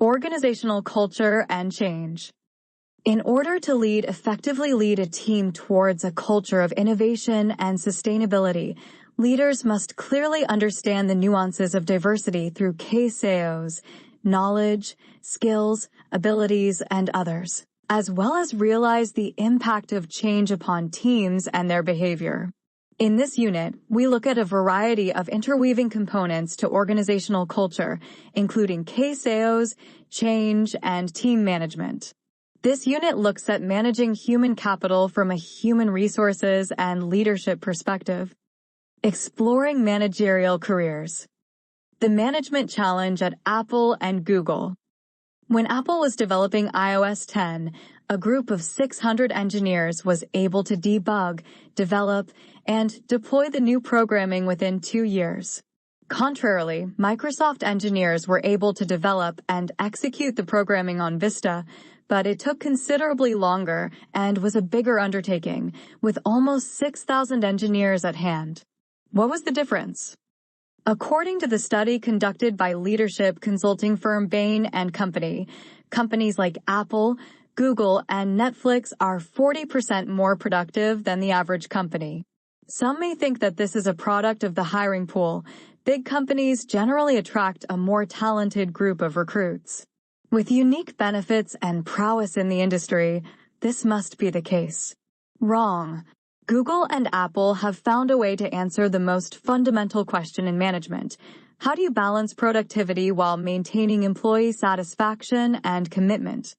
Organizational culture and change. In order to effectively lead a team towards a culture of innovation and sustainability, leaders must clearly understand the nuances of diversity through KSAOs, knowledge, skills, abilities, and others, as well as realize the impact of change upon teams and their behavior. In this unit, we look at a variety of interweaving components to organizational culture, including KSAOs, change, and team management. This unit looks at managing human capital from a human resources and leadership perspective. Exploring managerial careers. The management challenge at Apple and Google. When Apple was developing iOS 10, a group of 600 engineers was able to debug, develop, and deploy the new programming within 2 years. Contrarily, Microsoft engineers were able to develop and execute the programming on Vista, but it took considerably longer and was a bigger undertaking, with almost 6,000 engineers at hand. What was the difference? According to the study conducted by leadership consulting firm Bain & Company, companies like Apple, Google, and Netflix are 40% more productive than the average company. Some may think that this is a product of the hiring pool. Big companies generally attract a more talented group of recruits. With unique benefits and prowess in the industry, this must be the case. Wrong. Google and Apple have found a way to answer the most fundamental question in management. How do you balance productivity while maintaining employee satisfaction and commitment?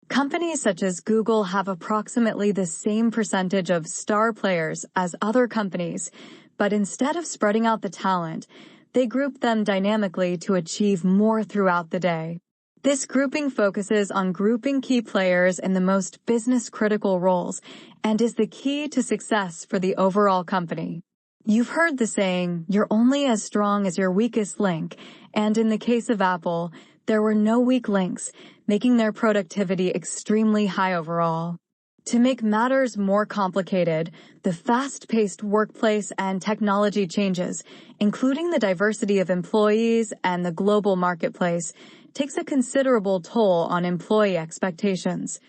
Companies such as Google have approximately the same percentage of star players as other companies, but instead of spreading out the talent, they group them dynamically to achieve more throughout the day. This grouping focuses on grouping key players in the most business-critical roles and is the key to success for the overall company. You've heard the saying, "You're only as strong as your weakest link," and in the case of Apple, there were no weak links, making their productivity extremely high overall. To make matters more complicated, the fast-paced workplace and technology changes, including the diversity of employees and the global marketplace, takes a considerable toll on employee expectations,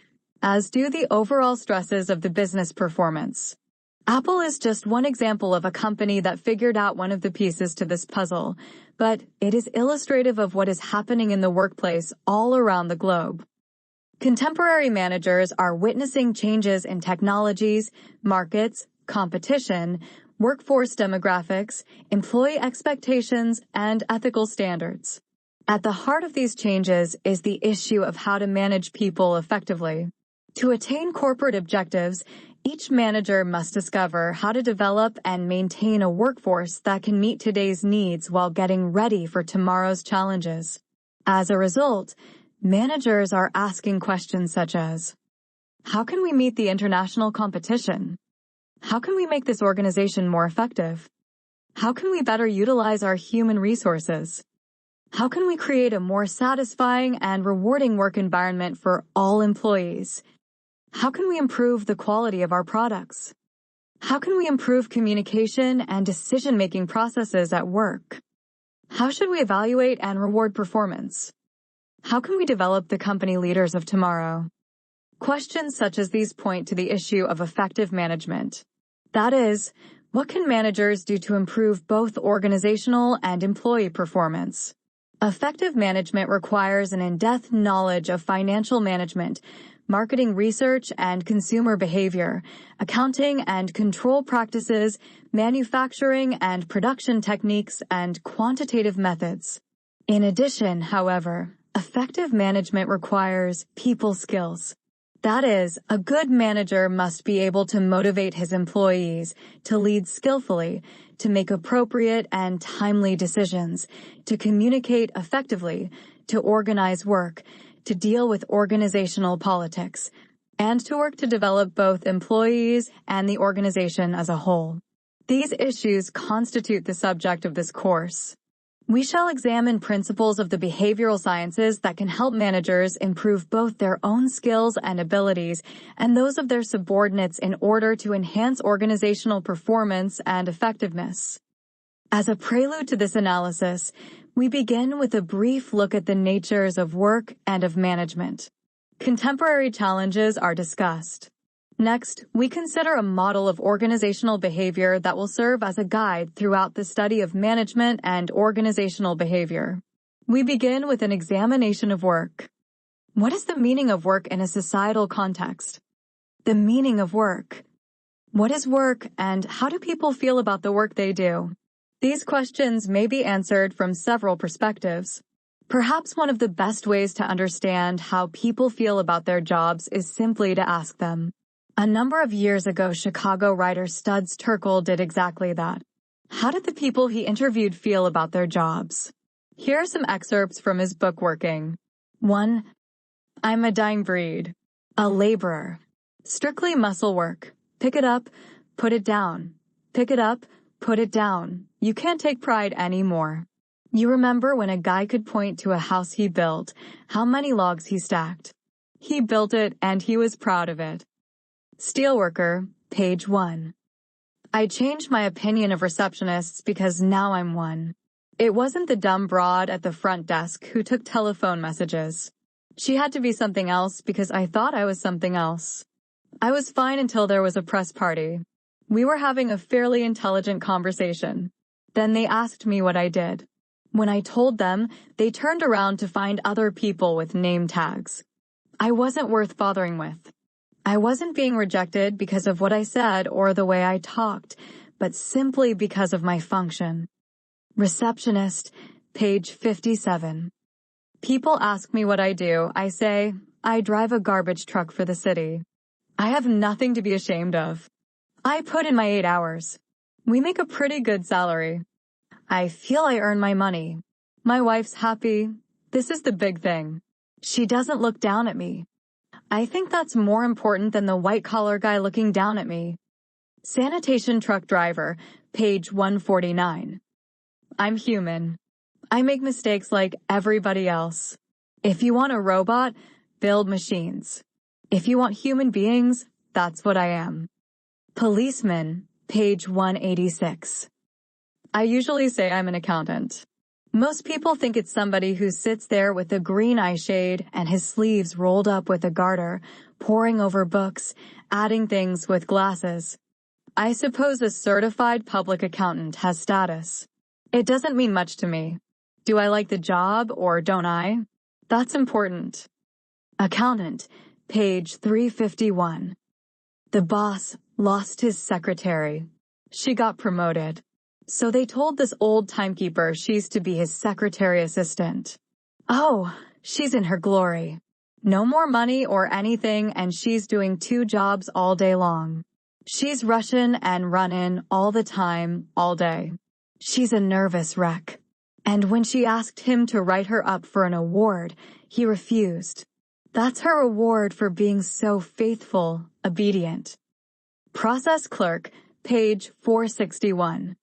as do the overall stresses of the business performance. Apple is just one example of a company that figured out one of the pieces to this puzzle, but it is illustrative of what is happening in the workplace all around the globe. Contemporary managers are witnessing changes in technologies, markets, competition, workforce demographics, employee expectations, and ethical standards. At the heart of these changes is the issue of how to manage people effectively. To attain corporate objectives, each manager must discover how to develop and maintain a workforce that can meet today's needs while getting ready for tomorrow's challenges. As a result, managers are asking questions such as, how can we meet the international competition? How can we make this organization more effective? How can we better utilize our human resources? How can we create a more satisfying and rewarding work environment for all employees? How can we improve the quality of our products? How can we improve communication and decision-making processes at work? How should we evaluate and reward performance? How can we develop the company leaders of tomorrow? Questions such as these point to the issue of effective management. That is, what can managers do to improve both organizational and employee performance? Effective management requires an in-depth knowledge of financial management, marketing research and consumer behavior, accounting and control practices, manufacturing and production techniques, and quantitative methods. In addition, however, effective management requires people skills. That is, a good manager must be able to motivate his employees, to lead skillfully, to make appropriate and timely decisions, to communicate effectively, to organize work, to deal with organizational politics, and to work to develop both employees and the organization as a whole. These issues constitute the subject of this course. We shall examine principles of the behavioral sciences that can help managers improve both their own skills and abilities and those of their subordinates in order to enhance organizational performance and effectiveness. As a prelude to this analysis, We begin with a brief look at the natures of work and of management. Contemporary challenges are discussed. Next, we consider a model of organizational behavior that will serve as a guide throughout the study of management and organizational behavior. We begin with an examination of work. What is the meaning of work in a societal context? The meaning of work. What is work, and how do people feel about the work they do? These questions may be answered from several perspectives. Perhaps one of the best ways to understand how people feel about their jobs is simply to ask them. A number of years ago, Chicago writer Studs Terkel did exactly that. How did the people he interviewed feel about their jobs? Here are some excerpts from his book Working. 1. I'm a dying breed. A laborer. Strictly muscle work. Pick it up, put it down. Pick it up, put it down. You can't take pride anymore. You remember when a guy could point to a house he built, how many logs he stacked. He built it and he was proud of it. Steelworker, page 1. I changed my opinion of receptionists because now I'm one. It wasn't the dumb broad at the front desk who took telephone messages. She had to be something else because I thought I was something else. I was fine until there was a press party. We were having a fairly intelligent conversation. Then they asked me what I did. When I told them, they turned around to find other people with name tags. I wasn't worth bothering with. I wasn't being rejected because of what I said or the way I talked, but simply because of my function. Receptionist, page 57. People ask me what I do. I say, I drive a garbage truck for the city. I have nothing to be ashamed of. I put in my 8 hours. We make a pretty good salary. I feel I earn my money. My wife's happy. This is the big thing. She doesn't look down at me. I think that's more important than the white-collar guy looking down at me. Sanitation truck driver, page 149. I'm human. I make mistakes like everybody else. If you want a robot, build machines. If you want human beings, that's what I am. Policeman, page 186. I usually say I'm an accountant. Most people think it's somebody who sits there with a green eye shade and his sleeves rolled up with a garter, poring over books, adding things with glasses. I suppose a certified public accountant has status. It doesn't mean much to me. Do I like the job or don't I? That's important. Accountant, page 351. The boss lost his secretary. She got promoted. So they told this old timekeeper she's to be his secretary assistant. Oh, she's in her glory. No more money or anything, and she's doing 2 jobs all day long. She's rushin' and runnin' all the time, all day. She's a nervous wreck. And when she asked him to write her up for an award, he refused. That's her reward for being so faithful, obedient. Process clerk, page 461.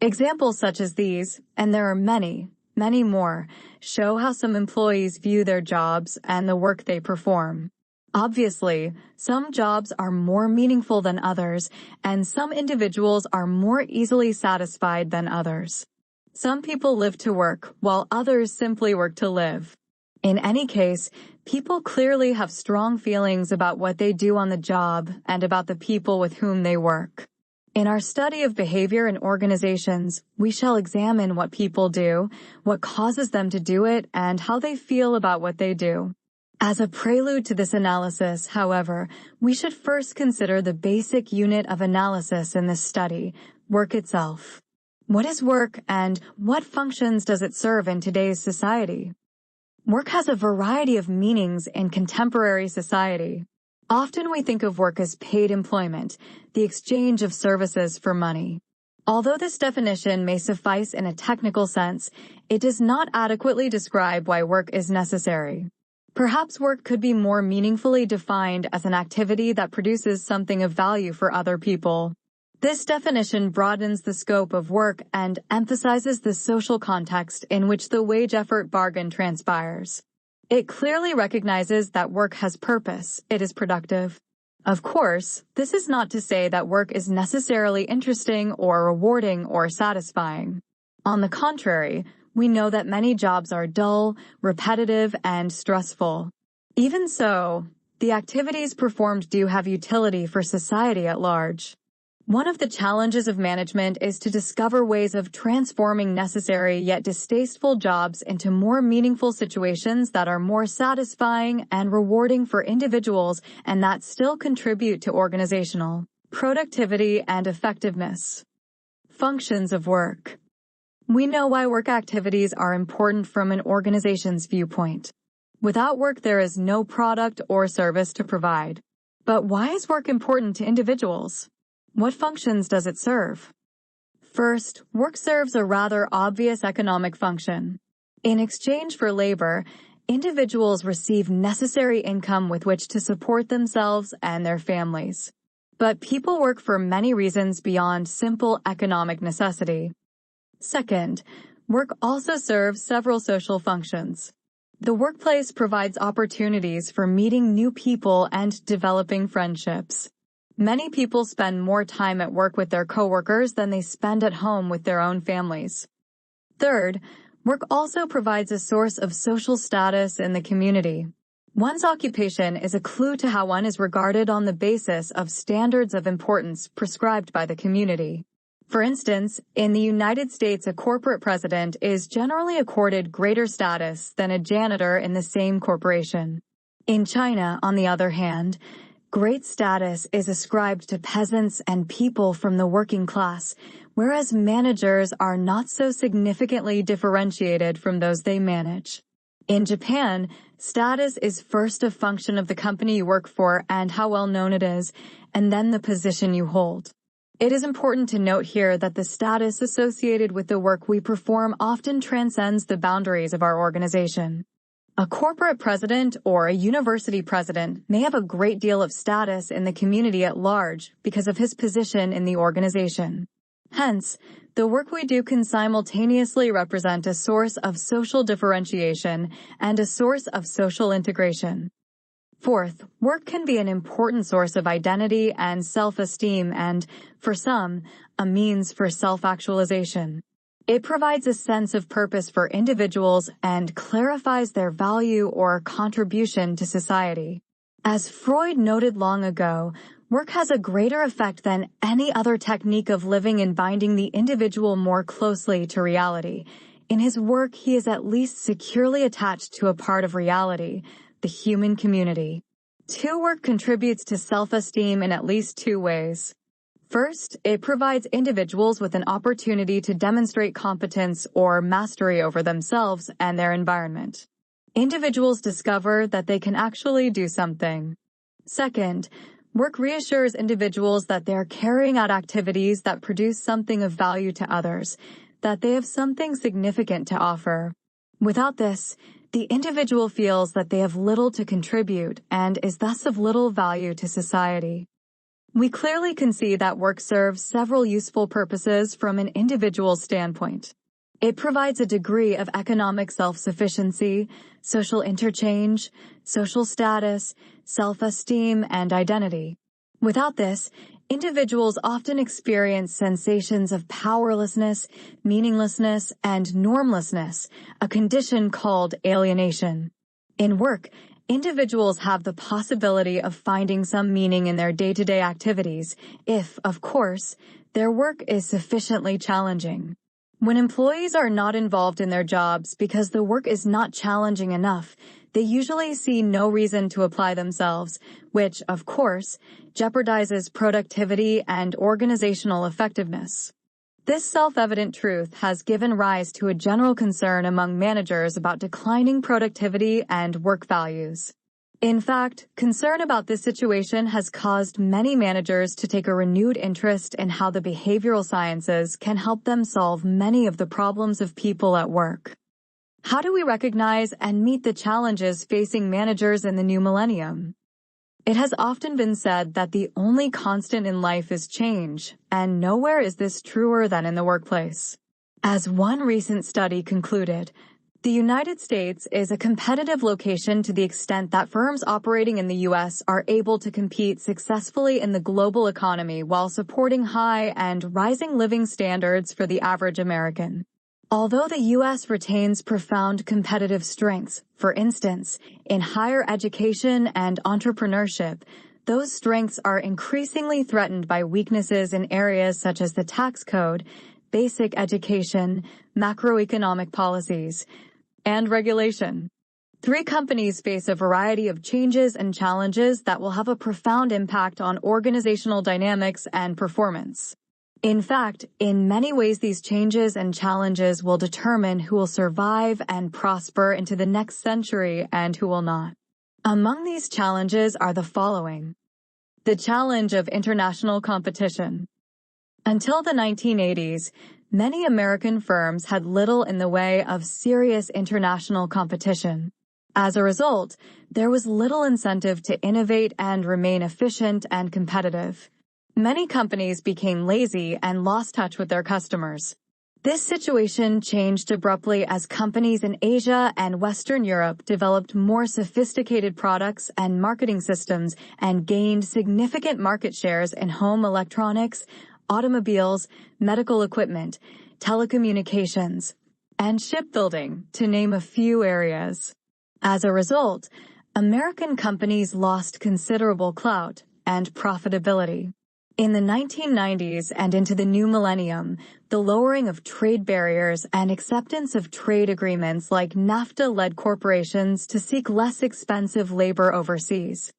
Examples such as these, and there are many, many more, show how some employees view their jobs and the work they perform. Obviously, some jobs are more meaningful than others, and some individuals are more easily satisfied than others. Some people live to work, while others simply work to live. In any case, people clearly have strong feelings about what they do on the job and about the people with whom they work. In our study of behavior in organizations, we shall examine what people do, what causes them to do it, and how they feel about what they do. As a prelude to this analysis, however, we should first consider the basic unit of analysis in this study, work itself. What is work, and what functions does it serve in today's society? Work has a variety of meanings in contemporary society. Often we think of work as paid employment, the exchange of services for money. Although this definition may suffice in a technical sense, it does not adequately describe why work is necessary. Perhaps work could be more meaningfully defined as an activity that produces something of value for other people. This definition broadens the scope of work and emphasizes the social context in which the wage-effort bargain transpires. It clearly recognizes that work has purpose, it is productive. Of course, this is not to say that work is necessarily interesting or rewarding or satisfying. On the contrary, we know that many jobs are dull, repetitive, and stressful. Even so, the activities performed do have utility for society at large. One of the challenges of management is to discover ways of transforming necessary yet distasteful jobs into more meaningful situations that are more satisfying and rewarding for individuals and that still contribute to organizational productivity and effectiveness. Functions of work. We know why work activities are important from an organization's viewpoint. Without work, there is no product or service to provide. But why is work important to individuals? What functions does it serve? First, work serves a rather obvious economic function. In exchange for labor, individuals receive necessary income with which to support themselves and their families. But people work for many reasons beyond simple economic necessity. Second, work also serves several social functions. The workplace provides opportunities for meeting new people and developing friendships. Many people spend more time at work with their coworkers than they spend at home with their own families. Third, work also provides a source of social status in the community. One's occupation is a clue to how one is regarded on the basis of standards of importance prescribed by the community. For instance, in the United States, a corporate president is generally accorded greater status than a janitor in the same corporation. In China, on the other hand, great status is ascribed to peasants and people from the working class, whereas managers are not so significantly differentiated from those they manage. In Japan, status is first a function of the company you work for and how well known it is, and then the position you hold. It is important to note here that the status associated with the work we perform often transcends the boundaries of our organization. A corporate president or a university president may have a great deal of status in the community at large because of his position in the organization. Hence, the work we do can simultaneously represent a source of social differentiation and a source of social integration. Fourth, work can be an important source of identity and self-esteem and, for some, a means for self-actualization. It provides a sense of purpose for individuals and clarifies their value or contribution to society. As Freud noted long ago, work has a greater effect than any other technique of living in binding the individual more closely to reality. In his work, he is at least securely attached to a part of reality, the human community. Work contributes to self-esteem in at least two ways. First, it provides individuals with an opportunity to demonstrate competence or mastery over themselves and their environment. Individuals discover that they can actually do something. Second, work reassures individuals that they are carrying out activities that produce something of value to others, that they have something significant to offer. Without this, the individual feels that they have little to contribute and is thus of little value to society. We clearly can see that work serves several useful purposes from an individual standpoint. It provides a degree of economic self-sufficiency, social interchange, social status, self-esteem, and identity. Without this, individuals often experience sensations of powerlessness, meaninglessness, and normlessness, a condition called alienation. In work, individuals have the possibility of finding some meaning in their day-to-day activities if, of course, their work is sufficiently challenging. When employees are not involved in their jobs because the work is not challenging enough, they usually see no reason to apply themselves, which, of course, jeopardizes productivity and organizational effectiveness. This self-evident truth has given rise to a general concern among managers about declining productivity and work values. In fact, concern about this situation has caused many managers to take a renewed interest in how the behavioral sciences can help them solve many of the problems of people at work. How do we recognize and meet the challenges facing managers in the new millennium? It has often been said that the only constant in life is change, and nowhere is this truer than in the workplace. As one recent study concluded, the United States is a competitive location to the extent that firms operating in the U.S. are able to compete successfully in the global economy while supporting high and rising living standards for the average American. Although the U.S. retains profound competitive strengths, for instance, in higher education and entrepreneurship, those strengths are increasingly threatened by weaknesses in areas such as the tax code, basic education, macroeconomic policies, and regulation. Three companies face a variety of changes and challenges that will have a profound impact on organizational dynamics and performance. In fact, in many ways these changes and challenges will determine who will survive and prosper into the next century and who will not. Among these challenges are the following. The challenge of international competition. Until the 1980s, many American firms had little in the way of serious international competition. As a result, there was little incentive to innovate and remain efficient and competitive. Many companies became lazy and lost touch with their customers. This situation changed abruptly as companies in Asia and Western Europe developed more sophisticated products and marketing systems and gained significant market shares in home electronics, automobiles, medical equipment, telecommunications, and shipbuilding, to name a few areas. As a result, American companies lost considerable clout and profitability. In the 1990s and into the new millennium, the lowering of trade barriers and acceptance of trade agreements like NAFTA led corporations to seek less expensive labor overseas.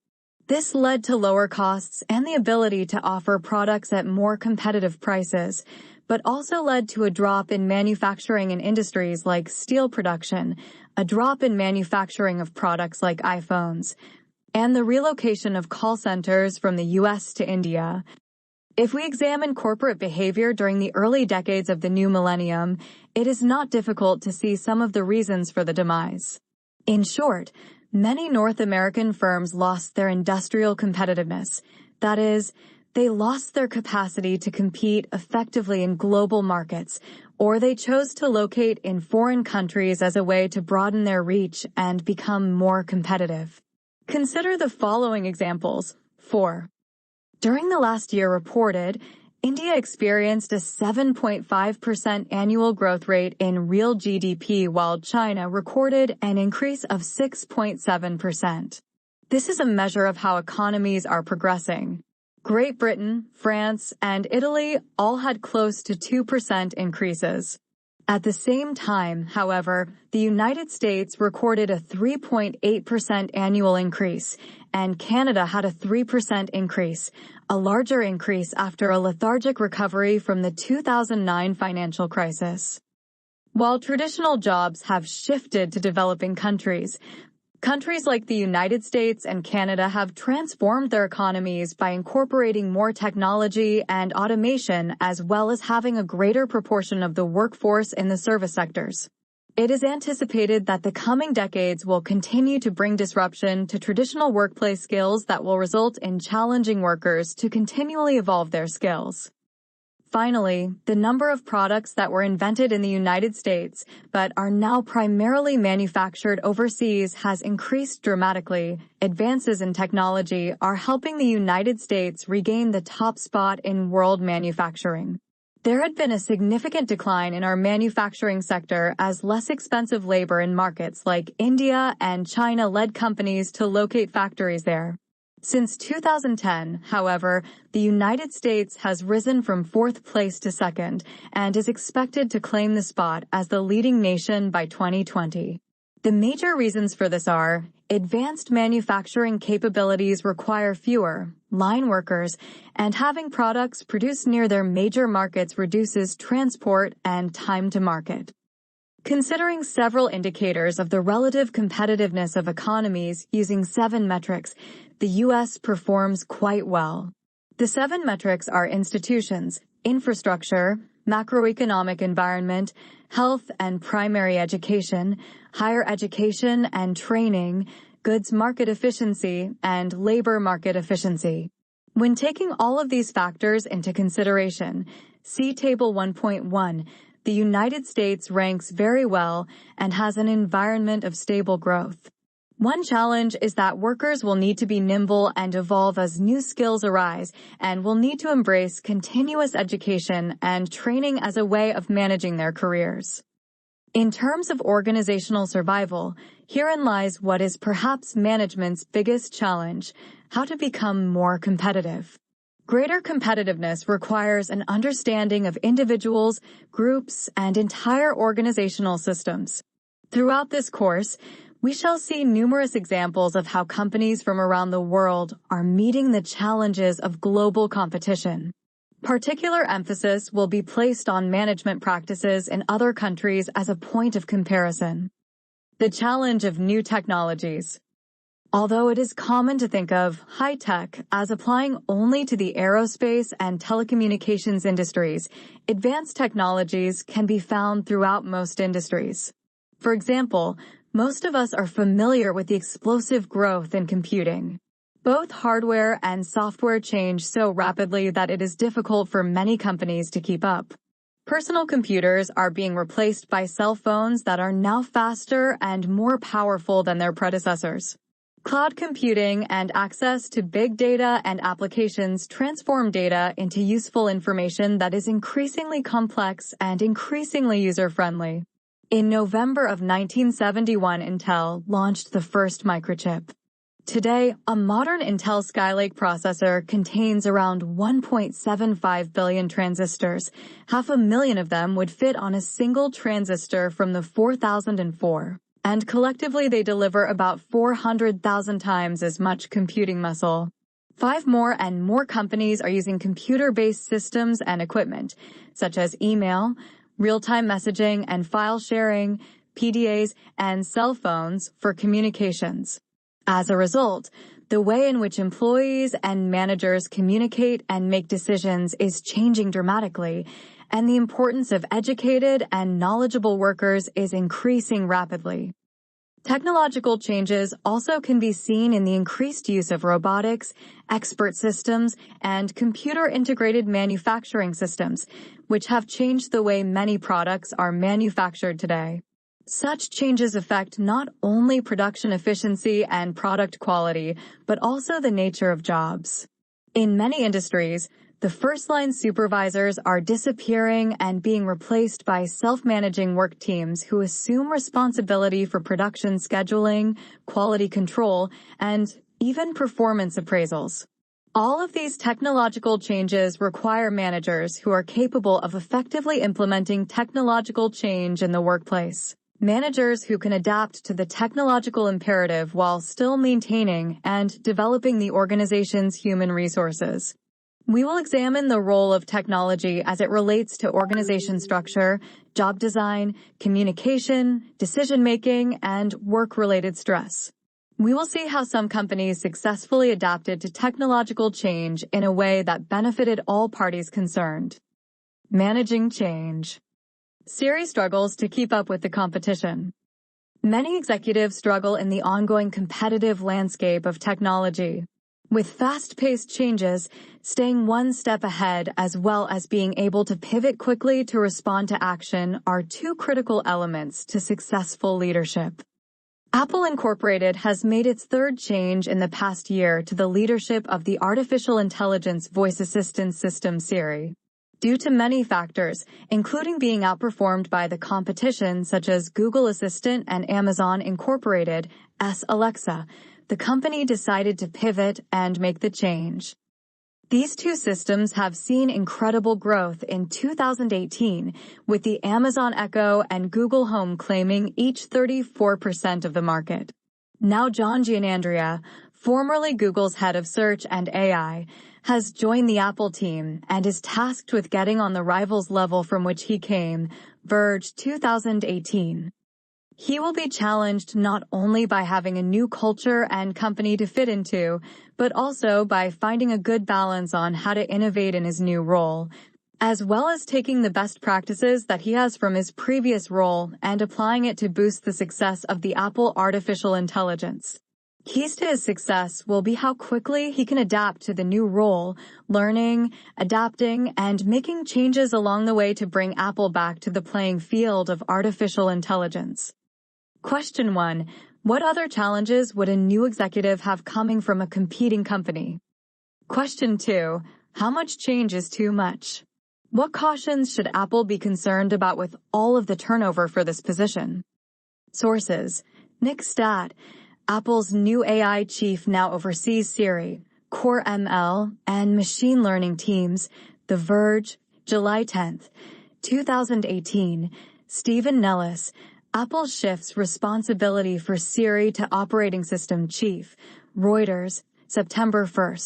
This led to lower costs and the ability to offer products at more competitive prices, but also led to a drop in manufacturing in industries like steel production, a drop in manufacturing of products like iPhones, and the relocation of call centers from the U.S. to India. If we examine corporate behavior during the early decades of the new millennium, it is not difficult to see some of the reasons for the demise. In short, many North American firms lost their industrial competitiveness. That is, they lost their capacity to compete effectively in global markets, or they chose to locate in foreign countries as a way to broaden their reach and become more competitive. Consider the following examples. 4. During the last year reported, India experienced a 7.5% annual growth rate in real GDP while China recorded an increase of 6.7%. This is a measure of how economies are progressing. Great Britain, France, and Italy all had close to 2% increases. At the same time, however, the United States recorded a 3.8% annual increase, and Canada had a 3% increase, a larger increase after a lethargic recovery from the 2009 financial crisis. While traditional jobs have shifted to developing countries, countries like the United States and Canada have transformed their economies by incorporating more technology and automation as well as having a greater proportion of the workforce in the service sectors. It is anticipated that the coming decades will continue to bring disruption to traditional workplace skills that will result in challenging workers to continually evolve their skills. Finally, the number of products that were invented in the United States but are now primarily manufactured overseas has increased dramatically. Advances in technology are helping the United States regain the top spot in world manufacturing. There had been a significant decline in our manufacturing sector as less expensive labor in markets like India and China led companies to locate factories there. Since 2010, however, the United States has risen from fourth place to second and is expected to claim the spot as the leading nation by 2020. The major reasons for this are, advanced manufacturing capabilities require fewer line workers, and having products produced near their major markets reduces transport and time to market. Considering several indicators of the relative competitiveness of economies using 7 metrics, the U.S. performs quite well. The 7 metrics are institutions, infrastructure, macroeconomic environment, health and primary education, higher education and training, goods market efficiency, and labor market efficiency. When taking all of these factors into consideration, see Table 1.1, the United States ranks very well and has an environment of stable growth. One challenge is that workers will need to be nimble and evolve as new skills arise and will need to embrace continuous education and training as a way of managing their careers. In terms of organizational survival, herein lies what is perhaps management's biggest challenge: how to become more competitive. Greater competitiveness requires an understanding of individuals, groups, and entire organizational systems. Throughout this course, we shall see numerous examples of how companies from around the world are meeting the challenges of global competition. Particular emphasis will be placed on management practices in other countries as a point of comparison. The challenge of new technologies. Although it is common to think of high-tech as applying only to the aerospace and telecommunications industries, advanced technologies can be found throughout most industries. For example, most of us are familiar with the explosive growth in computing. Both hardware and software change so rapidly that it is difficult for many companies to keep up. Personal computers are being replaced by cell phones that are now faster and more powerful than their predecessors. Cloud computing and access to big data and applications transform data into useful information that is increasingly complex and increasingly user-friendly. In November of 1971, Intel launched the first microchip. Today, a modern Intel Skylake processor contains around 1.75 billion transistors. 500,000 of them would fit on a single transistor from the 4004. And collectively they deliver about 400,000 times as much computing muscle. 5 more and more companies are using computer-based systems and equipment, such as email, real-time messaging and file sharing, PDAs, and cell phones for communications. As a result, the way in which employees and managers communicate and make decisions is changing dramatically, and the importance of educated and knowledgeable workers is increasing rapidly. Technological changes also can be seen in the increased use of robotics, expert systems, and computer-integrated manufacturing systems, which have changed the way many products are manufactured today. Such changes affect not only production efficiency and product quality, but also the nature of jobs. In many industries, the first-line supervisors are disappearing and being replaced by self-managing work teams who assume responsibility for production scheduling, quality control, and even performance appraisals. All of these technological changes require managers who are capable of effectively implementing technological change in the workplace. Managers who can adapt to the technological imperative while still maintaining and developing the organization's human resources. We will examine the role of technology as it relates to organization structure, job design, communication, decision-making, and work-related stress. We will see how some companies successfully adapted to technological change in a way that benefited all parties concerned. Managing change. Siri struggles to keep up with the competition. Many executives struggle in the ongoing competitive landscape of technology. With fast-paced changes, staying one step ahead as well as being able to pivot quickly to respond to action are two critical elements to successful leadership. Apple Incorporated has made its third change in the past year to the leadership of the artificial intelligence voice assistant system Siri. Due to many factors, including being outperformed by the competition such as Google Assistant and Amazon Incorporated, Alexa, the company decided to pivot and make the change. These two systems have seen incredible growth in 2018, with the Amazon Echo and Google Home claiming each 34% of the market. Now John Giannandrea, formerly Google's head of search and AI, has joined the Apple team and is tasked with getting on the rivals level from which he came, Verge 2018. He will be challenged not only by having a new culture and company to fit into, but also by finding a good balance on how to innovate in his new role, as well as taking the best practices that he has from his previous role and applying it to boost the success of the Apple artificial intelligence. Keys to his success will be how quickly he can adapt to the new role, learning, adapting, and making changes along the way to bring Apple back to the playing field of artificial intelligence. Question 1. What other challenges would a new executive have coming from a competing company? Question 2. How much change is too much? What cautions should Apple be concerned about with all of the turnover for this position? Sources: Nick Stadt, Apple's new AI chief, now oversees Siri, Core ML, and machine learning teams. The Verge, July 10, 2018. Stephen Nellis, Apple shifts responsibility for Siri to operating system chief. Reuters, September 1,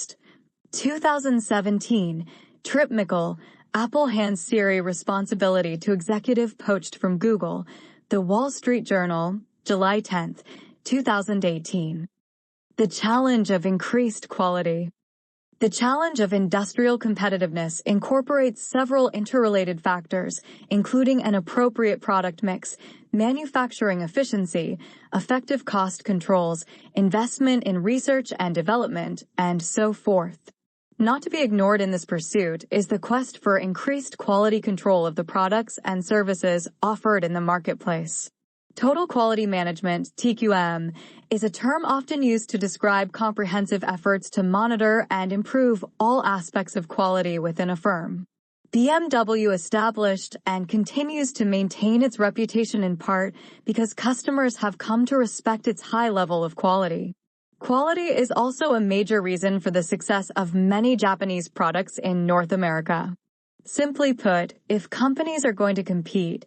2017. Trip Mickle, Apple hands Siri responsibility to executive poached from Google. The Wall Street Journal, July 10, 2018. The challenge of increased quality. The challenge of industrial competitiveness incorporates several interrelated factors, including an appropriate product mix, manufacturing efficiency, effective cost controls, investment in research and development, and so forth. Not to be ignored in this pursuit is the quest for increased quality control of the products and services offered in the marketplace. Total Quality Management, TQM, is a term often used to describe comprehensive efforts to monitor and improve all aspects of quality within a firm. BMW established and continues to maintain its reputation in part because customers have come to respect its high level of quality. Quality is also a major reason for the success of many Japanese products in North America. Simply put, if companies are going to compete,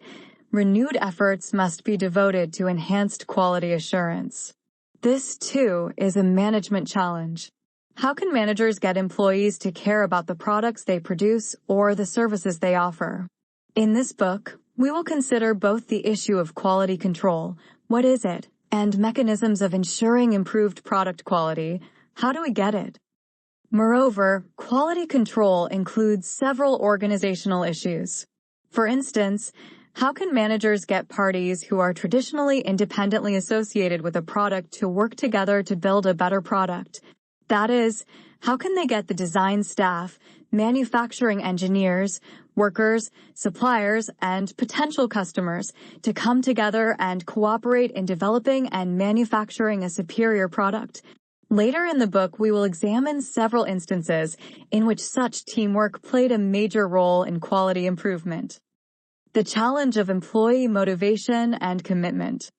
renewed efforts must be devoted to enhanced quality assurance. This, too, is a management challenge. How can managers get employees to care about the products they produce or the services they offer? In this book, we will consider both the issue of quality control, what is it, and mechanisms of ensuring improved product quality, how do we get it? Moreover, quality control includes several organizational issues. For instance, how can managers get parties who are traditionally independently associated with a product to work together to build a better product? That is, how can they get the design staff, manufacturing engineers, workers, suppliers, and potential customers to come together and cooperate in developing and manufacturing a superior product? Later in the book, we will examine several instances in which such teamwork played a major role in quality improvement. The challenge of employee motivation and commitment.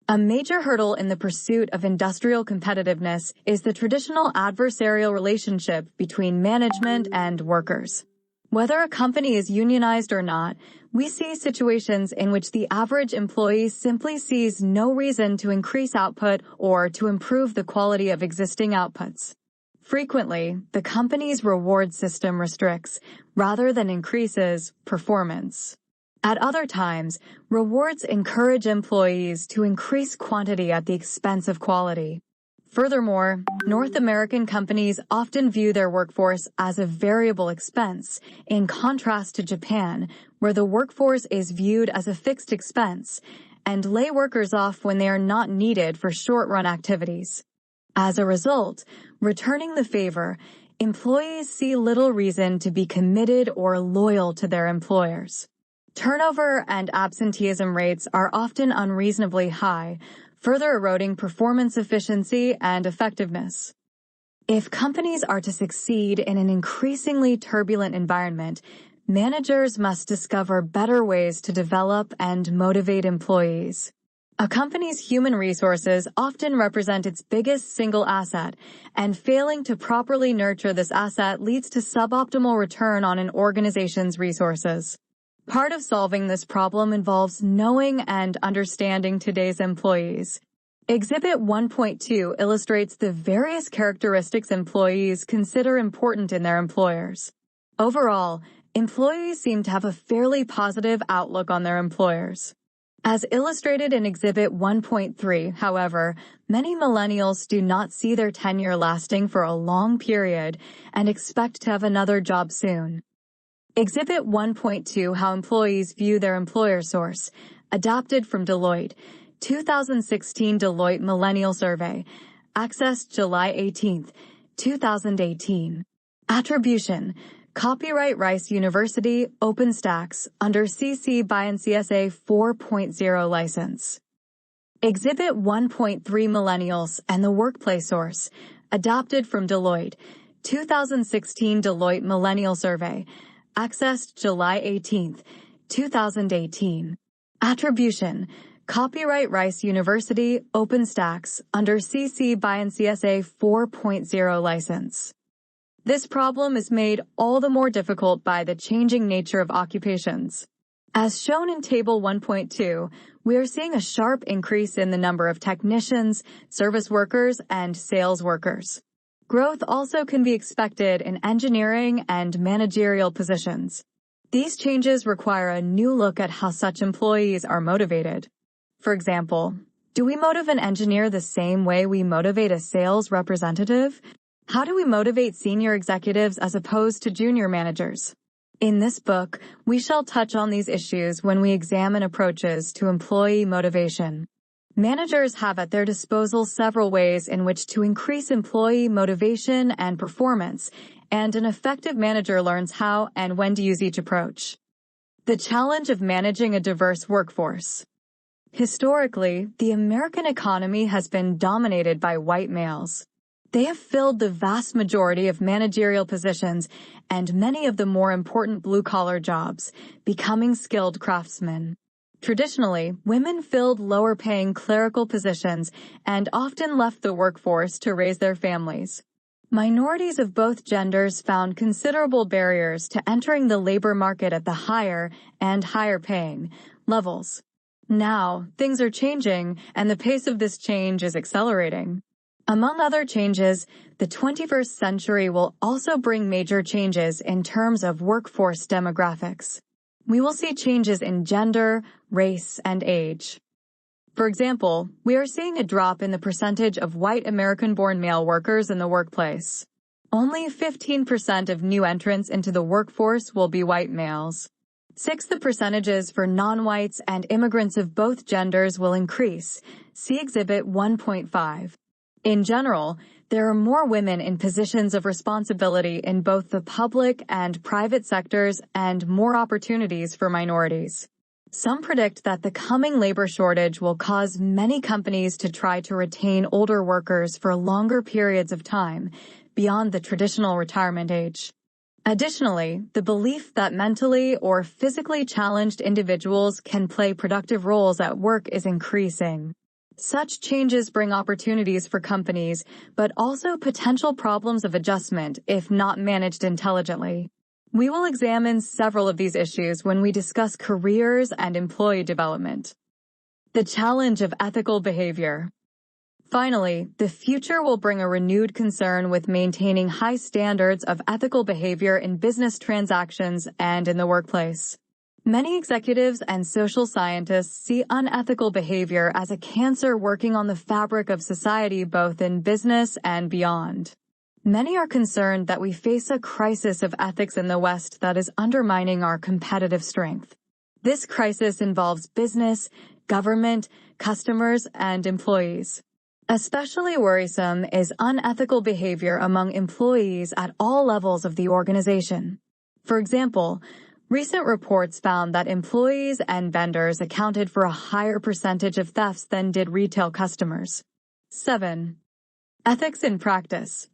A major hurdle in the pursuit of industrial competitiveness is the traditional adversarial relationship between management and workers. Whether a company is unionized or not, we see situations in which the average employee simply sees no reason to increase output or to improve the quality of existing outputs. Frequently, the company's reward system restricts, rather than increases, performance. At other times, rewards encourage employees to increase quantity at the expense of quality. Furthermore, North American companies often view their workforce as a variable expense, in contrast to Japan, where the workforce is viewed as a fixed expense, and lay workers off when they are not needed for short-run activities. As a result, returning the favor, employees see little reason to be committed or loyal to their employers. Turnover and absenteeism rates are often unreasonably high, further eroding performance efficiency and effectiveness. If companies are to succeed in an increasingly turbulent environment, managers must discover better ways to develop and motivate employees. A company's human resources often represent its biggest single asset, and failing to properly nurture this asset leads to suboptimal return on an organization's resources. Part of solving this problem involves knowing and understanding today's employees. Exhibit 1.2 illustrates the various characteristics employees consider important in their employers. Overall, employees seem to have a fairly positive outlook on their employers. As illustrated in Exhibit 1.3, however, many millennials do not see their tenure lasting for a long period and expect to have another job soon. Exhibit 1.2 How Employees View Their Employer Source, adapted from Deloitte, 2016 Deloitte Millennial Survey, accessed July 18, 2018. Attribution, copyright Rice University, OpenStax, under CC BY and CSA 4.0 license. Exhibit 1.3 Millennials and the Workplace Source, adapted from Deloitte, 2016 Deloitte Millennial Survey, Accessed July 18, 2018. Attribution. Copyright Rice University, OpenStax, under CC BY NCSA 4.0 license. This problem is made all the more difficult by the changing nature of occupations. As shown in Table 1.2, we are seeing a sharp increase in the number of technicians, service workers, and sales workers. Growth also can be expected in engineering and managerial positions. These changes require a new look at how such employees are motivated. For example, do we motivate an engineer the same way we motivate a sales representative? How do we motivate senior executives as opposed to junior managers? In this book, we shall touch on these issues when we examine approaches to employee motivation. Managers have at their disposal several ways in which to increase employee motivation and performance, and an effective manager learns how and when to use each approach. The challenge of managing a diverse workforce. Historically, the American economy has been dominated by white males. They have filled the vast majority of managerial positions and many of the more important blue-collar jobs, becoming skilled craftsmen. Traditionally, women filled lower-paying clerical positions and often left the workforce to raise their families. Minorities of both genders found considerable barriers to entering the labor market at the higher and higher-paying levels. Now, things are changing, and the pace of this change is accelerating. Among other changes, the 21st century will also bring major changes in terms of workforce demographics. We will see changes in gender, race, and age. For example, we are seeing a drop in the percentage of white American-born male workers in the workplace. Only 15% of new entrants into the workforce will be white males. 6. The percentages for non-whites and immigrants of both genders will increase. See Exhibit 1.5. In general, there are more women in positions of responsibility in both the public and private sectors and more opportunities for minorities. Some predict that the coming labor shortage will cause many companies to try to retain older workers for longer periods of time, beyond the traditional retirement age. Additionally, the belief that mentally or physically challenged individuals can play productive roles at work is increasing. Such changes bring opportunities for companies, but also potential problems of adjustment if not managed intelligently. We will examine several of these issues when we discuss careers and employee development. The challenge of ethical behavior. Finally, the future will bring a renewed concern with maintaining high standards of ethical behavior in business transactions and in the workplace. Many executives and social scientists see unethical behavior as a cancer working on the fabric of society both in business and beyond. Many are concerned that we face a crisis of ethics in the West that is undermining our competitive strength. This crisis involves business, government, customers, and employees. Especially worrisome is unethical behavior among employees at all levels of the organization. For example, recent reports found that employees and vendors accounted for a higher percentage of thefts than did retail customers. 7. Ethics in practice.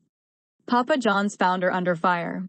Papa John's founder under fire.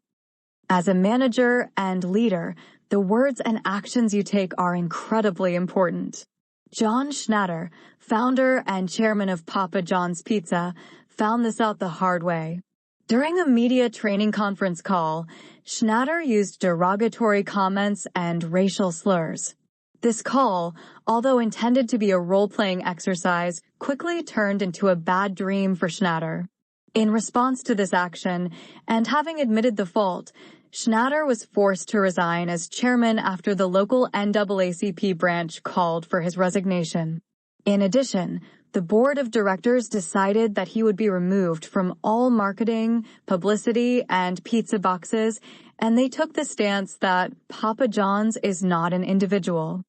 As a manager and leader, the words and actions you take are incredibly important. John Schnatter, founder and chairman of Papa John's Pizza, found this out the hard way. During a media training conference call, Schnatter used derogatory comments and racial slurs. This call, although intended to be a role-playing exercise, quickly turned into a bad dream for Schnatter. In response to this action, and having admitted the fault, Schnatter was forced to resign as chairman after the local NAACP branch called for his resignation. In addition, the board of directors decided that he would be removed from all marketing, publicity, and pizza boxes, and they took the stance that Papa John's is not an individual.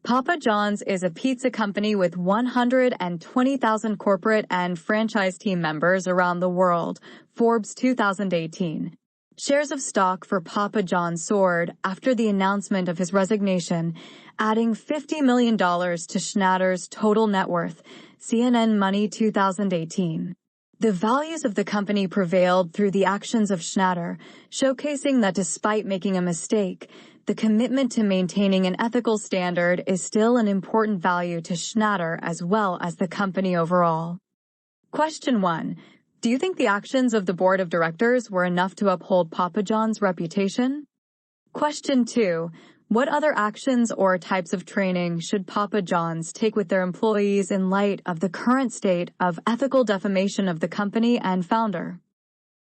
Papa John's is a pizza company with 120,000 corporate and franchise team members around the world, Forbes 2018. Shares of stock for Papa John's soared after the announcement of his resignation, adding $50 million to Schnatter's total net worth, CNN Money 2018. The values of the company prevailed through the actions of Schnatter, showcasing that despite making a mistake, the commitment to maintaining an ethical standard is still an important value to Schnatter as well as the company overall. Question 1. Do you think the actions of the board of directors were enough to uphold Papa John's reputation? Question 2. What other actions or types of training should Papa John's take with their employees in light of the current state of ethical defamation of the company and founder?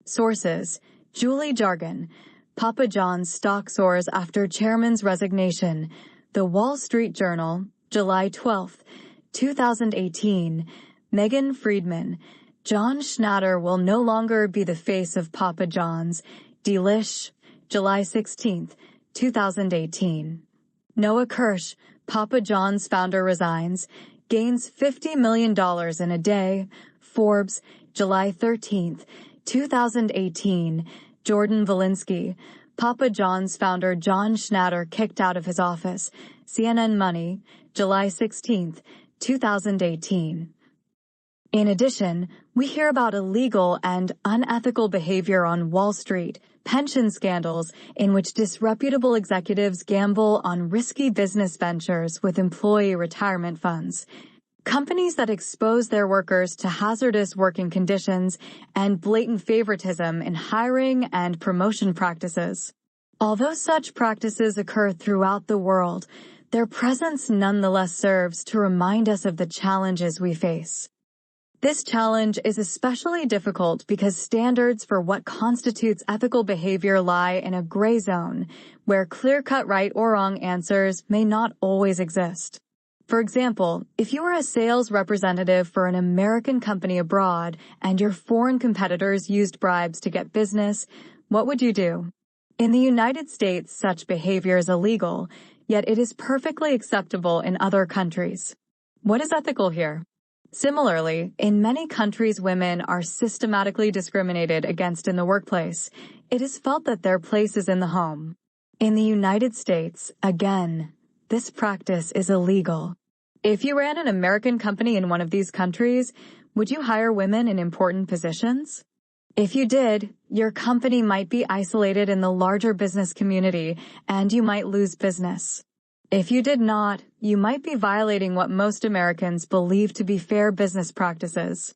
Sources: Julie Jargon, Papa John's stock soars after chairman's resignation. The Wall Street Journal, July 12, 2018. Megan Friedman, John Schnatter will no longer be the face of Papa John's. Delish, July 16, 2018. Noah Kirsch, Papa John's founder resigns, gains $50 million in a day. Forbes, July 13, 2018. Jordan Valinsky, Papa John's founder John Schnatter kicked out of his office. CNN Money, July 16, 2018. In addition, we hear about illegal and unethical behavior on Wall Street, pension scandals in which disreputable executives gamble on risky business ventures with employee retirement funds, companies that expose their workers to hazardous working conditions, and blatant favoritism in hiring and promotion practices. Although such practices occur throughout the world, their presence nonetheless serves to remind us of the challenges we face. This challenge is especially difficult because standards for what constitutes ethical behavior lie in a gray zone, where clear-cut right or wrong answers may not always exist. For example, if you were a sales representative for an American company abroad and your foreign competitors used bribes to get business, what would you do? In the United States, such behavior is illegal, yet it is perfectly acceptable in other countries. What is ethical here? Similarly, in many countries women are systematically discriminated against in the workplace. It is felt that their place is in the home. In the United States, again, this practice is illegal. If you ran an American company in one of these countries, would you hire women in important positions? If you did, your company might be isolated in the larger business community and you might lose business. If you did not, you might be violating what most Americans believe to be fair business practices.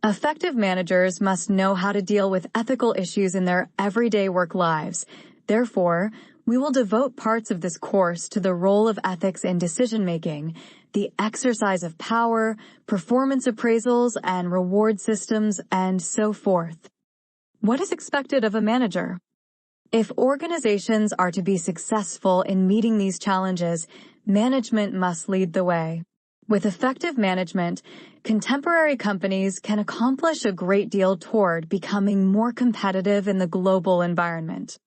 Effective managers must know how to deal with ethical issues in their everyday work lives. Therefore, we will devote parts of this course to the role of ethics in decision-making, the exercise of power, performance appraisals and reward systems, and so forth. What is expected of a manager? If organizations are to be successful in meeting these challenges, management must lead the way. With effective management, contemporary companies can accomplish a great deal toward becoming more competitive in the global environment.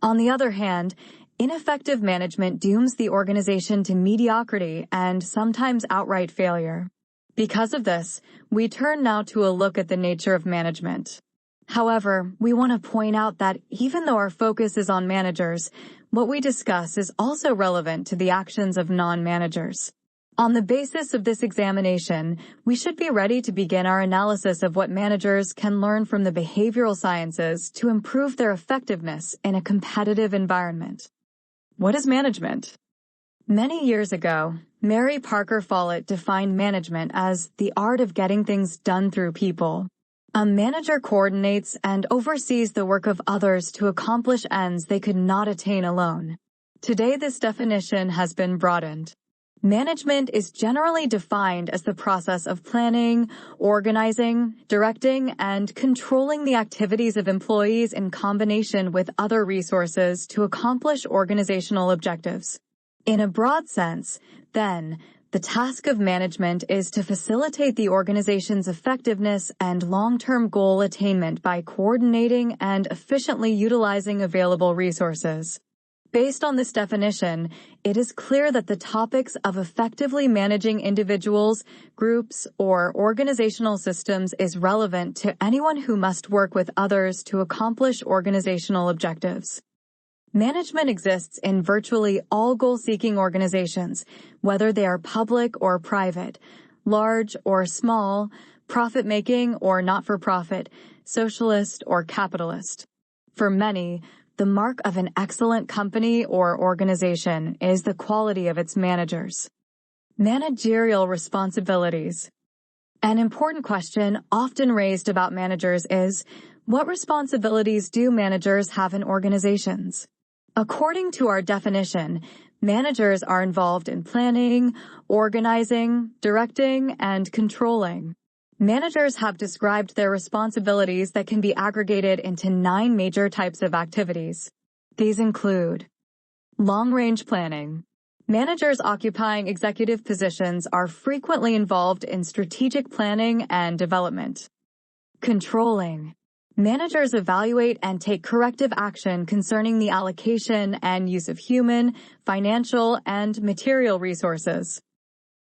On the other hand, ineffective management dooms the organization to mediocrity and sometimes outright failure. Because of this, we turn now to a look at the nature of management. However, we want to point out that even though our focus is on managers, what we discuss is also relevant to the actions of non-managers. On the basis of this examination, we should be ready to begin our analysis of what managers can learn from the behavioral sciences to improve their effectiveness in a competitive environment. What is management? Many years ago, Mary Parker Follett defined management as the art of getting things done through people. A manager coordinates and oversees the work of others to accomplish ends they could not attain alone. Today, this definition has been broadened. Management is generally defined as the process of planning, organizing, directing, and controlling the activities of employees in combination with other resources to accomplish organizational objectives. In a broad sense, then, the task of management is to facilitate the organization's effectiveness and long-term goal attainment by coordinating and efficiently utilizing available resources. Based on this definition, it is clear that the topics of effectively managing individuals, groups, or organizational systems is relevant to anyone who must work with others to accomplish organizational objectives. Management exists in virtually all goal-seeking organizations, whether they are public or private, large or small, profit-making or not-for-profit, socialist or capitalist. For many, the mark of an excellent company or organization is the quality of its managers. Managerial responsibilities. An important question often raised about managers is, what responsibilities do managers have in organizations? According to our definition, managers are involved in planning, organizing, directing, and controlling. Managers have described their responsibilities that can be aggregated into 9 major types of activities. These include long-range planning. Managers occupying executive positions are frequently involved in strategic planning and development. Controlling. Managers evaluate and take corrective action concerning the allocation and use of human, financial, and material resources.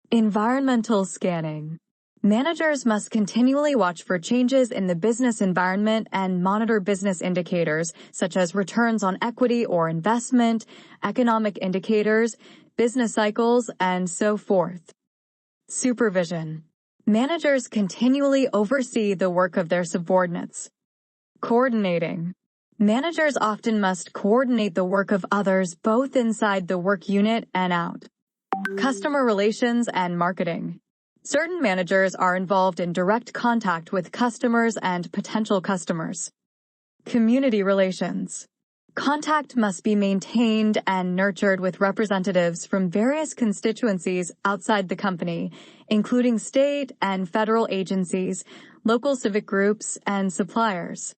Environmental scanning. Managers must continually watch for changes in the business environment and monitor business indicators such as returns on equity or investment, economic indicators, business cycles, and so forth. Supervision. Managers continually oversee the work of their subordinates. Coordinating. Managers often must coordinate the work of others both inside the work unit and out. Customer relations and marketing. Certain managers are involved in direct contact with customers and potential customers. Community relations. Contact must be maintained and nurtured with representatives from various constituencies outside the company, including state and federal agencies, local civic groups, and suppliers.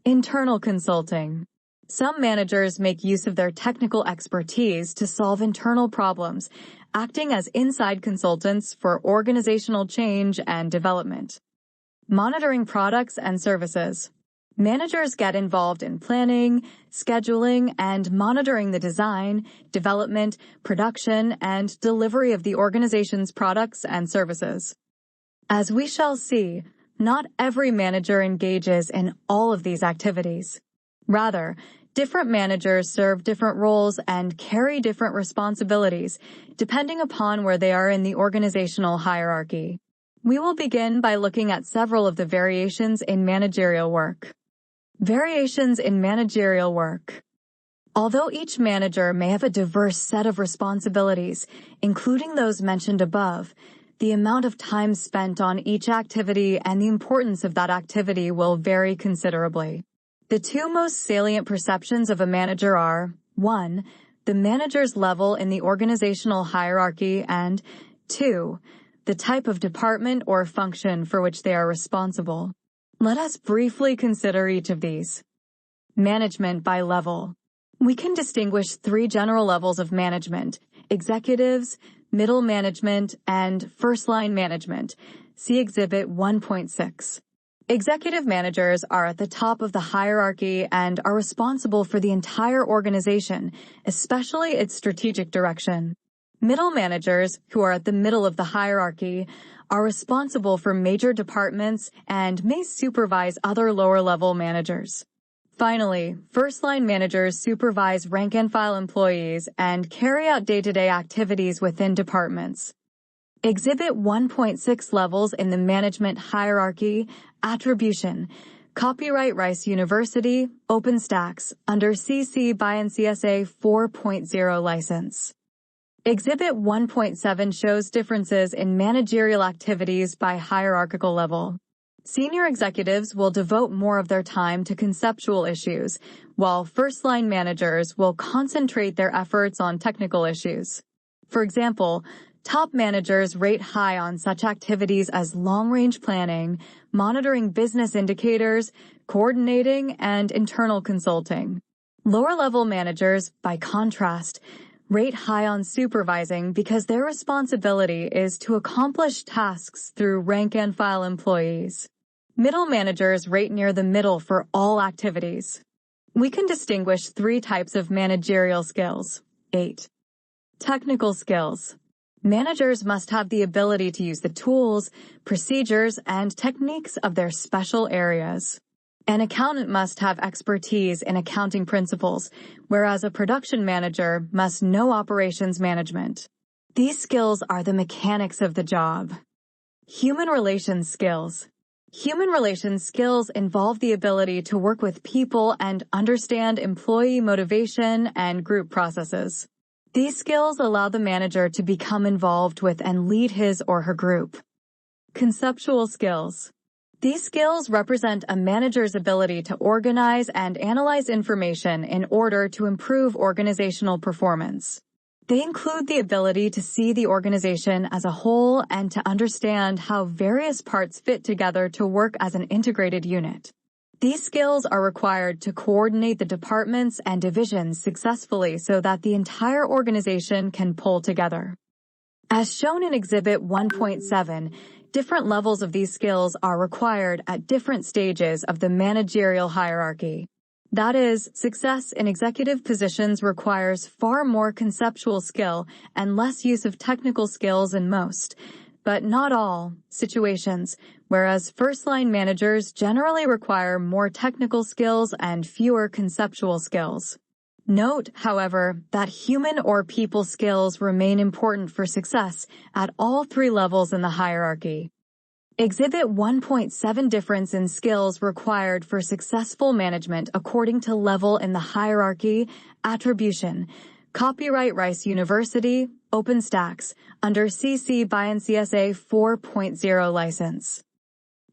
Internal consulting. Some managers make use of their technical expertise to solve internal problems, acting as inside consultants for organizational change and development. Monitoring products and services. Managers get involved in planning, scheduling, and monitoring the design, development, production, and delivery of the organization's products and services. As we shall see, not every manager engages in all of these activities. Rather, different managers serve different roles and carry different responsibilities, depending upon where they are in the organizational hierarchy. We will begin by looking at several of the variations in managerial work. Variations in managerial work. Although each manager may have a diverse set of responsibilities, including those mentioned above, the amount of time spent on each activity and the importance of that activity will vary considerably. The 2 most salient perceptions of a manager are, 1, the manager's level in the organizational hierarchy, and 2, the type of department or function for which they are responsible. Let us briefly consider each of these. Management by level. We can distinguish 3 general levels of management: executives, middle management, and first-line management. See Exhibit 1.6. Executive managers are at the top of the hierarchy and are responsible for the entire organization, especially its strategic direction. Middle managers, who are at the middle of the hierarchy, are responsible for major departments and may supervise other lower-level managers. Finally, first-line managers supervise rank-and-file employees and carry out day-to-day activities within departments. Exhibit 1.6 levels in the management hierarchy, attribution, copyright Rice University, OpenStax, under CC BY NCSA 4.0 license. Exhibit 1.7 shows differences in managerial activities by hierarchical level. Senior executives will devote more of their time to conceptual issues, while first-line managers will concentrate their efforts on technical issues. For example, top managers rate high on such activities as long-range planning, monitoring business indicators, coordinating, and internal consulting. Lower-level managers, by contrast, rate high on supervising because their responsibility is to accomplish tasks through rank-and-file employees. Middle managers rate near the middle for all activities. We can distinguish 3 types of managerial skills. 8. Technical skills. Managers must have the ability to use the tools, procedures, and techniques of their special areas. An accountant must have expertise in accounting principles, whereas a production manager must know operations management. These skills are the mechanics of the job. Human relations skills. Human relations skills involve the ability to work with people and understand employee motivation and group processes. These skills allow the manager to become involved with and lead his or her group. Conceptual skills. These skills represent a manager's ability to organize and analyze information in order to improve organizational performance. They include the ability to see the organization as a whole and to understand how various parts fit together to work as an integrated unit. These skills are required to coordinate the departments and divisions successfully so that the entire organization can pull together. As shown in Exhibit 1.7, different levels of these skills are required at different stages of the managerial hierarchy. That is, success in executive positions requires far more conceptual skill and less use of technical skills in most, but not all, situations, whereas first-line managers generally require more technical skills and fewer conceptual skills. Note, however, that human or people skills remain important for success at all three levels in the hierarchy. Exhibit 1.7 difference in skills required for successful management according to level in the hierarchy, attribution, copyright Rice University, OpenStax, under CC BY NCSA 4.0 license.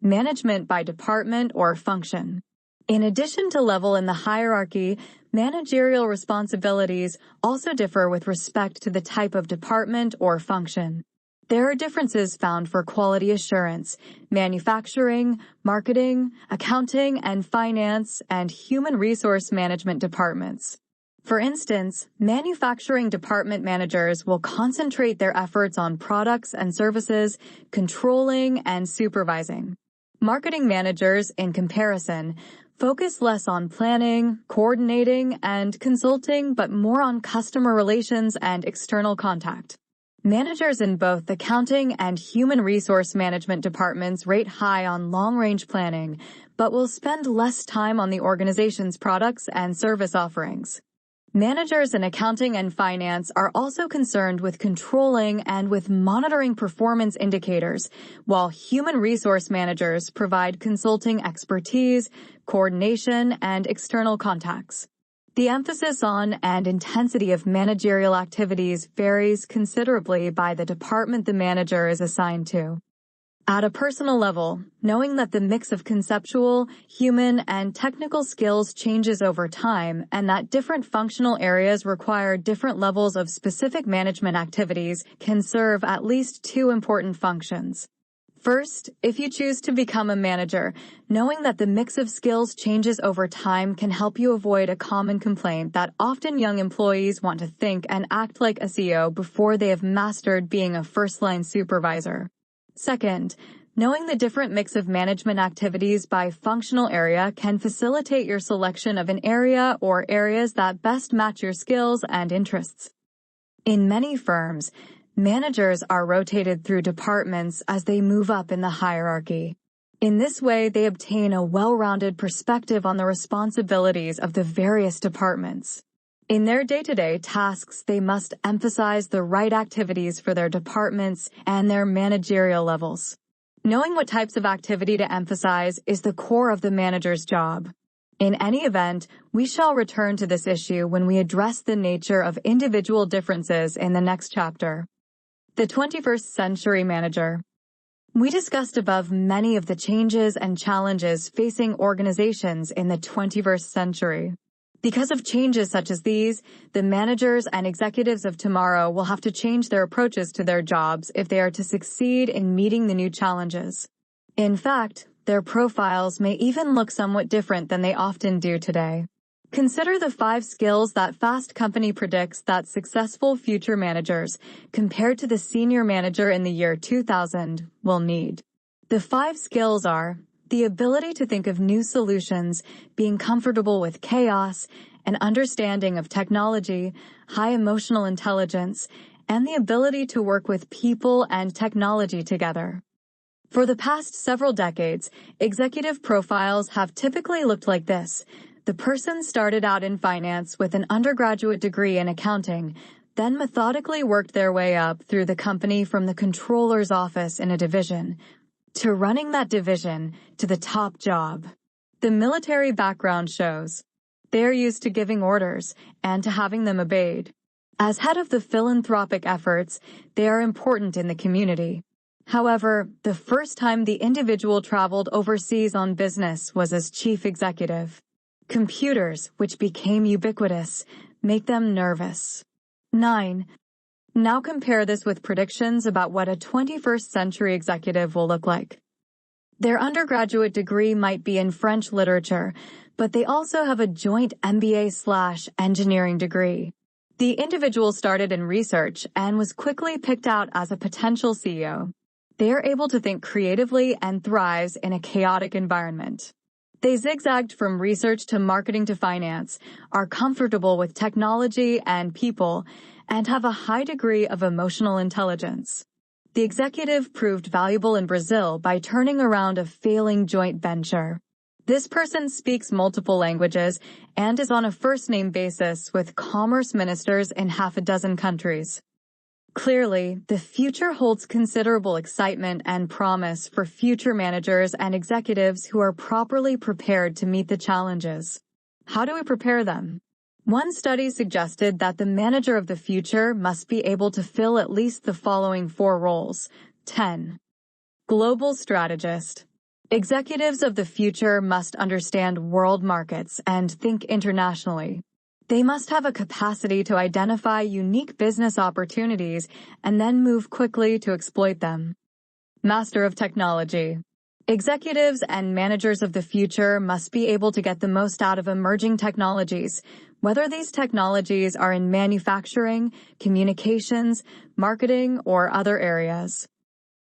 Management by department or function. In addition to level in the hierarchy, managerial responsibilities also differ with respect to the type of department or function. There are differences found for quality assurance, manufacturing, marketing, accounting and finance, and human resource management departments. For instance, manufacturing department managers will concentrate their efforts on products and services, controlling and supervising. Marketing managers, in comparison, focus less on planning, coordinating, and consulting, but more on customer relations and external contact. Managers in both accounting and human resource management departments rate high on long-range planning, but will spend less time on the organization's products and service offerings. Managers in accounting and finance are also concerned with controlling and with monitoring performance indicators, while human resource managers provide consulting expertise, coordination, and external contacts. The emphasis on and intensity of managerial activities varies considerably by the department the manager is assigned to. At a personal level, knowing that the mix of conceptual, human, and technical skills changes over time and that different functional areas require different levels of specific management activities can serve at least two important functions. First, if you choose to become a manager, knowing that the mix of skills changes over time can help you avoid a common complaint that often young employees want to think and act like a CEO before they have mastered being a first-line supervisor. Second, knowing the different mix of management activities by functional area can facilitate your selection of an area or areas that best match your skills and interests. In many firms, managers are rotated through departments as they move up in the hierarchy. In this way, they obtain a well-rounded perspective on the responsibilities of the various departments. In their day-to-day tasks, they must emphasize the right activities for their departments and their managerial levels. Knowing what types of activity to emphasize is the core of the manager's job. In any event, we shall return to this issue when we address the nature of individual differences in the next chapter. The 21st Century Manager. We discussed above many of the changes and challenges facing organizations in the 21st century. Because of changes such as these, the managers and executives of tomorrow will have to change their approaches to their jobs if they are to succeed in meeting the new challenges. In fact, their profiles may even look somewhat different than they often do today. Consider the 5 skills that Fast Company predicts that successful future managers, compared to the senior manager in the year 2000, will need. The 5 skills are the ability to think of new solutions, being comfortable with chaos, an understanding of technology, high emotional intelligence, and the ability to work with people and technology together. For the past several decades, executive profiles have typically looked like this. The person started out in finance with an undergraduate degree in accounting, then methodically worked their way up through the company from the controller's office in a division to running that division to the top job. The military background shows they are used to giving orders and to having them obeyed. As head of the philanthropic efforts, they are important in the community. However, the first time the individual traveled overseas on business was as chief executive. Computers, which became ubiquitous, make them nervous. 9. Now compare this with predictions about what a 21st century executive will look like. Their undergraduate degree might be in French literature, but they also have a joint MBA/engineering degree. The individual started in research and was quickly picked out as a potential CEO. They are able to think creatively and thrives in a chaotic environment. They zigzagged from research to marketing to finance, are comfortable with technology and people, and have a high degree of emotional intelligence. The executive proved valuable in Brazil by turning around a failing joint venture. This person speaks multiple languages and is on a first-name basis with commerce ministers in half a dozen countries. Clearly, the future holds considerable excitement and promise for future managers and executives who are properly prepared to meet the challenges. How do we prepare them? One study suggested that the manager of the future must be able to fill at least the following 4 roles. 10. Global strategist. Executives of the future must understand world markets and think internationally. They must have a capacity to identify unique business opportunities and then move quickly to exploit them. Master of technology. Executives and managers of the future must be able to get the most out of emerging technologies, whether these technologies are in manufacturing, communications, marketing, or other areas.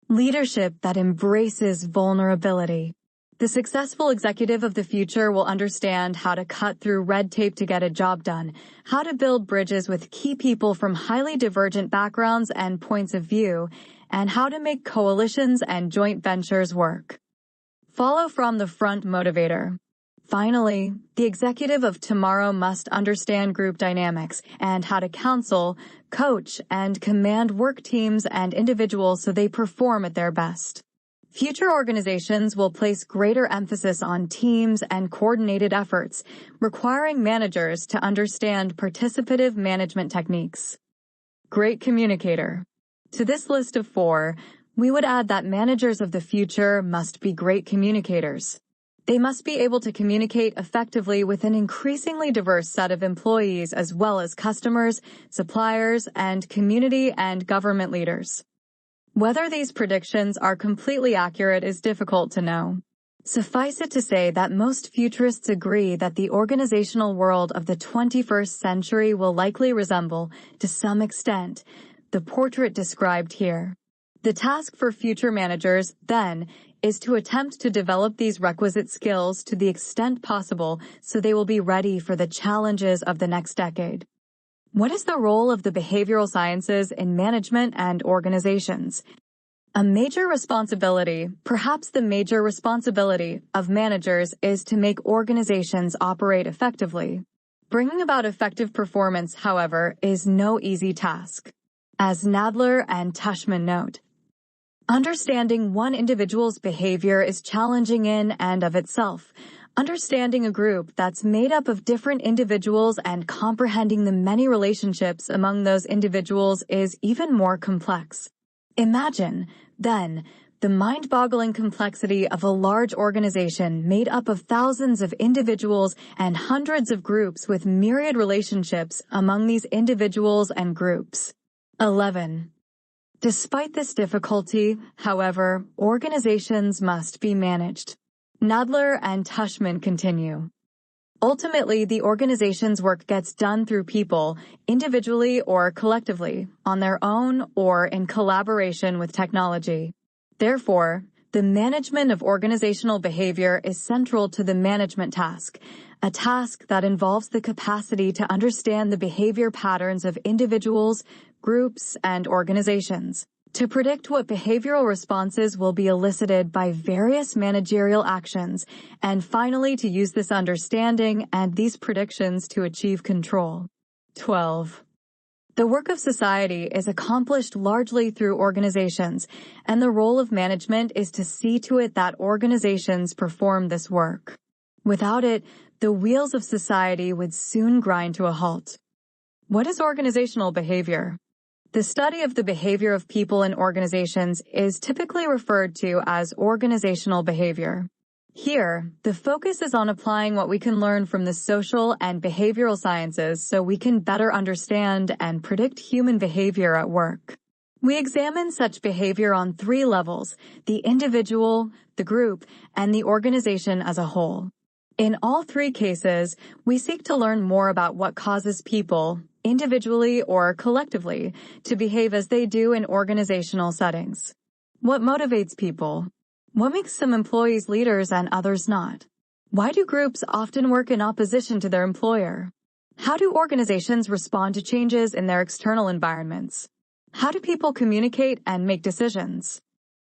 Leadership that embraces vulnerability. The successful executive of the future will understand how to cut through red tape to get a job done, how to build bridges with key people from highly divergent backgrounds and points of view, and how to make coalitions and joint ventures work. Follow from the front motivator. Finally, the executive of tomorrow must understand group dynamics and how to counsel, coach, and command work teams and individuals so they perform at their best. Future organizations will place greater emphasis on teams and coordinated efforts, requiring managers to understand participative management techniques. Great communicator. To this list of 4, we would add that managers of the future must be great communicators. They must be able to communicate effectively with an increasingly diverse set of employees as well as customers, suppliers, and community and government leaders. Whether these predictions are completely accurate is difficult to know. Suffice it to say that most futurists agree that the organizational world of the 21st century will likely resemble, to some extent, the portrait described here. The task for future managers, then, is to attempt to develop these requisite skills to the extent possible so they will be ready for the challenges of the next decade. What is the role of the behavioral sciences in management and organizations? A major responsibility, perhaps the major responsibility, of managers is to make organizations operate effectively. Bringing about effective performance, however, is no easy task. As Nadler and Tushman note, understanding one individual's behavior is challenging in and of itself. Understanding a group that's made up of different individuals and comprehending the many relationships among those individuals is even more complex. Imagine, then, the mind-boggling complexity of a large organization made up of thousands of individuals and hundreds of groups with myriad relationships among these individuals and groups. 11. Despite this difficulty, however, organizations must be managed. Nadler and Tushman continue. Ultimately, the organization's work gets done through people, individually or collectively, on their own or in collaboration with technology. Therefore, the management of organizational behavior is central to the management task, a task that involves the capacity to understand the behavior patterns of individuals, groups, and organizations, to predict what behavioral responses will be elicited by various managerial actions, and finally to use this understanding and these predictions to achieve control. 12. The work of society is accomplished largely through organizations, and the role of management is to see to it that organizations perform this work. Without it, the wheels of society would soon grind to a halt. What is organizational behavior? The study of the behavior of people in organizations is typically referred to as organizational behavior. Here, the focus is on applying what we can learn from the social and behavioral sciences so we can better understand and predict human behavior at work. We examine such behavior on 3 levels: the individual, the group, and the organization as a whole. In all 3 cases, we seek to learn more about what causes people, individually or collectively, to behave as they do in organizational settings. What motivates people? What makes some employees leaders and others not? Why do groups often work in opposition to their employer? How do organizations respond to changes in their external environments? How do people communicate and make decisions?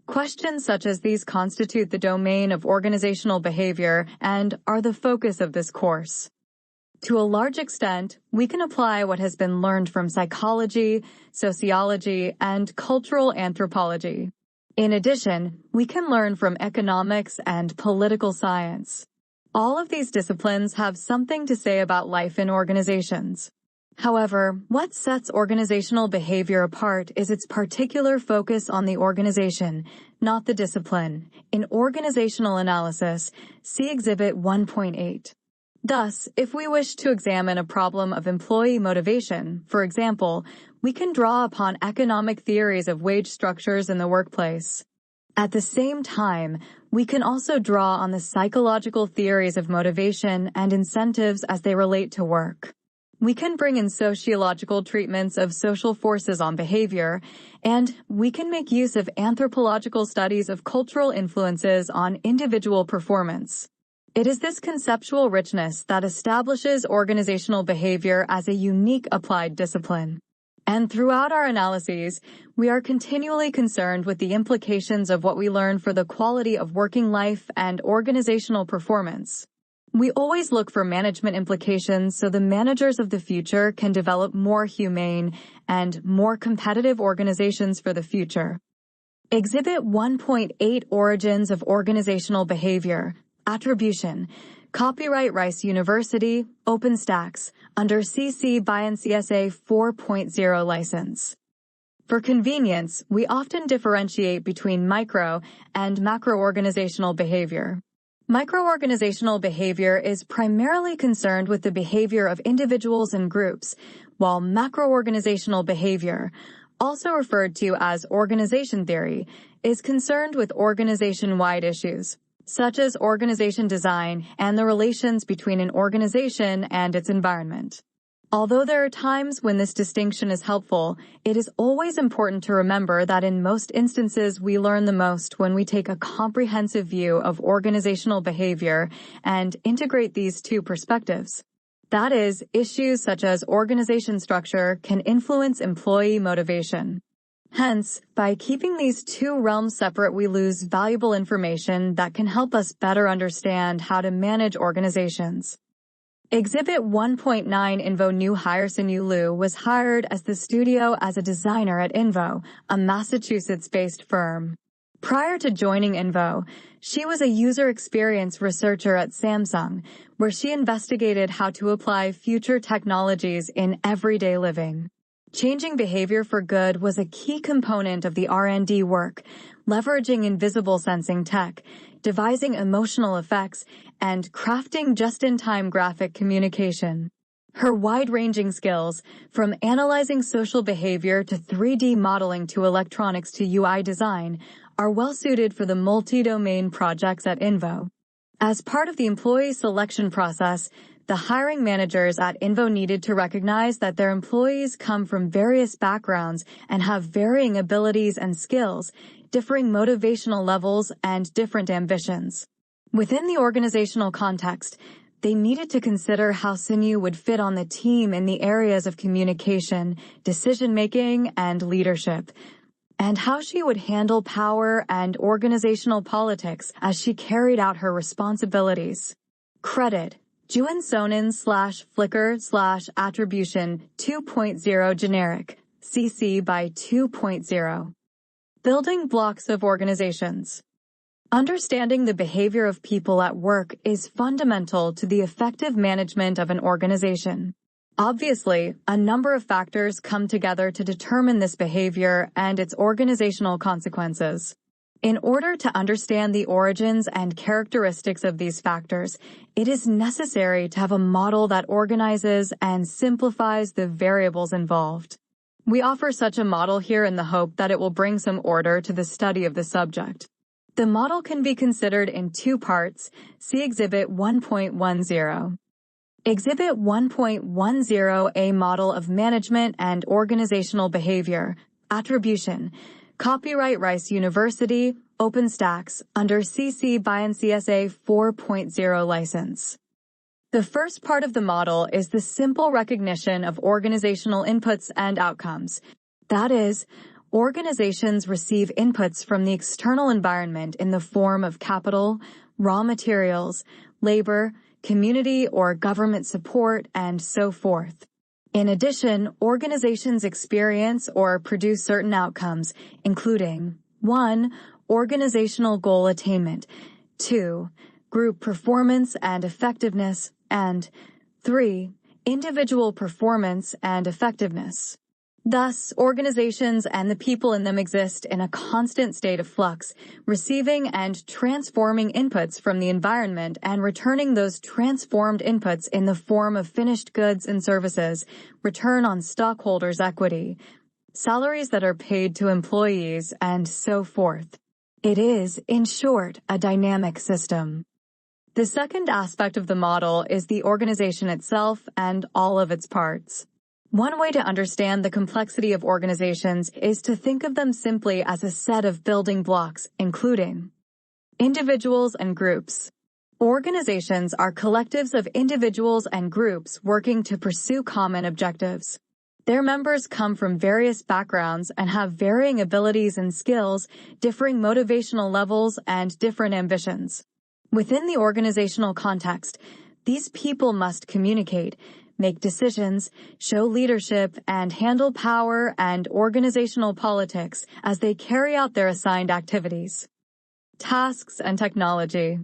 Questions such as these constitute the domain of organizational behavior and are the focus of this course. To a large extent, we can apply what has been learned from psychology, sociology, and cultural anthropology. In addition, we can learn from economics and political science. All of these disciplines have something to say about life in organizations. However, what sets organizational behavior apart is its particular focus on the organization, not the discipline. In organizational analysis, see Exhibit 1.8. Thus, if we wish to examine a problem of employee motivation, for example, we can draw upon economic theories of wage structures in the workplace. At the same time, we can also draw on the psychological theories of motivation and incentives as they relate to work. We can bring in sociological treatments of social forces on behavior, and we can make use of anthropological studies of cultural influences on individual performance. It is this conceptual richness that establishes organizational behavior as a unique applied discipline. And throughout our analyses, we are continually concerned with the implications of what we learn for the quality of working life and organizational performance. We always look for management implications so the managers of the future can develop more humane and more competitive organizations for the future. Exhibit 1.8 Origins of Organizational Behavior. Attribution. Copyright Rice University, OpenStax, under CC by NCSA 4.0 license. For convenience, we often differentiate between micro and macro-organizational behavior. Micro-organizational behavior is primarily concerned with the behavior of individuals and groups, while macro-organizational behavior, also referred to as organization theory, is concerned with organization-wide issues, such as organization design and the relations between an organization and its environment. Although there are times when this distinction is helpful, it is always important to remember that in most instances we learn the most when we take a comprehensive view of organizational behavior and integrate these 2 perspectives. That is, issues such as organization structure can influence employee motivation. Hence, by keeping these 2 realms separate, we lose valuable information that can help us better understand how to manage organizations. Exhibit 1.9 Invo new hire Sinew Liu was hired as the studio as a designer at Invo, a Massachusetts-based firm. Prior to joining Invo, she was a user experience researcher at Samsung, where she investigated how to apply future technologies in everyday living. Changing behavior for good was a key component of the R&D work, leveraging invisible sensing tech, devising emotional effects, and crafting just-in-time graphic communication. Her wide-ranging skills, from analyzing social behavior to 3D modeling to electronics to UI design, are well-suited for the multi-domain projects at Invo. As part of the employee selection process, the hiring managers at Invo needed to recognize that their employees come from various backgrounds and have varying abilities and skills, differing motivational levels, and different ambitions. Within the organizational context, they needed to consider how Sinew would fit on the team in the areas of communication, decision-making, and leadership, and how she would handle power and organizational politics as she carried out her responsibilities. Credit, Juan-Sonin/Flickr/Attribution 2.0 Generic, CC by 2.0. Building blocks of organizations. Understanding the behavior of people at work is fundamental to the effective management of an organization. Obviously, a number of factors come together to determine this behavior and its organizational consequences. In order to understand the origins and characteristics of these factors, it is necessary to have a model that organizes and simplifies the variables involved. We offer such a model here in the hope that it will bring some order to the study of the subject. The model can be considered in two parts. See Exhibit 1.10. Exhibit 1.10, a model of management and organizational behavior, attribution, copyright Rice University, OpenStax, under CC by NCSA 4.0 license. The first part of the model is the simple recognition of organizational inputs and outcomes. That is, organizations receive inputs from the external environment in the form of capital, raw materials, labor, community or government support, and so forth. In addition, organizations experience or produce certain outcomes, including 1. Organizational goal attainment, 2. Group performance and effectiveness, and 3. Individual performance and effectiveness. Thus, organizations and the people in them exist in a constant state of flux, receiving and transforming inputs from the environment and returning those transformed inputs in the form of finished goods and services, return on stockholders' equity, salaries that are paid to employees, and so forth. It is, in short, a dynamic system. The second aspect of the model is the organization itself and all of its parts. One way to understand the complexity of organizations is to think of them simply as a set of building blocks, including individuals and groups. Organizations are collectives of individuals and groups working to pursue common objectives. Their members come from various backgrounds and have varying abilities and skills, differing motivational levels, and different ambitions. Within the organizational context, these people must communicate, make decisions, show leadership, and handle power and organizational politics as they carry out their assigned activities. Tasks and technology.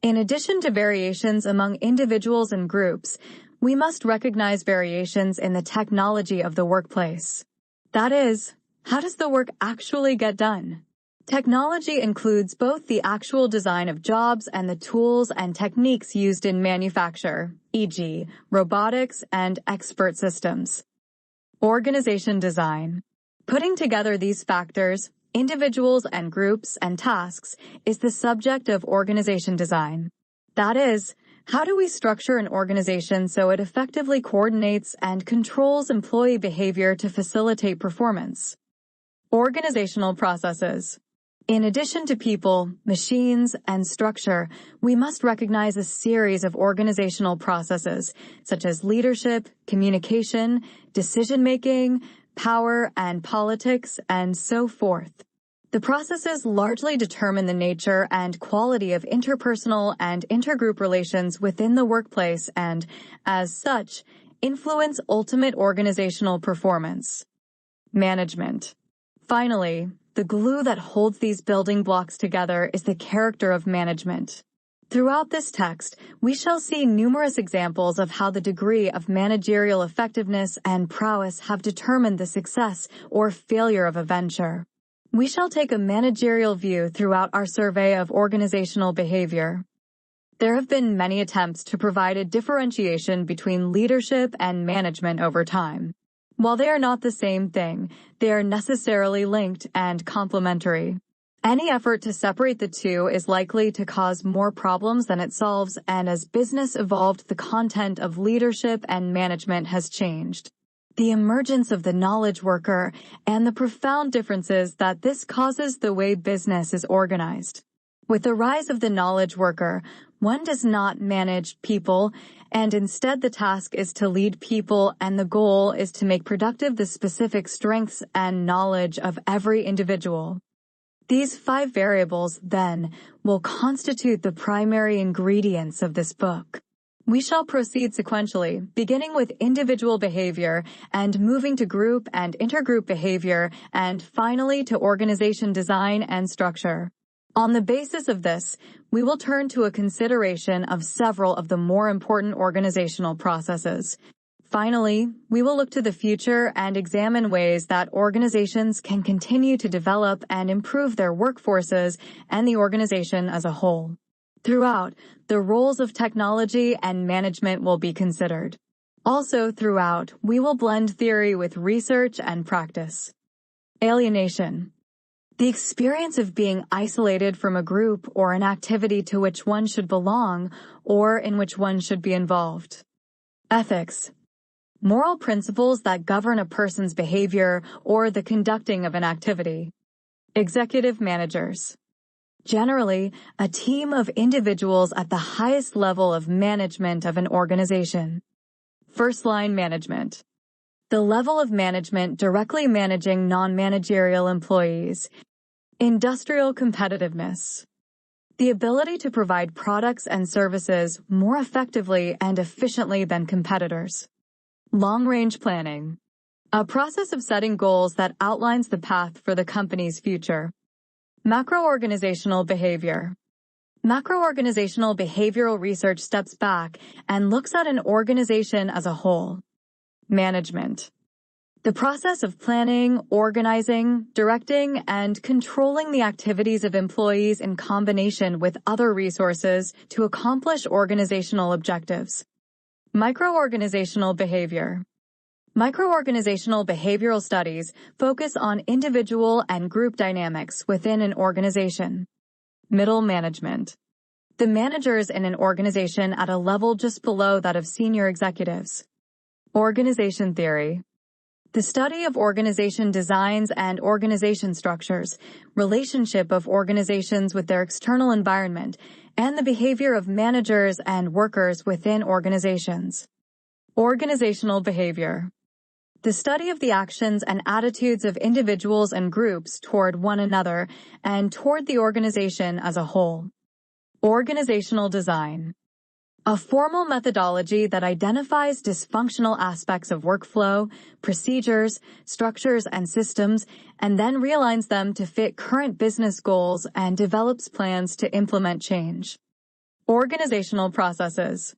In addition to variations among individuals and groups, we must recognize variations in the technology of the workplace. That is, how does the work actually get done? Technology includes both the actual design of jobs and the tools and techniques used in manufacture, e.g., robotics and expert systems. Organization design. Putting together these factors, individuals and groups and tasks, is the subject of organization design. That is, how do we structure an organization so it effectively coordinates and controls employee behavior to facilitate performance? Organizational processes. In addition to people, machines, and structure, we must recognize a series of organizational processes, such as leadership, communication, decision-making, power and politics, and so forth. The processes largely determine the nature and quality of interpersonal and intergroup relations within the workplace and, as such, influence ultimate organizational performance. Management. Finally, the glue that holds these building blocks together is the character of management. Throughout this text, we shall see numerous examples of how the degree of managerial effectiveness and prowess have determined the success or failure of a venture. We shall take a managerial view throughout our survey of organizational behavior. There have been many attempts to provide a differentiation between leadership and management over time. While they are not the same thing, they are necessarily linked and complementary. Any effort to separate the two is likely to cause more problems than it solves, and as business evolved, the content of leadership and management has changed. The emergence of the knowledge worker and the profound differences that this causes the way business is organized. With the rise of the knowledge worker, one does not manage people, and instead the task is to lead people, and the goal is to make productive the specific strengths and knowledge of every individual. These 5 variables, then, will constitute the primary ingredients of this book. We shall proceed sequentially, beginning with individual behavior and moving to group and intergroup behavior and finally to organization design and structure. On the basis of this, we will turn to a consideration of several of the more important organizational processes. Finally, we will look to the future and examine ways that organizations can continue to develop and improve their workforces and the organization as a whole. Throughout, the roles of technology and management will be considered. Also throughout, we will blend theory with research and practice. Alienation. The experience of being isolated from a group or an activity to which one should belong or in which one should be involved. Ethics. Moral principles that govern a person's behavior or the conducting of an activity. Executive managers. Generally, a team of individuals at the highest level of management of an organization. First-line management. The level of management directly managing non-managerial employees. Industrial competitiveness. The ability to provide products and services more effectively and efficiently than competitors. Long-range planning. A process of setting goals that outlines the path for the company's future. Macroorganizational behavior. Macroorganizational behavioral research steps back and looks at an organization as a whole. Management. The process of planning, organizing, directing, and controlling the activities of employees in combination with other resources to accomplish organizational objectives. Microorganizational behavior. Microorganizational behavioral studies focus on individual and group dynamics within an organization. Middle management. The managers in an organization at a level just below that of senior executives. Organization theory. The study of organization designs and organization structures, relationship of organizations with their external environment, and the behavior of managers and workers within organizations. Organizational behavior. The study of the actions and attitudes of individuals and groups toward one another and toward the organization as a whole. Organizational design. A formal methodology that identifies dysfunctional aspects of workflow, procedures, structures, and systems, and then realigns them to fit current business goals and develops plans to implement change. Organizational processes.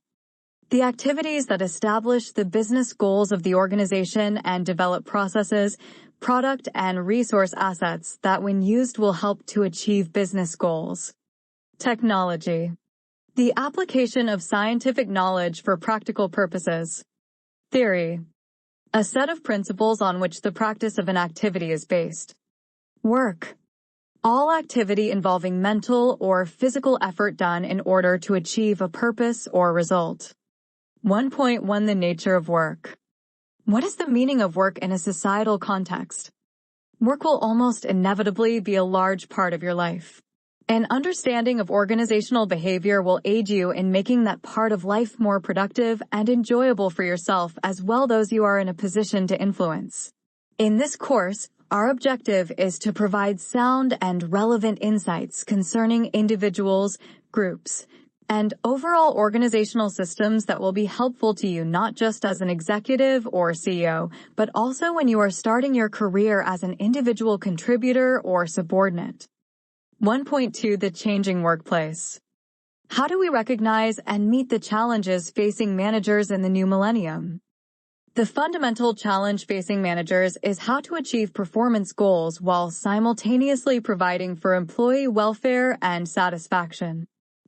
The activities that establish the business goals of the organization and develop processes, product, and resource assets that when used will help to achieve business goals. Technology. The application of scientific knowledge for practical purposes. Theory. A set of principles on which the practice of an activity is based. Work. All activity involving mental or physical effort done in order to achieve a purpose or result. 1.1 The nature of work. What is the meaning of work in a societal context? Work will almost inevitably be a large part of your life. An understanding of organizational behavior will aid you in making that part of life more productive and enjoyable for yourself as well those you are in a position to influence. In this course, our objective is to provide sound and relevant insights concerning individuals, groups, and overall organizational systems that will be helpful to you not just as an executive or CEO, but also when you are starting your career as an individual contributor or subordinate. 1.2 The changing workplace. How do we recognize and meet the challenges facing managers in the new millennium? The fundamental challenge facing managers is how to achieve performance goals while simultaneously providing for employee welfare and satisfaction.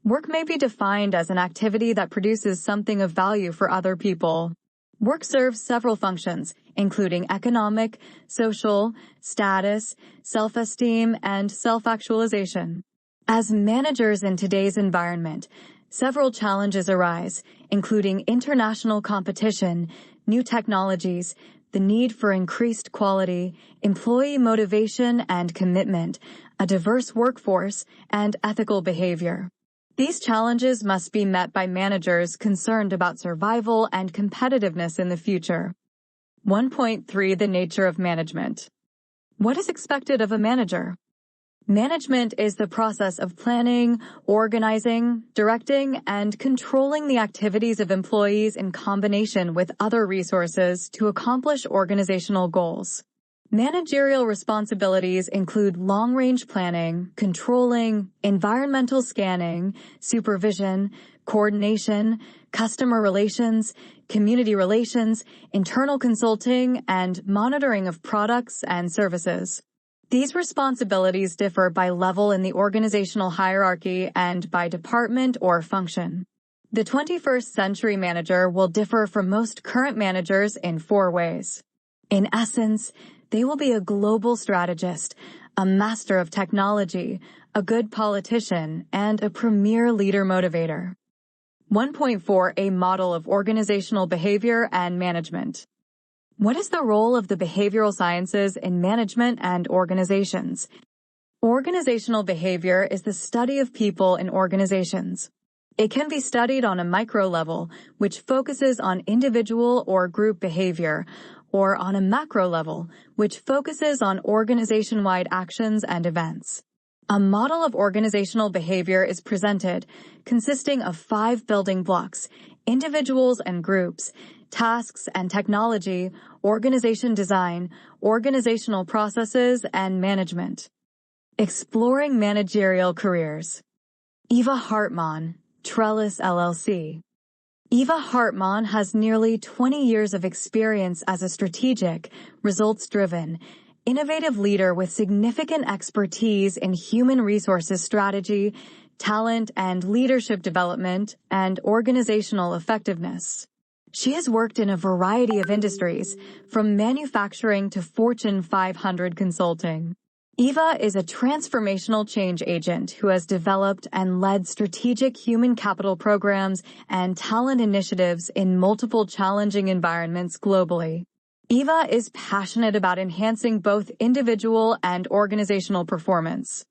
Work may be defined as an activity that produces something of value for other people. Work serves several functions, including economic, social, status, self-esteem, and self-actualization. As managers in today's environment, several challenges arise, including international competition, new technologies, the need for increased quality, employee motivation and commitment, a diverse workforce, and ethical behavior. These challenges must be met by managers concerned about survival and competitiveness in the future. 1.3 The nature of management. What is expected of a manager? Management is the process of planning, organizing, directing, and controlling the activities of employees in combination with other resources to accomplish organizational goals. Managerial responsibilities include long-range planning, controlling, environmental scanning, supervision, coordination, customer relations, community relations, internal consulting, and monitoring of products and services. These responsibilities differ by level in the organizational hierarchy and by department or function. The 21st century manager will differ from most current managers in 4 ways. In essence, they will be a global strategist, a master of technology, a good politician, and a premier leader motivator. 1.4 A model of organizational behavior and management. What is the role of the behavioral sciences in management and organizations? Organizational behavior is the study of people in organizations. It can be studied on a micro level, which focuses on individual or group behavior, or on a macro level, which focuses on organization-wide actions and events. A model of organizational behavior is presented, consisting of 5 building blocks: individuals and groups, tasks and technology, organization design, organizational processes, and management. Exploring managerial careers. Eva Hartmann, Trellis LLC. Eva Hartmann has nearly 20 years of experience as a strategic, results-driven, innovative leader with significant expertise in human resources strategy, talent and leadership development, and organizational effectiveness. She has worked in a variety of industries, from manufacturing to Fortune 500 consulting. Eva is a transformational change agent who has developed and led strategic human capital programs and talent initiatives in multiple challenging environments globally. Eva is passionate about enhancing both individual and organizational performance.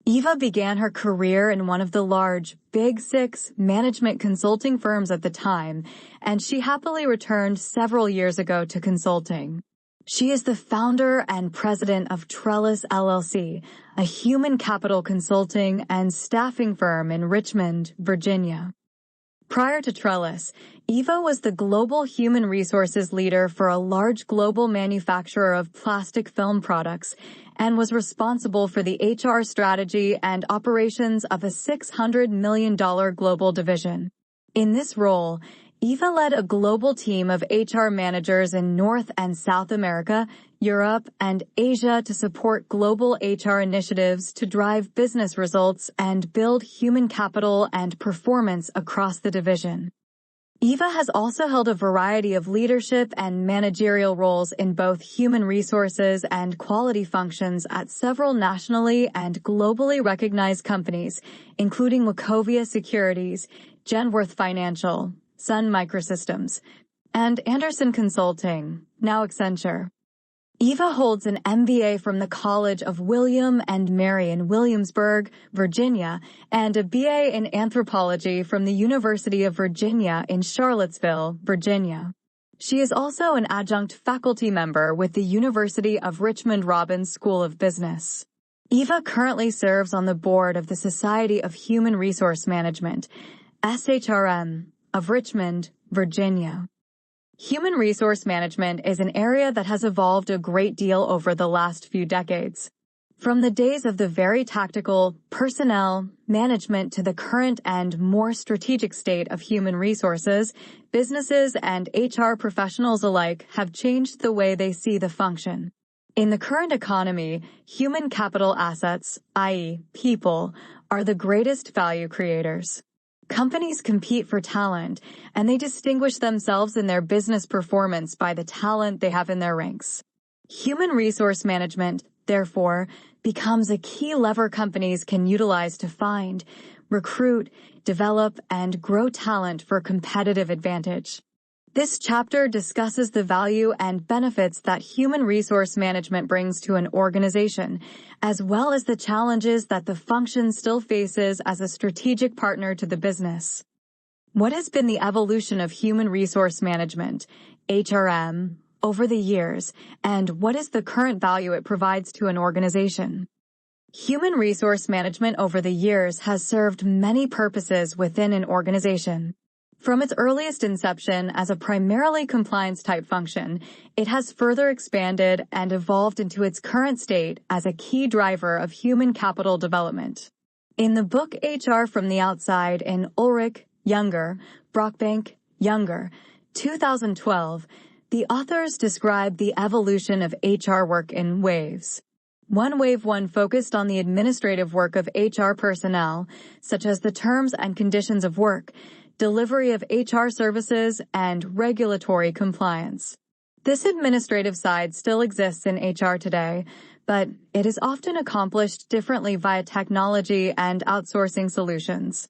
Eva began her career in one of the large Big Six management consulting firms at the time, and she happily returned several years ago to consulting. She is the founder and president of Trellis LLC, a human capital consulting and staffing firm in Richmond, Virginia. Prior to Trellis, Eva was the global human resources leader for a large global manufacturer of plastic film products and was responsible for the HR strategy and operations of a $600 million global division. In this role, Eva led a global team of HR managers in North and South America, Europe, and Asia to support global HR initiatives to drive business results and build human capital and performance across the division. Eva has also held a variety of leadership and managerial roles in both human resources and quality functions at several nationally and globally recognized companies, including Wachovia Securities, Genworth Financial, Sun Microsystems, and Andersen Consulting, now Accenture. Eva holds an MBA from the College of William and Mary in Williamsburg, Virginia, and a BA in Anthropology from the University of Virginia in Charlottesville, Virginia. She is also an adjunct faculty member with the University of Richmond-Robbins School of Business. Eva currently serves on the board of the Society of Human Resource Management, SHRM, of Richmond, Virginia. Human resource management is an area that has evolved a great deal over the last few decades. From the days of the very tactical personnel management to the current and more strategic state of human resources, businesses and HR professionals alike have changed the way they see the function. In the current economy, human capital assets, i.e., people, are the greatest value creators. Companies compete for talent, and they distinguish themselves in their business performance by the talent they have in their ranks. Human resource management, therefore, becomes a key lever companies can utilize to find, recruit, develop, and grow talent for competitive advantage. This chapter discusses the value and benefits that human resource management brings to an organization, as well as the challenges that the function still faces as a strategic partner to the business. What has been the evolution of human resource management, HRM, over the years, and what is the current value it provides to an organization? Human resource management over the years has served many purposes within an organization. From its earliest inception as a primarily compliance-type function, it has further expanded and evolved into its current state as a key driver of human capital development. In the book HR from the Outside in Ulrich, Younger, Brockbank, Younger, 2012, the authors describe the evolution of HR work in waves. Wave 1 focused on the administrative work of HR personnel, such as the terms and conditions of work, delivery of HR services, and regulatory compliance. This administrative side still exists in HR today, but it is often accomplished differently via technology and outsourcing solutions.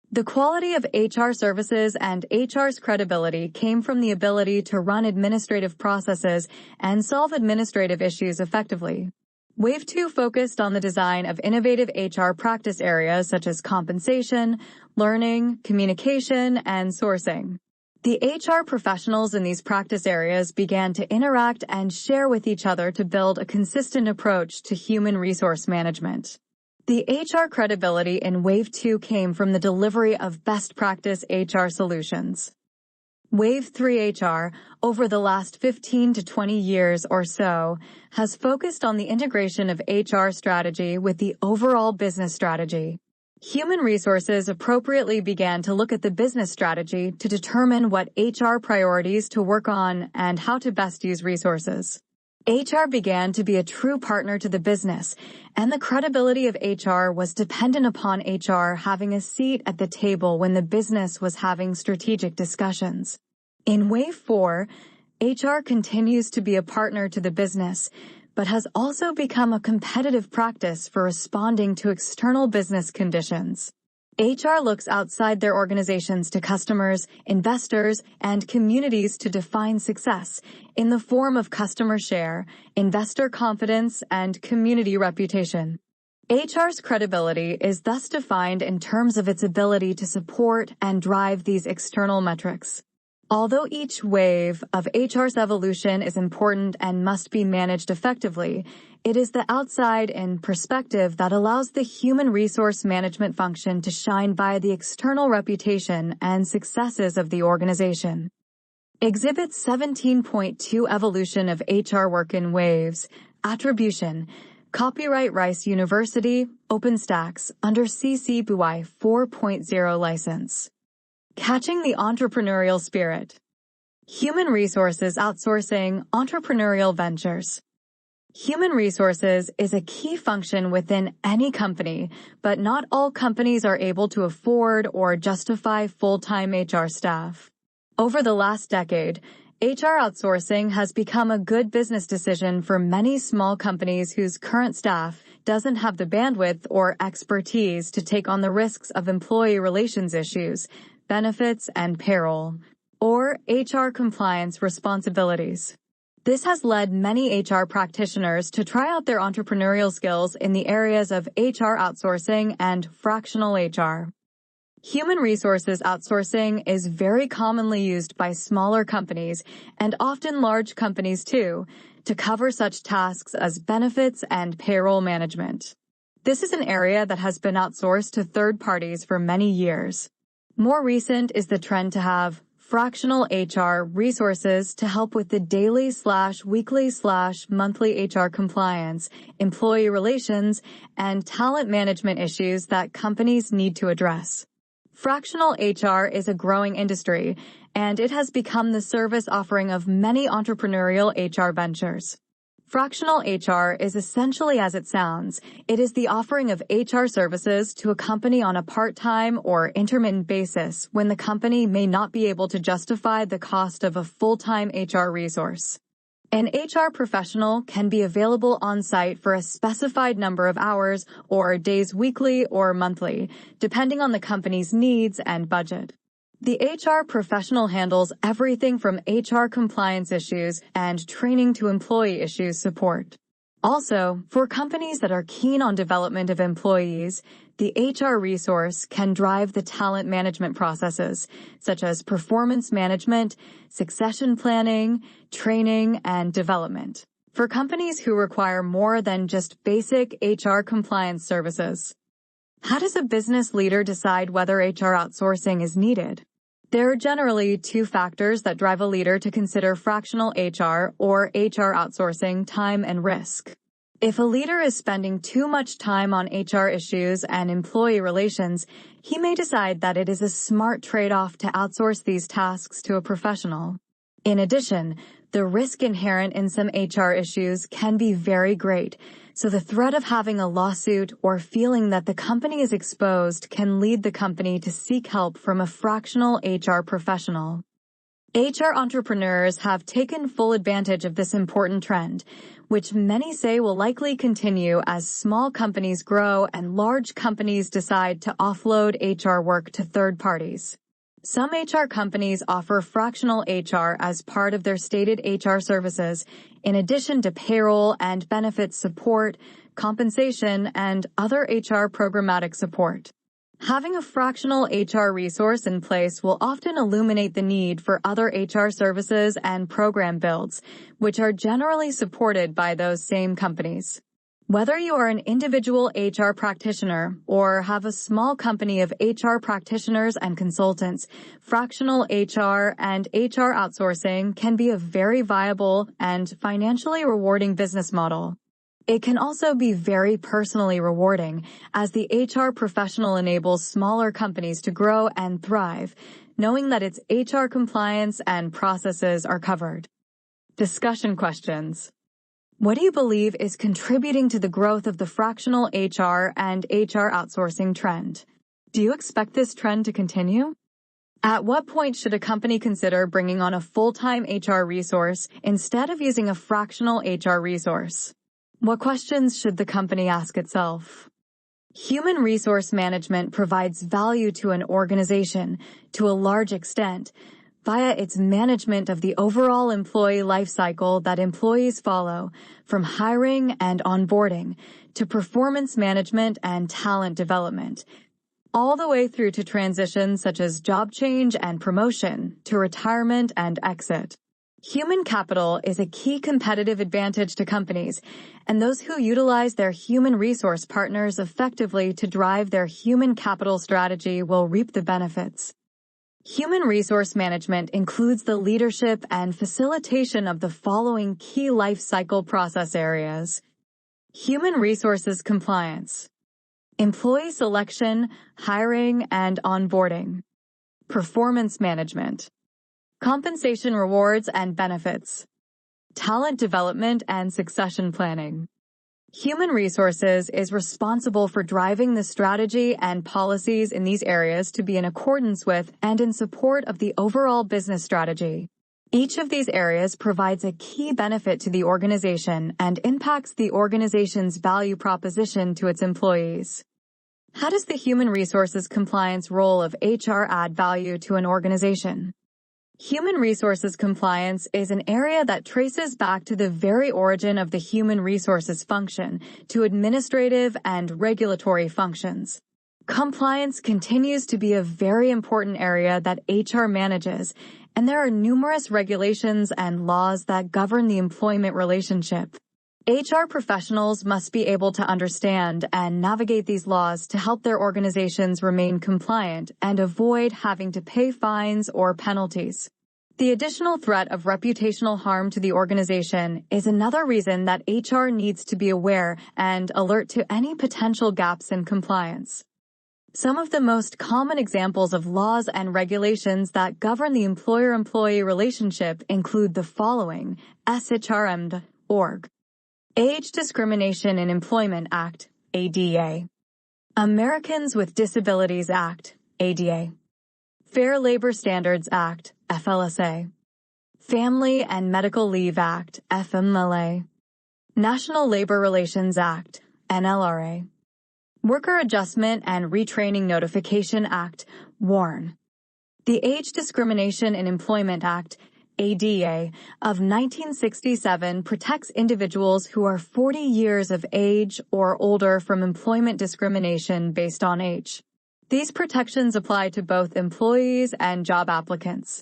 The quality of HR services and HR's credibility came from the ability to run administrative processes and solve administrative issues effectively. Wave 2 focused on the design of innovative HR practice areas such as compensation, learning, communication, and sourcing. The HR professionals in these practice areas began to interact and share with each other to build a consistent approach to human resource management. The HR credibility in Wave 2 came from the delivery of best practice HR solutions. Wave 3 HR, over the last 15 to 20 years or so, has focused on the integration of HR strategy with the overall business strategy. Human resources appropriately began to look at the business strategy to determine what HR priorities to work on and how to best use resources. HR began to be a true partner to the business, and the credibility of HR was dependent upon HR having a seat at the table when the business was having strategic discussions. In Wave 4, HR continues to be a partner to the business, but has also become a competitive practice for responding to external business conditions. HR looks outside their organizations to customers, investors, and communities to define success in the form of customer share, investor confidence, and community reputation. HR's credibility is thus defined in terms of its ability to support and drive these external metrics. Although each wave of HR's evolution is important and must be managed effectively, it is the outside-in perspective that allows the human resource management function to shine by the external reputation and successes of the organization. Exhibit 17.2 Evolution of HR Work in Waves. Attribution. Copyright Rice University, OpenStax, under CC BY 4.0 license. Catching the entrepreneurial spirit. Human resources outsourcing, entrepreneurial ventures. Human resources is a key function within any company, but not all companies are able to afford or justify full-time HR staff. Over the last decade, HR outsourcing has become a good business decision for many small companies whose current staff doesn't have the bandwidth or expertise to take on the risks of employee relations issues, benefits and payroll, or HR compliance responsibilities. This has led many HR practitioners to try out their entrepreneurial skills in the areas of HR outsourcing and fractional HR. Human resources outsourcing is very commonly used by smaller companies and often large companies too, to cover such tasks as benefits and payroll management. This is an area that has been outsourced to third parties for many years. More recent is the trend to have fractional HR resources to help with the daily/weekly/monthly HR compliance, employee relations, and talent management issues that companies need to address. Fractional HR is a growing industry, and it has become the service offering of many entrepreneurial HR ventures. Fractional HR is essentially as it sounds. It is the offering of HR services to a company on a part-time or intermittent basis when the company may not be able to justify the cost of a full-time HR resource. An HR professional can be available on-site for a specified number of hours or days weekly or monthly, depending on the company's needs and budget. The HR professional handles everything from HR compliance issues and training to employee issues support. Also, for companies that are keen on development of employees, the HR resource can drive the talent management processes, such as performance management, succession planning, training, and development. for companies who require more than just basic HR compliance services. How does a business leader decide whether HR outsourcing is needed? There are generally two factors that drive a leader to consider fractional HR or HR outsourcing: time and risk. If a leader is spending too much time on HR issues and employee relations, he may decide that it is a smart trade-off to outsource these tasks to a professional. In addition, the risk inherent in some HR issues can be very great, so the threat of having a lawsuit or feeling that the company is exposed can lead the company to seek help from a fractional HR professional. HR entrepreneurs have taken full advantage of this important trend, which many say will likely continue as small companies grow and large companies decide to offload HR work to third parties. Some HR companies offer fractional HR as part of their stated HR services, in addition to payroll and benefits support, compensation, and other HR programmatic support. Having a fractional HR resource in place will often illuminate the need for other HR services and program builds, which are generally supported by those same companies. Whether you are an individual HR practitioner or have a small company of HR practitioners and consultants, fractional HR and HR outsourcing can be a very viable and financially rewarding business model. It can also be very personally rewarding, as the HR professional enables smaller companies to grow and thrive, knowing that its HR compliance and processes are covered. Discussion questions. What do you believe is contributing to the growth of the fractional HR and HR outsourcing trend? Do you expect this trend to continue? At what point should a company consider bringing on a full-time HR resource instead of using a fractional HR resource? What questions should the company ask itself? Human resource management provides value to an organization, to a large extent, via its management of the overall employee life cycle that employees follow, from hiring and onboarding to performance management and talent development, all the way through to transitions such as job change and promotion, to retirement and exit. Human capital is a key competitive advantage to companies, and those who utilize their human resource partners effectively to drive their human capital strategy will reap the benefits. Human resource management includes the leadership and facilitation of the following key life cycle process areas: human resources compliance, employee selection, hiring, and onboarding, performance management, compensation rewards and benefits, talent development and succession planning. Human resources is responsible for driving the strategy and policies in these areas to be in accordance with and in support of the overall business strategy. Each of these areas provides a key benefit to the organization and impacts the organization's value proposition to its employees. How does the human resources compliance role of HR add value to an organization? Human resources compliance is an area that traces back to the very origin of the human resources function, to administrative and regulatory functions. Compliance continues to be a very important area that HR manages, and there are numerous regulations and laws that govern the employment relationship. HR professionals must be able to understand and navigate these laws to help their organizations remain compliant and avoid having to pay fines or penalties. The additional threat of reputational harm to the organization is another reason that HR needs to be aware and alert to any potential gaps in compliance. Some of the most common examples of laws and regulations that govern the employer-employee relationship include the following: SHRM.org. Age Discrimination in Employment Act, ADA. Americans with Disabilities Act, ADA. Fair Labor Standards Act, FLSA. Family and Medical Leave Act, FMLA. National Labor Relations Act, NLRA. Worker Adjustment and Retraining Notification Act, WARN. The Age Discrimination in Employment Act, ADA, of 1967 protects individuals who are 40 years of age or older from employment discrimination based on age. These protections apply to both employees and job applicants.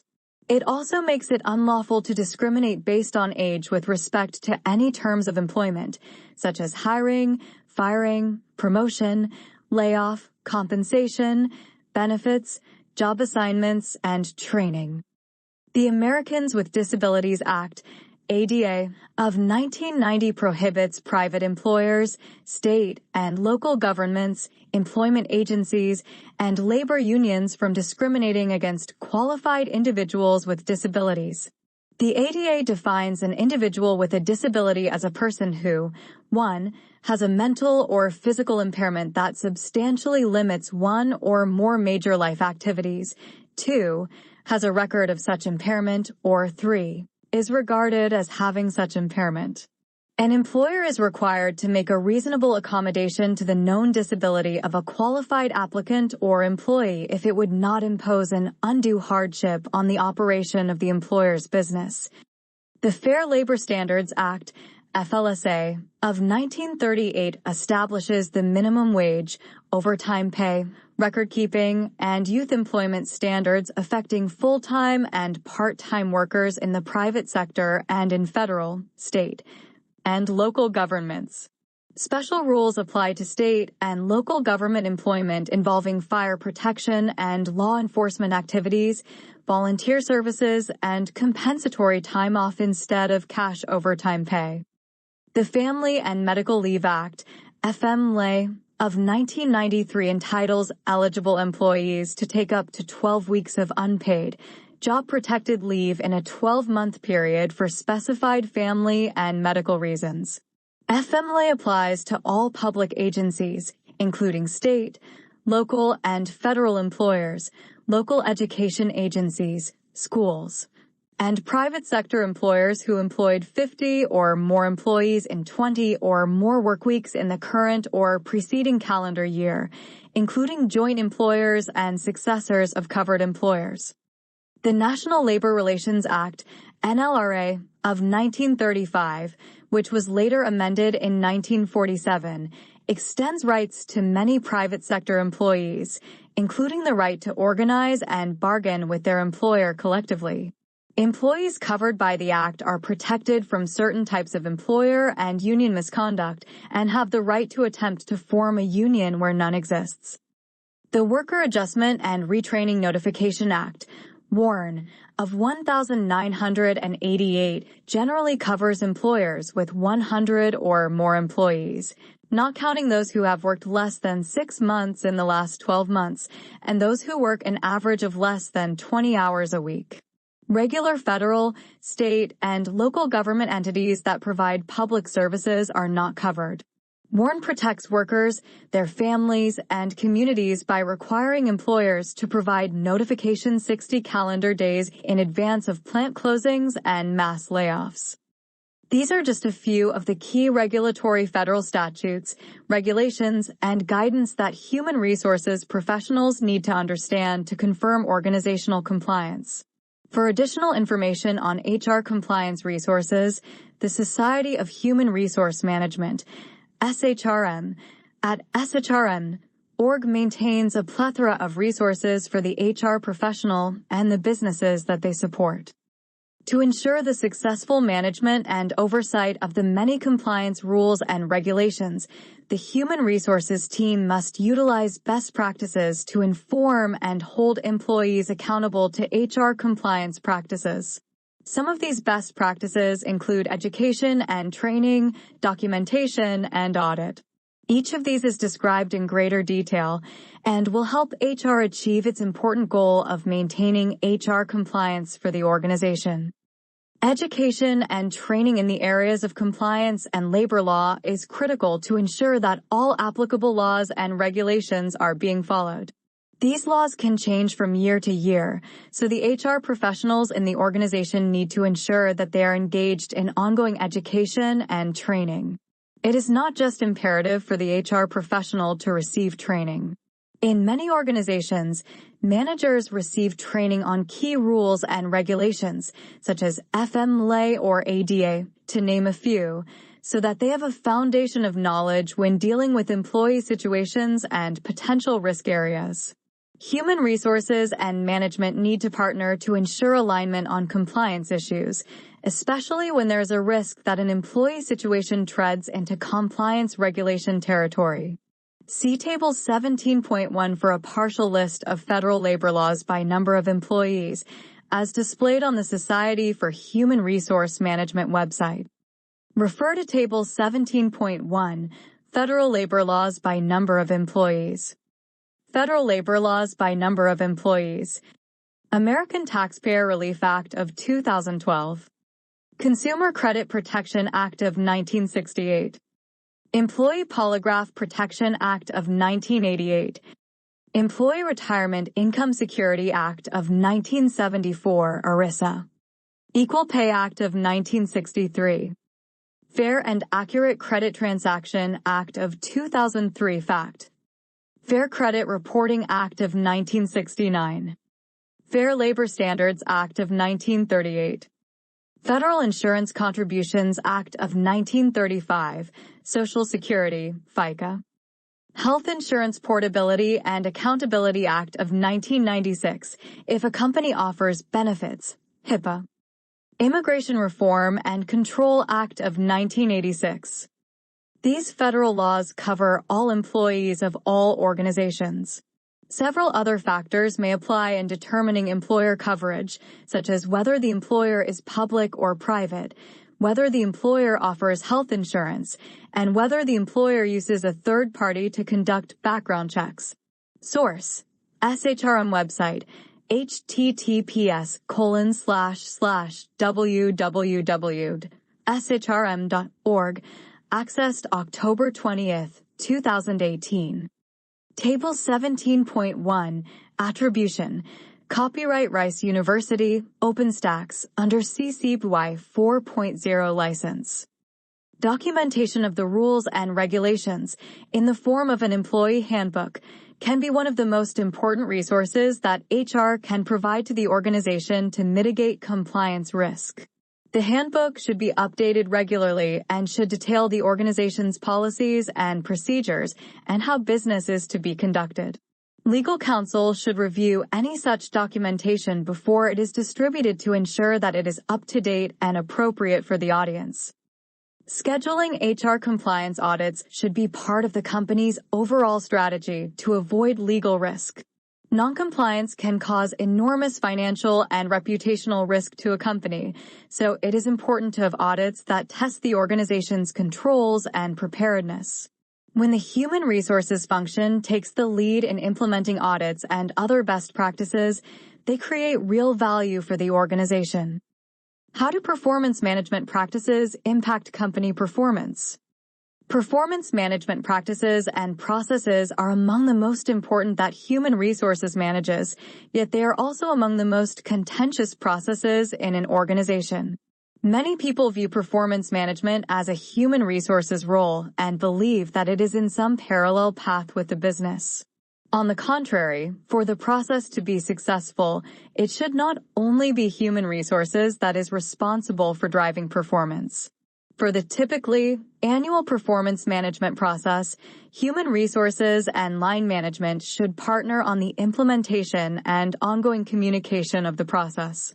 It also makes it unlawful to discriminate based on age with respect to any terms of employment, such as hiring, firing, promotion, layoff, compensation, benefits, job assignments, and training. The Americans with Disabilities Act, ADA, of 1990 prohibits private employers, state and local governments, employment agencies, and labor unions from discriminating against qualified individuals with disabilities. The ADA defines an individual with a disability as a person who, 1, has a mental or physical impairment that substantially limits one or more major life activities, 2, has a record of such impairment, or 3, is regarded as having such impairment. An employer is required to make a reasonable accommodation to the known disability of a qualified applicant or employee if it would not impose an undue hardship on the operation of the employer's business. The Fair Labor Standards Act, FLSA, of 1938 establishes the minimum wage, overtime pay, record-keeping, and youth employment standards affecting full-time and part-time workers in the private sector and in federal, state, and local governments. Special rules apply to state and local government employment involving fire protection and law enforcement activities, volunteer services, and compensatory time off instead of cash overtime pay. The Family and Medical Leave Act, FMLA, of 1993 entitles eligible employees to take up to 12 weeks of unpaid, job-protected leave in a 12-month period for specified family and medical reasons. FMLA applies to all public agencies, including state, local, and federal employers, local education agencies, schools, and private sector employers who employed 50 or more employees in 20 or more work weeks in the current or preceding calendar year, including joint employers and successors of covered employers. The National Labor Relations Act, NLRA, of 1935, which was later amended in 1947, extends rights to many private sector employees, including the right to organize and bargain with their employer collectively. Employees covered by the Act are protected from certain types of employer and union misconduct and have the right to attempt to form a union where none exists. The Worker Adjustment and Retraining Notification Act, WARN, of 1988 generally covers employers with 100 or more employees, not counting those who have worked less than 6 months in the last 12 months, and those who work an average of less than 20 hours a week. Regular federal, state, and local government entities that provide public services are not covered. WARN protects workers, their families, and communities by requiring employers to provide notification 60 calendar days in advance of plant closings and mass layoffs. These are just a few of the key regulatory federal statutes, regulations, and guidance that human resources professionals need to understand to confirm organizational compliance. For additional information on HR compliance resources, the Society of Human Resource Management, SHRM, at SHRM.org maintains a plethora of resources for the HR professional and the businesses that they support. To ensure the successful management and oversight of the many compliance rules and regulations, the Human Resources team must utilize best practices to inform and hold employees accountable to HR compliance practices. Some of these best practices include education and training, documentation, and audit. Each of these is described in greater detail and will help HR achieve its important goal of maintaining HR compliance for the organization. Education and training in the areas of compliance and labor law is critical to ensure that all applicable laws and regulations are being followed. These laws can change from year to year, so the HR professionals in the organization need to ensure that they are engaged in ongoing education and training. It is not just imperative for the HR professional to receive training. In many organizations, managers receive training on key rules and regulations, such as FMLA or ADA, to name a few, so that they have a foundation of knowledge when dealing with employee situations and potential risk areas. Human resources and management need to partner to ensure alignment on compliance issues, especially when there is a risk that an employee situation treads into compliance regulation territory. See Table 17.1 for a partial list of federal labor laws by number of employees, as displayed on the Society for Human Resource Management website. Refer to Table 17.1, Federal Labor Laws by Number of Employees. Federal Labor Laws by Number of Employees. American Taxpayer Relief Act of 2012. Consumer Credit Protection Act of 1968. Employee Polygraph Protection Act of 1988. Employee Retirement Income Security Act of 1974, ERISA. Equal Pay Act of 1963. Fair and Accurate Credit Transaction Act of 2003, FACT. Fair Credit Reporting Act of 1969. Fair Labor Standards Act of 1938. Federal Insurance Contributions Act of 1935, Social Security, FICA. Health Insurance Portability and Accountability Act of 1996, if a company offers benefits, HIPAA. Immigration Reform and Control Act of 1986. These federal laws cover all employees of all organizations. Several other factors may apply in determining employer coverage, such as whether the employer is public or private, whether the employer offers health insurance, and whether the employer uses a third party to conduct background checks. Source: SHRM website, https://www.shrm.org, accessed October 20, 2018. Table 17.1, Attribution, Copyright Rice University, OpenStax, under CC BY 4.0 license. Documentation of the rules and regulations, in the form of an employee handbook, can be one of the most important resources that HR can provide to the organization to mitigate compliance risk. The handbook should be updated regularly and should detail the organization's policies and procedures and how business is to be conducted. Legal counsel should review any such documentation before it is distributed to ensure that it is up to date and appropriate for the audience. Scheduling HR compliance audits should be part of the company's overall strategy to avoid legal risk. Noncompliance can cause enormous financial and reputational risk to a company, so it is important to have audits that test the organization's controls and preparedness. When the human resources function takes the lead in implementing audits and other best practices, they create real value for the organization. How do performance management practices impact company performance? Performance management practices and processes are among the most important that human resources manages, yet they are also among the most contentious processes in an organization. Many people view performance management as a human resources role and believe that it is in some parallel path with the business. On the contrary, for the process to be successful, it should not only be human resources that is responsible for driving performance. For the typically annual performance management process, human resources and line management should partner on the implementation and ongoing communication of the process.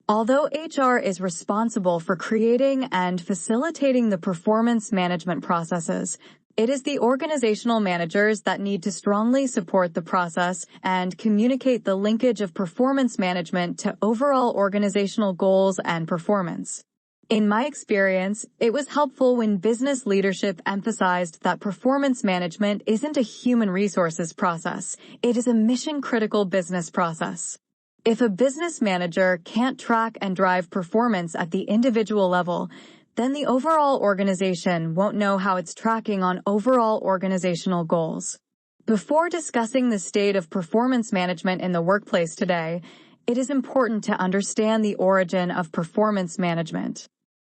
Although HR is responsible for creating and facilitating the performance management processes, it is the organizational managers that need to strongly support the process and communicate the linkage of performance management to overall organizational goals and performance. In my experience, it was helpful when business leadership emphasized that performance management isn't a human resources process, it is a mission-critical business process. If a business manager can't track and drive performance at the individual level, then the overall organization won't know how it's tracking on overall organizational goals. Before discussing the state of performance management in the workplace today, it is important to understand the origin of performance management.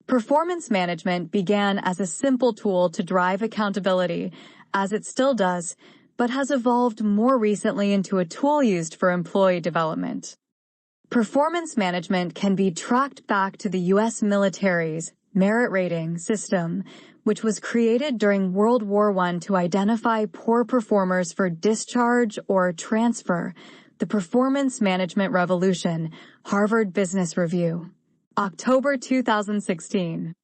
Performance management began as a simple tool to drive accountability, as it still does, but has evolved more recently into a tool used for employee development. Performance management can be tracked back to the U.S. military's merit rating system, which was created during World War I to identify poor performers for discharge or transfer. The Performance Management Revolution, Harvard Business Review. October 2016.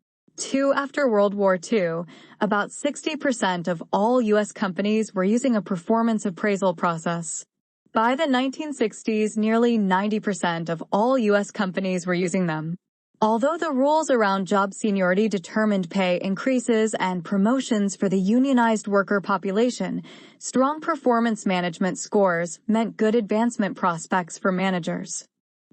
After World War II, about 60% of all U.S. companies were using a performance appraisal process. By the 1960s, nearly 90% of all U.S. companies were using them. Although the rules around job seniority determined pay increases and promotions for the unionized worker population, strong performance management scores meant good advancement prospects for managers.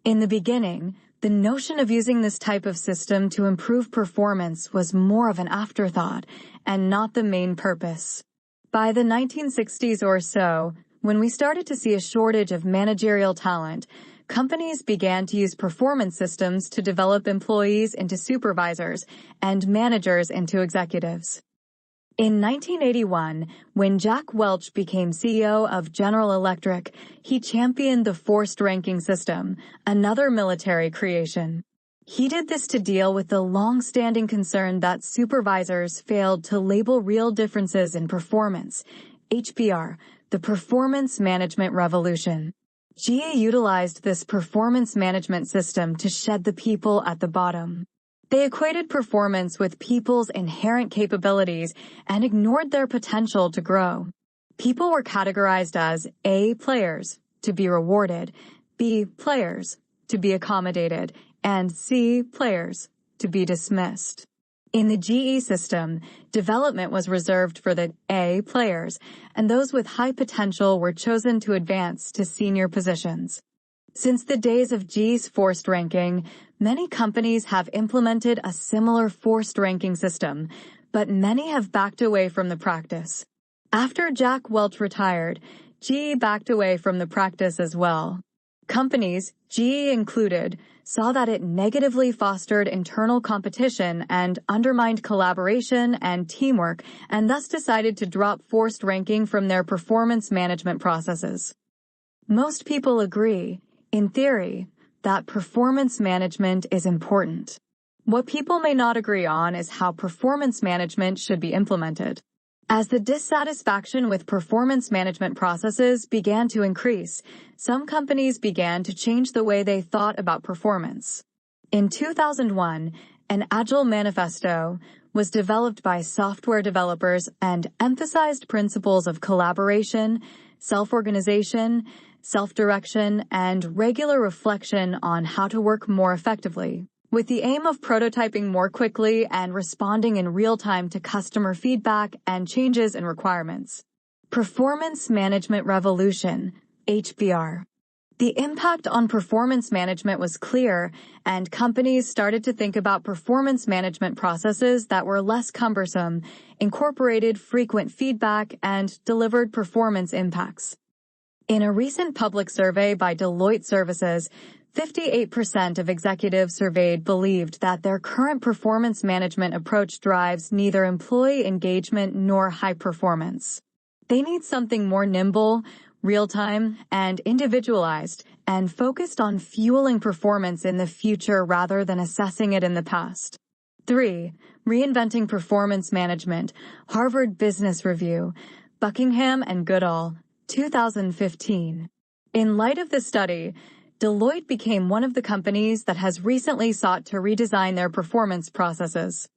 In the beginning, the notion of using this type of system to improve performance was more of an afterthought and not the main purpose. By the 1960s or so, when we started to see a shortage of managerial talent, companies began to use performance systems to develop employees into supervisors and managers into executives. In 1981, when Jack Welch became CEO of General Electric, he championed the forced ranking system, another military creation. He did this to deal with the long-standing concern that supervisors failed to label real differences in performance, HBR, the Performance Management Revolution. GE utilized this performance management system to shed the people at the bottom. They equated performance with people's inherent capabilities and ignored their potential to grow. People were categorized as A players, to be rewarded, B players, to be accommodated, and C players, to be dismissed. In the GE system, development was reserved for the A players, and those with high potential were chosen to advance to senior positions. Since the days of GE's forced ranking, many companies have implemented a similar forced ranking system, but many have backed away from the practice. After Jack Welch retired, GE backed away from the practice as well. Companies, GE included, saw that it negatively fostered internal competition and undermined collaboration and teamwork, and thus decided to drop forced ranking from their performance management processes. Most people agree, in theory, that performance management is important. What people may not agree on is how performance management should be implemented. As the dissatisfaction with performance management processes began to increase, some companies began to change the way they thought about performance. In 2001, an Agile Manifesto was developed by software developers and emphasized principles of collaboration, self-organization, self-direction, and regular reflection on how to work more effectively, with the aim of prototyping more quickly and responding in real time to customer feedback and changes in requirements. Performance Management Revolution, HBR. The impact on performance management was clear, and companies started to think about performance management processes that were less cumbersome, incorporated frequent feedback, and delivered performance impacts. In a recent public survey by Deloitte Services, 58% of executives surveyed believed that their current performance management approach drives neither employee engagement nor high performance. They need something more nimble, real-time, and individualized, and focused on fueling performance in the future rather than assessing it in the past. 3. Reinventing Performance Management, Harvard Business Review, Buckingham and Goodall, 2015. In light of this study, Deloitte became one of the companies that has recently sought to redesign their performance processes.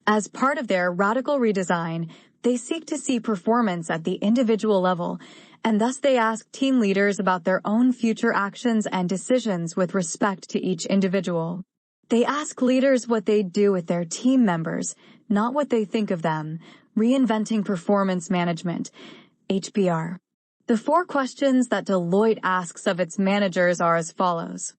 As part of their radical redesign, they seek to see performance at the individual level, and thus they ask team leaders about their own future actions and decisions with respect to each individual. They ask leaders what they do with their team members, not what they think of them. Reinventing Performance Management, HBR. The 4 questions that Deloitte asks of its managers are as follows.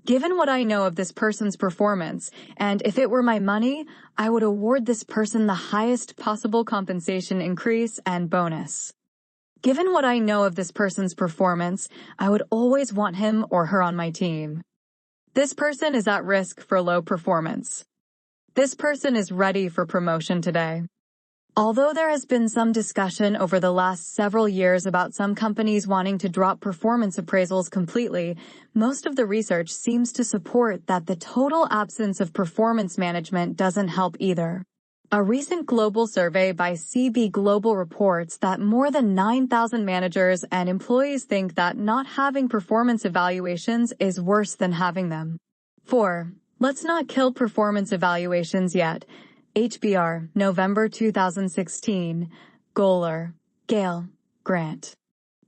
Given what I know of this person's performance, and if it were my money, I would award this person the highest possible compensation increase and bonus. Given what I know of this person's performance, I would always want him or her on my team. This person is at risk for low performance. This person is ready for promotion today. Although there has been some discussion over the last several years about some companies wanting to drop performance appraisals completely, most of the research seems to support that the total absence of performance management doesn't help either. A recent global survey by CB Global reports that more than 9,000 managers and employees think that not having performance evaluations is worse than having them. 4. Let's not kill performance evaluations yet. HBR, November 2016, Goler, Gale, Grant.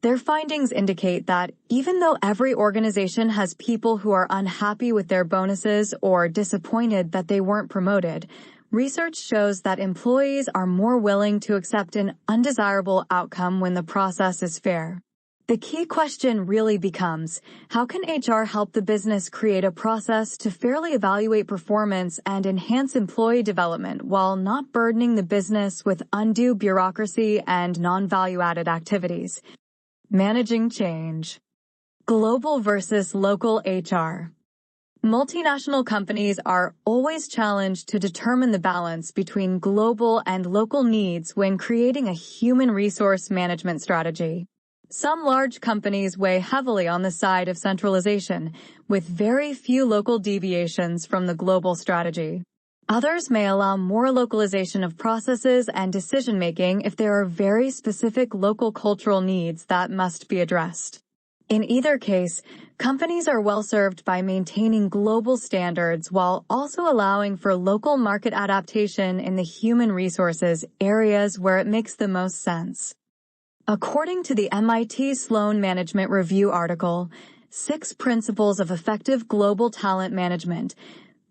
Their findings indicate that even though every organization has people who are unhappy with their bonuses or disappointed that they weren't promoted, research shows that employees are more willing to accept an undesirable outcome when the process is fair. The key question really becomes, how can HR help the business create a process to fairly evaluate performance and enhance employee development while not burdening the business with undue bureaucracy and non-value-added activities? Managing change. Global versus local HR. Multinational companies are always challenged to determine the balance between global and local needs when creating a human resource management strategy. Some large companies weigh heavily on the side of centralization, with very few local deviations from the global strategy. Others may allow more localization of processes and decision-making if there are very specific local cultural needs that must be addressed. In either case, companies are well served by maintaining global standards while also allowing for local market adaptation in the human resources areas where it makes the most sense. According to the MIT Sloan Management Review article, 6 Principles of Effective Global Talent Management,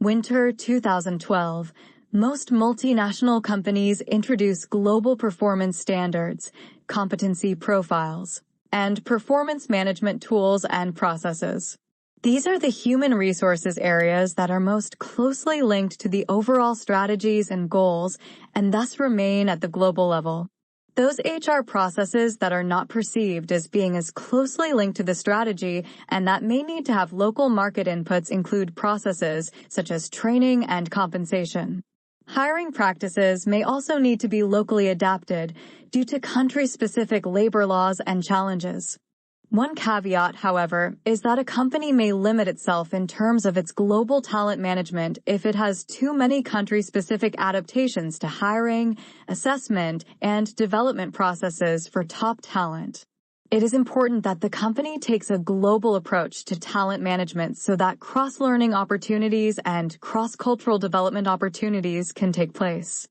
Winter 2012, most multinational companies introduce global performance standards, competency profiles, and performance management tools and processes. These are the human resources areas that are most closely linked to the overall strategies and goals and thus remain at the global level. Those HR processes that are not perceived as being as closely linked to the strategy and that may need to have local market inputs include processes such as training and compensation. Hiring practices may also need to be locally adapted due to country-specific labor laws and challenges. One caveat, however, is that a company may limit itself in terms of its global talent management if it has too many country-specific adaptations to hiring, assessment, and development processes for top talent. It is important that the company takes a global approach to talent management so that cross-learning opportunities and cross-cultural development opportunities can take place.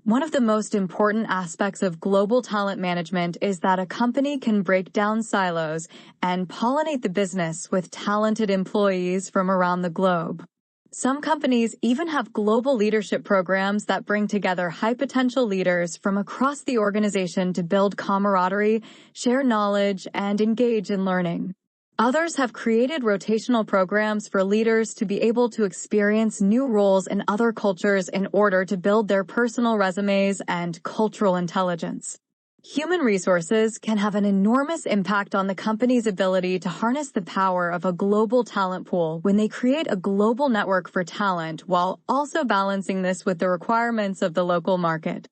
One of the most important aspects of global talent management is that a company can break down silos and pollinate the business with talented employees from around the globe. Some companies even have global leadership programs that bring together high-potential leaders from across the organization to build camaraderie, share knowledge, and engage in learning. Others have created rotational programs for leaders to be able to experience new roles in other cultures in order to build their personal resumes and cultural intelligence. Human resources can have an enormous impact on the company's ability to harness the power of a global talent pool when they create a global network for talent while also balancing this with the requirements of the local market.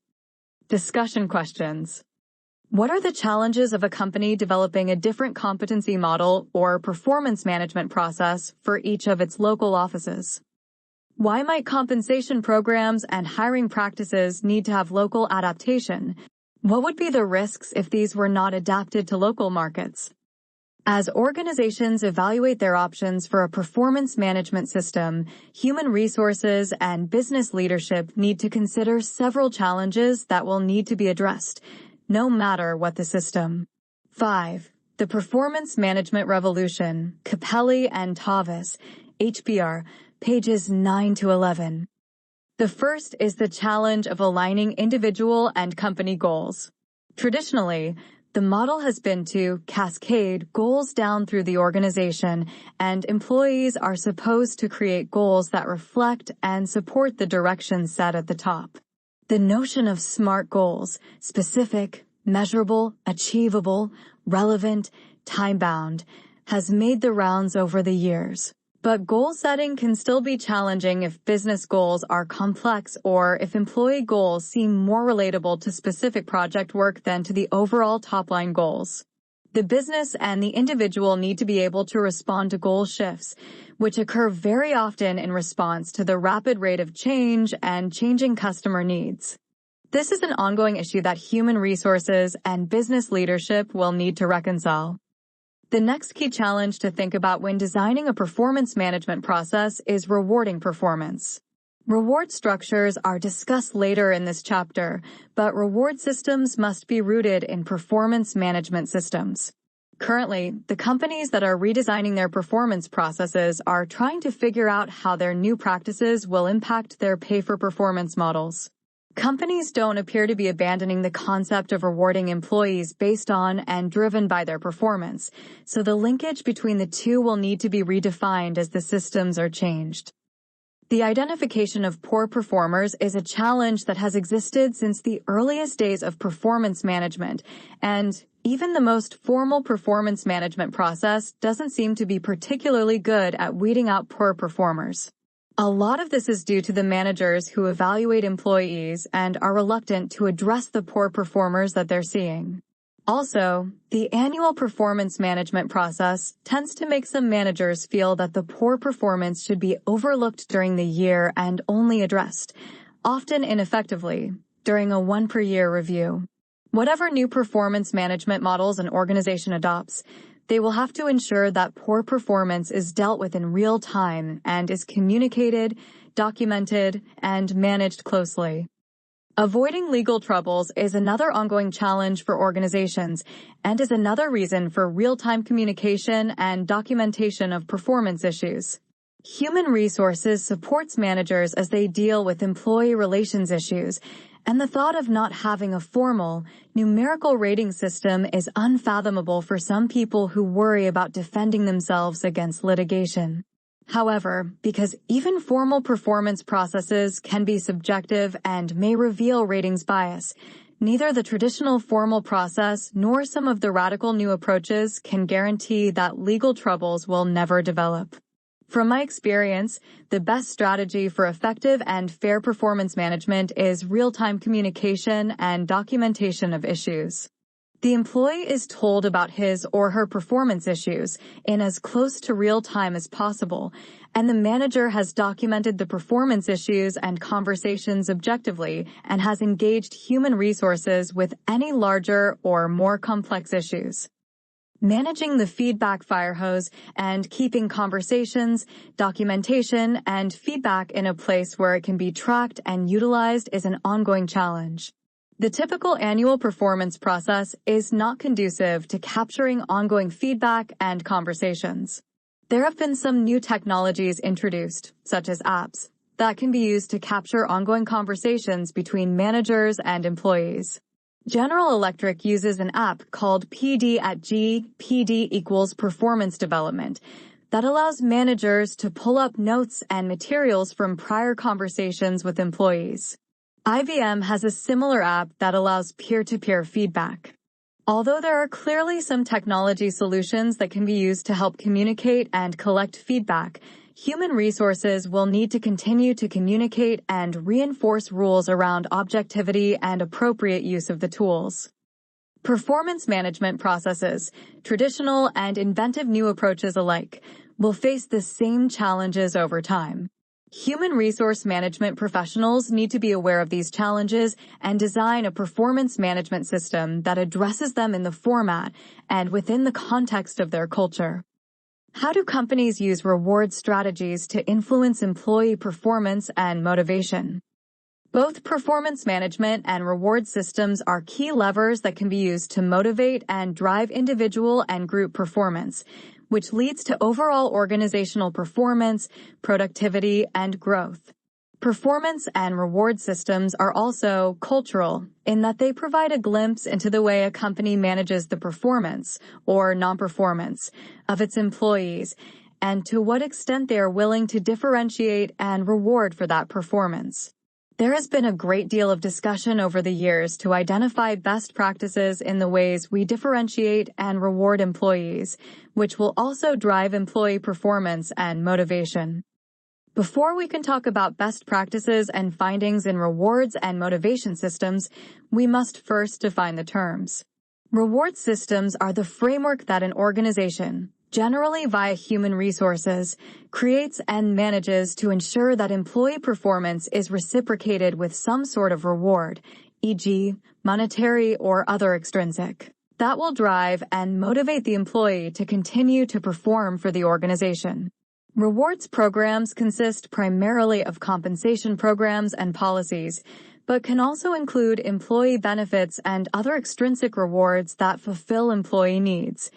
Discussion questions. What are the challenges of a company developing a different competency model or performance management process for each of its local offices? Why might compensation programs and hiring practices need to have local adaptation? What would be the risks if these were not adapted to local markets? As organizations evaluate their options for a performance management system, human resources and business leadership need to consider several challenges that will need to be addressed, no matter what the system. 5. The Performance Management Revolution, Capelli and Tavis, HBR, pages 9 to 11. The first is the challenge of aligning individual and company goals. Traditionally, the model has been to cascade goals down through the organization, and employees are supposed to create goals that reflect and support the direction set at the top. The notion of SMART goals, specific, measurable, achievable, relevant, time-bound, has made the rounds over the years. But goal setting can still be challenging if business goals are complex or if employee goals seem more relatable to specific project work than to the overall top-line goals. The business and the individual need to be able to respond to goal shifts, which occur very often in response to the rapid rate of change and changing customer needs. This is an ongoing issue that human resources and business leadership will need to reconcile. The next key challenge to think about when designing a performance management process is rewarding performance. Reward structures are discussed later in this chapter, but reward systems must be rooted in performance management systems. Currently, the companies that are redesigning their performance processes are trying to figure out how their new practices will impact their pay-for-performance models. Companies don't appear to be abandoning the concept of rewarding employees based on and driven by their performance, so the linkage between the two will need to be redefined as the systems are changed. The identification of poor performers is a challenge that has existed since the earliest days of performance management, and even the most formal performance management process doesn't seem to be particularly good at weeding out poor performers. A lot of this is due to the managers who evaluate employees and are reluctant to address the poor performers that they're seeing. Also, the annual performance management process tends to make some managers feel that the poor performance should be overlooked during the year and only addressed, often ineffectively, during a one-per-year review. Whatever new performance management models an organization adopts, they will have to ensure that poor performance is dealt with in real time and is communicated, documented, and managed closely. Avoiding legal troubles is another ongoing challenge for organizations and is another reason for real-time communication and documentation of performance issues. Human resources supports managers as they deal with employee relations issues, and the thought of not having a formal, numerical rating system is unfathomable for some people who worry about defending themselves against litigation. However, because even formal performance processes can be subjective and may reveal ratings bias, neither the traditional formal process nor some of the radical new approaches can guarantee that legal troubles will never develop. From my experience, the best strategy for effective and fair performance management is real-time communication and documentation of issues. The employee is told about his or her performance issues in as close to real time as possible, and the manager has documented the performance issues and conversations objectively and has engaged human resources with any larger or more complex issues. Managing the feedback fire hose and keeping conversations, documentation, and feedback in a place where it can be tracked and utilized is an ongoing challenge. The typical annual performance process is not conducive to capturing ongoing feedback and conversations. There have been some new technologies introduced, such as apps, that can be used to capture ongoing conversations between managers and employees. General Electric uses an app called PD@G, PD equals performance development, that allows managers to pull up notes and materials from prior conversations with employees. IBM has a similar app that allows peer-to-peer feedback. Although there are clearly some technology solutions that can be used to help communicate and collect feedback, human resources will need to continue to communicate and reinforce rules around objectivity and appropriate use of the tools. Performance management processes, traditional and inventive new approaches alike, will face the same challenges over time. Human resource management professionals need to be aware of these challenges and design a performance management system that addresses them in the format and within the context of their culture. How do companies use reward strategies to influence employee performance and motivation? Both performance management and reward systems are key levers that can be used to motivate and drive individual and group performance, which leads to overall organizational performance, productivity, and growth. Performance and reward systems are also cultural in that they provide a glimpse into the way a company manages the performance, or non-performance, of its employees, and to what extent they are willing to differentiate and reward for that performance. There has been a great deal of discussion over the years to identify best practices in the ways we differentiate and reward employees, which will also drive employee performance and motivation. Before we can talk about best practices and findings in rewards and motivation systems, we must first define the terms. Reward systems are the framework that an organization, generally via human resources, creates and manages to ensure that employee performance is reciprocated with some sort of reward, e.g., monetary or other extrinsic, that will drive and motivate the employee to continue to perform for the organization. Rewards programs consist primarily of compensation programs and policies, but can also include employee benefits and other extrinsic rewards that fulfill employee needs.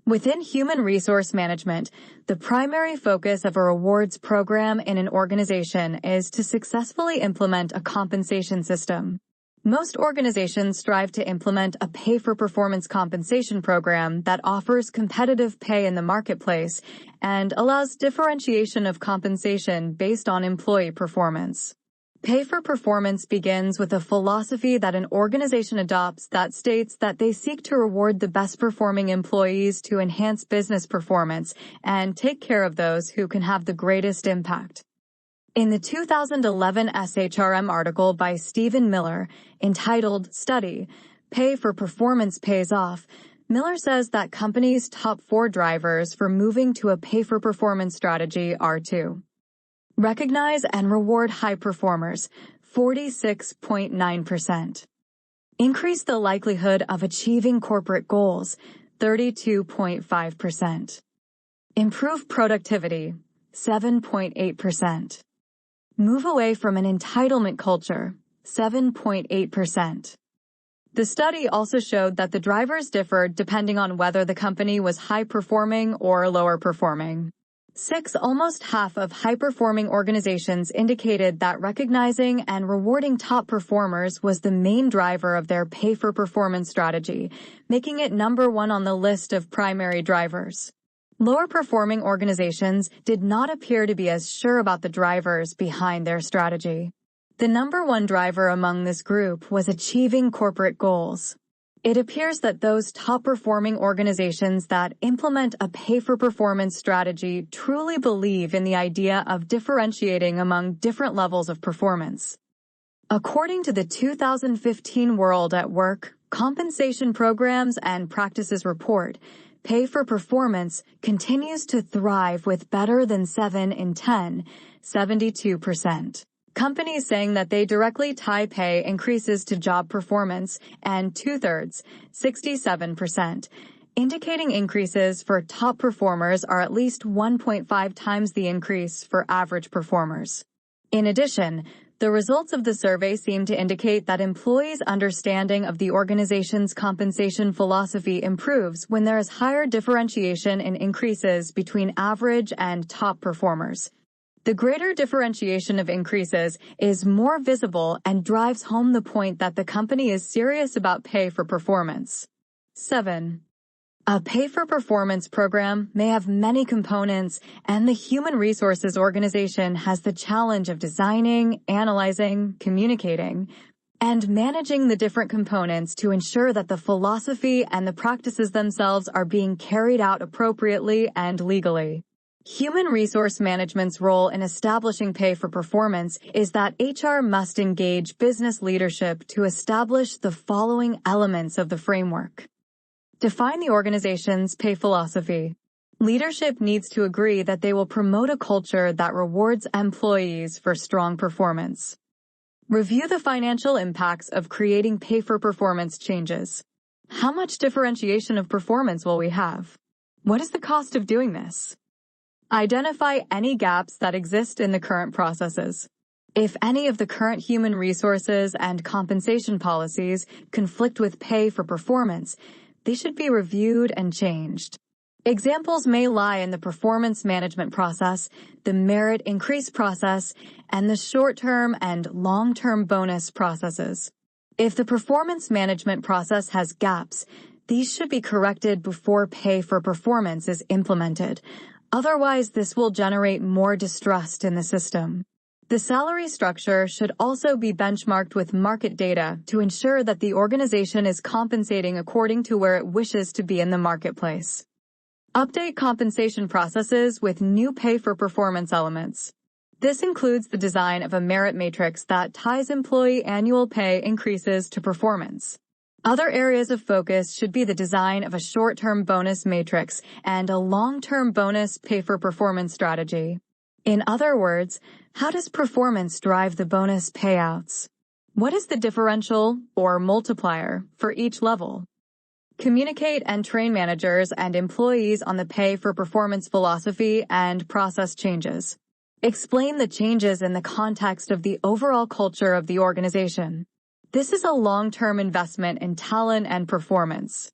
Within human resource management, the primary focus of a rewards program in an organization is to successfully implement a compensation system. Most organizations strive to implement a pay-for-performance compensation program that offers competitive pay in the marketplace and allows differentiation of compensation based on employee performance. Pay for performance begins with a philosophy that an organization adopts that states that they seek to reward the best-performing employees to enhance business performance and take care of those who can have the greatest impact. In the 2011 SHRM article by Stephen Miller, entitled Study, Pay for Performance Pays Off, Miller says that companies' top 4 drivers for moving to a pay-for-performance strategy are to recognize and reward high performers, 46.9%. Increase the likelihood of achieving corporate goals, 32.5%. Improve productivity, 7.8%. Move away from an entitlement culture, 7.8%. The study also showed that the drivers differed depending on whether the company was high-performing or lower-performing. Almost half of high-performing organizations indicated that recognizing and rewarding top performers was the main driver of their pay-for-performance strategy, making it number 1 on the list of primary drivers. Lower-performing organizations did not appear to be as sure about the drivers behind their strategy. The number 1 driver among this group was achieving corporate goals. It appears that those top-performing organizations that implement a pay-for-performance strategy truly believe in the idea of differentiating among different levels of performance. According to the 2015 World at Work Compensation Programs and Practices Report, Pay for Performance continues to thrive with better than 7 in 10, 72%. Companies saying that they directly tie pay increases to job performance, and 2/3, 67%, indicating increases for top performers are at least 1.5 times the increase for average performers. In addition, the results of the survey seem to indicate that employees' understanding of the organization's compensation philosophy improves when there is higher differentiation in increases between average and top performers. The greater differentiation of increases is more visible and drives home the point that the company is serious about pay for performance. 7. A pay-for-performance program may have many components, and the human resources organization has the challenge of designing, analyzing, communicating, and managing the different components to ensure that the philosophy and the practices themselves are being carried out appropriately and legally. Human resource management's role in establishing pay for performance is that HR must engage business leadership to establish the following elements of the framework. Define the organization's pay philosophy. Leadership needs to agree that they will promote a culture that rewards employees for strong performance. Review the financial impacts of creating pay-for-performance changes. How much differentiation of performance will we have? What is the cost of doing this? Identify any gaps that exist in the current processes. If any of the current human resources and compensation policies conflict with pay for performance, they should be reviewed and changed. Examples may lie in the performance management process, the merit increase process, and the short-term and long-term bonus processes. If the performance management process has gaps, these should be corrected before pay for performance is implemented. Otherwise, this will generate more distrust in the system. The salary structure should also be benchmarked with market data to ensure that the organization is compensating according to where it wishes to be in the marketplace. Update compensation processes with new pay-for-performance elements. This includes the design of a merit matrix that ties employee annual pay increases to performance. Other areas of focus should be the design of a short-term bonus matrix and a long-term bonus pay-for-performance strategy. In other words, how does performance drive the bonus payouts? What is the differential, or multiplier, for each level? Communicate and train managers and employees on the pay-for-performance philosophy and process changes. Explain the changes in the context of the overall culture of the organization. This is a long-term investment in talent and performance.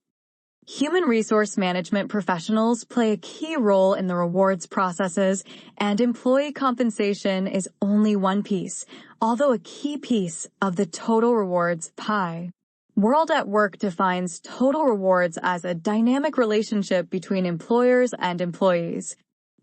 Human resource management professionals play a key role in the rewards processes, and employee compensation is only one piece, although a key piece of the total rewards pie. World at Work defines total rewards as a dynamic relationship between employers and employees.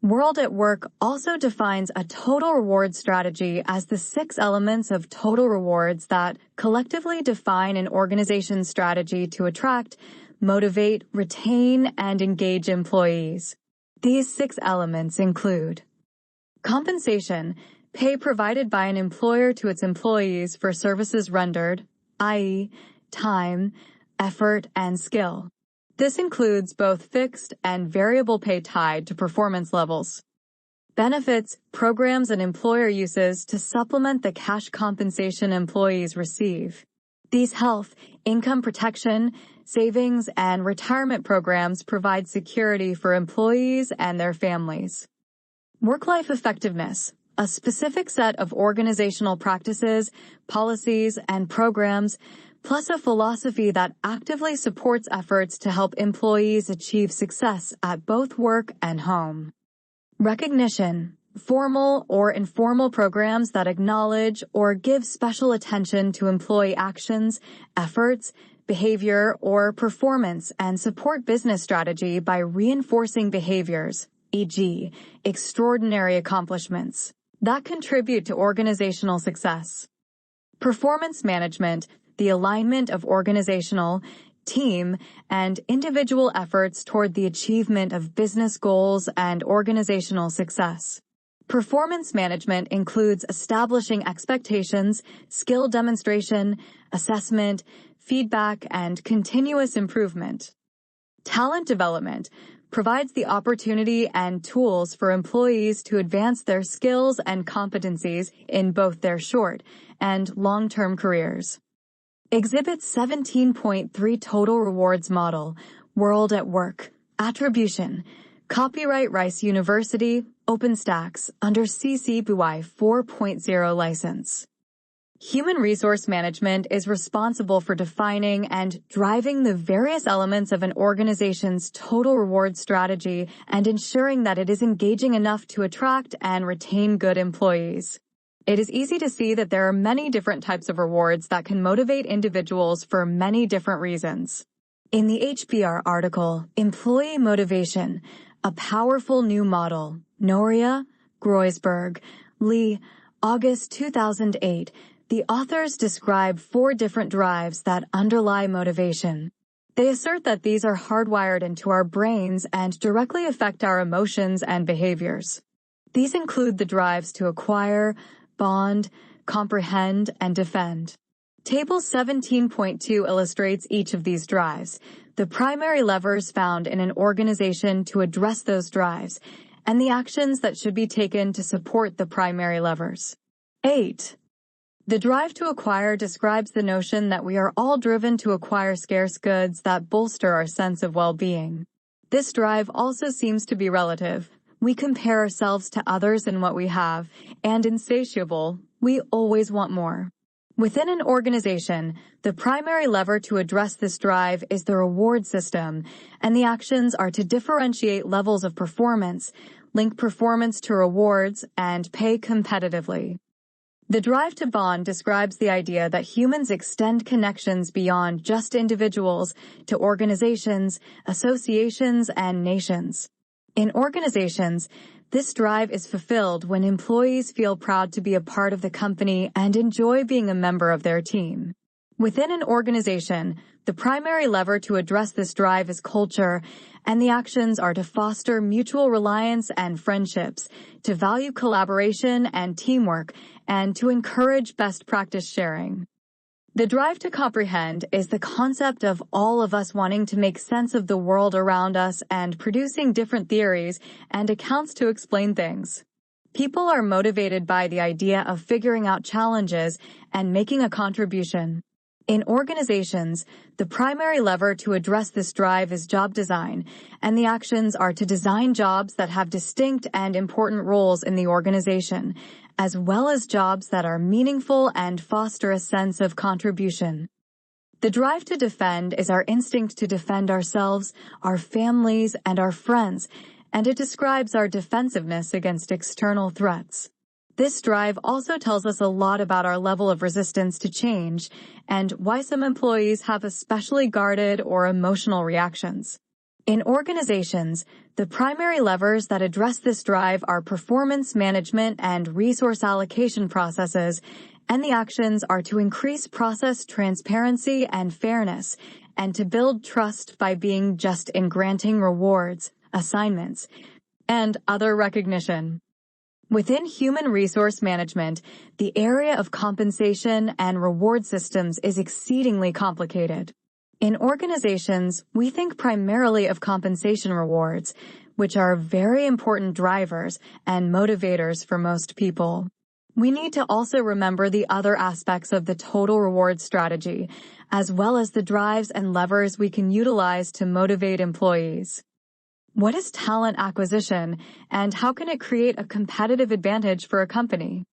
World at Work also defines a total reward strategy as the 6 elements of total rewards that collectively define an organization's strategy to attract, motivate, retain, and engage employees. These 6 elements include compensation, pay provided by an employer to its employees for services rendered, i.e., time, effort, and skill. This includes both fixed and variable pay tied to performance levels. Benefits, programs, and employer uses to supplement the cash compensation employees receive. These health, income protection, savings, and retirement programs provide security for employees and their families. Work-life effectiveness, a specific set of organizational practices, policies, and programs, plus a philosophy that actively supports efforts to help employees achieve success at both work and home. Recognition, formal or informal programs that acknowledge or give special attention to employee actions, efforts, behavior, or performance and support business strategy by reinforcing behaviors, e.g., extraordinary accomplishments, that contribute to organizational success. Performance management, the alignment of organizational, team, and individual efforts toward the achievement of business goals and organizational success. Performance management includes establishing expectations, skill demonstration, assessment, feedback, and continuous improvement. Talent development provides the opportunity and tools for employees to advance their skills and competencies in both their short and long-term careers. Exhibit 17.3 Total Rewards Model, World at Work, Attribution, Copyright Rice University, OpenStax, under CC BY 4.0 license. Human resource management is responsible for defining and driving the various elements of an organization's total reward strategy and ensuring that it is engaging enough to attract and retain good employees. It is easy to see that there are many different types of rewards that can motivate individuals for many different reasons. In the HBR article, Employee Motivation, a Powerful New Model, Noria, Groisberg, Lee, August 2008, the authors describe 4 different drives that underlie motivation. They assert that these are hardwired into our brains and directly affect our emotions and behaviors. These include the drives to acquire, bond, comprehend, and defend. Table 17.2 illustrates each of these drives, the primary levers found in an organization to address those drives, and the actions that should be taken to support the primary levers. 8. The drive to acquire describes the notion that we are all driven to acquire scarce goods that bolster our sense of well-being. This drive also seems to be relative. We compare ourselves to others in what we have, and insatiable, we always want more. Within an organization, the primary lever to address this drive is the reward system, and the actions are to differentiate levels of performance, link performance to rewards, and pay competitively. The drive to bond describes the idea that humans extend connections beyond just individuals to organizations, associations, and nations. In organizations, This drive is fulfilled when employees feel proud to be a part of the company and enjoy being a member of their team. Within an organization, the primary lever to address this drive is culture, and the actions are to foster mutual reliance and friendships, to value collaboration and teamwork, and to encourage best practice sharing. The drive to comprehend is the concept of all of us wanting to make sense of the world around us and producing different theories and accounts to explain things. People are motivated by the idea of figuring out challenges and making a contribution. In organizations, the primary lever to address this drive is job design, and the actions are to design jobs that have distinct and important roles in the organization, as well as jobs that are meaningful and foster a sense of contribution. The drive to defend is our instinct to defend ourselves, our families, and our friends, and it describes our defensiveness against external threats. This drive also tells us a lot about our level of resistance to change and why some employees have especially guarded or emotional reactions. In organizations, the primary levers that address this drive are performance management and resource allocation processes, and the actions are to increase process transparency and fairness, and to build trust by being just in granting rewards, assignments, and other recognition. Within human resource management, the area of compensation and reward systems is exceedingly complicated. In organizations, we think primarily of compensation rewards, which are very important drivers and motivators for most people. We need to also remember the other aspects of the total reward strategy, as well as the drives and levers we can utilize to motivate employees. What is talent acquisition, and how can it create a competitive advantage for a company?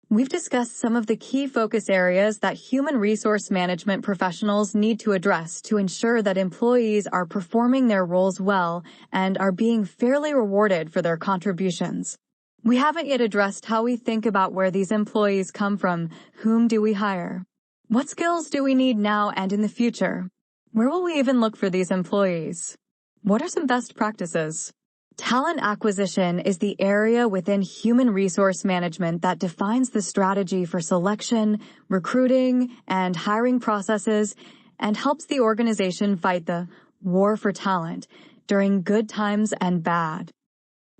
We've discussed some of the key focus areas that human resource management professionals need to address to ensure that employees are performing their roles well and are being fairly rewarded for their contributions. We haven't yet addressed how we think about where these employees come from. Whom do we hire? What skills do we need now and in the future? Where will we even look for these employees? What are some best practices? Talent acquisition is the area within human resource management that defines the strategy for selection, recruiting, and hiring processes and helps the organization fight the war for talent during good times and bad.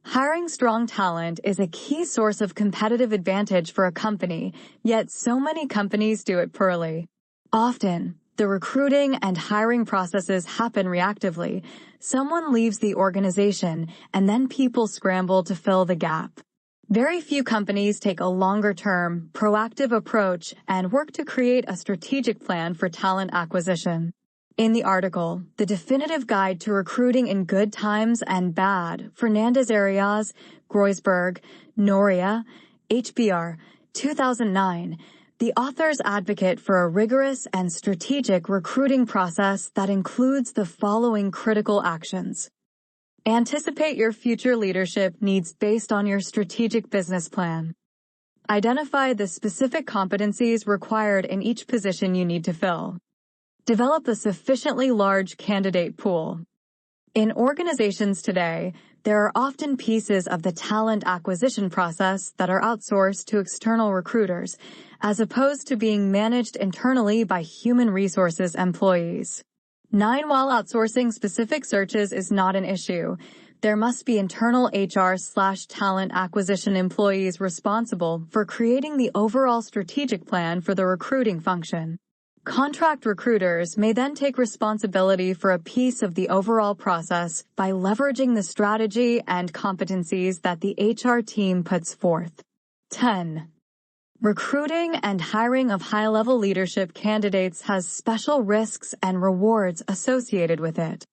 Hiring strong talent is a key source of competitive advantage for a company, yet so many companies do it poorly. Often, the recruiting and hiring processes happen reactively. Someone leaves the organization, and then people scramble to fill the gap. Very few companies take a longer-term, proactive approach and work to create a strategic plan for talent acquisition. In the article, The Definitive Guide to Recruiting in Good Times and Bad, Fernandez-Arias, Groisberg, Noria, HBR, 2009, the authors advocate for a rigorous and strategic recruiting process that includes the following critical actions. Anticipate your future leadership needs based on your strategic business plan. Identify the specific competencies required in each position you need to fill. Develop a sufficiently large candidate pool. In organizations today, there are often pieces of the talent acquisition process that are outsourced to external recruiters, as opposed to being managed internally by human resources employees. While outsourcing specific searches is not an issue, there must be internal HR/talent acquisition employees responsible for creating the overall strategic plan for the recruiting function. Contract recruiters may then take responsibility for a piece of the overall process by leveraging the strategy and competencies that the HR team puts forth. 10. Recruiting and hiring of high-level leadership candidates has special risks and rewards associated with it.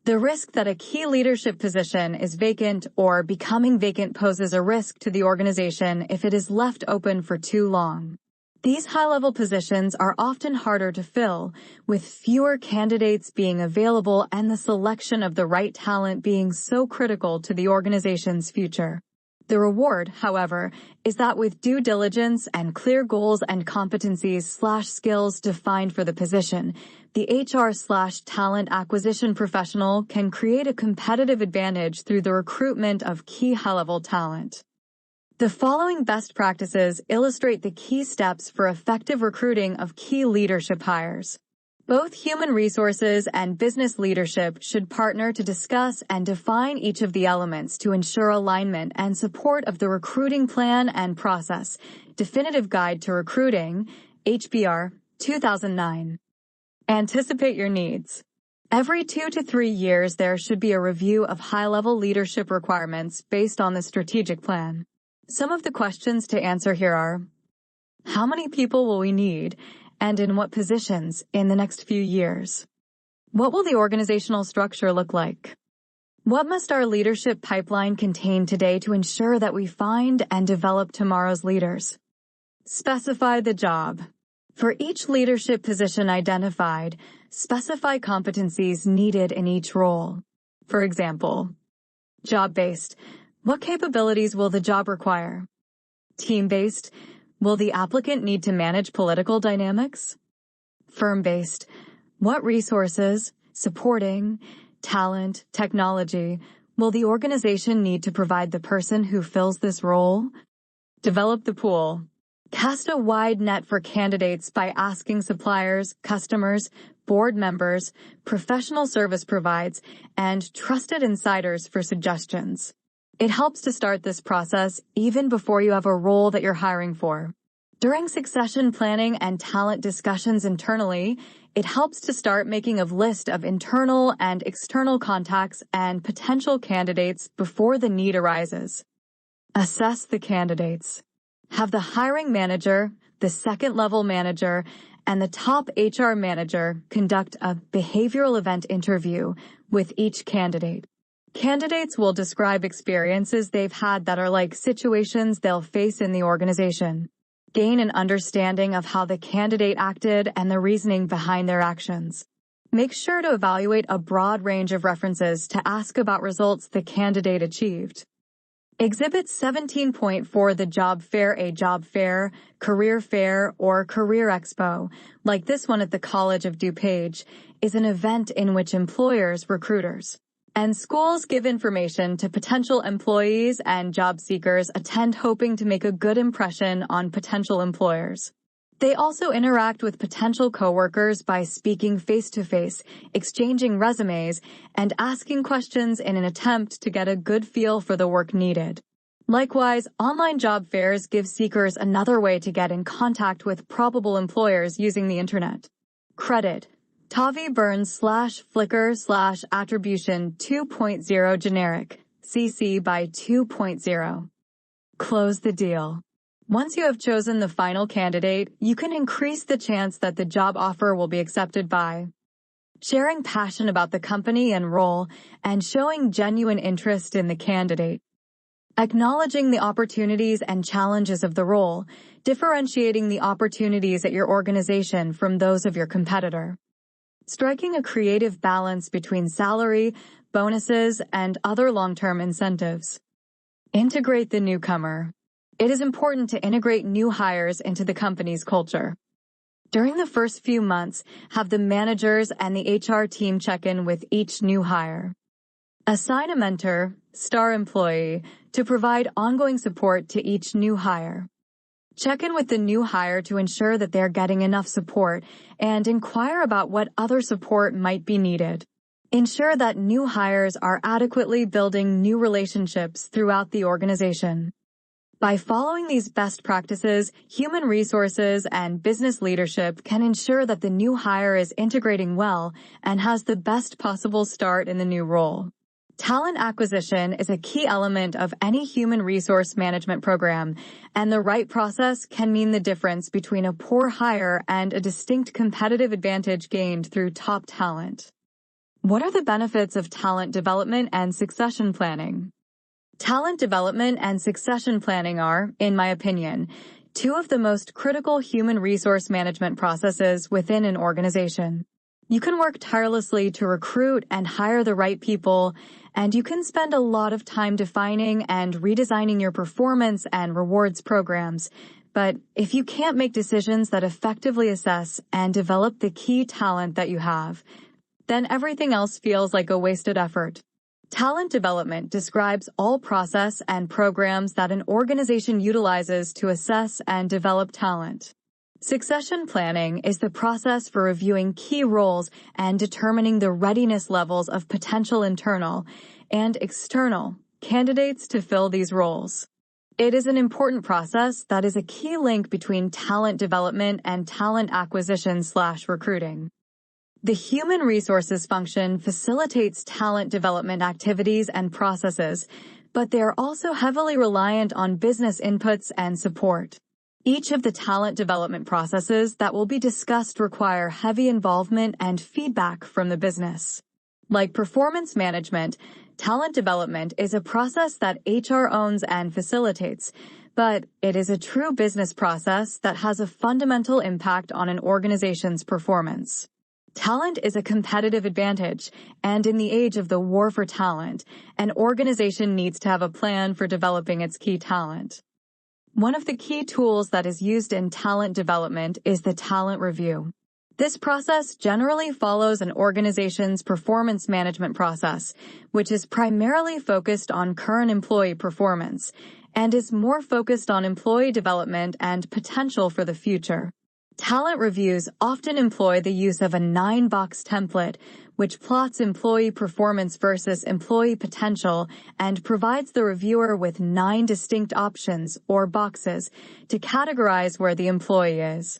The risk that a key leadership position is vacant or becoming vacant poses a risk to the organization if it is left open for too long. These high-level positions are often harder to fill, with fewer candidates being available and the selection of the right talent being so critical to the organization's future. The reward, however, is that with due diligence and clear goals and competencies/skills defined for the position, the HR/talent acquisition professional can create a competitive advantage through the recruitment of key high-level talent. The following best practices illustrate the key steps for effective recruiting of key leadership hires. Both human resources and business leadership should partner to discuss and define each of the elements to ensure alignment and support of the recruiting plan and process. Definitive Guide to Recruiting, HBR, 2009. Anticipate your needs. Every 2 to 3 years, there should be a review of high-level leadership requirements based on the strategic plan. Some of the questions to answer here are: how many people will we need, and in what positions, in the next few years? What will the organizational structure look like? What must our leadership pipeline contain today to ensure that we find and develop tomorrow's leaders? Specify the job. For each leadership position identified, specify competencies needed in each role. For example, job-based. What capabilities will the job require? Team-based. Will the applicant need to manage political dynamics? Firm-based. What resources, supporting, talent, technology will the organization need to provide the person who fills this role? Develop the pool. Cast a wide net for candidates by asking suppliers, customers, board members, professional service providers, and trusted insiders for suggestions. It helps to start this process even before you have a role that you're hiring for. During succession planning and talent discussions internally, it helps to start making a list of internal and external contacts and potential candidates before the need arises. Assess the candidates. Have the hiring manager, the second-level manager, and the top HR manager conduct a behavioral event interview with each candidate. Candidates will describe experiences they've had that are like situations they'll face in the organization. Gain an understanding of how the candidate acted and the reasoning behind their actions. Make sure to evaluate a broad range of references to ask about results the candidate achieved. Exhibit 17.4 The Job Fair. A job fair, career fair, or career expo, like this one at the College of DuPage, is an event in which employers, recruiters, and schools give information to potential employees and job seekers attend hoping to make a good impression on potential employers. They also interact with potential coworkers by speaking face-to-face, exchanging resumes, and asking questions in an attempt to get a good feel for the work needed. Likewise, online job fairs give seekers another way to get in contact with probable employers using the internet. Credit. Tavi Burns /Flickr/Attribution 2.0 Generic, CC by 2.0. Close the deal. Once you have chosen the final candidate, you can increase the chance that the job offer will be accepted by sharing passion about the company and role and showing genuine interest in the candidate. Acknowledging the opportunities and challenges of the role, differentiating the opportunities at your organization from those of your competitor. Striking a creative balance between salary, bonuses, and other long-term incentives. Integrate the newcomer. It is important to integrate new hires into the company's culture. During the first few months, have the managers and the HR team check in with each new hire. Assign a mentor, star employee, to provide ongoing support to each new hire. Check in with the new hire to ensure that they're getting enough support and inquire about what other support might be needed. Ensure that new hires are adequately building new relationships throughout the organization. By following these best practices, human resources and business leadership can ensure that the new hire is integrating well and has the best possible start in the new role. Talent acquisition is a key element of any human resource management program, and the right process can mean the difference between a poor hire and a distinct competitive advantage gained through top talent. What are the benefits of talent development and succession planning? Talent development and succession planning are, in my opinion, two of the most critical human resource management processes within an organization. You can work tirelessly to recruit and hire the right people, and you can spend a lot of time defining and redesigning your performance and rewards programs, But if you can't make decisions that effectively assess and develop the key talent that you have, then everything else feels like a wasted effort. Talent development describes all process and programs that an organization utilizes to assess and develop talent. Succession planning is the process for reviewing key roles and determining the readiness levels of potential internal and external candidates to fill these roles. It is an important process that is a key link between talent development and talent acquisition/recruiting. The human resources function facilitates talent development activities and processes, but they are also heavily reliant on business inputs and support. Each of the talent development processes that will be discussed require heavy involvement and feedback from the business. Like performance management, talent development is a process that HR owns and facilitates, but it is a true business process that has a fundamental impact on an organization's performance. Talent is a competitive advantage, and in the age of the war for talent, an organization needs to have a plan for developing its key talent. One of the key tools that is used in talent development is the talent review. This process generally follows an organization's performance management process, which is primarily focused on current employee performance and is more focused on employee development and potential for the future. Talent reviews often employ the use of a 9-box template, which plots employee performance versus employee potential and provides the reviewer with 9 distinct options or boxes to categorize where the employee is.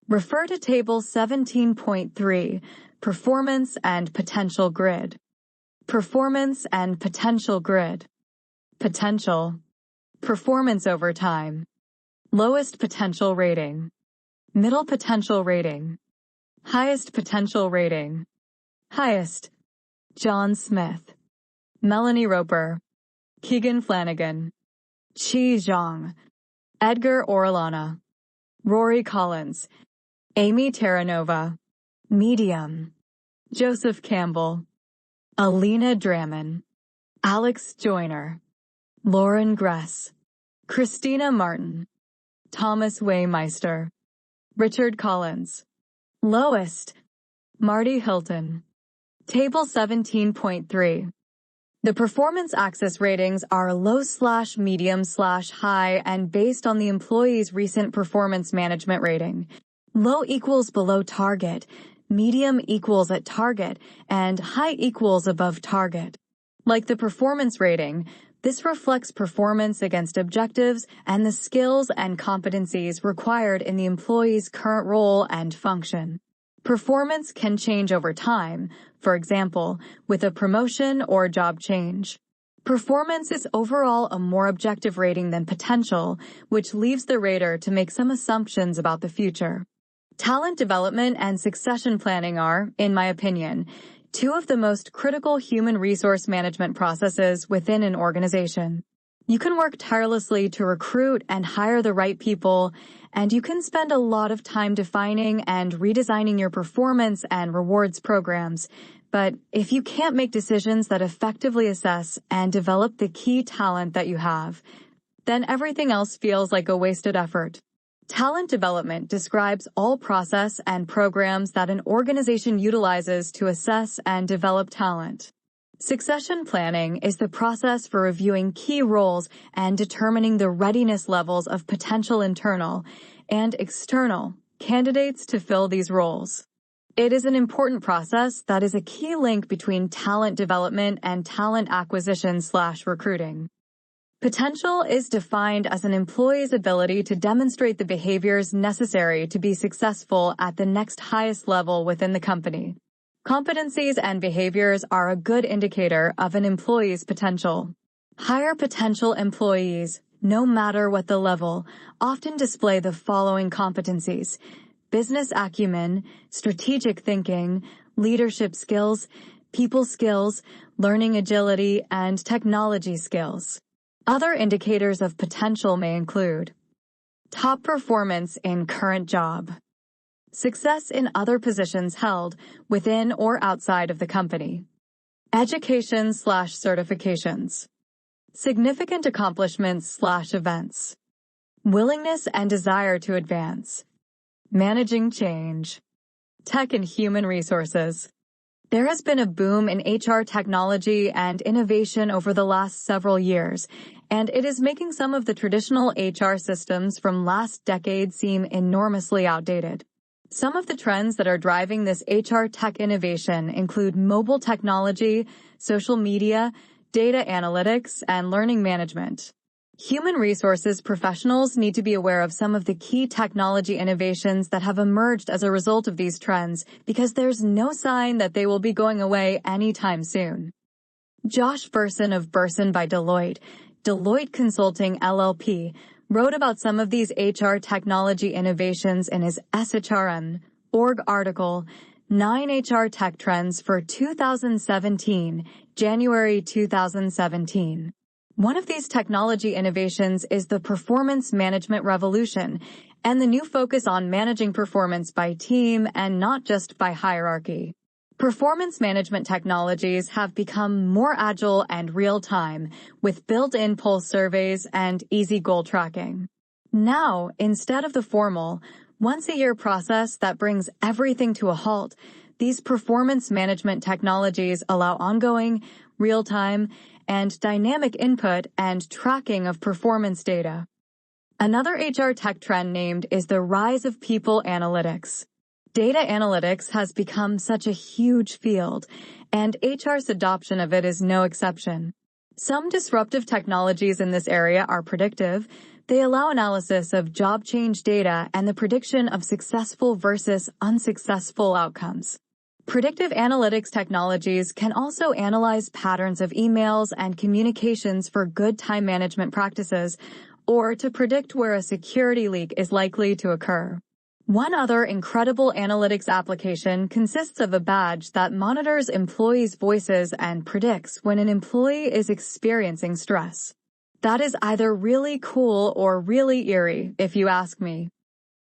Refer to Table 17.3, Performance and Potential Grid. Performance and Potential Grid. Potential. Performance over time. Lowest potential rating. Middle potential rating. Highest potential rating. Highest. John Smith. Melanie Roper. Keegan Flanagan. Chi Zhang. Edgar Orellana. Rory Collins. Amy Terranova. Medium. Joseph Campbell. Alina Draman. Alex Joyner. Lauren Gress. Christina Martin. Thomas Waymeister. Richard Collins. Lowest. Marty Hilton. Table 17.3. The performance axis ratings are low/medium/high and based on the employee's recent performance management rating. Low equals below target, medium equals at target, and high equals above target. Like the performance rating, this reflects performance against objectives and the skills and competencies required in the employee's current role and function. Performance can change over time, for example, with a promotion or job change. Performance is overall a more objective rating than potential, which leaves the rater to make some assumptions about the future. Talent development and succession planning are, in my opinion, two of the most critical human resource management processes within an organization. You can work tirelessly to recruit and hire the right people, and you can spend a lot of time defining and redesigning your performance and rewards programs. But if you can't make decisions that effectively assess and develop the key talent that you have, then everything else feels like a wasted effort. Talent development describes all process and programs that an organization utilizes to assess and develop talent. Succession planning is the process for reviewing key roles and determining the readiness levels of potential internal and external candidates to fill these roles. It is an important process that is a key link between talent development and talent acquisition/recruiting. Potential is defined as an employee's ability to demonstrate the behaviors necessary to be successful at the next highest level within the company. Competencies and behaviors are a good indicator of an employee's potential. Higher potential employees, no matter what the level, often display the following competencies: business acumen, strategic thinking, leadership skills, people skills, learning agility, and technology skills. Other indicators of potential may include top performance in current job, success in other positions held within or outside of the company, education/certifications, significant accomplishments/events, Willingness and desire to advance. Managing change. Tech and human resources. There has been a boom in HR technology and innovation over the last several years, and it is making some of the traditional HR systems from last decade seem enormously outdated. Some of the trends that are driving this HR tech innovation include mobile technology, social media, data analytics, and learning management. Human resources professionals need to be aware of some of the key technology innovations that have emerged as a result of these trends because there's no sign that they will be going away anytime soon. Josh Bersin of Bersin by Deloitte Consulting LLP, wrote about some of these HR technology innovations in his SHRM.org article, 9 HR Tech Trends for 2017, January 2017. One of these technology innovations is the performance management revolution and the new focus on managing performance by team and not just by hierarchy. Performance management technologies have become more agile and real-time with built-in pulse surveys and easy goal tracking. Now, instead of the formal, once-a-year process that brings everything to a halt, these performance management technologies allow ongoing, real-time, and dynamic input and tracking of performance data. Another HR tech trend named is the rise of people analytics. Data analytics has become such a huge field, and HR's adoption of it is no exception. Some disruptive technologies in this area are predictive. They allow analysis of job change data and the prediction of successful versus unsuccessful outcomes. Predictive analytics technologies can also analyze patterns of emails and communications for good time management practices, or to predict where a security leak is likely to occur. One other incredible analytics application consists of a badge that monitors employees' voices and predicts when an employee is experiencing stress. That is either really cool or really eerie, if you ask me.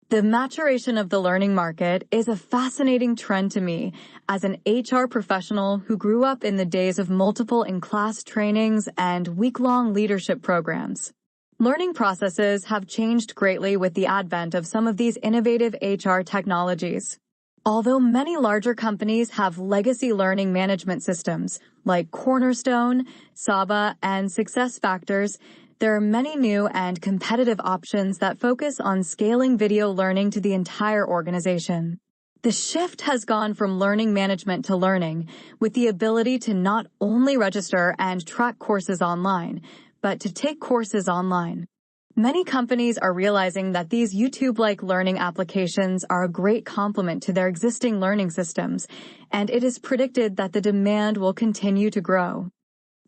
The maturation of the learning market is a fascinating trend to me as an HR professional who grew up in the days of multiple in-class trainings and week-long leadership programs. Learning processes have changed greatly with the advent of some of these innovative HR technologies. Although many larger companies have legacy learning management systems like Cornerstone, Saba, and SuccessFactors, there are many new and competitive options that focus on scaling video learning to the entire organization. The shift has gone from learning management to learning, with the ability to not only register and track courses online, but to take courses online. Many companies are realizing that these YouTube-like learning applications are a great complement to their existing learning systems, and it is predicted that the demand will continue to grow.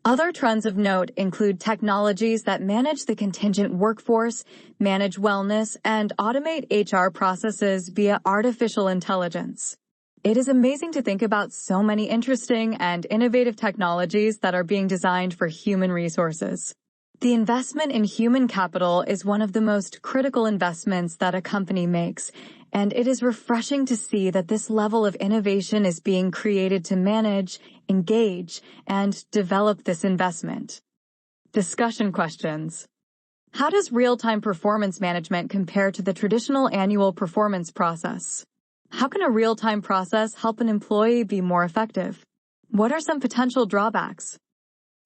Other trends of note include technologies that manage the contingent workforce, manage wellness, and automate HR processes via artificial intelligence. It is amazing to think about so many interesting and innovative technologies that are being designed for human resources. The investment in human capital is one of the most critical investments that a company makes, and it is refreshing to see that this level of innovation is being created to manage, engage, and develop this investment. Discussion questions. How does real-time performance management compare to the traditional annual performance process? How can a real-time process help an employee be more effective? What are some potential drawbacks?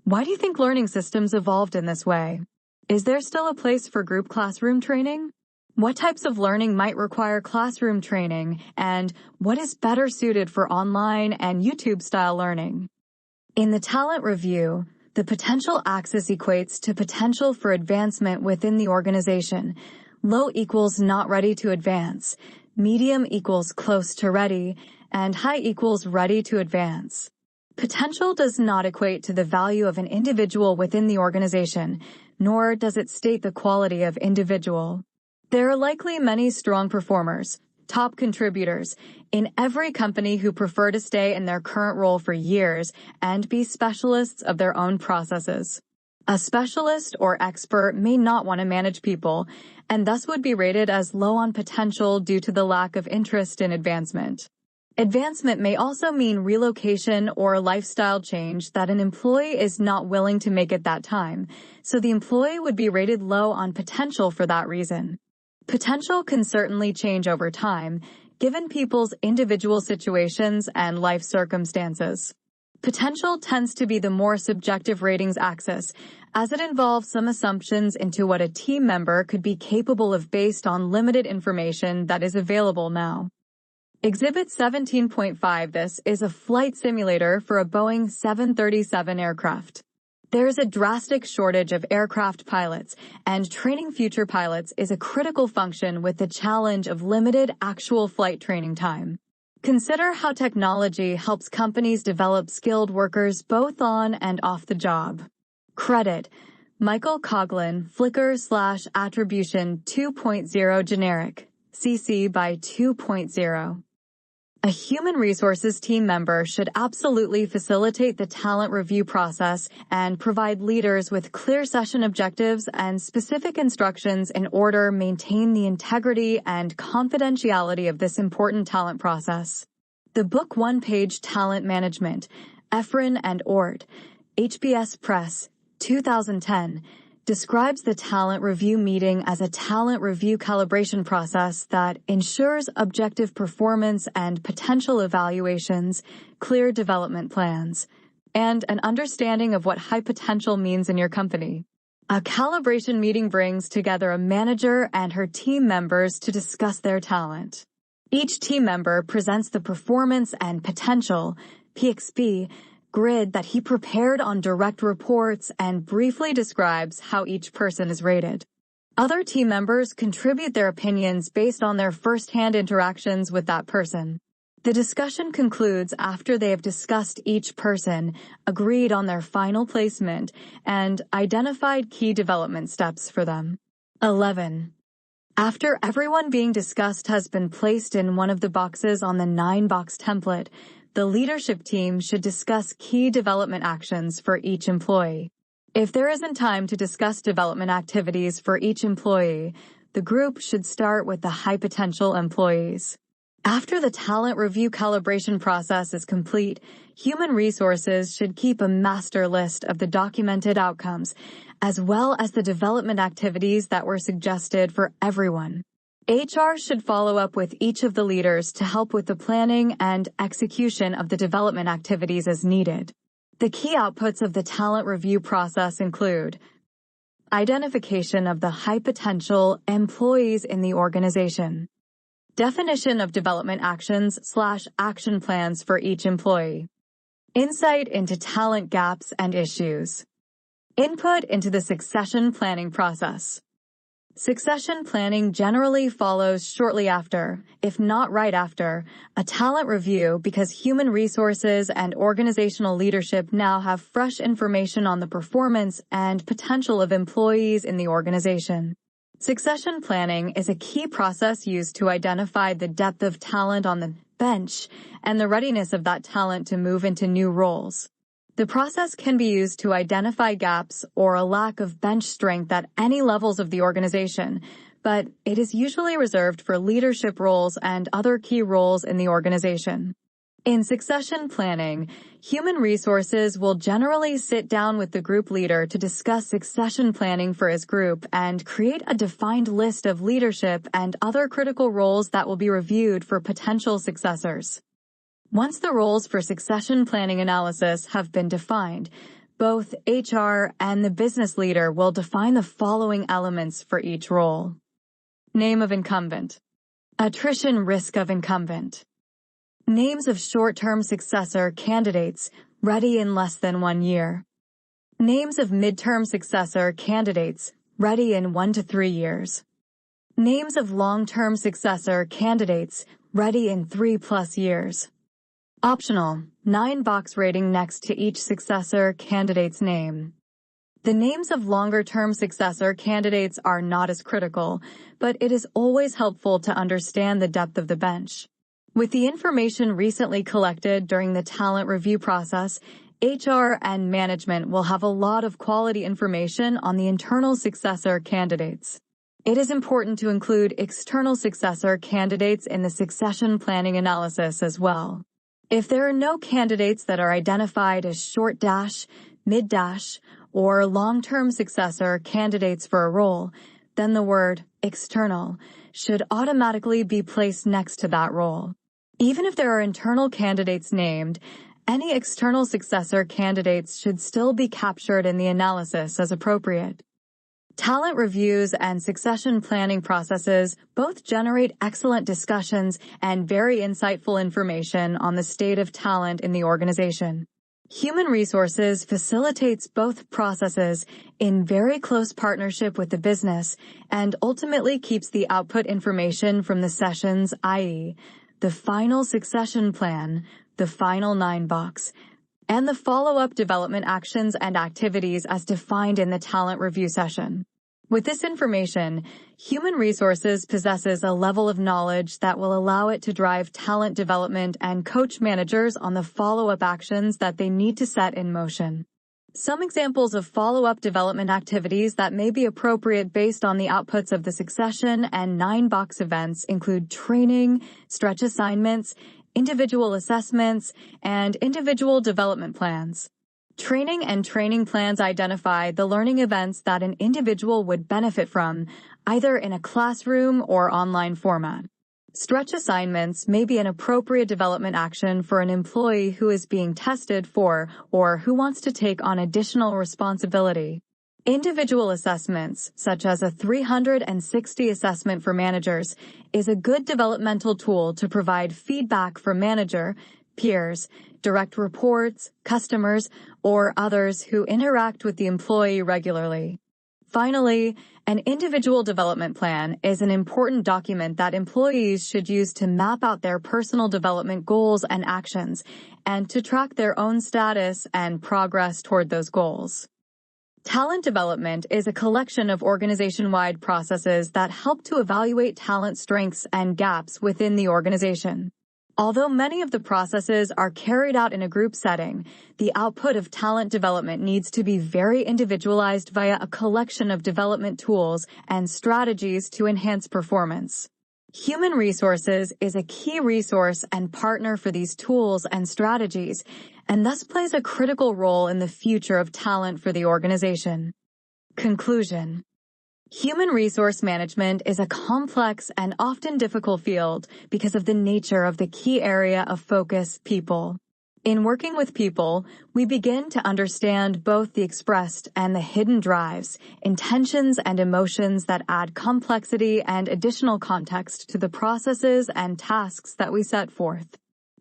Why do you think learning systems evolved in this way? Is there still a place for group classroom training? What types of learning might require classroom training, and what is better suited for online and YouTube-style learning? In the talent review, the potential axis equates to potential for advancement within the organization. Low equals not ready to advance, medium equals close to ready, and high equals ready to advance. Potential does not equate to the value of an individual within the organization, nor does it state the quality of individual. There are likely many strong performers, top contributors, in every company who prefer to stay in their current role for years and be specialists of their own processes. A specialist or expert may not want to manage people, and thus would be rated as low on potential due to the lack of interest in advancement. Advancement may also mean relocation or lifestyle change that an employee is not willing to make at that time, so the employee would be rated low on potential for that reason. Potential can certainly change over time, given people's individual situations and life circumstances. Potential tends to be the more subjective ratings axis, as it involves some assumptions into what a team member could be capable of based on limited information that is available now. Exhibit 17.5. This is a flight simulator for a Boeing 737 aircraft. There is a drastic shortage of aircraft pilots, and training future pilots is a critical function with the challenge of limited actual flight training time. Consider how technology helps companies develop skilled workers both on and off the job. Credit: Michael Coughlin, Flickr/Attribution 2.0 Generic, CC by 2.0. A human resources team member should absolutely facilitate the talent review process and provide leaders with clear session objectives and specific instructions in order to maintain the integrity and confidentiality of this important talent process. The book One-Page Talent Management, Efrin and Ort, HBS Press, 2010, describes the talent review meeting as a talent review calibration process that ensures objective performance and potential evaluations, clear development plans, and an understanding of what high potential means in your company. A calibration meeting brings together a manager and her team members to discuss their talent. Each team member presents the performance and potential, PXP, grid that he prepared on direct reports and briefly describes how each person is rated. Other team members contribute their opinions based on their first-hand interactions with that person. The discussion concludes after they have discussed each person, agreed on their final placement, and identified key development steps for them. 11. After everyone being discussed has been placed in one of the boxes on the 9-box template, the leadership team should discuss key development actions for each employee. If there isn't time to discuss development activities for each employee, the group should start with the high-potential employees. After the talent review calibration process is complete, human resources should keep a master list of the documented outcomes, as well as the development activities that were suggested for everyone. HR should follow up with each of the leaders to help with the planning and execution of the development activities as needed. The key outputs of the talent review process include identification of the high-potential employees in the organization, definition of development actions/action plans for each employee, insight into talent gaps and issues, input into the succession planning process. Succession planning generally follows shortly after, if not right after, a talent review because human resources and organizational leadership now have fresh information on the performance and potential of employees in the organization. Succession planning is a key process used to identify the depth of talent on the bench and the readiness of that talent to move into new roles. The process can be used to identify gaps or a lack of bench strength at any levels of the organization, but it is usually reserved for leadership roles and other key roles in the organization. In succession planning, human resources will generally sit down with the group leader to discuss succession planning for his group and create a defined list of leadership and other critical roles that will be reviewed for potential successors. Once the roles for succession planning analysis have been defined, both HR and the business leader will define the following elements for each role. Name of incumbent. Attrition risk of incumbent. Names of short-term successor candidates ready in less than 1 year. Names of mid-term successor candidates ready in 1 to 3 years. Names of long-term successor candidates ready in 3+ years. Optional, 9-box rating next to each successor candidate's name. The names of longer-term successor candidates are not as critical, but it is always helpful to understand the depth of the bench. With the information recently collected during the talent review process, HR and management will have a lot of quality information on the internal successor candidates. It is important to include external successor candidates in the succession planning analysis as well. If there are no candidates that are identified as short dash, mid dash, or long-term successor candidates for a role, then the word external should automatically be placed next to that role. Even if there are internal candidates named, any external successor candidates should still be captured in the analysis as appropriate. Talent reviews and succession planning processes both generate excellent discussions and very insightful information on the state of talent in the organization. Human resources facilitates both processes in very close partnership with the business and ultimately keeps the output information from the sessions, i.e., the final succession plan, the final 9-box, and the follow-up development actions and activities as defined in the talent review session. With this information, human resources possesses a level of knowledge that will allow it to drive talent development and coach managers on the follow-up actions that they need to set in motion. Some examples of follow-up development activities that may be appropriate based on the outputs of the succession and 9-box events include training, stretch assignments, individual assessments, and individual development plans. Training and training plans identify the learning events that an individual would benefit from, either in a classroom or online format. Stretch assignments may be an appropriate development action for an employee who is being tested for or who wants to take on additional responsibility. Individual assessments, such as a 360 assessment for managers, is a good developmental tool to provide feedback for manager, peers, direct reports, customers, or others who interact with the employee regularly. Finally, an individual development plan is an important document that employees should use to map out their personal development goals and actions, and to track their own status and progress toward those goals. Talent development is a collection of organization-wide processes that help to evaluate talent strengths and gaps within the organization. Although many of the processes are carried out in a group setting, the output of talent development needs to be very individualized via a collection of development tools and strategies to enhance performance. Human resources is a key resource and partner for these tools and strategies, and thus plays a critical role in the future of talent for the organization. Conclusion. Human resource management is a complex and often difficult field because of the nature of the key area of focus, people. In working with people, we begin to understand both the expressed and the hidden drives, intentions and emotions that add complexity and additional context to the processes and tasks that we set forth.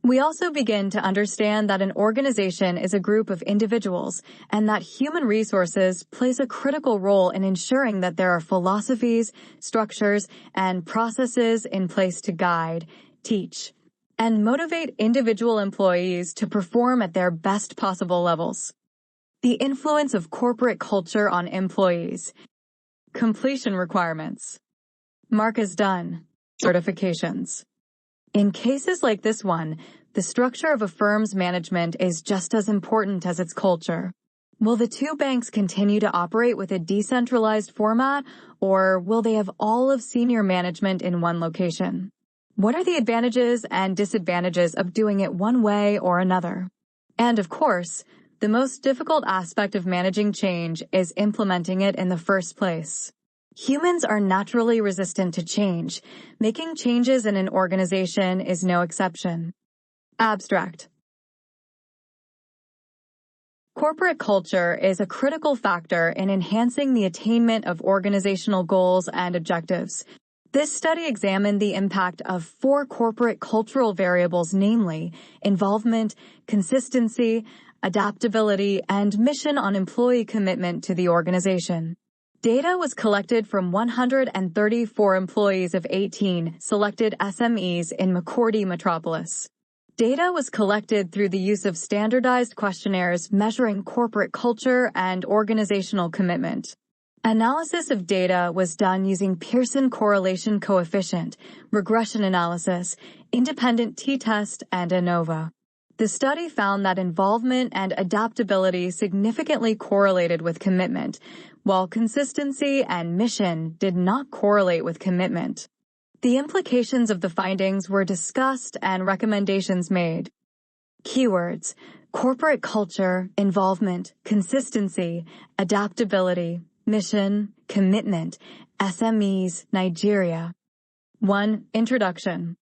We also begin to understand that an organization is a group of individuals and that human resources plays a critical role in ensuring that there are philosophies, structures, and processes in place to guide, teach, and motivate individual employees to perform at their best possible levels. The influence of corporate culture on employees. Completion requirements. Mark as done. Certifications. In cases like this one, the structure of a firm's management is just as important as its culture. Will the two banks continue to operate with a decentralized format, or will they have all of senior management in one location? What are the advantages and disadvantages of doing it one way or another? And of course, the most difficult aspect of managing change is implementing it in the first place. Humans are naturally resistant to change. Making changes in an organization is no exception. Abstract. Corporate culture is a critical factor in enhancing the attainment of organizational goals and objectives. This study examined the impact of 4 corporate cultural variables, namely involvement, consistency, adaptability, and mission on employee commitment to the organization. Data was collected from 134 employees of 18 selected SMEs in McCourty Metropolis. Data was collected through the use of standardized questionnaires measuring corporate culture and organizational commitment. Analysis of data was done using Pearson correlation coefficient, regression analysis, independent t-test, and ANOVA. The study found that involvement and adaptability significantly correlated with commitment, while consistency and mission did not correlate with commitment. The implications of the findings were discussed and recommendations made. Keywords: corporate culture, involvement, consistency, adaptability, mission, commitment, SMEs, Nigeria. 1. Introduction.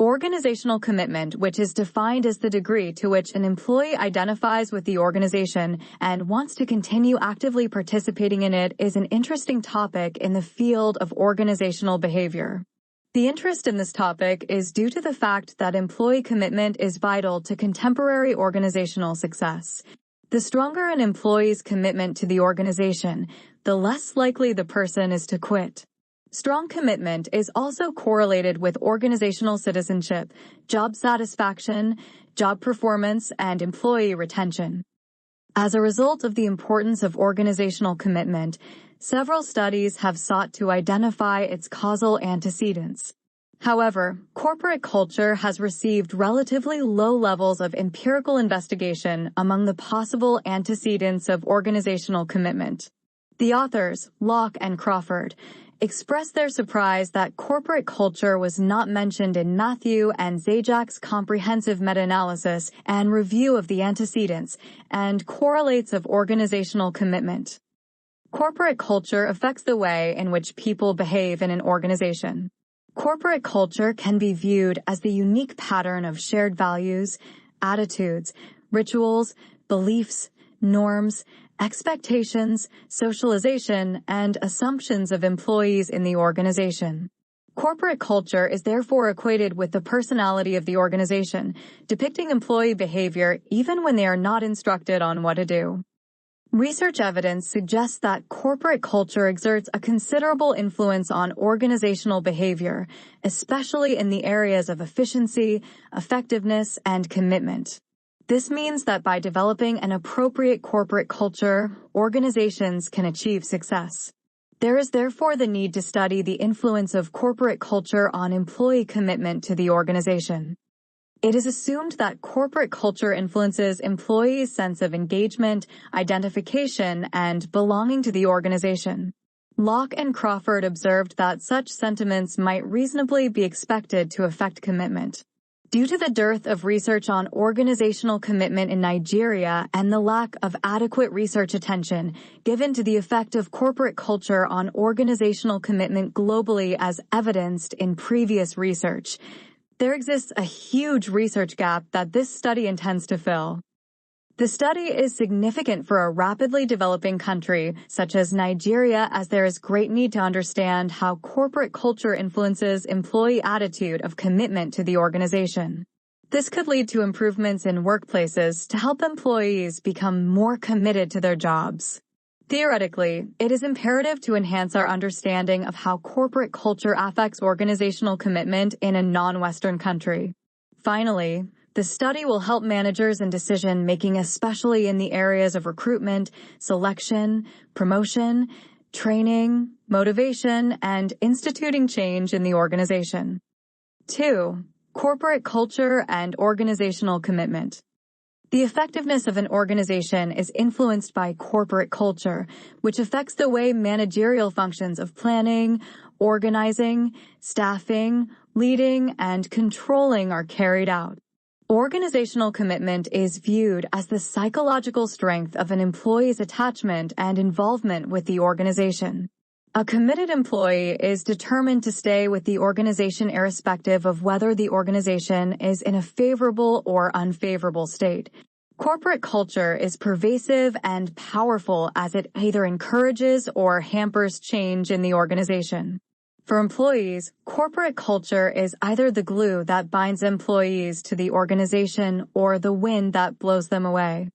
Organizational commitment, which is defined as the degree to which an employee identifies with the organization and wants to continue actively participating in it, is an interesting topic in the field of organizational behavior. The interest in this topic is due to the fact that employee commitment is vital to contemporary organizational success. The stronger an employee's commitment to the organization, the less likely the person is to quit. Strong commitment is also correlated with organizational citizenship, job satisfaction, job performance, and employee retention. As a result of the importance of organizational commitment, several studies have sought to identify its causal antecedents. However, corporate culture has received relatively low levels of empirical investigation among the possible antecedents of organizational commitment. The authors, Locke and Crawford, expressed their surprise that corporate culture was not mentioned in Matthew and Zajak's comprehensive meta-analysis and review of the antecedents and correlates of organizational commitment. Corporate culture affects the way in which people behave in an organization. Corporate culture can be viewed as the unique pattern of shared values, attitudes, rituals, beliefs, norms, expectations, socialization, and assumptions of employees in the organization. Corporate culture is therefore equated with the personality of the organization, depicting employee behavior even when they are not instructed on what to do. Research evidence suggests that corporate culture exerts a considerable influence on organizational behavior, especially in the areas of efficiency, effectiveness, and commitment. This means that by developing an appropriate corporate culture, organizations can achieve success. There is therefore the need to study the influence of corporate culture on employee commitment to the organization. It is assumed that corporate culture influences employees' sense of engagement, identification, and belonging to the organization. Locke and Crawford observed that such sentiments might reasonably be expected to affect commitment. Due to the dearth of research on organizational commitment in Nigeria and the lack of adequate research attention given to the effect of corporate culture on organizational commitment globally as evidenced in previous research, there exists a huge research gap that this study intends to fill. The study is significant for a rapidly developing country such as Nigeria, as there is great need to understand how corporate culture influences employee attitude of commitment to the organization. This could lead to improvements in workplaces to help employees become more committed to their jobs. Theoretically, it is imperative to enhance our understanding of how corporate culture affects organizational commitment in a non-Western country. Finally, the study will help managers in decision-making, especially in the areas of recruitment, selection, promotion, training, motivation, and instituting change in the organization. 2. Corporate culture and organizational commitment. The effectiveness of an organization is influenced by corporate culture, which affects the way managerial functions of planning, organizing, staffing, leading, and controlling are carried out. Organizational commitment is viewed as the psychological strength of an employee's attachment and involvement with the organization. A committed employee is determined to stay with the organization irrespective of whether the organization is in a favorable or unfavorable state. Corporate culture is pervasive and powerful as it either encourages or hampers change in the organization. For employees, corporate culture is either the glue that binds employees to the organization or the wind that blows them away.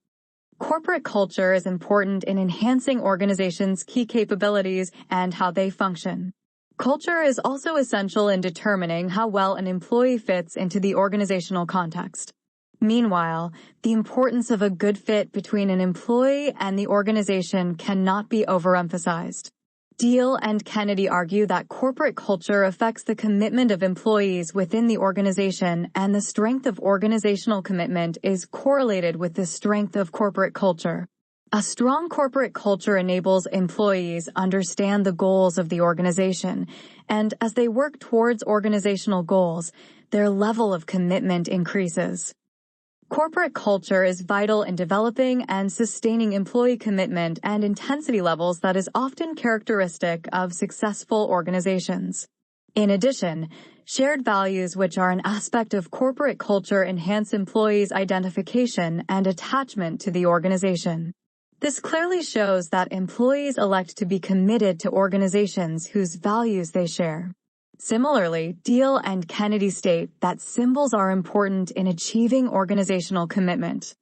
Corporate culture is important in enhancing organizations' key capabilities and how they function. Culture is also essential in determining how well an employee fits into the organizational context. Meanwhile, the importance of a good fit between an employee and the organization cannot be overemphasized. Deal and Kennedy argue that corporate culture affects the commitment of employees within the organization, and the strength of organizational commitment is correlated with the strength of corporate culture. A strong corporate culture enables employees understand the goals of the organization, and as they work towards organizational goals, their level of commitment increases. Corporate culture is vital in developing and sustaining employee commitment and intensity levels that is often characteristic of successful organizations. In addition, shared values, which are an aspect of corporate culture, enhance employees' identification and attachment to the organization. This clearly shows that employees elect to be committed to organizations whose values they share. Similarly, Deal and Kennedy state that symbols are important in achieving organizational commitment.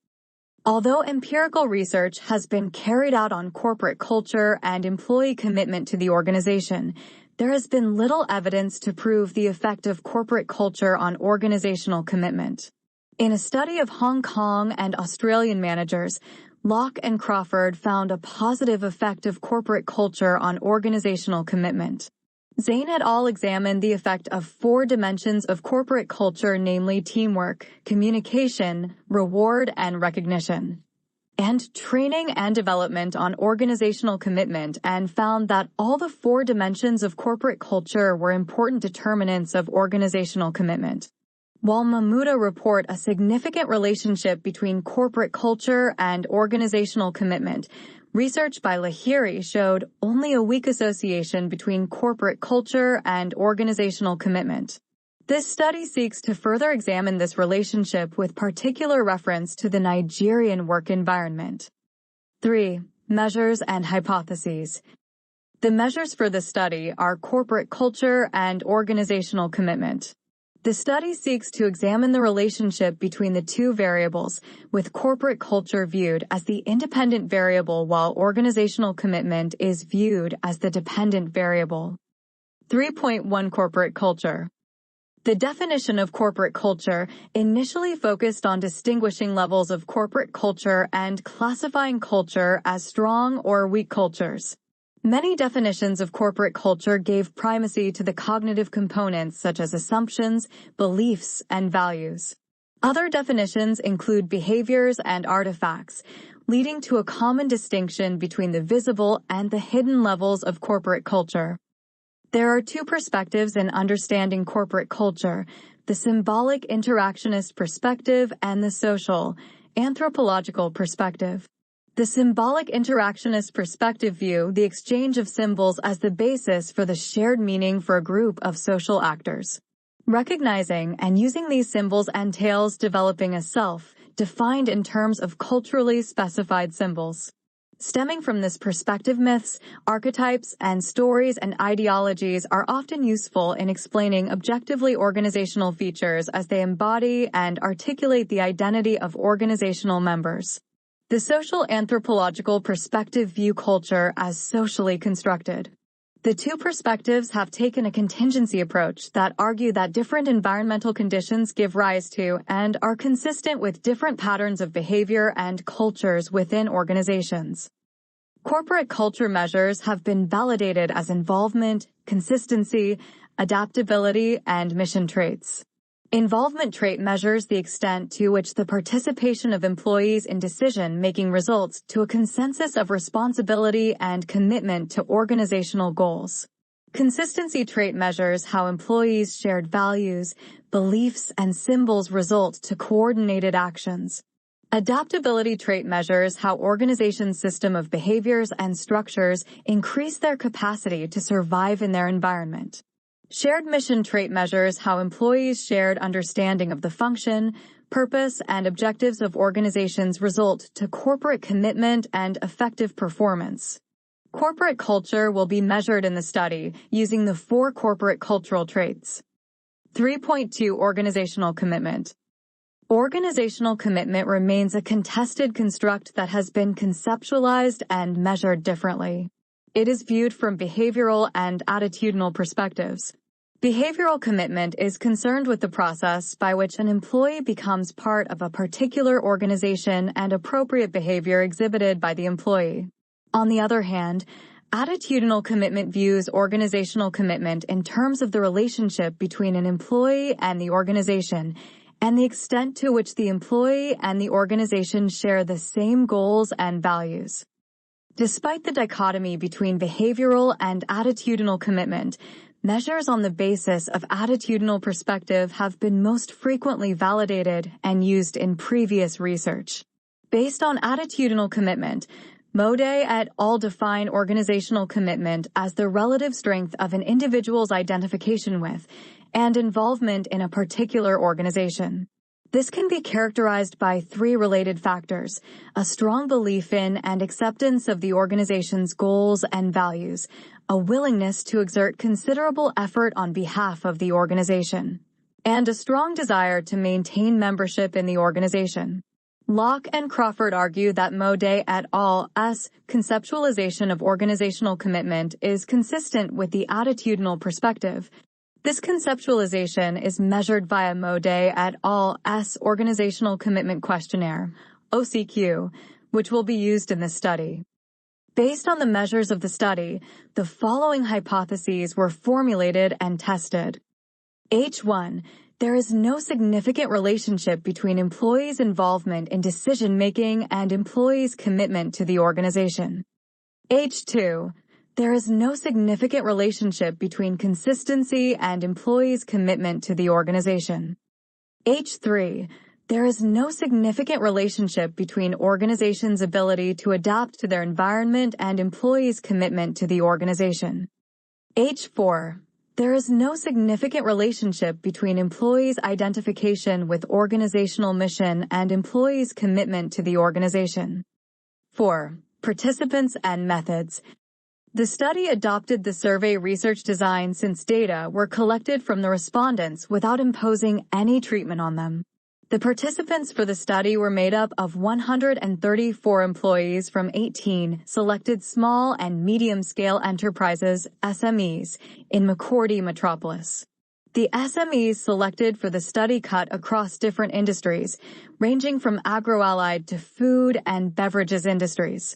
Although empirical research has been carried out on corporate culture and employee commitment to the organization, there has been little evidence to prove the effect of corporate culture on organizational commitment. In a study of Hong Kong and Australian managers, Locke and Crawford found a positive effect of corporate culture on organizational commitment. Zane et al. Examined the effect of 4 dimensions of corporate culture, namely teamwork, communication, reward and recognition, and training and development on organizational commitment, and found that all the 4 dimensions of corporate culture were important determinants of organizational commitment. While Mamuda report a significant relationship between corporate culture and organizational commitment, research by Lahiri showed only a weak association between corporate culture and organizational commitment. This study seeks to further examine this relationship with particular reference to the Nigerian work environment. 3. Measures and hypotheses. The measures for the study are corporate culture and organizational commitment. The study seeks to examine the relationship between the 2 variables, with corporate culture viewed as the independent variable while organizational commitment is viewed as the dependent variable. 3.1 Corporate culture. The definition of corporate culture initially focused on distinguishing levels of corporate culture and classifying culture as strong or weak cultures. Many definitions of corporate culture gave primacy to the cognitive components such as assumptions, beliefs, and values. Other definitions include behaviors and artifacts, leading to a common distinction between the visible and the hidden levels of corporate culture. There are 2 perspectives in understanding corporate culture: the symbolic interactionist perspective and the social, anthropological perspective. The symbolic interactionist perspective view the exchange of symbols as the basis for the shared meaning for a group of social actors. Recognizing and using these symbols entails developing a self, defined in terms of culturally specified symbols. Stemming from this perspective, myths, archetypes, and stories and ideologies are often useful in explaining objectively organizational features as they embody and articulate the identity of organizational members. The social anthropological perspective view culture as socially constructed. The 2 perspectives have taken a contingency approach that argue that different environmental conditions give rise to and are consistent with different patterns of behavior and cultures within organizations. Corporate culture measures have been validated as involvement, consistency, adaptability, and mission traits. Involvement trait measures the extent to which the participation of employees in decision-making results to a consensus of responsibility and commitment to organizational goals. Consistency trait measures how employees' shared values, beliefs, and symbols result to coordinated actions. Adaptability trait measures how organizations' system of behaviors and structures increase their capacity to survive in their environment. Shared mission trait measures how employees' shared understanding of the function, purpose, and objectives of organizations result to corporate commitment and effective performance. Corporate culture will be measured in the study using the 4 corporate cultural traits. 3.2 Organizational commitment. Organizational commitment remains a contested construct that has been conceptualized and measured differently. It is viewed from behavioral and attitudinal perspectives. Behavioral commitment is concerned with the process by which an employee becomes part of a particular organization and appropriate behavior exhibited by the employee. On the other hand, Attitudinal commitment views organizational commitment in terms of the relationship between an employee and the organization, and the extent to which the employee and the organization share the same goals and values. Despite the dichotomy between behavioral and attitudinal commitment, measures on the basis of attitudinal perspective have been most frequently validated and used in previous research. Based on attitudinal commitment, Mode et al. Define organizational commitment as the relative strength of an individual's identification with and involvement in a particular organization. This can be characterized by three related factors: a strong belief in and acceptance of the organization's goals and values, a willingness to exert considerable effort on behalf of the organization, and a strong desire to maintain membership in the organization. Locke and Crawford argue that Mode et al.'s conceptualization of organizational commitment is consistent with the attitudinal perspective. This conceptualization is measured via Mode et al.'s Organizational Commitment Questionnaire, OCQ, which will be used in this study. Based on the measures of the study, the following hypotheses were formulated and tested. H1. There is no significant relationship between employees' involvement in decision-making and employees' commitment to the organization. H2. There is no significant relationship between consistency and employees' commitment to the organization. H3. There is no significant relationship between organizations' ability to adapt to their environment and employees' commitment to the organization. H4. There is no significant relationship between employees' identification with organizational mission and employees' commitment to the organization. 4. Participants and methods. The study adopted the survey research design since data were collected from the respondents without imposing any treatment on them. The participants for the study were made up of 134 employees from 18 selected small and medium-scale enterprises, SMEs, in McCourty metropolis. The SMEs selected for the study cut across different industries, ranging from agroallied to food and beverages industries.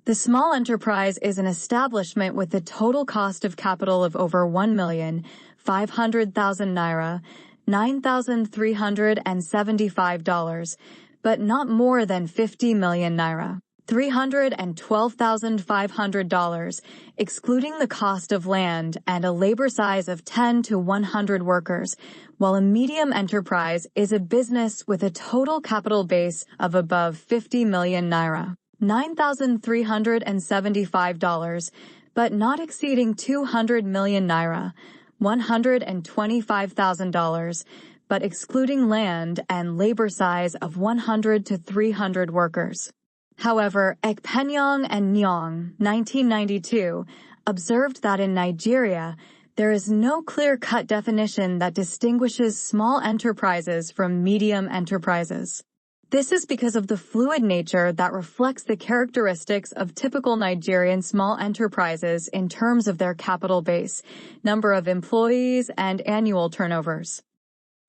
The small enterprise is an establishment with a total cost of capital of over 1,500,000 naira, $9,375, but not more than 50 million naira, $312,500, excluding the cost of land and a labor size of 10 to 100 workers, while a medium enterprise is a business with a total capital base of above 50 million naira, $9,375, but not exceeding 200 million naira, $125,000, but excluding land and labor size of 100 to 300 workers. However, Ekpenyong and Nyong, 1992, observed that in Nigeria, there is no clear-cut definition that distinguishes small enterprises from medium enterprises. This is because of the fluid nature that reflects the characteristics of typical Nigerian small enterprises in terms of their capital base, number of employees, and annual turnovers.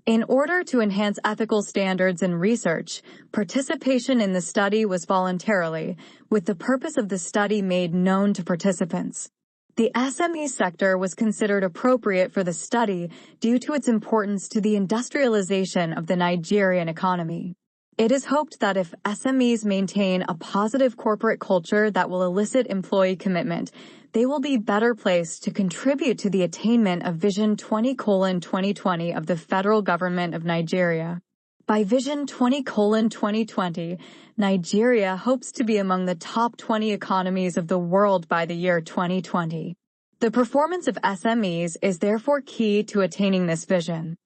In order to enhance ethical standards in research, participation in the study was voluntarily, with the purpose of the study made known to participants. The SME sector was considered appropriate for the study due to its importance to the industrialization of the Nigerian economy. It is hoped that if SMEs maintain a positive corporate culture that will elicit employee commitment, they will be better placed to contribute to the attainment of Vision 20:2020 of the federal government of Nigeria. By Vision 20:2020, Nigeria hopes to be among the top 20 economies of the world by the year 2020. The performance of SMEs is therefore key to attaining this vision.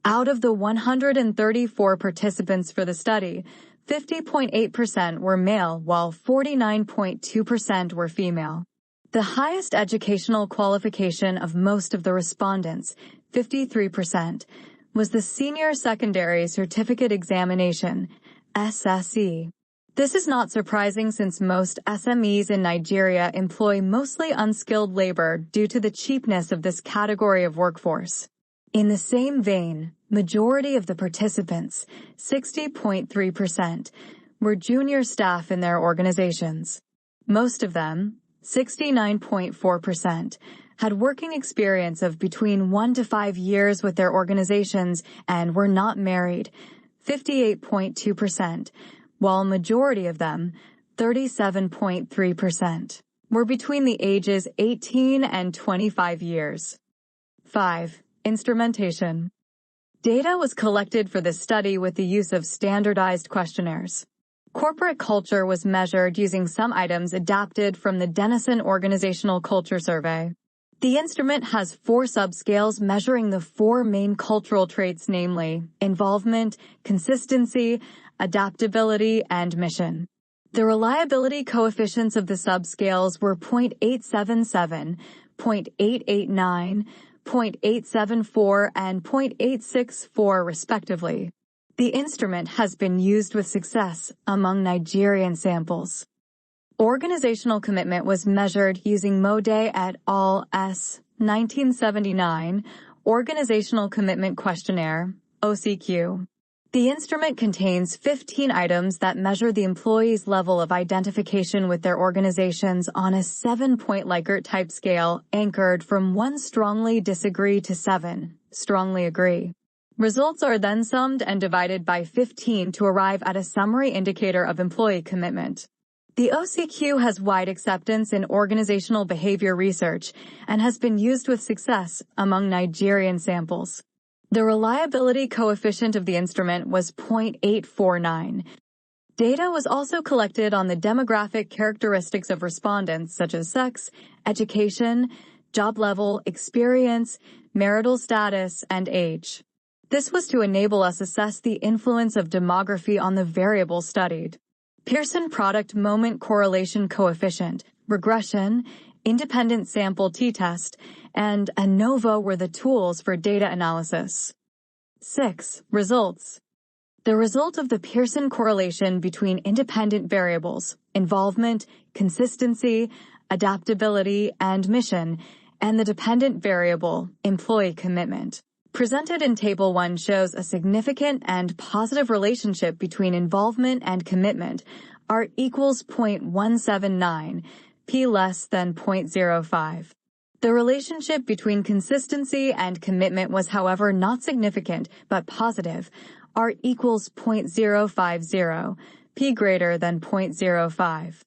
Out of the 134 participants for the study, 50.8% were male while 49.2% were female. The highest educational qualification of most of the respondents, 53%, was the Senior Secondary Certificate Examination, SSE. This is not surprising since most SMEs in Nigeria employ mostly unskilled labor due to the cheapness of this category of workforce. In the same vein, majority of the participants, 60.3%, were junior staff in their organizations. Most of them, 69.4%, had working experience of between 1 to 5 years with their organizations and were not married, 58.2%, while majority of them, 37.3%, were between the ages 18 and 25 years. 5. Instrumentation. Data was collected for this study with the use of standardized questionnaires. Corporate culture was measured using some items adapted from the Denison Organizational Culture Survey. The instrument has 4 subscales measuring the 4 main cultural traits, namely involvement, consistency, adaptability, and mission. The reliability coefficients of the subscales were 0.877, 0.889, 0.874, and 0.864 respectively. The instrument has been used with success among Nigerian samples. Organizational commitment was measured using Mode et al. S. 1979 Organizational Commitment Questionnaire, OCQ. The instrument contains 15 items that measure the employee's level of identification with their organizations on a 7-point Likert type scale anchored from 1 strongly disagree to 7 strongly agree. Results are then summed and divided by 15 to arrive at a summary indicator of employee commitment. The OCQ has wide acceptance in organizational behavior research and has been used with success among Nigerian samples. The reliability coefficient of the instrument was 0.849. Data was also collected on the demographic characteristics of respondents such as sex, education, job level, experience, marital status, and age. This was to enable us assess the influence of demography on the variables studied. Pearson Product Moment Correlation Coefficient, regression, independent sample t-test, and ANOVA were the tools for data analysis. 6. Results. The result of the Pearson correlation between independent variables, involvement, consistency, adaptability, and mission, and the dependent variable, employee commitment, presented in Table 1 shows a significant and positive relationship between involvement and commitment, R equals 0.179, P less than 0.05. The relationship between consistency and commitment was, however, not significant, but positive, R equals 0.050, P greater than 0.05.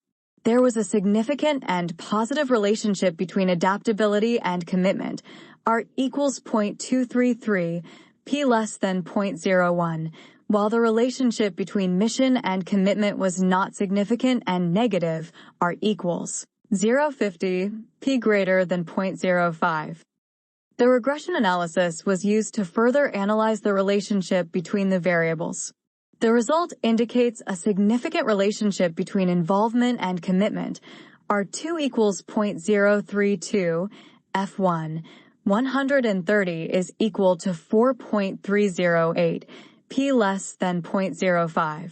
There was a significant and positive relationship between adaptability and commitment, R equals 0.233, P less than 0.01, while the relationship between mission and commitment was not significant and negative, R equals 0.50, P greater than 0.05. The regression analysis was used to further analyze the relationship between the variables. The result indicates a significant relationship between involvement and commitment, R2 equals 0.032, F1, 130 is equal to 4.308, P less than 0.05.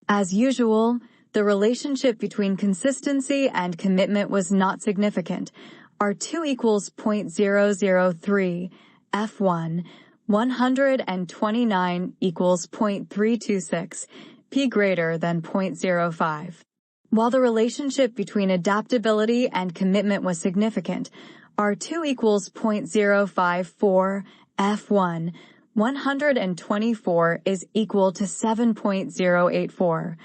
As usual, the relationship between consistency and commitment was not significant, R2 equals 0.003, F1, 129 equals 0.326, P greater than 0.05. While the relationship between adaptability and commitment was significant, R2 equals 0.054, F1, 124 is equal to 7.084.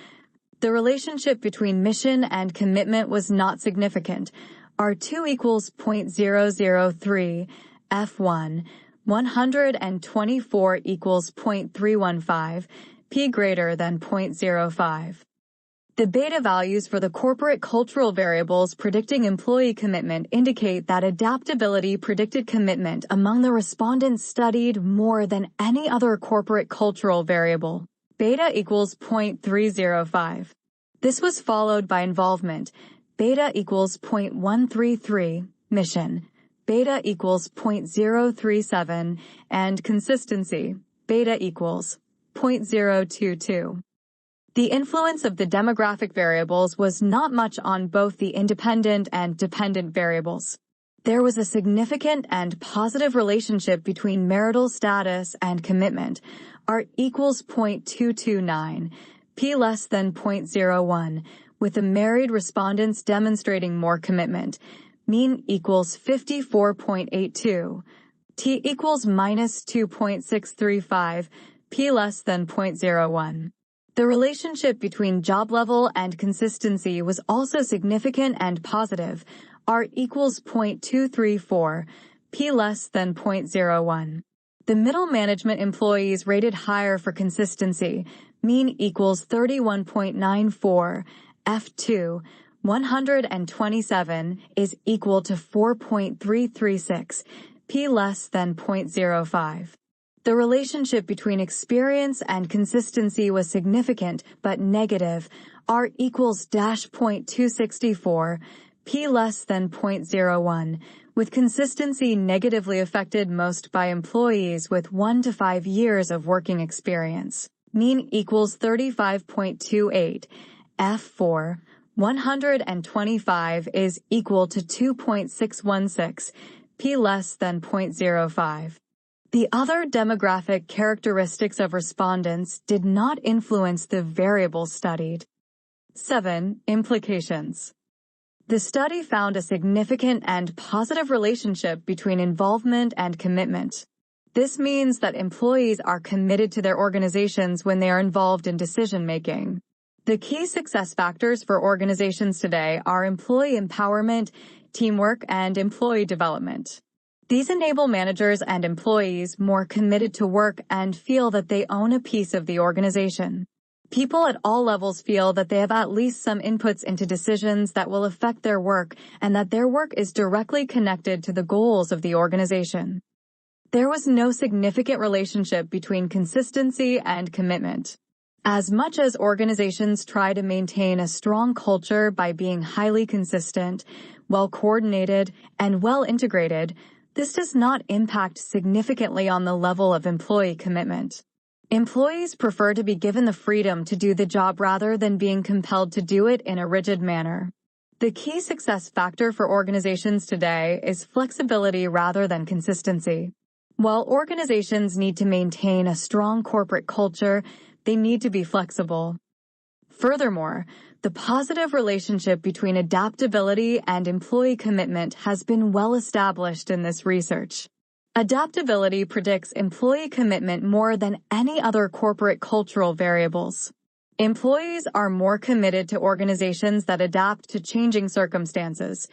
The relationship between mission and commitment was not significant, R2 equals 0.003, F1, 124 equals 0.315, P greater than 0.05. The beta values for the corporate cultural variables predicting employee commitment indicate that adaptability predicted commitment among the respondents studied more than any other corporate cultural variable. Beta equals 0.305. This was followed by involvement. Beta equals 0.133, mission. Beta equals 0.037, and consistency. Beta equals 0.022. The influence of the demographic variables was not much on both the independent and dependent variables. There was a significant and positive relationship between marital status and commitment, R equals 0.229, P less than 0.01, with the married respondents demonstrating more commitment. Mean equals 54.82. T equals minus 2.635, P less than 0.01. The relationship between job level and consistency was also significant and positive. R equals 0.234, P less than 0.01. The middle management employees rated higher for consistency. Mean equals 31.94, F2, 127 is equal to 4.336, P less than 0.05. The relationship between experience and consistency was significant but negative. R equals -0.264, P less than 0.01, with consistency negatively affected most by employees with 1 to 5 years of working experience. Mean equals 35.28, F4, 125 is equal to 2.616, P less than 0.05. The other demographic characteristics of respondents did not influence the variables studied. 7. Implications. The study found a significant and positive relationship between involvement and commitment. This means that employees are committed to their organizations when they are involved in decision-making. The key success factors for organizations today are employee empowerment, teamwork, and employee development. These enable managers and employees more committed to work and feel that they own a piece of the organization. People at all levels feel that they have at least some inputs into decisions that will affect their work and that their work is directly connected to the goals of the organization. There was no significant relationship between consistency and commitment. As much as organizations try to maintain a strong culture by being highly consistent, well-coordinated, and well-integrated, this does not impact significantly on the level of employee commitment. Employees prefer to be given the freedom to do the job rather than being compelled to do it in a rigid manner. The key success factor for organizations today is flexibility rather than consistency. While organizations need to maintain a strong corporate culture, they need to be flexible. Furthermore, the positive relationship between adaptability and employee commitment has been well established in this research. Adaptability predicts employee commitment more than any other corporate cultural variables. Employees are more committed to organizations that adapt to changing circumstances.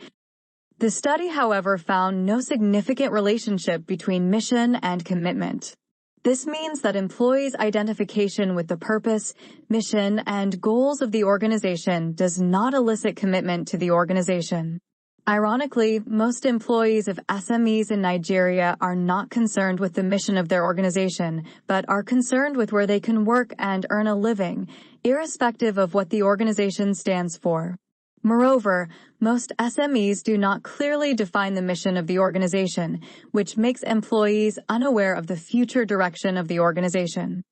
The study, however, found no significant relationship between mission and commitment. This means that employees' identification with the purpose, mission, and goals of the organization does not elicit commitment to the organization. Ironically, most employees of SMEs in Nigeria are not concerned with the mission of their organization, but are concerned with where they can work and earn a living, irrespective of what the organization stands for. Moreover, most SMEs do not clearly define the mission of the organization, which makes employees unaware of the future direction of the organization.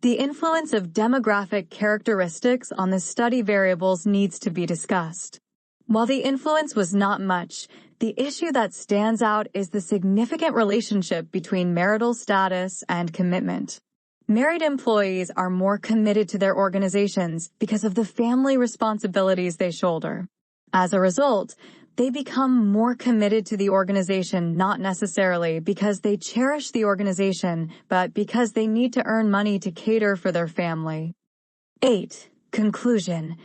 The influence of demographic characteristics on the study variables needs to be discussed. While the influence was not much, the issue that stands out is the significant relationship between marital status and commitment. Married employees are more committed to their organizations because of the family responsibilities they shoulder. As a result, they become more committed to the organization not necessarily because they cherish the organization, but because they need to earn money to cater for their family. 8. Conclusion.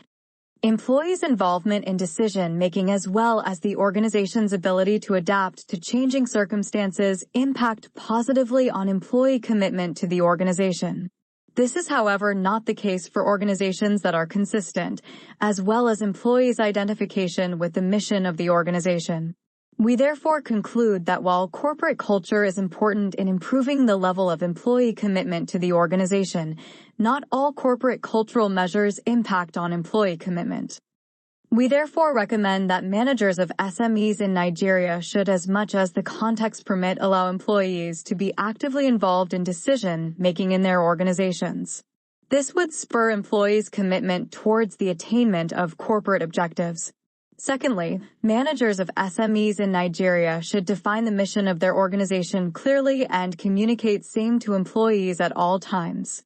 Employees' involvement in decision-making as well as the organization's ability to adapt to changing circumstances impact positively on employee commitment to the organization. This is, however, not the case for organizations that are consistent, as well as employees' identification with the mission of the organization. We therefore conclude that while corporate culture is important in improving the level of employee commitment to the organization, not all corporate cultural measures impact on employee commitment. We therefore recommend that managers of SMEs in Nigeria should, as much as the context permit, allow employees to be actively involved in decision-making in their organizations. This would spur employees' commitment towards the attainment of corporate objectives. Secondly, managers of SMEs in Nigeria should define the mission of their organization clearly and communicate same to employees at all times.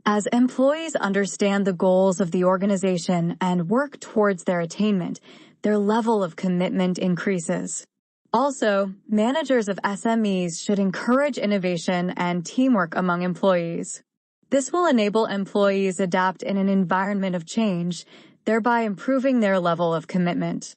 As employees understand the goals of the organization and work towards their attainment, their level of commitment increases. Also, managers of SMEs should encourage innovation and teamwork among employees. This will enable employees adapt in an environment of change, thereby improving their level of commitment.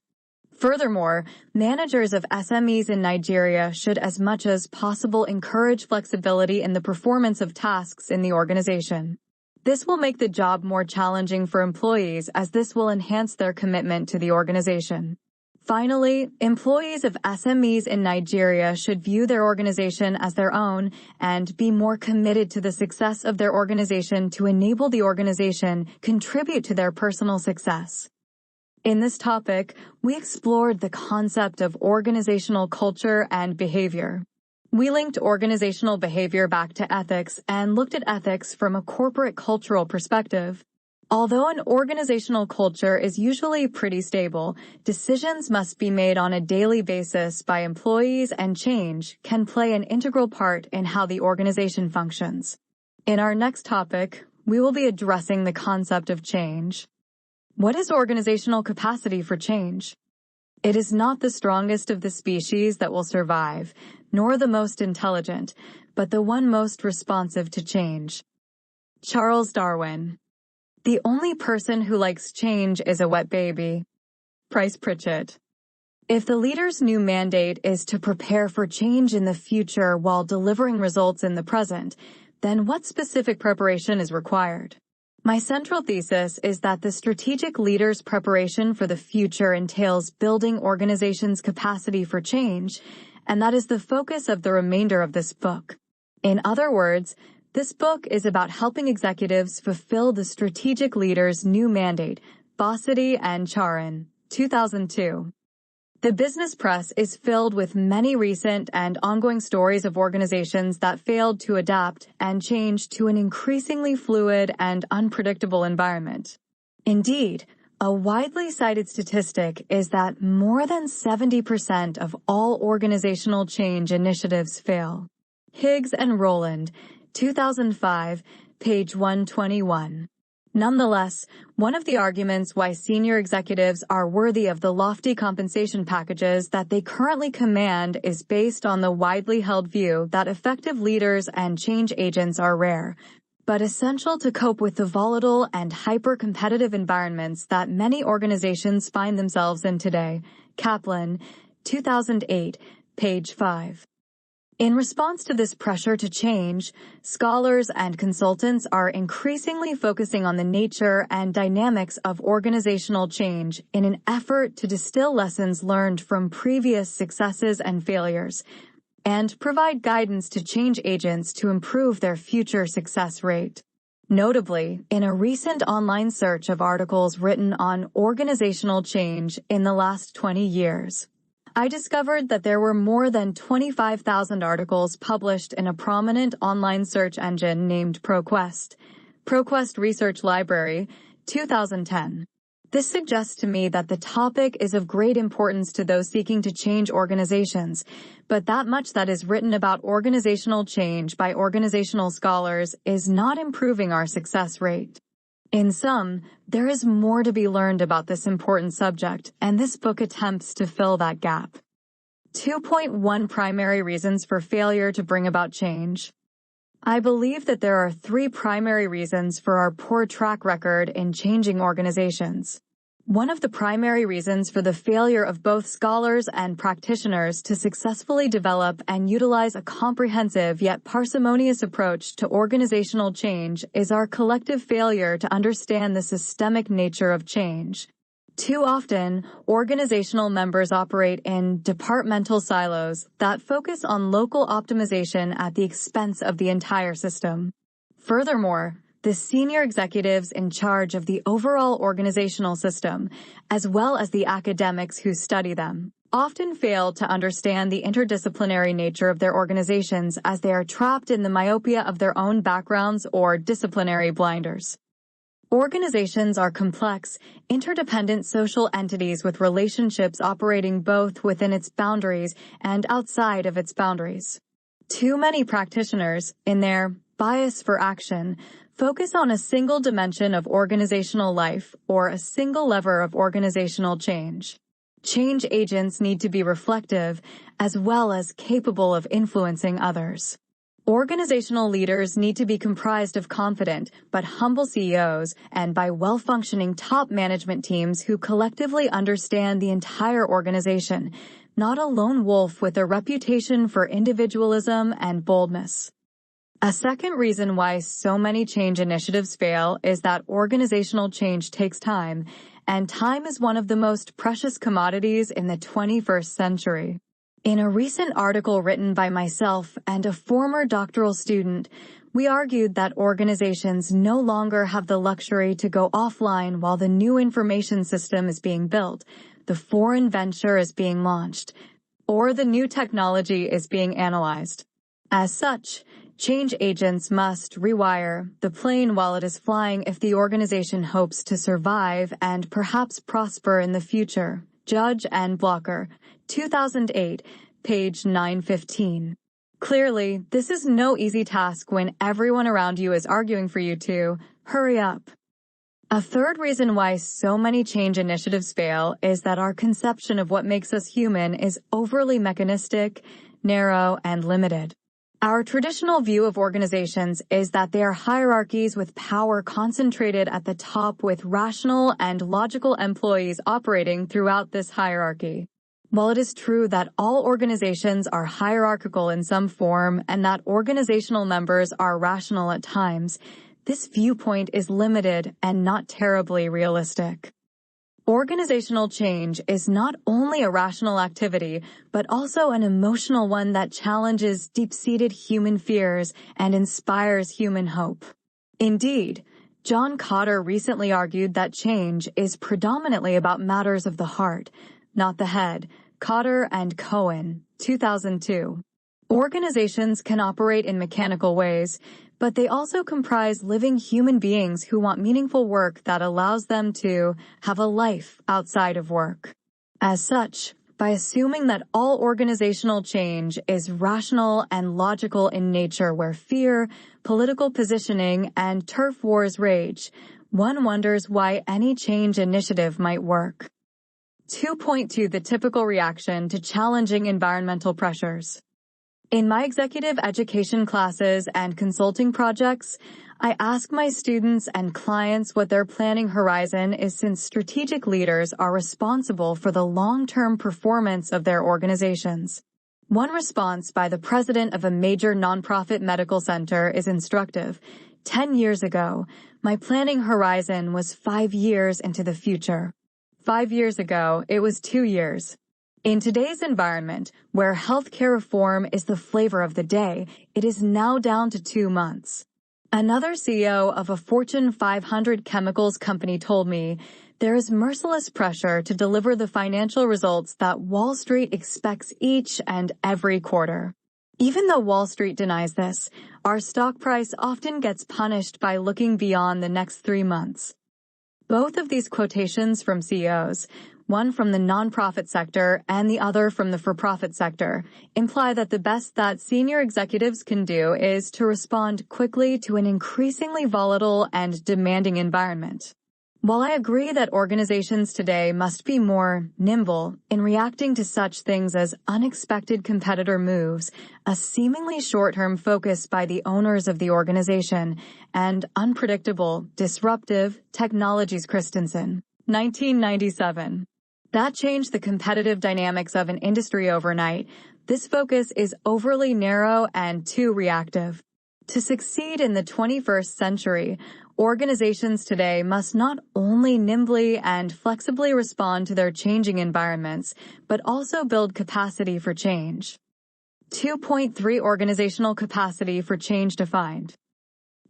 Furthermore, managers of SMEs in Nigeria should as much as possible encourage flexibility in the performance of tasks in the organization. This will make the job more challenging for employees as this will enhance their commitment to the organization. Finally, employees of SMEs in Nigeria should view their organization as their own and be more committed to the success of their organization to enable the organization contribute to their personal success. In this topic, we explored the concept of organizational culture and behavior. We linked organizational behavior back to ethics and looked at ethics from a corporate cultural perspective. Although an organizational culture is usually pretty stable, decisions must be made on a daily basis by employees, and change can play an integral part in how the organization functions. In our next topic, we will be addressing the concept of change. What is organizational capacity for change? It is not the strongest of the species that will survive, nor the most intelligent, but the one most responsive to change. Charles Darwin. The only person who likes change is a wet baby. Price Pritchett. If the leader's new mandate is to prepare for change in the future while delivering results in the present, then what specific preparation is required? My central thesis is that the strategic leader's preparation for the future entails building organizations' capacity for change, and that is the focus of the remainder of this book. In other words, this book is about helping executives fulfill the strategic leader's new mandate, Bossidy and Charin, 2002. The business press is filled with many recent and ongoing stories of organizations that failed to adapt and change to an increasingly fluid and unpredictable environment. Indeed, a widely cited statistic is that more than 70% of all organizational change initiatives fail. Higgs and Rowland, 2005, page 121. Nonetheless, one of the arguments why senior executives are worthy of the lofty compensation packages that they currently command is based on the widely held view that effective leaders and change agents are rare, but essential to cope with the volatile and hyper-competitive environments that many organizations find themselves in today. Kaplan, 2008, page 5. In response to this pressure to change, scholars and consultants are increasingly focusing on the nature and dynamics of organizational change in an effort to distill lessons learned from previous successes and failures, and provide guidance to change agents to improve their future success rate. Notably, in a recent online search of articles written on organizational change in the last 20 years, I discovered that there were more than 25,000 articles published in a prominent online search engine named ProQuest. ProQuest Research Library, 2010. This suggests to me that the topic is of great importance to those seeking to change organizations, but that much that is written about organizational change by organizational scholars is not improving our success rate. In sum, there is more to be learned about this important subject, and this book attempts to fill that gap. 2.1 Primary reasons for failure to bring about change. I believe that there are 3 primary reasons for our poor track record in changing organizations. One of the primary reasons for the failure of both scholars and practitioners to successfully develop and utilize a comprehensive yet parsimonious approach to organizational change is our collective failure to understand the systemic nature of change. Too often, organizational members operate in departmental silos that focus on local optimization at the expense of the entire system. Furthermore, the senior executives in charge of the overall organizational system, as well as the academics who study them, often fail to understand the interdisciplinary nature of their organizations as they are trapped in the myopia of their own backgrounds or disciplinary blinders. Organizations are complex, interdependent social entities with relationships operating both within its boundaries and outside of its boundaries. Too many practitioners, in their bias for action, Focus on a single dimension of organizational life or a single lever of organizational change. Change agents need to be reflective as well as capable of influencing others. Organizational leaders need to be comprised of confident but humble CEOs and by well-functioning top management teams who collectively understand the entire organization, not a lone wolf with a reputation for individualism and boldness. A second reason why so many change initiatives fail is that organizational change takes time, and time is one of the most precious commodities in the 21st century. In a recent article written by myself and a former doctoral student, we argued that organizations no longer have the luxury to go offline while the new information system is being built, the foreign venture is being launched, or the new technology is being analyzed. As such, change agents must rewire the plane while it is flying if the organization hopes to survive and perhaps prosper in the future. Judge and Blocker, 2008, page 915. Clearly, this is no easy task when everyone around you is arguing for you to hurry up. A third reason why so many change initiatives fail is that our conception of what makes us human is overly mechanistic, narrow, and limited. Our traditional view of organizations is that they are hierarchies with power concentrated at the top with rational and logical employees operating throughout this hierarchy. While it is true that all organizations are hierarchical in some form and that organizational members are rational at times, this viewpoint is limited and not terribly realistic. Organizational change is not only a rational activity, but also an emotional one that challenges deep-seated human fears and inspires human hope. Indeed, John Kotter recently argued that change is predominantly about matters of the heart, not the head. Kotter and Cohen, 2002. Organizations can operate in mechanical ways, but they also comprise living human beings who want meaningful work that allows them to have a life outside of work. As such, by assuming that all organizational change is rational and logical in nature where fear, political positioning, and turf wars rage, one wonders why any change initiative might work. 2.2 The typical reaction to challenging environmental pressures. In my executive education classes and consulting projects, I ask my students and clients what their planning horizon is since strategic leaders are responsible for the long-term performance of their organizations. One response by the president of a major nonprofit medical center is instructive. 10 years ago, my planning horizon was 5 years into the future. 5 years ago, it was 2 years. In today's environment, where healthcare reform is the flavor of the day, it is now down to 2 months. Another CEO of a Fortune 500 chemicals company told me, there is merciless pressure to deliver the financial results that Wall Street expects each and every quarter. Even though Wall Street denies this, our stock price often gets punished by looking beyond the next 3 months. Both of these quotations from CEOs, one from the nonprofit sector and the other from the for-profit sector, imply that the best that senior executives can do is to respond quickly to an increasingly volatile and demanding environment. While I agree that organizations today must be more nimble in reacting to such things as unexpected competitor moves, a seemingly short-term focus by the owners of the organization, and unpredictable, disruptive technologies. Christensen, 1997. That changed the competitive dynamics of an industry overnight. This focus is overly narrow and too reactive. To succeed in the 21st century, organizations today must not only nimbly and flexibly respond to their changing environments, but also build capacity for change. 2.3 Organizational capacity for change defined.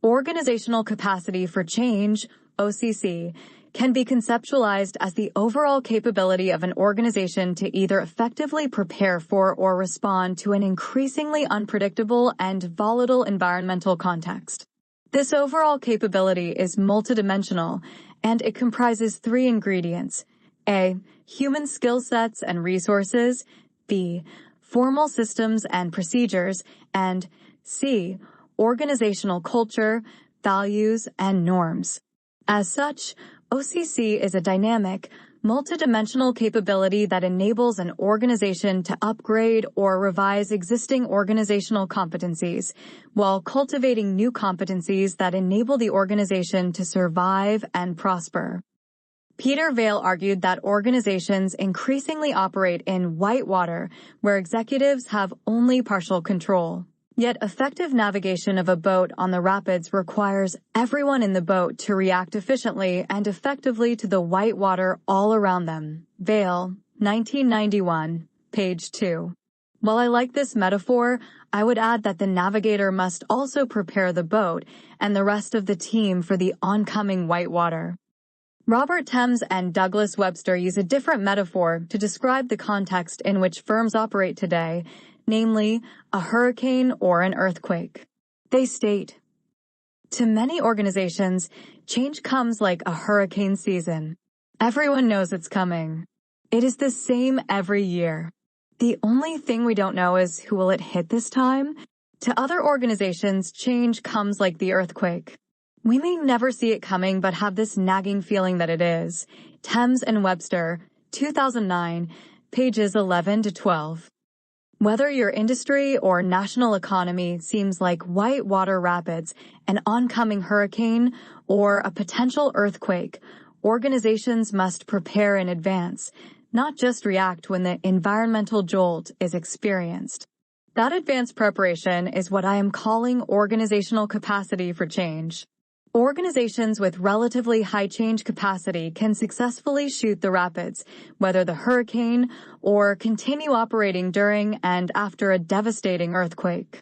Organizational capacity for change, OCC, can be conceptualized as the overall capability of an organization to either effectively prepare for or respond to an increasingly unpredictable and volatile environmental context. This overall capability is multidimensional, and it comprises 3 ingredients: A. Human skill sets and resources, B. Formal systems and procedures, and C. Organizational culture, values, and norms. As such, OCC is a dynamic, multidimensional capability that enables an organization to upgrade or revise existing organizational competencies, while cultivating new competencies that enable the organization to survive and prosper. Peter Vail argued that organizations increasingly operate in whitewater, where executives have only partial control. Yet effective navigation of a boat on the rapids requires everyone in the boat to react efficiently and effectively to the white water all around them. Vail, 1991, page 2. While I like this metaphor, I would add that the navigator must also prepare the boat and the rest of the team for the oncoming white water. Robert Thames and Douglas Webster use a different metaphor to describe the context in which firms operate today, namely a hurricane or an earthquake. They state, "To many organizations, change comes like a hurricane season. Everyone knows it's coming. It is the same every year. The only thing we don't know is who will it hit this time. To other organizations, change comes like the earthquake. We may never see it coming but have this nagging feeling that it is." Thames and Webster, 2009, pages 11 to 12. Whether your industry or national economy seems like white water rapids, an oncoming hurricane, or a potential earthquake, organizations must prepare in advance, not just react when the environmental jolt is experienced. That advanced preparation is what I am calling organizational capacity for change. Organizations with relatively high change capacity can successfully shoot the rapids, weather the hurricane, or continue operating during and after a devastating earthquake.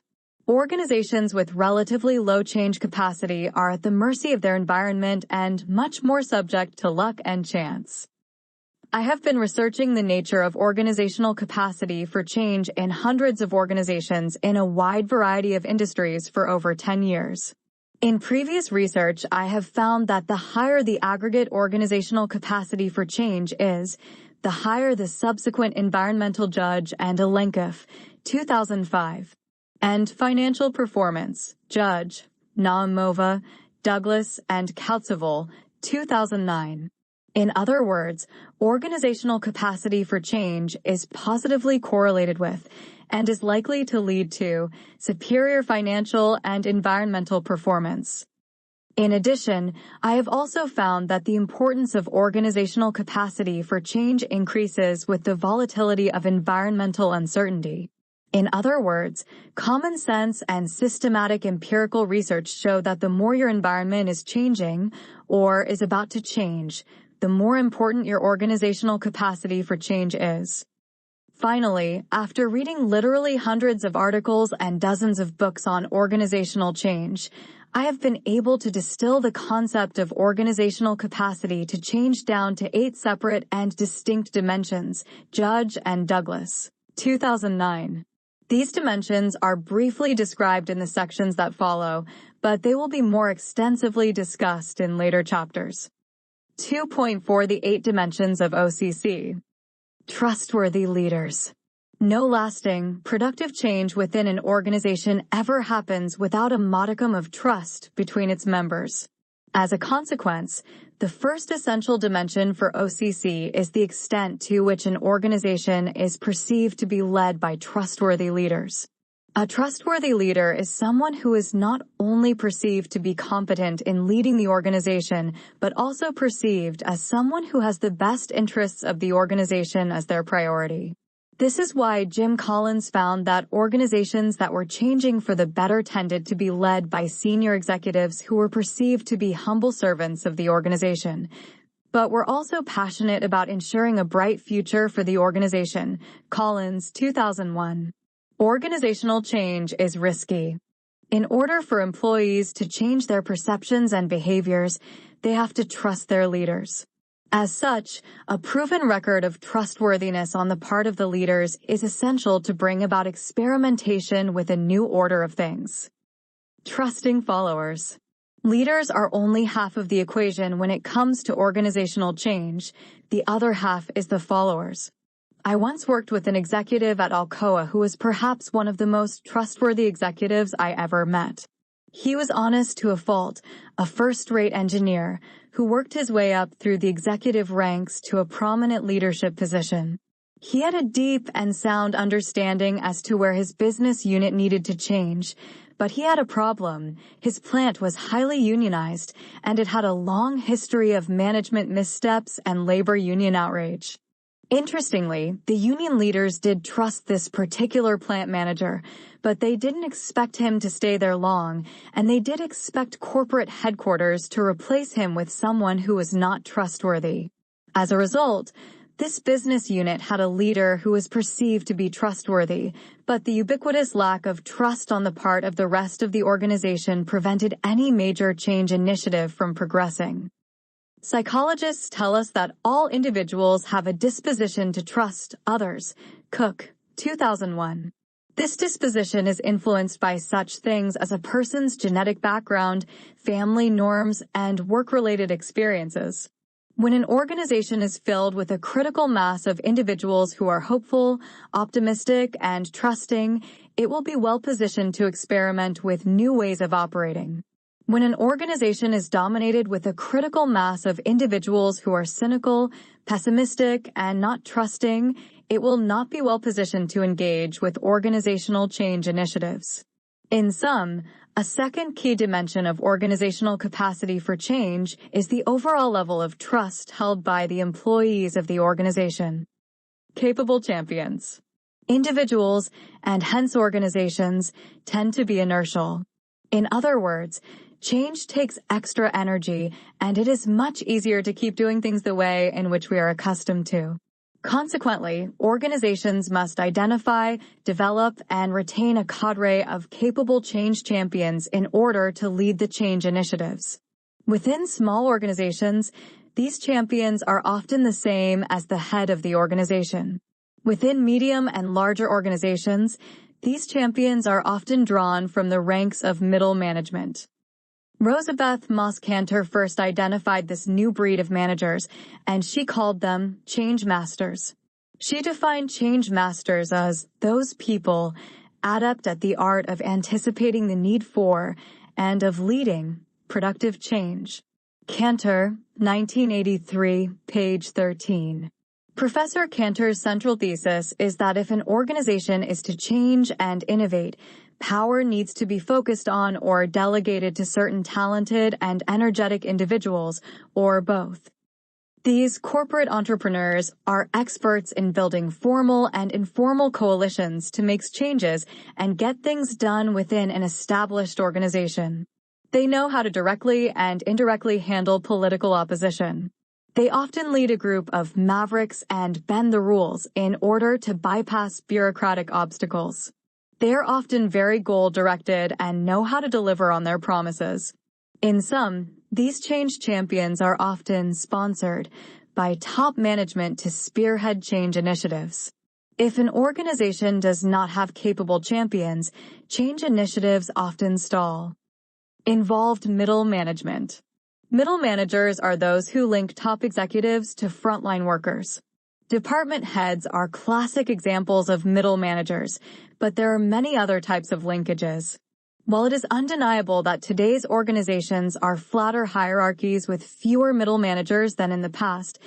Organizations with relatively low change capacity are at the mercy of their environment and much more subject to luck and chance. I have been researching the nature of organizational capacity for change in hundreds of organizations in a wide variety of industries for over 10 years. In previous research, I have found that the higher the aggregate organizational capacity for change is, the higher the subsequent environmental judge and Alenkov, 2005, and financial performance, Judge, Naumova, Douglas, and Kautzavol, 2009. In other words, organizational capacity for change is positively correlated with, and is likely to lead to, superior financial and environmental performance. In addition, I have also found that the importance of organizational capacity for change increases with the volatility of environmental uncertainty. In other words, common sense and systematic empirical research show that the more your environment is changing, or is about to change, the more important your organizational capacity for change is. Finally, after reading literally hundreds of articles and dozens of books on organizational change, I have been able to distill the concept of organizational capacity to change down to 8 separate and distinct dimensions, Judge and Douglas, 2009. These dimensions are briefly described in the sections that follow, but they will be more extensively discussed in later chapters. 2.4 The 8 Dimensions of OCC. Trustworthy leaders. No lasting, productive change within an organization ever happens without a modicum of trust between its members. As a consequence, the first essential dimension for OCC is the extent to which an organization is perceived to be led by trustworthy leaders. A trustworthy leader is someone who is not only perceived to be competent in leading the organization, but also perceived as someone who has the best interests of the organization as their priority. This is why Jim Collins found that organizations that were changing for the better tended to be led by senior executives who were perceived to be humble servants of the organization, but were also passionate about ensuring a bright future for the organization. Collins, 2001. Organizational change is risky. In order for employees to change their perceptions and behaviors, they have to trust their leaders. As such, a proven record of trustworthiness on the part of the leaders is essential to bring about experimentation with a new order of things. Trusting followers. Leaders are only half of the equation when it comes to organizational change. The other half is the followers. I once worked with an executive at Alcoa who was perhaps one of the most trustworthy executives I ever met. He was honest to a fault, a first-rate engineer who worked his way up through the executive ranks to a prominent leadership position. He had a deep and sound understanding as to where his business unit needed to change, but he had a problem. His plant was highly unionized, and it had a long history of management missteps and labor union outrage. Interestingly, the union leaders did trust this particular plant manager, but they didn't expect him to stay there long, and they did expect corporate headquarters to replace him with someone who was not trustworthy. As a result, this business unit had a leader who was perceived to be trustworthy, but the ubiquitous lack of trust on the part of the rest of the organization prevented any major change initiative from progressing. Psychologists tell us that all individuals have a disposition to trust others. Cook, 2001. This disposition is influenced by such things as a person's genetic background, family norms, and work-related experiences. When an organization is filled with a critical mass of individuals who are hopeful, optimistic, and trusting, it will be well positioned to experiment with new ways of operating. When an organization is dominated with a critical mass of individuals who are cynical, pessimistic, and not trusting, it will not be well positioned to engage with organizational change initiatives. In sum, a second key dimension of organizational capacity for change is the overall level of trust held by the employees of the organization. Capable champions. Individuals, and hence organizations, tend to be inertial. In other words, change takes extra energy, and it is much easier to keep doing things the way in which we are accustomed to. Consequently, organizations must identify, develop, and retain a cadre of capable change champions in order to lead the change initiatives. Within small organizations, these champions are often the same as the head of the organization. Within medium and larger organizations, these champions are often drawn from the ranks of middle management. Rosabeth Moss Kanter first identified this new breed of managers, and she called them change masters. She defined change masters as those people adept at the art of anticipating the need for and of leading productive change. Kanter, 1983, page 13. Professor Kanter's central thesis is that if an organization is to change and innovate, power needs to be focused on or delegated to certain talented and energetic individuals, or both. These corporate entrepreneurs are experts in building formal and informal coalitions to make changes and get things done within an established organization. They know how to directly and indirectly handle political opposition. They often lead a group of mavericks and bend the rules in order to bypass bureaucratic obstacles. They are often very goal-directed and know how to deliver on their promises. In sum, these change champions are often sponsored by top management to spearhead change initiatives. If an organization does not have capable champions, change initiatives often stall. Involved middle management. Middle managers are those who link top executives to frontline workers. Department heads are classic examples of middle managers, but there are many other types of linkages. While it is undeniable that today's organizations are flatter hierarchies with fewer middle managers than in the past,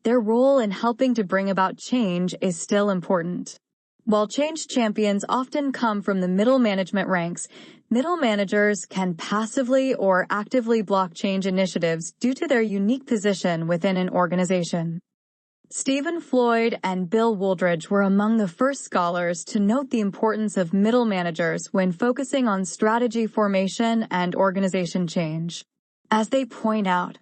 their role in helping to bring about change is still important. While change champions often come from the middle management ranks, middle managers can passively or actively block change initiatives due to their unique position within an organization. Stephen Floyd and Bill Wooldridge were among the first scholars to note the importance of middle managers when focusing on strategy formation and organization change. As they point out,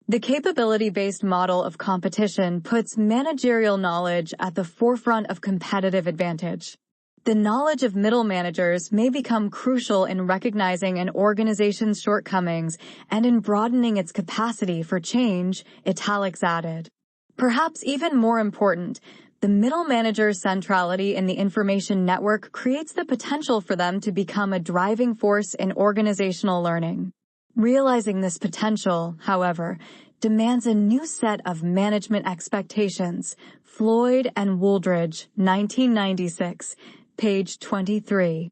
the capability-based model of competition puts managerial knowledge at the forefront of competitive advantage. The knowledge of middle managers may become crucial in recognizing an organization's shortcomings and in broadening its capacity for change, italics added. Perhaps even more important, the middle manager's centrality in the information network creates the potential for them to become a driving force in organizational learning. Realizing this potential, however, demands a new set of management expectations. Floyd and Wooldridge, 1996, page 23.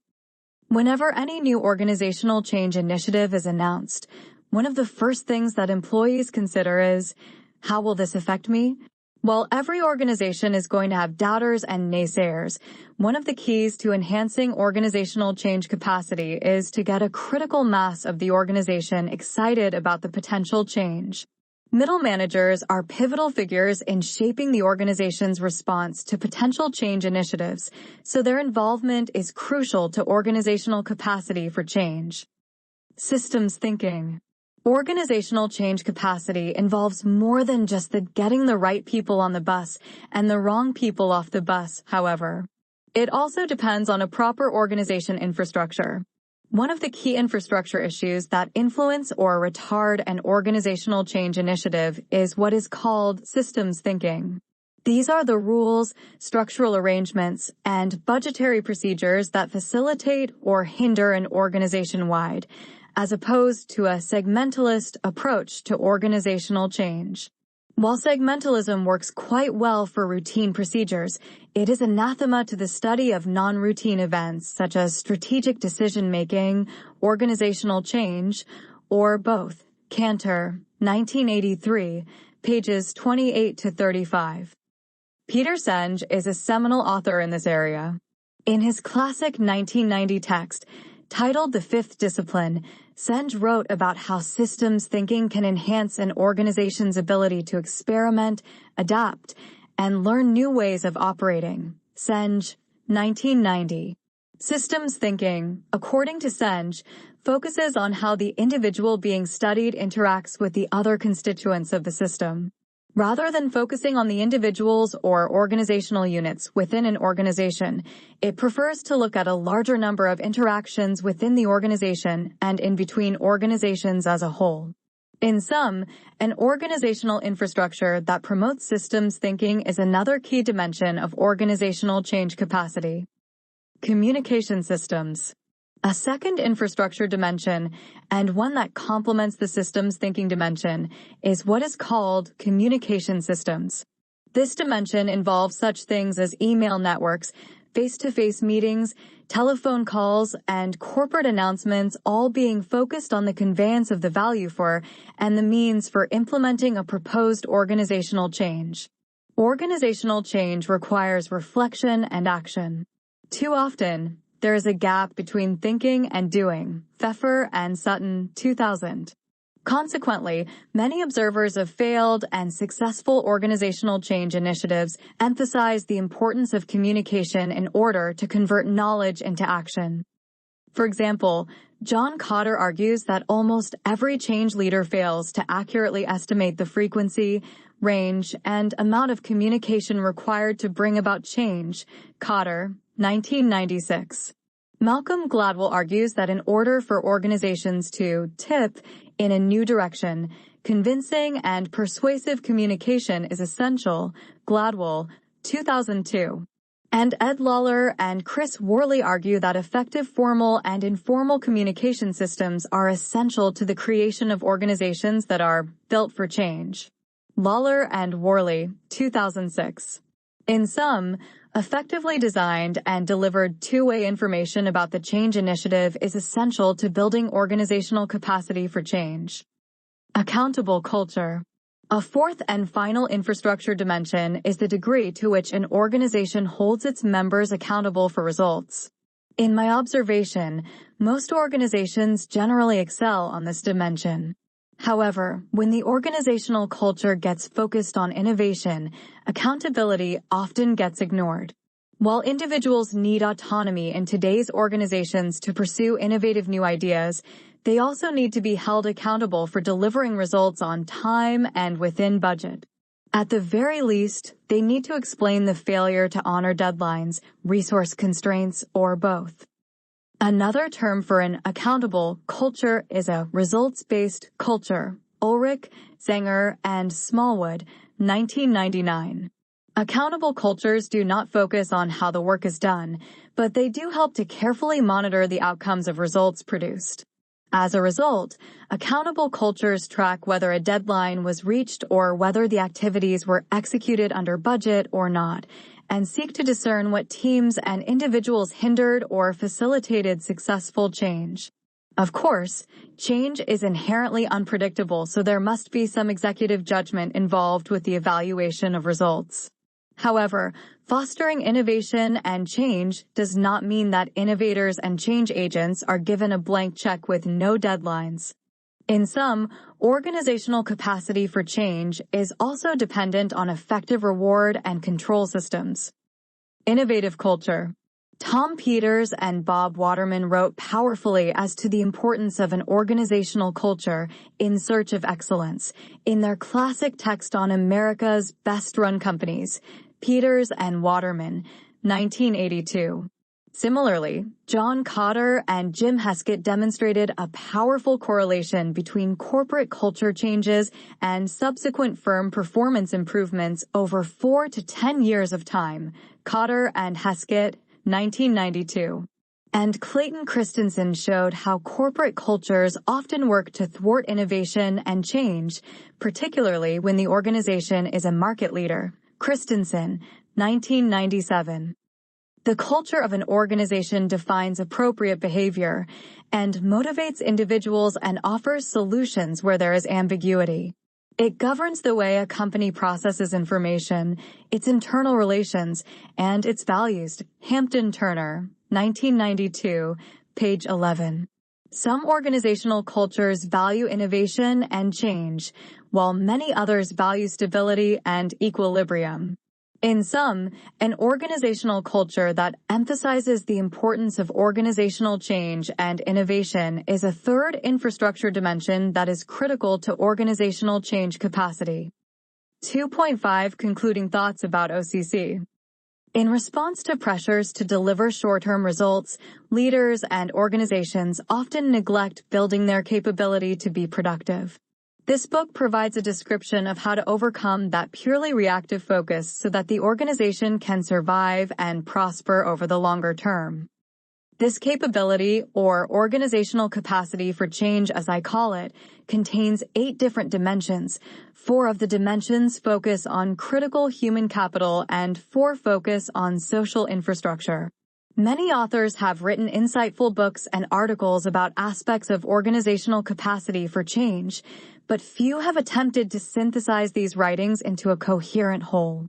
Whenever any new organizational change initiative is announced, one of the first things that employees consider is, how will this affect me? While every organization is going to have doubters and naysayers, one of the keys to enhancing organizational change capacity is to get a critical mass of the organization excited about the potential change. Middle managers are pivotal figures in shaping the organization's response to potential change initiatives, so their involvement is crucial to organizational capacity for change. Systems thinking. Organizational change capacity involves more than just getting the right people on the bus and the wrong people off the bus, however. It also depends on a proper organization infrastructure. One of the key infrastructure issues that influence or retard an organizational change initiative is what is called systems thinking. These are the rules, structural arrangements, and budgetary procedures that facilitate or hinder an organization-wide, as opposed to a segmentalist approach to organizational change. While segmentalism works quite well for routine procedures, it is anathema to the study of non-routine events such as strategic decision-making, organizational change, or both. Cantor, 1983, pages 28 to 35. Peter Senge is a seminal author in this area. In his classic 1990 text, titled The Fifth Discipline, Senge wrote about how systems thinking can enhance an organization's ability to experiment, adapt, and learn new ways of operating. Senge, 1990. Systems thinking, according to Senge, focuses on how the individual being studied interacts with the other constituents of the system. Rather than focusing on the individuals or organizational units within an organization, it prefers to look at a larger number of interactions within the organization and in between organizations as a whole. In sum, an organizational infrastructure that promotes systems thinking is another key dimension of organizational change capacity. Communication systems. A second infrastructure dimension, and one that complements the systems thinking dimension, is what is called communication systems. This dimension involves such things as email networks, face-to-face meetings, telephone calls, and corporate announcements, all being focused on the conveyance of the value for and the means for implementing a proposed organizational change. Organizational change requires reflection and action. Too often, there is a gap between thinking and doing. Pfeffer and Sutton, 2000. Consequently, many observers of failed and successful organizational change initiatives emphasize the importance of communication in order to convert knowledge into action. For example, John Kotter argues that almost every change leader fails to accurately estimate the frequency, range, and amount of communication required to bring about change. Kotter, 1996. Malcolm Gladwell argues that in order for organizations to tip in a new direction, convincing and persuasive communication is essential. Gladwell, 2002. And Ed Lawler and Chris Worley argue that effective formal and informal communication systems are essential to the creation of organizations that are built for change. Lawler and Worley, 2006. In sum, effectively designed and delivered two-way information about the change initiative is essential to building organizational capacity for change. Accountable culture. A fourth and final infrastructure dimension is the degree to which an organization holds its members accountable for results. In my observation, most organizations generally excel on this dimension. However, when the organizational culture gets focused on innovation, accountability often gets ignored. While individuals need autonomy in today's organizations to pursue innovative new ideas, they also need to be held accountable for delivering results on time and within budget. At the very least, they need to explain the failure to honor deadlines, resource constraints, or both. Another term for an accountable culture is a results-based culture. Ulrich, Zenger, and Smallwood, 1999. Accountable cultures do not focus on how the work is done, but they do help to carefully monitor the outcomes of results produced. As a result, accountable cultures track whether a deadline was reached or whether the activities were executed under budget or not, and seek to discern what teams and individuals hindered or facilitated successful change. Of course, change is inherently unpredictable, so there must be some executive judgment involved with the evaluation of results. However, fostering innovation and change does not mean that innovators and change agents are given a blank check with no deadlines. In sum, organizational capacity for change is also dependent on effective reward and control systems. Innovative culture. Tom Peters and Bob Waterman wrote powerfully as to the importance of an organizational culture in search of excellence in their classic text on America's Best-Run Companies, Peters and Waterman, 1982. Similarly, John Kotter and Jim Heskett demonstrated a powerful correlation between corporate culture changes and subsequent firm performance improvements over 4 to 10 years of time. Kotter and Heskett, 1992. And Clayton Christensen showed how corporate cultures often work to thwart innovation and change, particularly when the organization is a market leader. Christensen, 1997. The culture of an organization defines appropriate behavior and motivates individuals and offers solutions where there is ambiguity. It governs the way a company processes information, its internal relations, and its values. Hampton Turner, 1992, page 11. Some organizational cultures value innovation and change, while many others value stability and equilibrium. In sum, an organizational culture that emphasizes the importance of organizational change and innovation is a third infrastructure dimension that is critical to organizational change capacity. 2.5 Concluding thoughts about OCC. In response to pressures to deliver short-term results, leaders and organizations often neglect building their capability to be productive. This book provides a description of how to overcome that purely reactive focus so that the organization can survive and prosper over the longer term. This capability, or organizational capacity for change as I call it, contains 8 different dimensions. 4 of the dimensions focus on critical human capital and 4 focus on social infrastructure. Many authors have written insightful books and articles about aspects of organizational capacity for change, but few have attempted to synthesize these writings into a coherent whole.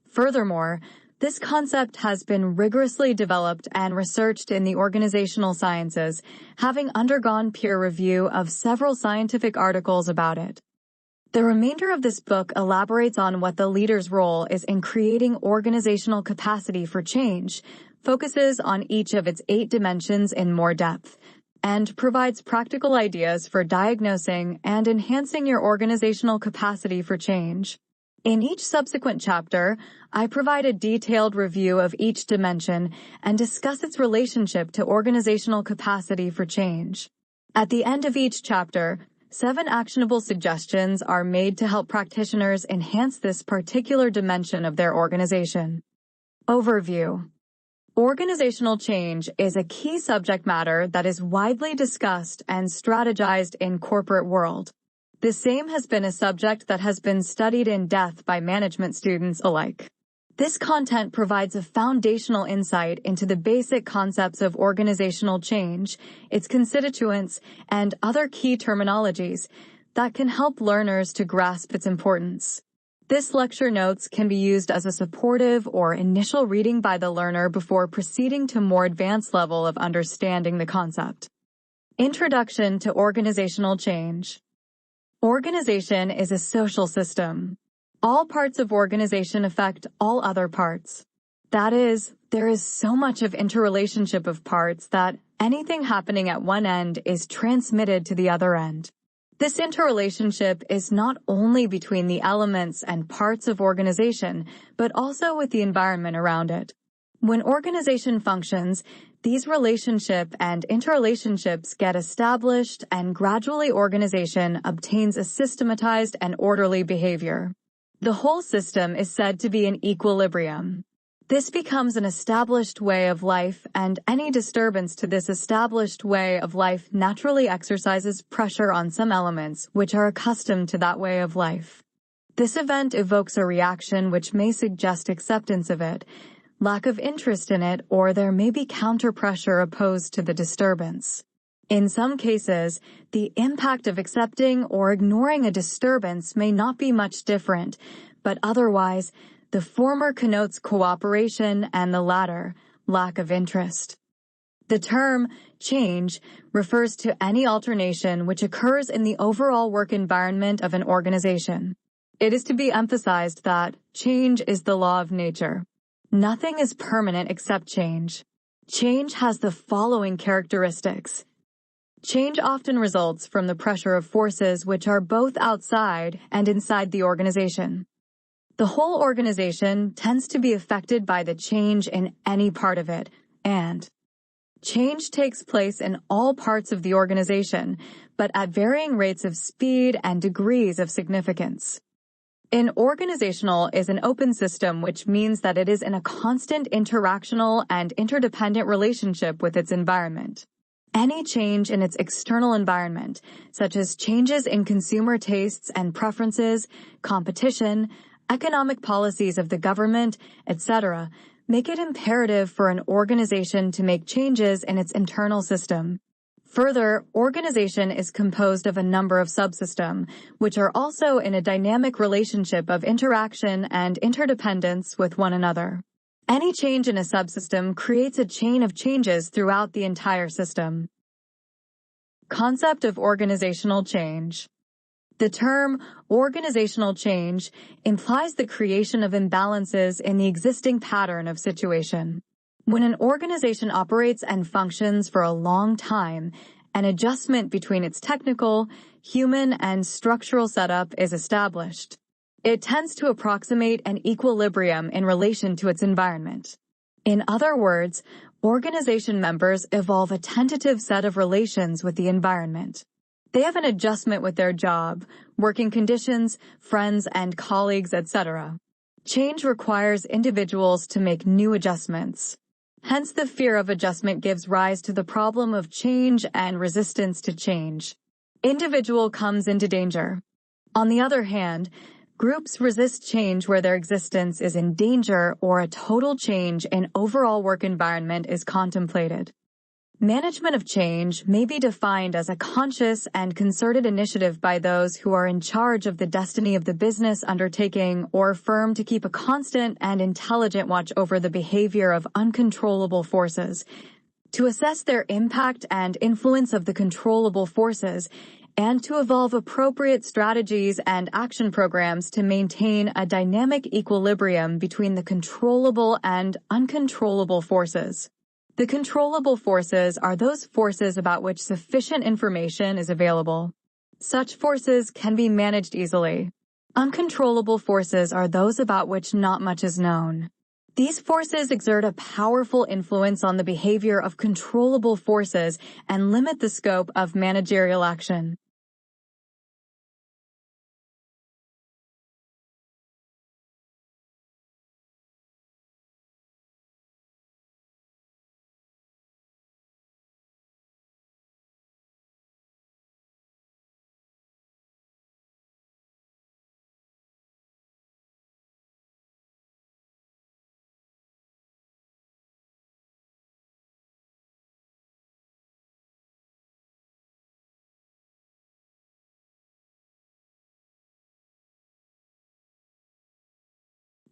Furthermore, this concept has been rigorously developed and researched in the organizational sciences, having undergone peer review of several scientific articles about it. The remainder of this book elaborates on what the leader's role is in creating organizational capacity for change, focuses on each of its 8 dimensions in more depth, and provides practical ideas for diagnosing and enhancing your organizational capacity for change. In each subsequent chapter, I provide a detailed review of each dimension and discuss its relationship to organizational capacity for change. At the end of each chapter, 7 actionable suggestions are made to help practitioners enhance this particular dimension of their organization. Overview. Organizational change is a key subject matter that is widely discussed and strategized in corporate world. The same has been a subject that has been studied in depth by management students alike. This content provides a foundational insight into the basic concepts of organizational change, its constituents, and other key terminologies that can help learners to grasp its importance. This lecture notes can be used as a supportive or initial reading by the learner before proceeding to more advanced level of understanding the concept. Introduction to Organizational Change. Organization is a social system. All parts of organization affect all other parts. That is, there is so much of interrelationship of parts that anything happening at one end is transmitted to the other end. This interrelationship is not only between the elements and parts of organization, but also with the environment around it. When organization functions, these relationship and interrelationships get established and gradually organization obtains a systematized and orderly behavior. The whole system is said to be in equilibrium. This becomes an established way of life, and any disturbance to this established way of life naturally exercises pressure on some elements which are accustomed to that way of life. This event evokes a reaction which may suggest acceptance of it, lack of interest in it, or there may be counter-pressure opposed to the disturbance. In some cases, the impact of accepting or ignoring a disturbance may not be much different, but otherwise, the former connotes cooperation and the latter, lack of interest. The term change refers to any alternation which occurs in the overall work environment of an organization. It is to be emphasized that change is the law of nature. Nothing is permanent except change. Change has the following characteristics. Change often results from the pressure of forces which are both outside and inside the organization. The whole organization tends to be affected by the change in any part of it, and change takes place in all parts of the organization, but at varying rates of speed and degrees of significance. An organizational is an open system, which means that it is in a constant interactional and interdependent relationship with its environment. Any change in its external environment, such as changes in consumer tastes and preferences, competition, economic policies of the government, etc., make it imperative for an organization to make changes in its internal system. Further, organization is composed of a number of subsystems, which are also in a dynamic relationship of interaction and interdependence with one another. Any change in a subsystem creates a chain of changes throughout the entire system. Concept of organizational change. The term organizational change implies the creation of imbalances in the existing pattern of situation. When an organization operates and functions for a long time, an adjustment between its technical, human, and structural setup is established. It tends to approximate an equilibrium in relation to its environment. In other words, organization members evolve a tentative set of relations with the environment. They have an adjustment with their job, working conditions, friends and colleagues, etc. Change requires individuals to make new adjustments. Hence, the fear of adjustment gives rise to the problem of change and resistance to change. Individual comes into danger. On the other hand, groups resist change where their existence is in danger or a total change in overall work environment is contemplated. Management of change may be defined as a conscious and concerted initiative by those who are in charge of the destiny of the business undertaking or firm to keep a constant and intelligent watch over the behavior of uncontrollable forces, to assess their impact and influence of the controllable forces, and to evolve appropriate strategies and action programs to maintain a dynamic equilibrium between the controllable and uncontrollable forces. The controllable forces are those forces about which sufficient information is available. Such forces can be managed easily. Uncontrollable forces are those about which not much is known. These forces exert a powerful influence on the behavior of controllable forces and limit the scope of managerial action.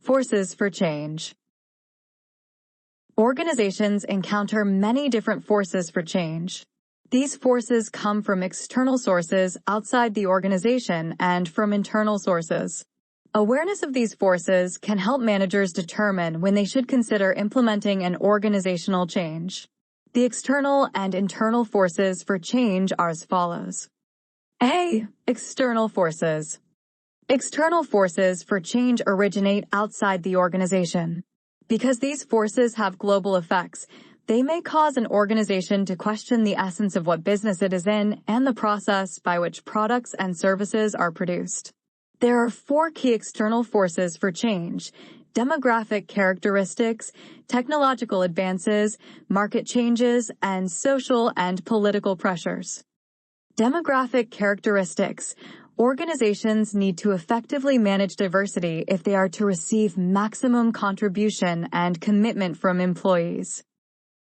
Forces for change. Organizations encounter many different forces for change. These forces come from external sources outside the organization and from internal sources. Awareness of these forces can help managers determine when they should consider implementing an organizational change. The external and internal forces for change are as follows. A. External forces. External forces for change originate outside the organization. Because these forces have global effects, they may cause an organization to question the essence of what business it is in and the process by which products and services are produced. There are 4 key external forces for change: demographic characteristics, technological advances, market changes, and social and political pressures. Demographic characteristics. Organizations need to effectively manage diversity if they are to receive maximum contribution and commitment from employees.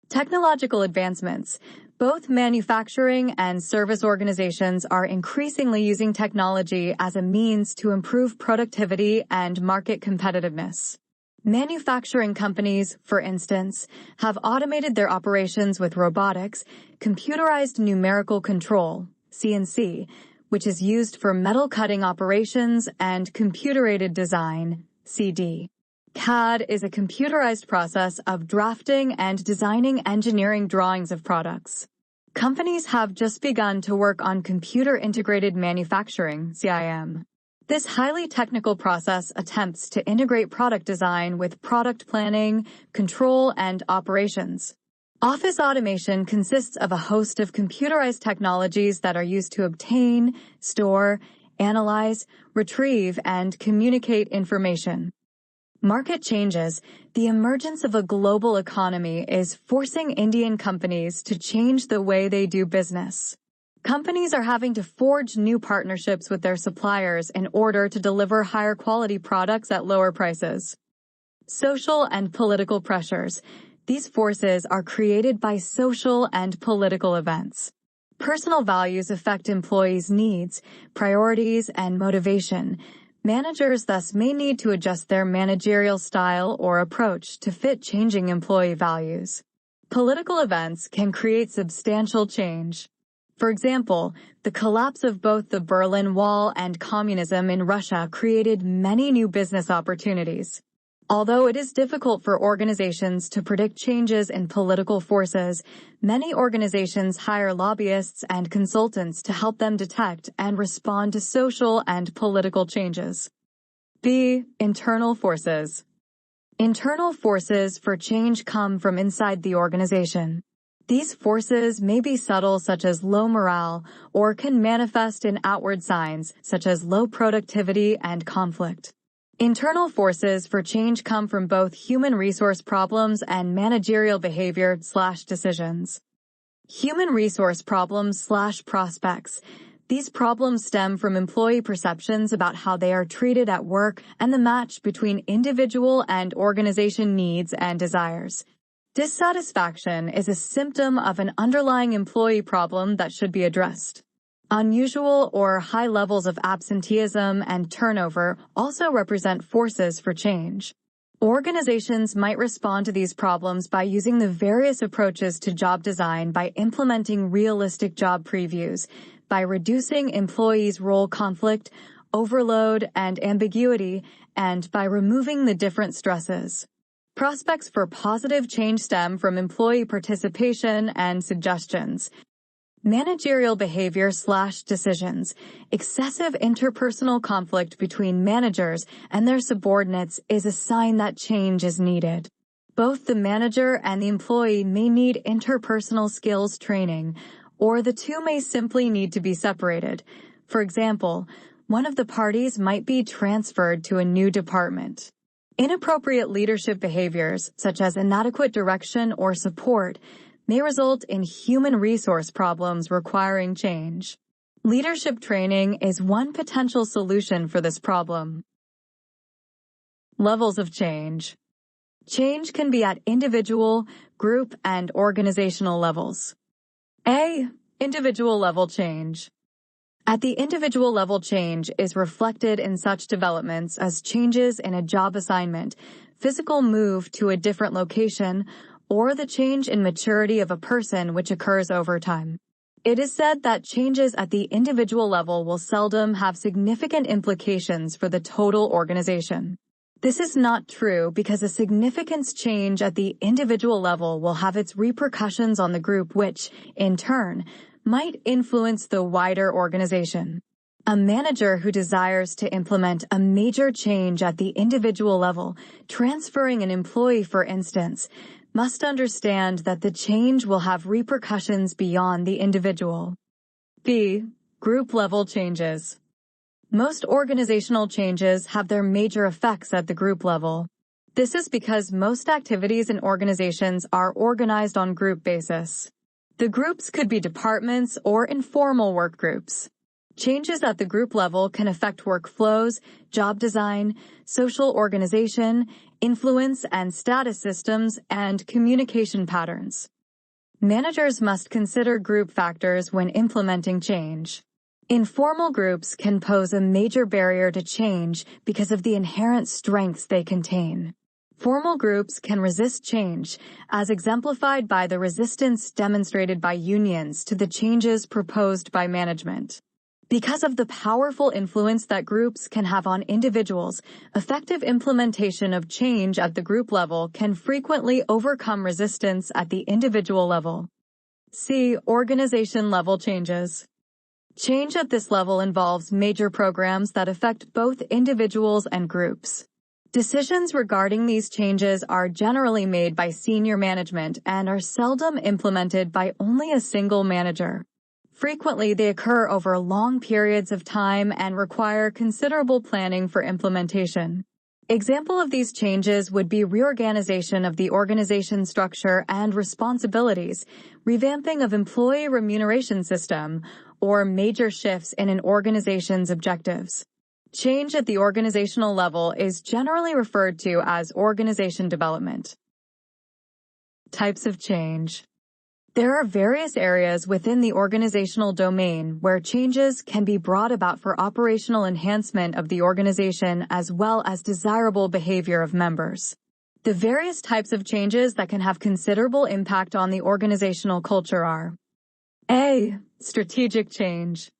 Technological advancements. Both manufacturing and service organizations are increasingly using technology as a means to improve productivity and market competitiveness. Manufacturing companies, for instance, have automated their operations with robotics, computerized numerical control, CNC, which is used for metal cutting operations, and computer-aided design, CD. CAD is a computerized process of drafting and designing engineering drawings of products. Companies have just begun to work on computer-integrated manufacturing, CIM. This highly technical process attempts to integrate product design with product planning, control, and operations. Office automation consists of a host of computerized technologies that are used to obtain, store, analyze, retrieve, and communicate information. Market changes. The emergence of a global economy is forcing Indian companies to change the way they do business. Companies are having to forge new partnerships with their suppliers in order to deliver higher quality products at lower prices. Social and political pressures. These forces are created by social and political events. Personal values affect employees' needs, priorities, and motivation. Managers thus may need to adjust their managerial style or approach to fit changing employee values. Political events can create substantial change. For example, the collapse of both the Berlin Wall and communism in Russia created many new business opportunities. Although it is difficult for organizations to predict changes in political forces, many organizations hire lobbyists and consultants to help them detect and respond to social and political changes. B. Internal forces. Internal forces for change come from inside the organization. These forces may be subtle, such as low morale, or can manifest in outward signs, such as low productivity and conflict. Internal forces for change come from both human resource problems and managerial behavior/decisions. Human resource problems/prospects. These problems stem from employee perceptions about how they are treated at work and the match between individual and organization needs and desires. Dissatisfaction is a symptom of an underlying employee problem that should be addressed. Unusual or high levels of absenteeism and turnover also represent forces for change. Organizations might respond to these problems by using the various approaches to job design by implementing realistic job previews, by reducing employees' role conflict, overload, and ambiguity, and by removing the different stresses. Prospects for positive change stem from employee participation and suggestions. Managerial behavior/decisions. Excessive interpersonal conflict between managers and their subordinates is a sign that change is needed. Both the manager and the employee may need interpersonal skills training, or the two may simply need to be separated. For example, one of the parties might be transferred to a new department. Inappropriate leadership behaviors, such as inadequate direction or support, may result in human resource problems requiring change. Leadership training is one potential solution for this problem. Levels of change. Change can be at individual, group, and organizational levels. A. Individual level change. At the individual level, change is reflected in such developments as changes in a job assignment, physical move to a different location, or the change in maturity of a person which occurs over time. It is said that changes at the individual level will seldom have significant implications for the total organization. This is not true because a significant change at the individual level will have its repercussions on the group which, in turn, might influence the wider organization. A manager who desires to implement a major change at the individual level, transferring an employee for instance, must understand that the change will have repercussions beyond the individual. B. Group level changes. Most organizational changes have their major effects at the group level. This is because most activities in organizations are organized on group basis. The groups could be departments or informal work groups. Changes at the group level can affect workflows, job design, social organization, influence and status systems, and communication patterns. Managers must consider group factors when implementing change. Informal groups can pose a major barrier to change because of the inherent strengths they contain. Formal groups can resist change, as exemplified by the resistance demonstrated by unions to the changes proposed by management. Because of the powerful influence that groups can have on individuals, effective implementation of change at the group level can frequently overcome resistance at the individual level. See organization-level changes. Change at this level involves major programs that affect both individuals and groups. Decisions regarding these changes are generally made by senior management and are seldom implemented by only a single manager. Frequently, they occur over long periods of time and require considerable planning for implementation. Example of these changes would be reorganization of the organization structure and responsibilities, revamping of employee remuneration system, or major shifts in an organization's objectives. Change at the organizational level is generally referred to as organization development. Types of change. There are various areas within the organizational domain where changes can be brought about for operational enhancement of the organization as well as desirable behavior of members. The various types of changes that can have considerable impact on the organizational culture are: A. Strategic change.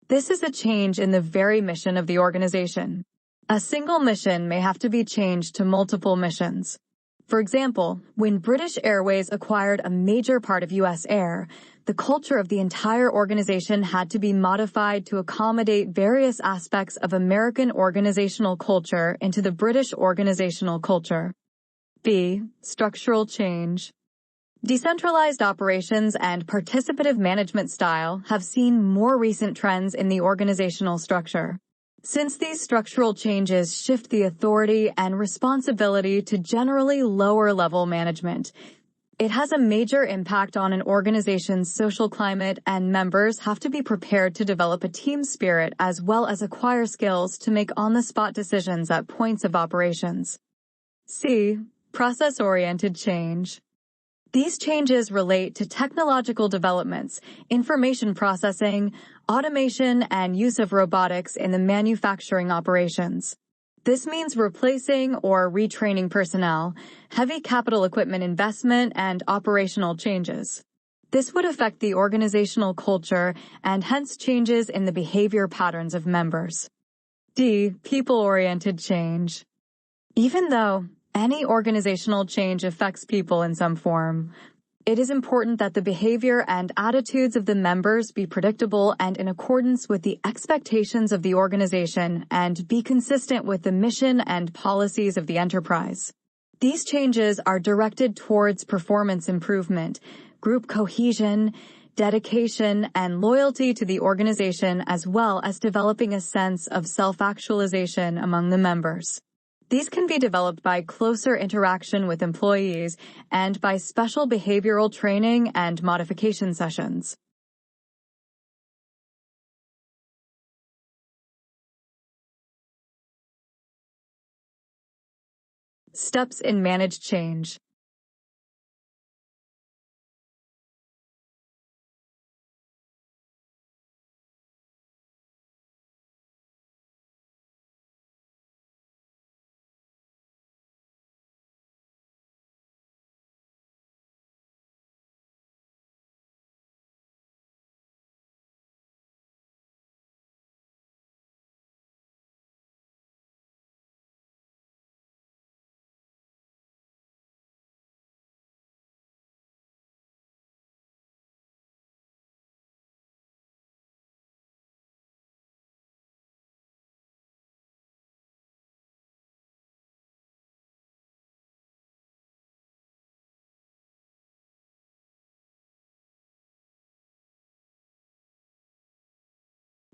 This is a change in the very mission of the organization. A single mission may have to be changed to multiple missions. For example, when British Airways acquired a major part of U.S. Air, the culture of the entire organization had to be modified to accommodate various aspects of American organizational culture into the British organizational culture. B. Structural change. Decentralized operations and participative management style have seen more recent trends in the organizational structure. Since these structural changes shift the authority and responsibility to generally lower-level management, it has a major impact on an organization's social climate, and members have to be prepared to develop a team spirit as well as acquire skills to make on-the-spot decisions at points of operations. C. Process-oriented change. These changes relate to technological developments, information processing, automation, and use of robotics in the manufacturing operations. This means replacing or retraining personnel, heavy capital equipment investment, and operational changes. This would affect the organizational culture and hence changes in the behavior patterns of members. D. People-oriented change. Even though any organizational change affects people in some form, it is important that the behavior and attitudes of the members be predictable and in accordance with the expectations of the organization and be consistent with the mission and policies of the enterprise. These changes are directed towards performance improvement, group cohesion, dedication, and loyalty to the organization, as well as developing a sense of self-actualization among the members. These can be developed by closer interaction with employees and by special behavioral training and modification sessions. Steps in managed change.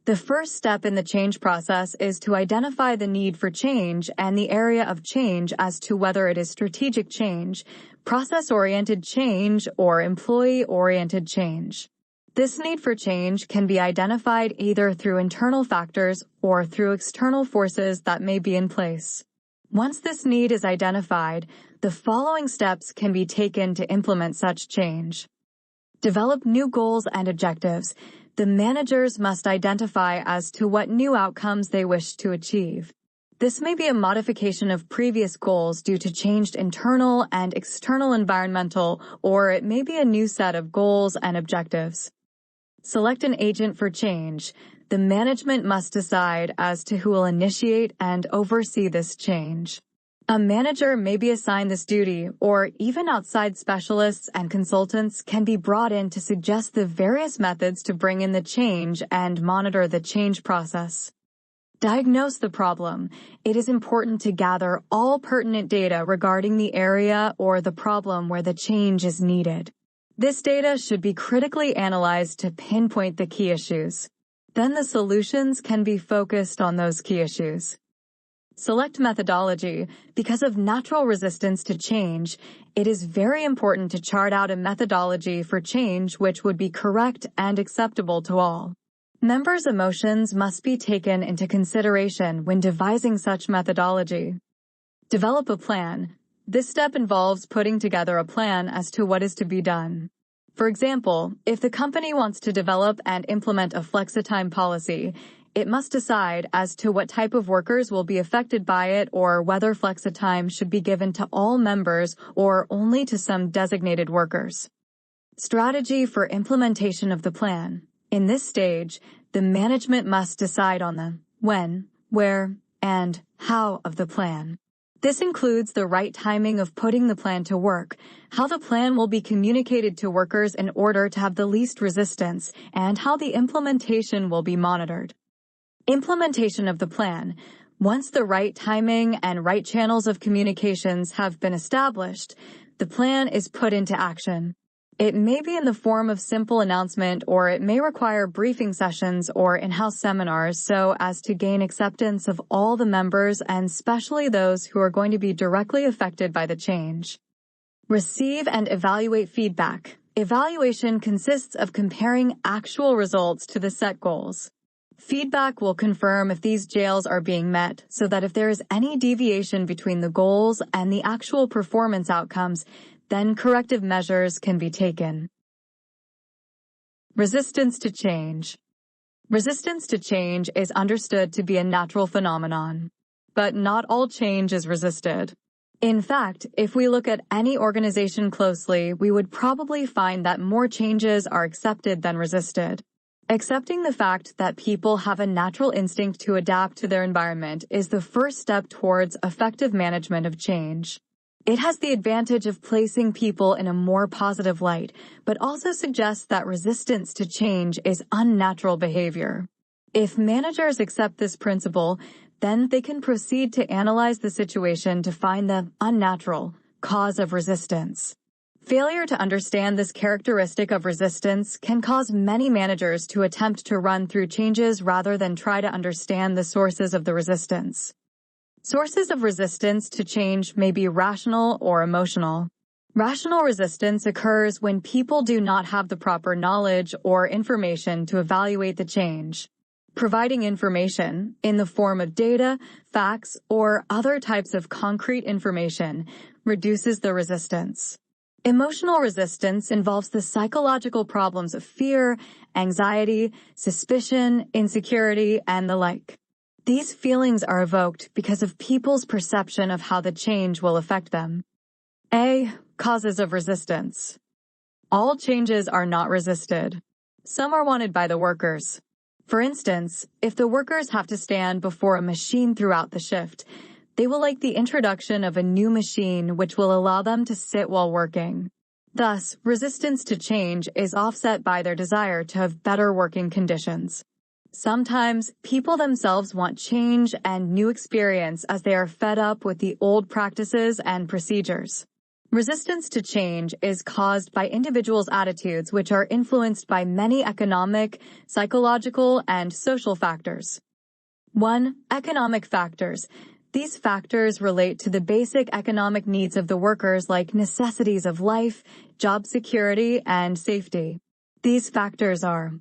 The first step in the change process is to identify the need for change and the area of change as to whether it is strategic change, process-oriented change, or employee-oriented change. This need for change can be identified either through internal factors or through external forces that may be in place. Once this need is identified, the following steps can be taken to implement such change. Develop new goals and objectives. The managers must identify as to what new outcomes they wish to achieve. This may be a modification of previous goals due to changed internal and external environmental, or it may be a new set of goals and objectives. Select an agent for change. The management must decide as to who will initiate and oversee this change. A manager may be assigned this duty, or even outside specialists and consultants can be brought in to suggest the various methods to bring in the change and monitor the change process. Diagnose the problem. It is important to gather all pertinent data regarding the area or the problem where the change is needed. This data should be critically analyzed to pinpoint the key issues. Then the solutions can be focused on those key issues. Select methodology. Because of natural resistance to change, it is very important to chart out a methodology for change which would be correct and acceptable to all. Members' emotions must be taken into consideration when devising such methodology. Develop a plan. This step involves putting together a plan as to what is to be done. For example, if the company wants to develop and implement a flexitime policy, it must decide as to what type of workers will be affected by it or whether flexitime should be given to all members or only to some designated workers. Strategy for implementation of the plan. In this stage, the management must decide on the when, where, and how of the plan. This includes the right timing of putting the plan to work, how the plan will be communicated to workers in order to have the least resistance, and how the implementation will be monitored. Implementation of the plan. Once the right timing and right channels of communications have been established, the plan is put into action. It may be in the form of simple announcement, or it may require briefing sessions or in-house seminars so as to gain acceptance of all the members and especially those who are going to be directly affected by the change. Receive and evaluate feedback. Evaluation consists of comparing actual results to the set goals. Feedback will confirm if these GALs are being met so that if there is any deviation between the goals and the actual performance outcomes, then corrective measures can be taken. Resistance to change. Resistance to change is understood to be a natural phenomenon, but not all change is resisted. In fact, if we look at any organization closely, we would probably find that more changes are accepted than resisted. Accepting the fact that people have a natural instinct to adapt to their environment is the first step towards effective management of change. It has the advantage of placing people in a more positive light, but also suggests that resistance to change is unnatural behavior. If managers accept this principle, then they can proceed to analyze the situation to find the unnatural cause of resistance. Failure to understand this characteristic of resistance can cause many managers to attempt to run through changes rather than try to understand the sources of the resistance. Sources of resistance to change may be rational or emotional. Rational resistance occurs when people do not have the proper knowledge or information to evaluate the change. Providing information, in the form of data, facts, or other types of concrete information, reduces the resistance. Emotional resistance involves the psychological problems of fear, anxiety, suspicion, insecurity, and the like. These feelings are evoked because of people's perception of how the change will affect them. A. Causes of resistance. All changes are not resisted. Some are wanted by the workers. For instance, if the workers have to stand before a machine throughout the shift, they will like the introduction of a new machine which will allow them to sit while working. Thus, resistance to change is offset by their desire to have better working conditions. Sometimes, people themselves want change and new experience as they are fed up with the old practices and procedures. Resistance to change is caused by individuals' attitudes which are influenced by many economic, psychological, and social factors. 1. Economic factors. These factors relate to the basic economic needs of the workers like necessities of life, job security, and safety. These factors are: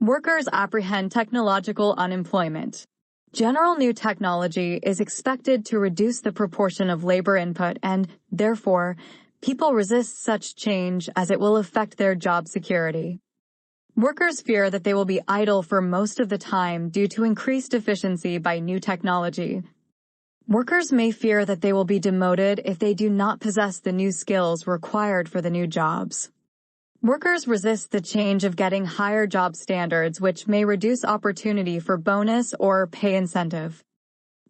workers apprehend technological unemployment. General new technology is expected to reduce the proportion of labor input and, therefore, people resist such change as it will affect their job security. Workers fear that they will be idle for most of the time due to increased efficiency by new technology. Workers may fear that they will be demoted if they do not possess the new skills required for the new jobs. Workers resist the change of getting higher job standards, which may reduce opportunity for bonus or pay incentive.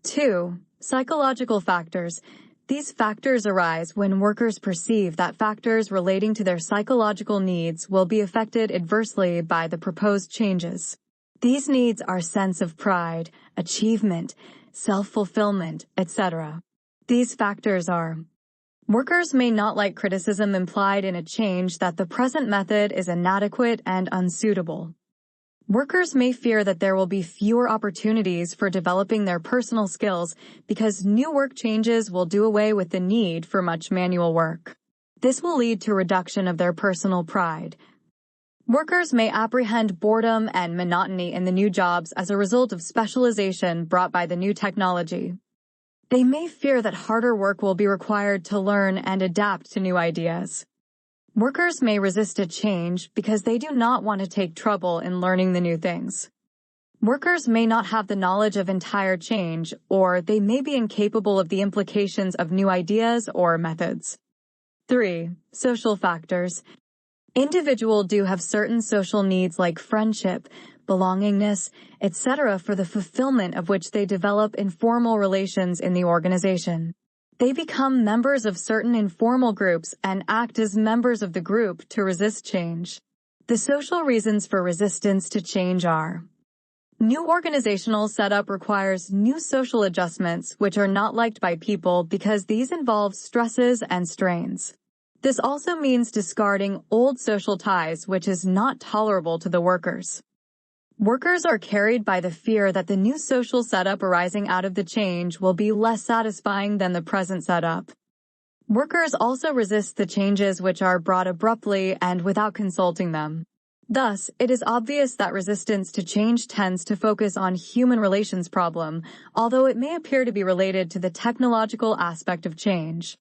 2. Psychological factors. These factors arise when workers perceive that factors relating to their psychological needs will be affected adversely by the proposed changes. These needs are sense of pride, achievement, self-fulfillment, etc. These factors are: workers may not like criticism implied in a change that the present method is inadequate and unsuitable. Workers may fear that there will be fewer opportunities for developing their personal skills because new work changes will do away with the need for much manual work. This will lead to reduction of their personal pride. Workers may apprehend boredom and monotony in the new jobs as a result of specialization brought by the new technology. They may fear that harder work will be required to learn and adapt to new ideas. Workers may resist a change because they do not want to take trouble in learning the new things. Workers may not have the knowledge of entire change, or they may be incapable of the implications of new ideas or methods. 3. Social factors. Individuals do have certain social needs like friendship, belongingness, etc., for the fulfillment of which they develop informal relations in the organization. They become members of certain informal groups and act as members of the group to resist change. The social reasons for resistance to change are: new organizational setup requires new social adjustments which are not liked by people because these involve stresses and strains. This also means discarding old social ties, which is not tolerable to the workers. Workers are carried by the fear that the new social setup arising out of the change will be less satisfying than the present setup. Workers also resist the changes which are brought abruptly and without consulting them. Thus, it is obvious that resistance to change tends to focus on human relations problem, although it may appear to be related to the technological aspect of change.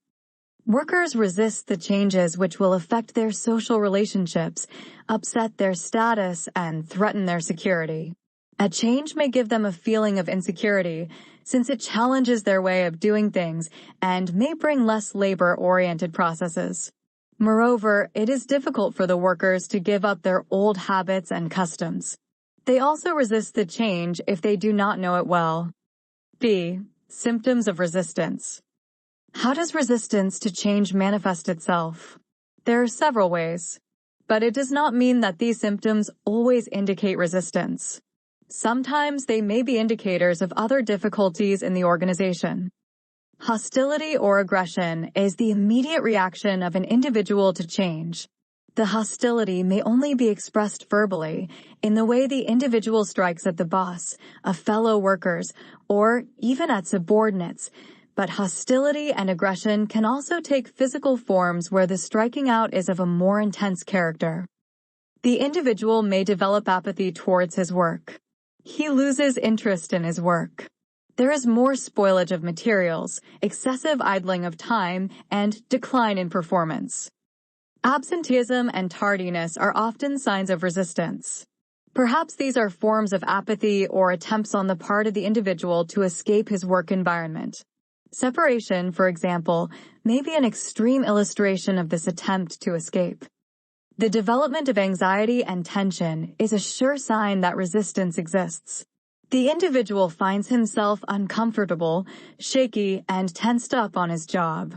Workers resist the changes which will affect their social relationships, upset their status, and threaten their security. A change may give them a feeling of insecurity, since it challenges their way of doing things and may bring less labor-oriented processes. Moreover, it is difficult for the workers to give up their old habits and customs. They also resist the change if they do not know it well. B. Symptoms of resistance. How does resistance to change manifest itself? There are several ways, but it does not mean that these symptoms always indicate resistance. Sometimes they may be indicators of other difficulties in the organization. Hostility or aggression is the immediate reaction of an individual to change. The hostility may only be expressed verbally, in the way the individual strikes at the boss, of fellow workers, or even at subordinates, but hostility and aggression can also take physical forms where the striking out is of a more intense character. The individual may develop apathy towards his work. He loses interest in his work. There is more spoilage of materials, excessive idling of time, and decline in performance. Absenteeism and tardiness are often signs of resistance. Perhaps these are forms of apathy or attempts on the part of the individual to escape his work environment. Separation, for example, may be an extreme illustration of this attempt to escape. The development of anxiety and tension is a sure sign that resistance exists. The individual finds himself uncomfortable, shaky, and tensed up on his job.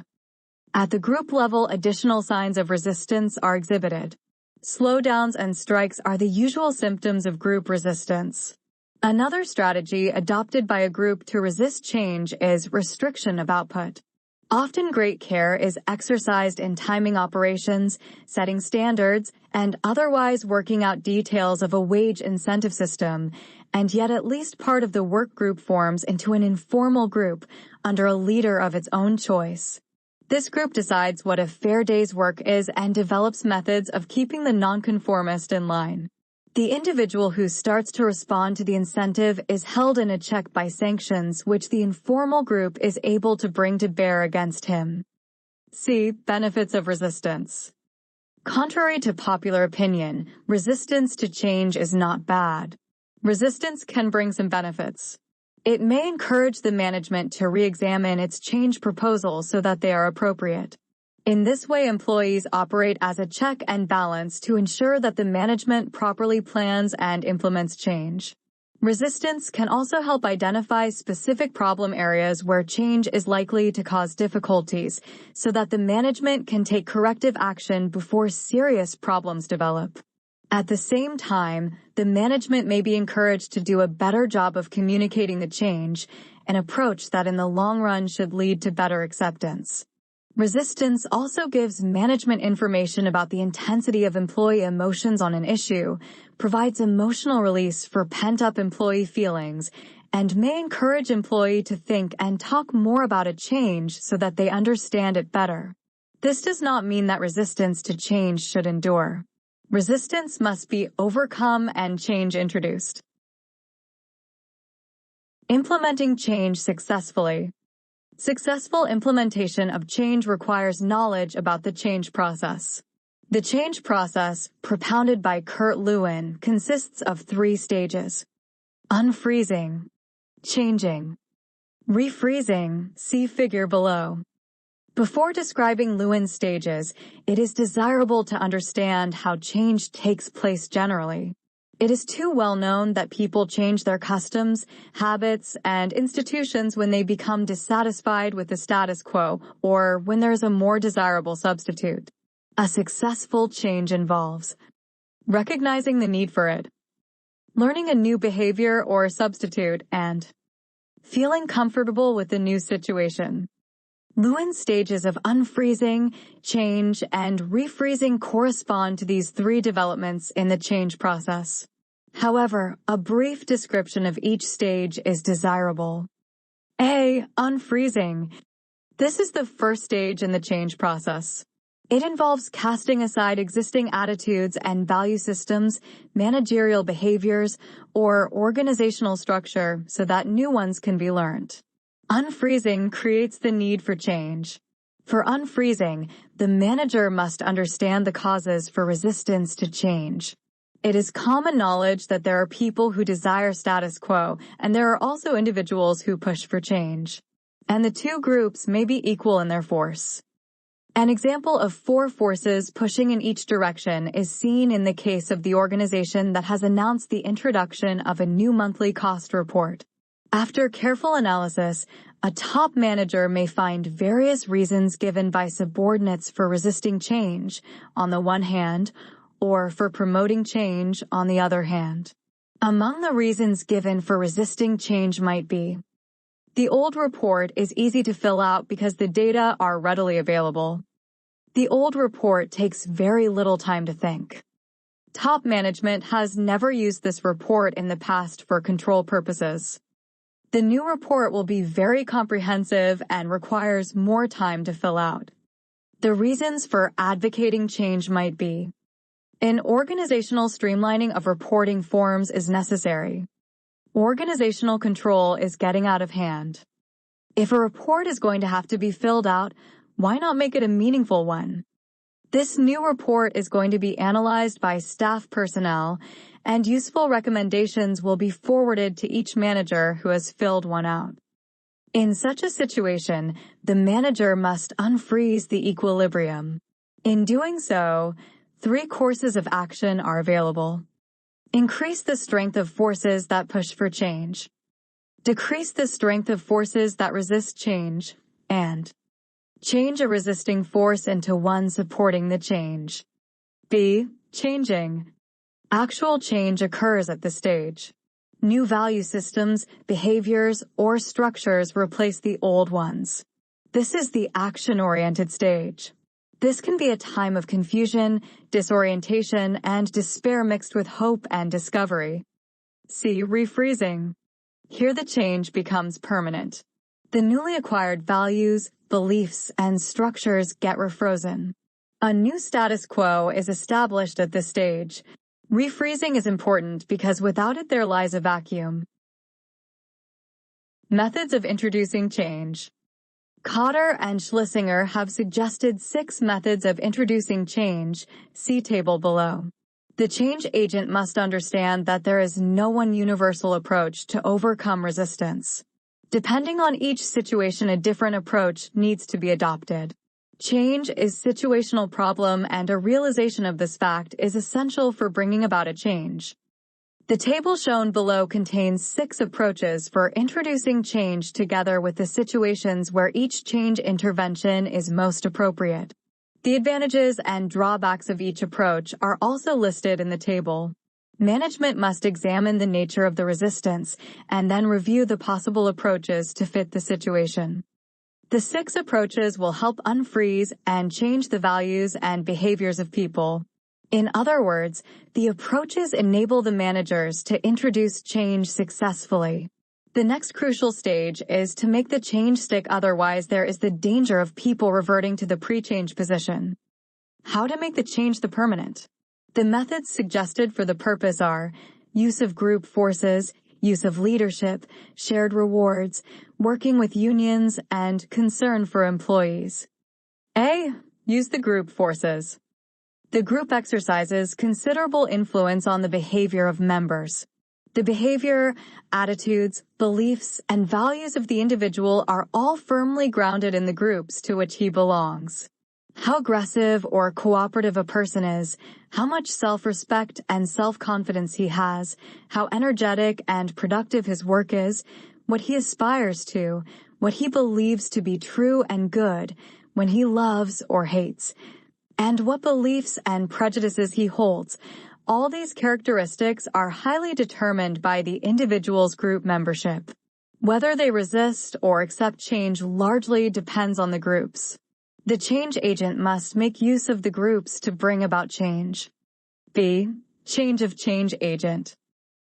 At the group level, additional signs of resistance are exhibited. Slowdowns and strikes are the usual symptoms of group resistance. Another strategy adopted by a group to resist change is restriction of output. Often great care is exercised in timing operations, setting standards, and otherwise working out details of a wage incentive system, and yet at least part of the work group forms into an informal group under a leader of its own choice. This group decides what a fair day's work is and develops methods of keeping the nonconformist in line. The individual who starts to respond to the incentive is held in a check by sanctions which the informal group is able to bring to bear against him. C. Benefits of resistance. Contrary to popular opinion, resistance to change is not bad. Resistance can bring some benefits. It may encourage the management to re-examine its change proposals so that they are appropriate. In this way, employees operate as a check and balance to ensure that the management properly plans and implements change. Resistance can also help identify specific problem areas where change is likely to cause difficulties so that the management can take corrective action before serious problems develop. At the same time, the management may be encouraged to do a better job of communicating the change, an approach that in the long run should lead to better acceptance. Resistance also gives management information about the intensity of employee emotions on an issue, provides emotional release for pent-up employee feelings, and may encourage employee to think and talk more about a change so that they understand it better. This does not mean that resistance to change should endure. Resistance must be overcome and change introduced. Implementing change successfully. Successful implementation of change requires knowledge about the change process. The change process, propounded by Kurt Lewin, consists of 3 stages: unfreezing, changing, refreezing, see figure below. Before describing Lewin's stages, it is desirable to understand how change takes place generally. It is too well known that people change their customs, habits, and institutions when they become dissatisfied with the status quo or when there is a more desirable substitute. A successful change involves recognizing the need for it, learning a new behavior or substitute, and feeling comfortable with the new situation. Lewin's stages of unfreezing, change, and refreezing correspond to these 3 developments in the change process. However, a brief description of each stage is desirable. A. Unfreezing. This is the first stage in the change process. It involves casting aside existing attitudes and value systems, managerial behaviors, or organizational structure so that new ones can be learned. Unfreezing creates the need for change. For unfreezing, the manager must understand the causes for resistance to change. It is common knowledge that there are people who desire status quo, and there are also individuals who push for change. And the 2 groups may be equal in their force. An example of 4 forces pushing in each direction is seen in the case of the organization that has announced the introduction of a new monthly cost report. After careful analysis, a top manager may find various reasons given by subordinates for resisting change, on the one hand, or for promoting change, on the other hand. Among the reasons given for resisting change might be: the old report is easy to fill out because the data are readily available. The old report takes very little time to think. Top management has never used this report in the past for control purposes. The new report will be very comprehensive and requires more time to fill out. The reasons for advocating change might be: an organizational streamlining of reporting forms is necessary. Organizational control is getting out of hand. If a report is going to have to be filled out, why not make it a meaningful one? This new report is going to be analyzed by staff personnel, and useful recommendations will be forwarded to each manager who has filled one out. In such a situation, the manager must unfreeze the equilibrium. In doing so, 3 courses of action are available. Increase the strength of forces that push for change. Decrease the strength of forces that resist change, and change a resisting force into one supporting the change. B. Changing. Actual change occurs at this stage. New value systems, behaviors, or structures replace the old ones. This is the action-oriented stage. This can be a time of confusion, disorientation, and despair mixed with hope and discovery. C. Refreezing. Here the change becomes permanent. The newly acquired values, beliefs, and structures get refrozen. A new status quo is established at this stage. Refreezing is important because without it there lies a vacuum. Methods of introducing change. Cotter and Schlesinger have suggested 6 methods of introducing change, see table below. The change agent must understand that there is no one universal approach to overcome resistance. Depending on each situation, a different approach needs to be adopted. Change is a situational problem, and a realization of this fact is essential for bringing about a change. The table shown below contains 6 approaches for introducing change together with the situations where each change intervention is most appropriate. The advantages and drawbacks of each approach are also listed in the table. Management must examine the nature of the resistance and then review the possible approaches to fit the situation. The 6 approaches will help unfreeze and change the values and behaviors of people. In other words, the approaches enable the managers to introduce change successfully. The next crucial stage is to make the change stick, otherwise there is the danger of people reverting to the pre-change position. How to make the change the permanent? The methods suggested for the purpose are use of group forces, use of leadership, shared rewards, working with unions, and concern for employees. A. Use the group forces. The group exercises considerable influence on the behavior of members. The behavior, attitudes, beliefs, and values of the individual are all firmly grounded in the groups to which he belongs. How aggressive or cooperative a person is, how much self-respect and self-confidence he has, how energetic and productive his work is, what he aspires to, what he believes to be true and good, when he loves or hates, and what beliefs and prejudices he holds. All these characteristics are highly determined by the individual's group membership. Whether they resist or accept change largely depends on the groups. The change agent must make use of the groups to bring about change. B. Change of change agent.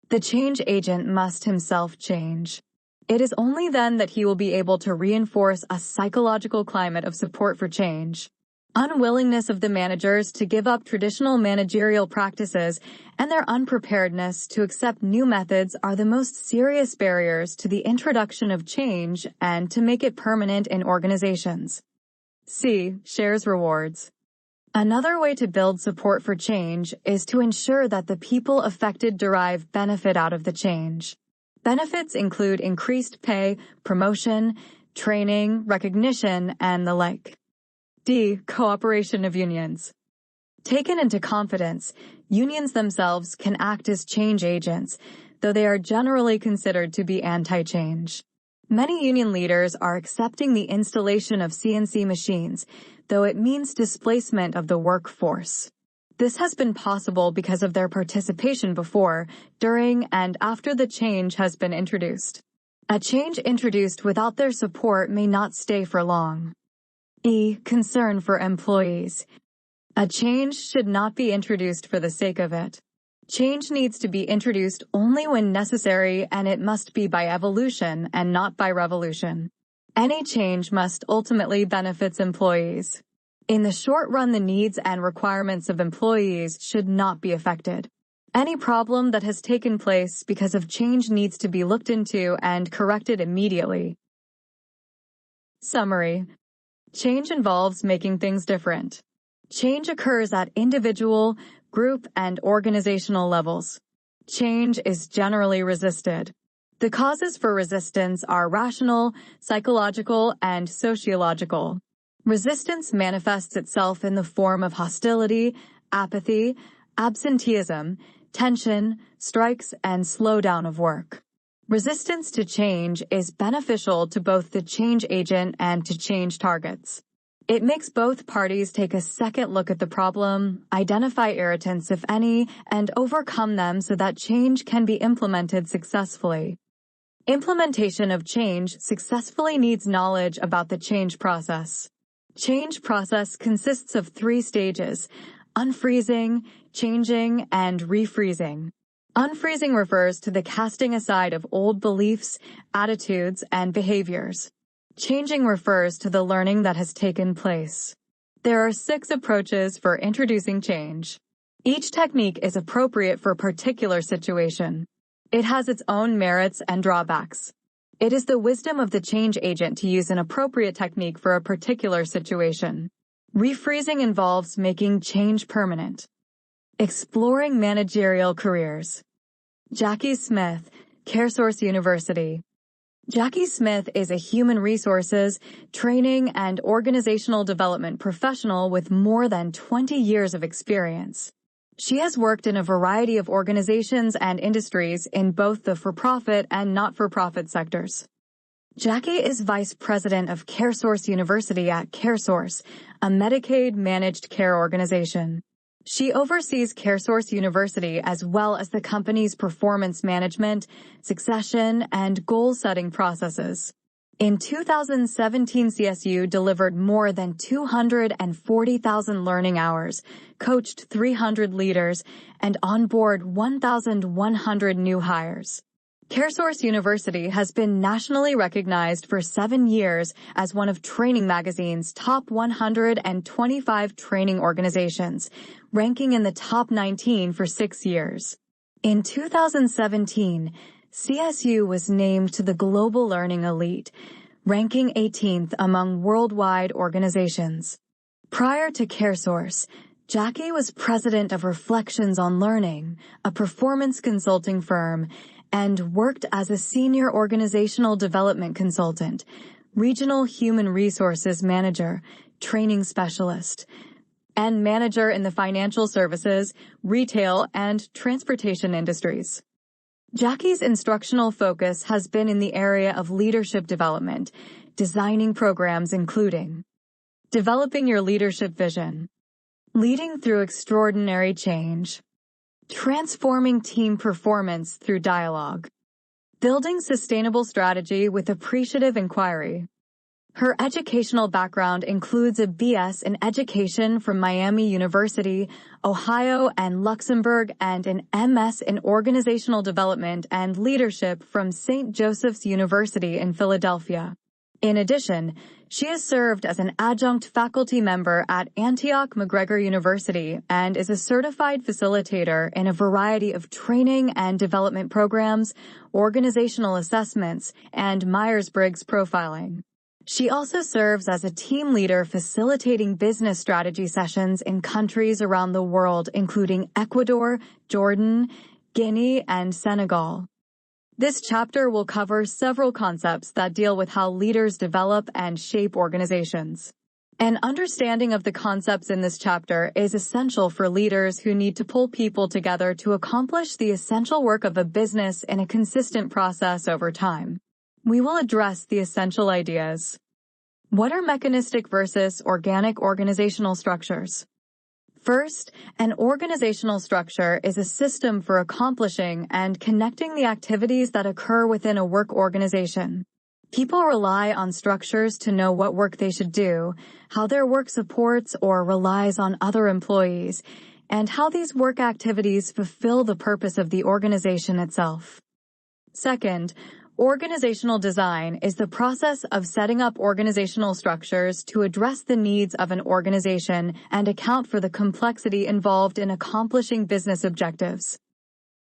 The change agent must himself change. It is only then that he will be able to reinforce a psychological climate of support for change. Unwillingness of the managers to give up traditional managerial practices and their unpreparedness to accept new methods are the most serious barriers to the introduction of change and to make it permanent in organizations. C. Shares rewards. Another way to build support for change is to ensure that the people affected derive benefit out of the change. Benefits include increased pay, promotion, training, recognition, and the like. D. Cooperation of unions. Taken into confidence, unions themselves can act as change agents, though they are generally considered to be anti-change. Many union leaders are accepting the installation of CNC machines, though it means displacement of the workforce. This has been possible because of their participation before, during, and after the change has been introduced. A change introduced without their support may not stay for long. E. Concern for employees. A change should not be introduced for the sake of it. Change needs to be introduced only when necessary, and it must be by evolution and not by revolution. Any change must ultimately benefit employees. In the short run, the needs and requirements of employees should not be affected. Any problem that has taken place because of change needs to be looked into and corrected immediately. Summary. Change involves making things different. Change occurs at individual, group, and organizational levels. Change is generally resisted. The causes for resistance are rational, psychological, and sociological. Resistance manifests itself in the form of hostility, apathy, absenteeism, tension, strikes, and slowdown of work. Resistance to change is beneficial to both the change agent and to change targets. It makes both parties take a second look at the problem, identify irritants if any, and overcome them so that change can be implemented successfully. Implementation of change successfully needs knowledge about the change process. Change process consists of 3 stages: unfreezing, changing, and refreezing. Unfreezing refers to the casting aside of old beliefs, attitudes, and behaviors. Changing refers to the learning that has taken place. There are 6 approaches for introducing change. Each technique is appropriate for a particular situation. It has its own merits and drawbacks. It is the wisdom of the change agent to use an appropriate technique for a particular situation. Refreezing involves making change permanent. Exploring managerial careers. Jackie Smith, CareSource University. Jackie Smith is a human resources, training, and organizational development professional with more than 20 years of experience. She has worked in a variety of organizations and industries in both the for-profit and not-for-profit sectors. Jackie is Vice President of CareSource University at CareSource, a Medicaid-managed care organization. She oversees CareSource University as well as the company's performance management, succession, and goal-setting processes. In 2017, CSU delivered more than 240,000 learning hours, coached 300 leaders, and onboarded 1,100 new hires. CareSource University has been nationally recognized for 7 years as one of Training Magazine's top 125 training organizations, ranking in the top 19 for 6 years. In 2017, CSU was named to the Global Learning Elite, ranking 18th among worldwide organizations. Prior to CareSource, Jackie was president of Reflections on Learning, a performance consulting firm, and worked as a senior organizational development consultant, regional human resources manager, training specialist, and manager in the financial services, retail, and transportation industries. Jackie's instructional focus has been in the area of leadership development, designing programs including developing your leadership vision, leading through extraordinary change, transforming team performance through dialogue, building sustainable strategy with appreciative inquiry. Her educational background includes a BS in education from Miami University, Ohio, and Luxembourg, and an MS in organizational development and leadership from St. Joseph's University in Philadelphia. In addition, she has served as an adjunct faculty member at Antioch McGregor University and is a certified facilitator in a variety of training and development programs, organizational assessments, and Myers-Briggs profiling. She also serves as a team leader facilitating business strategy sessions in countries around the world, including Ecuador, Jordan, Guinea, and Senegal. This chapter will cover several concepts that deal with how leaders develop and shape organizations. An understanding of the concepts in this chapter is essential for leaders who need to pull people together to accomplish the essential work of a business in a consistent process over time. We will address the essential ideas. What are mechanistic versus organic organizational structures? First, an organizational structure is a system for accomplishing and connecting the activities that occur within a work organization. People rely on structures to know what work they should do, how their work supports or relies on other employees, and how these work activities fulfill the purpose of the organization itself. Second, organizational design is the process of setting up organizational structures to address the needs of an organization and account for the complexity involved in accomplishing business objectives.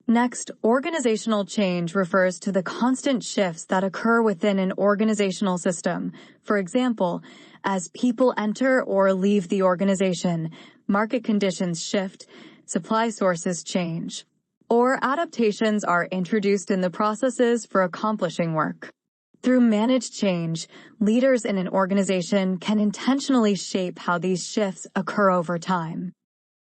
Next, organizational change refers to the constant shifts that occur within an organizational system. For example, as people enter or leave the organization, market conditions shift, supply sources change, or adaptations are introduced in the processes for accomplishing work. Through managed change, leaders in an organization can intentionally shape how these shifts occur over time.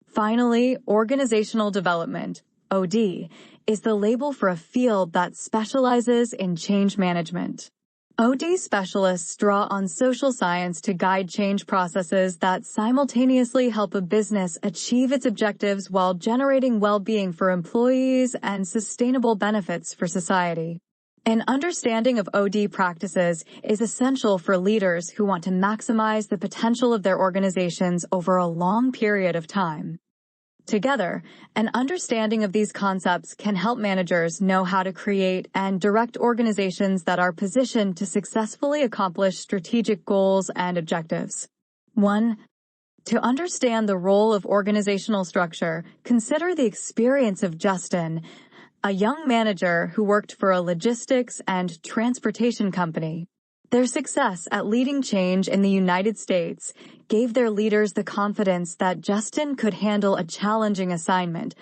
Finally, organizational development, OD, is the label for a field that specializes in change management. OD specialists draw on social science to guide change processes that simultaneously help a business achieve its objectives while generating well-being for employees and sustainable benefits for society. An understanding of OD practices is essential for leaders who want to maximize the potential of their organizations over a long period of time. Together, an understanding of these concepts can help managers know how to create and direct organizations that are positioned to successfully accomplish strategic goals and objectives. 1. To understand the role of organizational structure, consider the experience of Justin, a young manager who worked for a logistics and transportation company. Their success at leading change in the United States gave their leaders the confidence that Justin could handle a challenging assignment,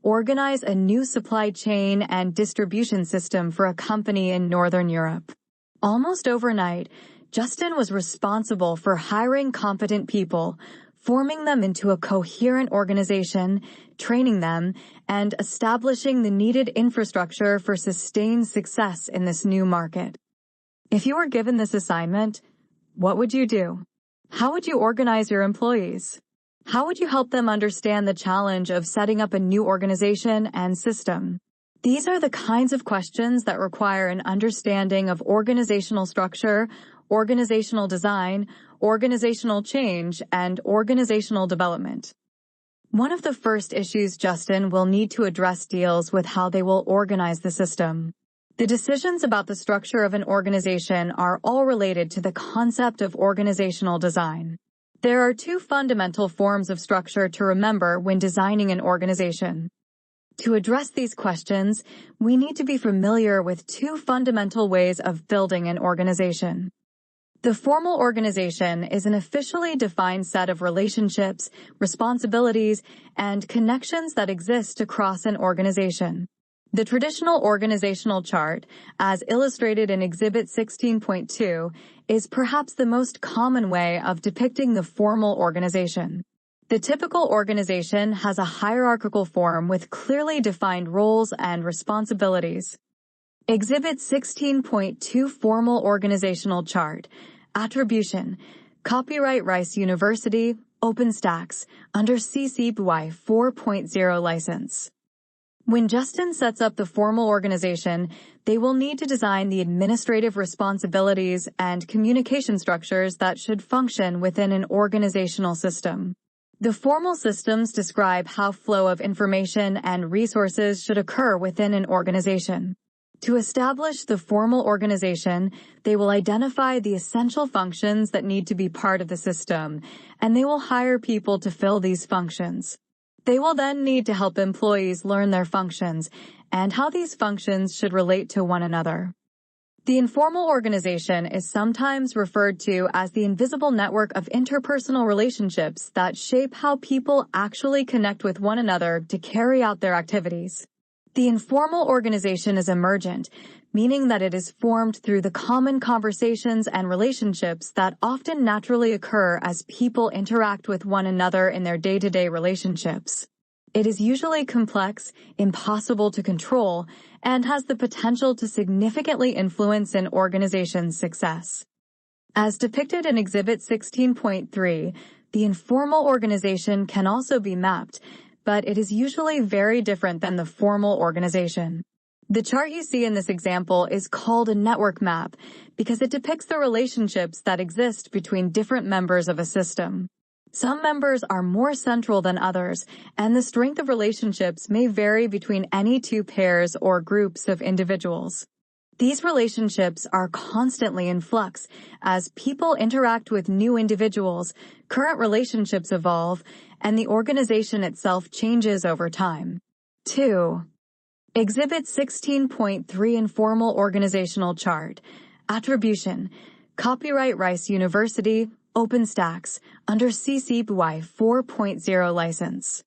organize a new supply chain and distribution system for a company in Northern Europe. Almost overnight, Justin was responsible for hiring competent people, forming them into a coherent organization, training them, and establishing the needed infrastructure for sustained success in this new market. If you were given this assignment, what would you do? How would you organize your employees? How would you help them understand the challenge of setting up a new organization and system? These are the kinds of questions that require an understanding of organizational structure, organizational design, organizational change, and organizational development. One of the first issues Justin will need to address deals with how they will organize the system. The decisions about the structure of an organization are all related to the concept of organizational design. There are two fundamental forms of structure to remember when designing an organization. To address these questions, we need to be familiar with two fundamental ways of building an organization. The formal organization is an officially defined set of relationships, responsibilities, and connections that exist across an organization. The traditional organizational chart, as illustrated in Exhibit 16.2, is perhaps the most common way of depicting the formal organization. The typical organization has a hierarchical form with clearly defined roles and responsibilities. Exhibit 16.2 Formal Organizational Chart. Attribution. Copyright Rice University, OpenStax, under CC BY 4.0 license. When Justin sets up the formal organization, they will need to design the administrative responsibilities and communication structures that should function within an organizational system. The formal systems describe how flow of information and resources should occur within an organization. To establish the formal organization, they will identify the essential functions that need to be part of the system, and they will hire people to fill these functions. They will then need to help employees learn their functions and how these functions should relate to one another. The informal organization is sometimes referred to as the invisible network of interpersonal relationships that shape how people actually connect with one another to carry out their activities. The informal organization is emergent, meaning that it is formed through the common conversations and relationships that often naturally occur as people interact with one another in their day-to-day relationships. It is usually complex, impossible to control, and has the potential to significantly influence an organization's success. As depicted in Exhibit 16.3, the informal organization can also be mapped, but it is usually very different than the formal organization. The chart you see in this example is called a network map because it depicts the relationships that exist between different members of a system. Some members are more central than others, and the strength of relationships may vary between any two pairs or groups of individuals. These relationships are constantly in flux as people interact with new individuals, current relationships evolve, and the organization itself changes over time. 2. Exhibit 16.3 Informal Organizational Chart. Attribution. Copyright Rice University, OpenStax, under CC BY 4.0 license.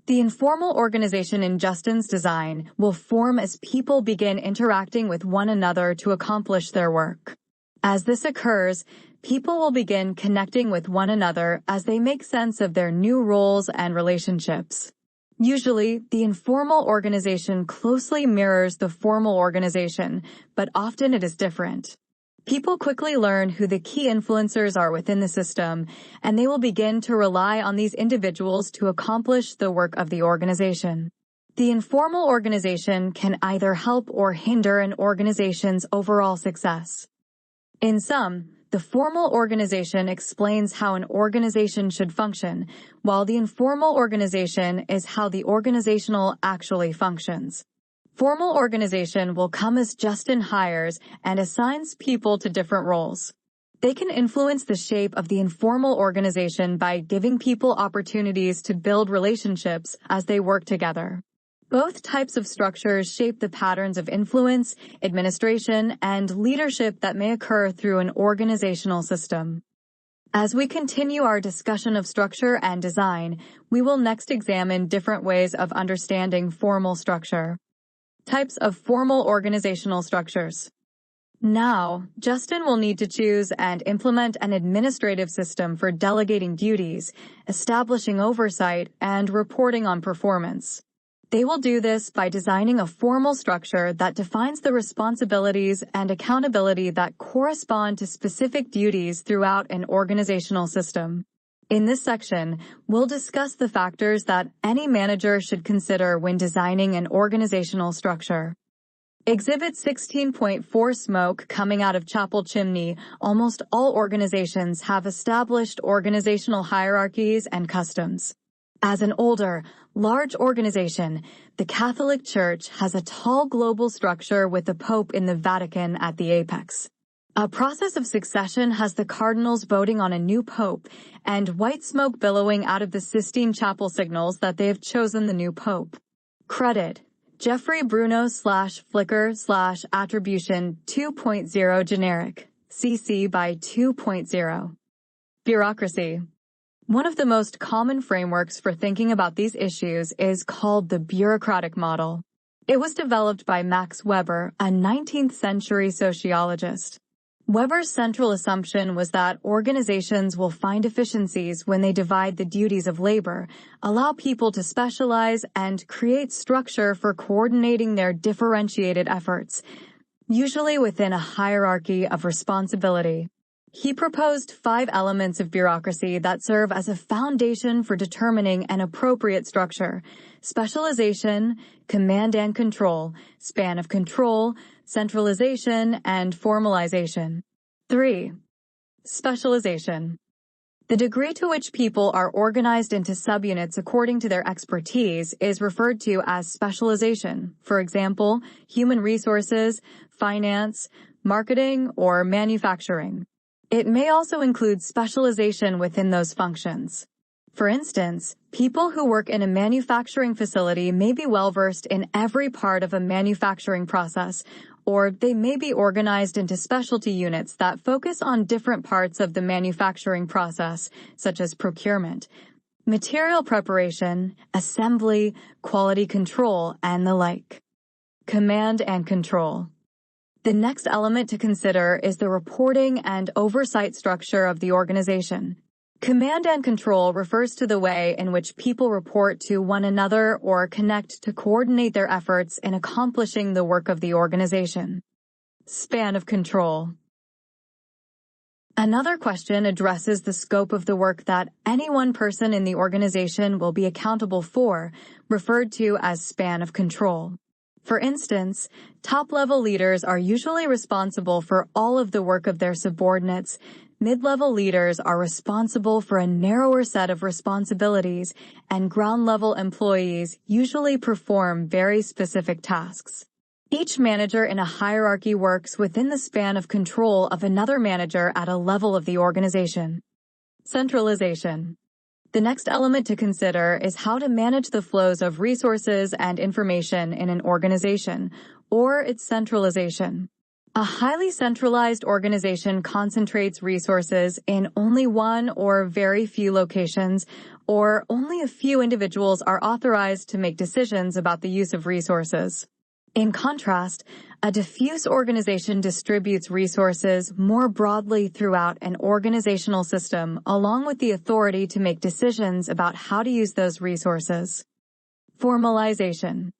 The informal organization in Justin's design will form as people begin interacting with one another to accomplish their work. As this occurs, people will begin connecting with one another as they make sense of their new roles and relationships. Usually, the informal organization closely mirrors the formal organization, but often it is different. People quickly learn who the key influencers are within the system, and they will begin to rely on these individuals to accomplish the work of the organization. The informal organization can either help or hinder an organization's overall success. In sum, The formal organization explains how an organization should function, while the informal organization is how the organizational actually functions. Formal organization will come as Justin hires and assigns people to different roles. They can influence the shape of the informal organization by giving people opportunities to build relationships as they work together. Both types of structures shape the patterns of influence, administration, and leadership that may occur through an organizational system. As we continue our discussion of structure and design, we will next examine different ways of understanding formal structure. Types of formal organizational structures. Now, Justin will need to choose and implement an administrative system for delegating duties, establishing oversight, and reporting on performance. They will do this by designing a formal structure that defines the responsibilities and accountability that correspond to specific duties throughout an organizational system. In this section, we'll discuss the factors that any manager should consider when designing an organizational structure. Exhibit 16.4 Smoke coming out of chapel chimney. Almost all organizations have established organizational hierarchies and customs. As an older, large organization, the Catholic Church has a tall global structure with the Pope in the Vatican at the apex. A process of succession has the cardinals voting on a new pope, and white smoke billowing out of the Sistine Chapel signals that they have chosen the new pope. Credit: Jeffrey Bruno /Flickr /Attribution 2.0 Generic, CC by 2.0. Bureaucracy. One of the most common frameworks for thinking about these issues is called the bureaucratic model. It was developed by Max Weber, a 19th century sociologist. Weber's central assumption was that organizations will find efficiencies when they divide the duties of labor, allow people to specialize, and create structure for coordinating their differentiated efforts, usually within a hierarchy of responsibility. He proposed 5 elements of bureaucracy that serve as a foundation for determining an appropriate structure: specialization, command and control, span of control, centralization, and formalization. 3. Specialization. The degree to which people are organized into subunits according to their expertise is referred to as specialization. For example, human resources, finance, marketing, or manufacturing. It may also include specialization within those functions. For instance, people who work in a manufacturing facility may be well-versed in every part of a manufacturing process, or they may be organized into specialty units that focus on different parts of the manufacturing process, such as procurement, material preparation, assembly, quality control, and the like. Command and control. The next element to consider is the reporting and oversight structure of the organization. Command and control refers to the way in which people report to one another or connect to coordinate their efforts in accomplishing the work of the organization. Span of control. Another question addresses the scope of the work that any one person in the organization will be accountable for, referred to as span of control. For instance, top-level leaders are usually responsible for all of the work of their subordinates. Mid-level leaders are responsible for a narrower set of responsibilities, and ground-level employees usually perform very specific tasks. Each manager in a hierarchy works within the span of control of another manager at a level of the organization. Centralization. The next element to consider is how to manage the flows of resources and information in an organization, or its centralization. A highly centralized organization concentrates resources in only one or very few locations, or only a few individuals are authorized to make decisions about the use of resources. In contrast, a diffuse organization distributes resources more broadly throughout an organizational system, along with the authority to make decisions about how to use those resources. Formalization.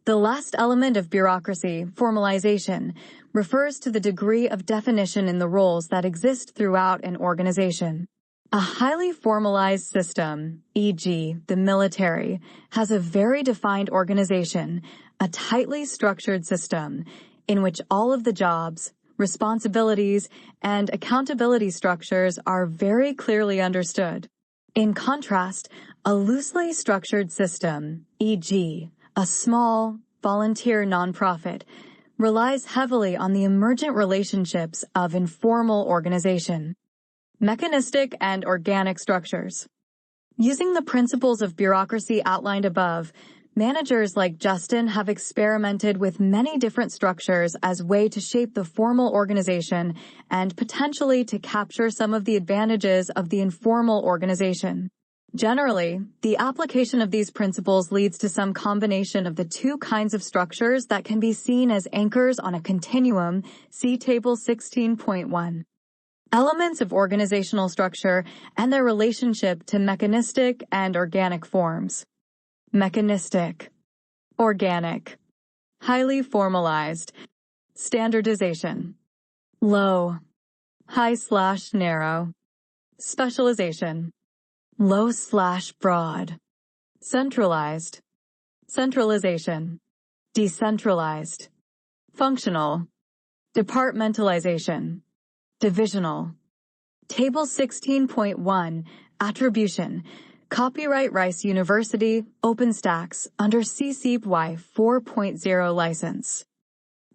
The last element of bureaucracy, formalization, refers to the degree of definition in the roles that exist throughout an organization. A highly formalized system, e.g., the military, has a very defined organization, a tightly structured system, in which all of the jobs, responsibilities, and accountability structures are very clearly understood. In contrast, a loosely structured system, e.g., a small, volunteer nonprofit, relies heavily on the emergent relationships of informal organization. Mechanistic and organic structures. Using the principles of bureaucracy outlined above, managers like Justin have experimented with many different structures as a way to shape the formal organization and potentially to capture some of the advantages of the informal organization. Generally, the application of these principles leads to some combination of the two kinds of structures that can be seen as anchors on a continuum, see Table 16.1. Elements of organizational structure and their relationship to mechanistic and organic forms. Mechanistic. Organic. Highly formalized. Standardization. Low. High/narrow. Specialization. Low/broad. Centralized. Centralization. Decentralized. Functional. Departmentalization. Divisional. Table 16.1, Attribution. Copyright Rice University, OpenStax, under CC BY 4.0 license.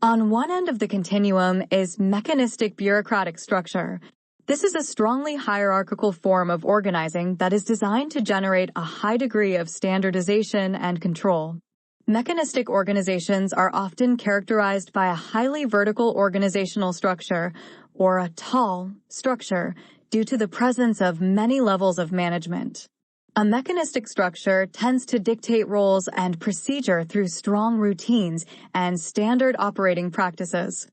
On one end of the continuum is mechanistic bureaucratic structure. This is a strongly hierarchical form of organizing that is designed to generate a high degree of standardization and control. Mechanistic organizations are often characterized by a highly vertical organizational structure, or a tall structure, due to the presence of many levels of management. A mechanistic structure tends to dictate roles and procedure through strong routines and standard operating practices.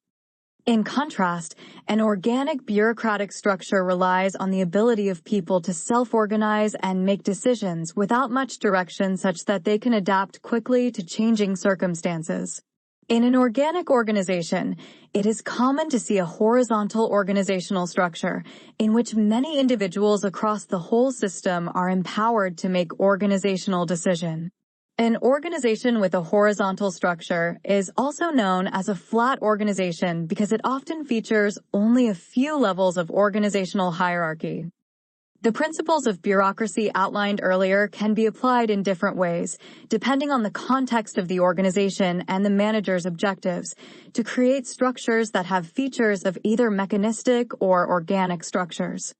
In contrast, an organic bureaucratic structure relies on the ability of people to self-organize and make decisions without much direction such that they can adapt quickly to changing circumstances. In an organic organization, it is common to see a horizontal organizational structure in which many individuals across the whole system are empowered to make organizational decisions. An organization with a horizontal structure is also known as a flat organization because it often features only a few levels of organizational hierarchy. The principles of bureaucracy outlined earlier can be applied in different ways, depending on the context of the organization and the manager's objectives, to create structures that have features of either mechanistic or organic structures.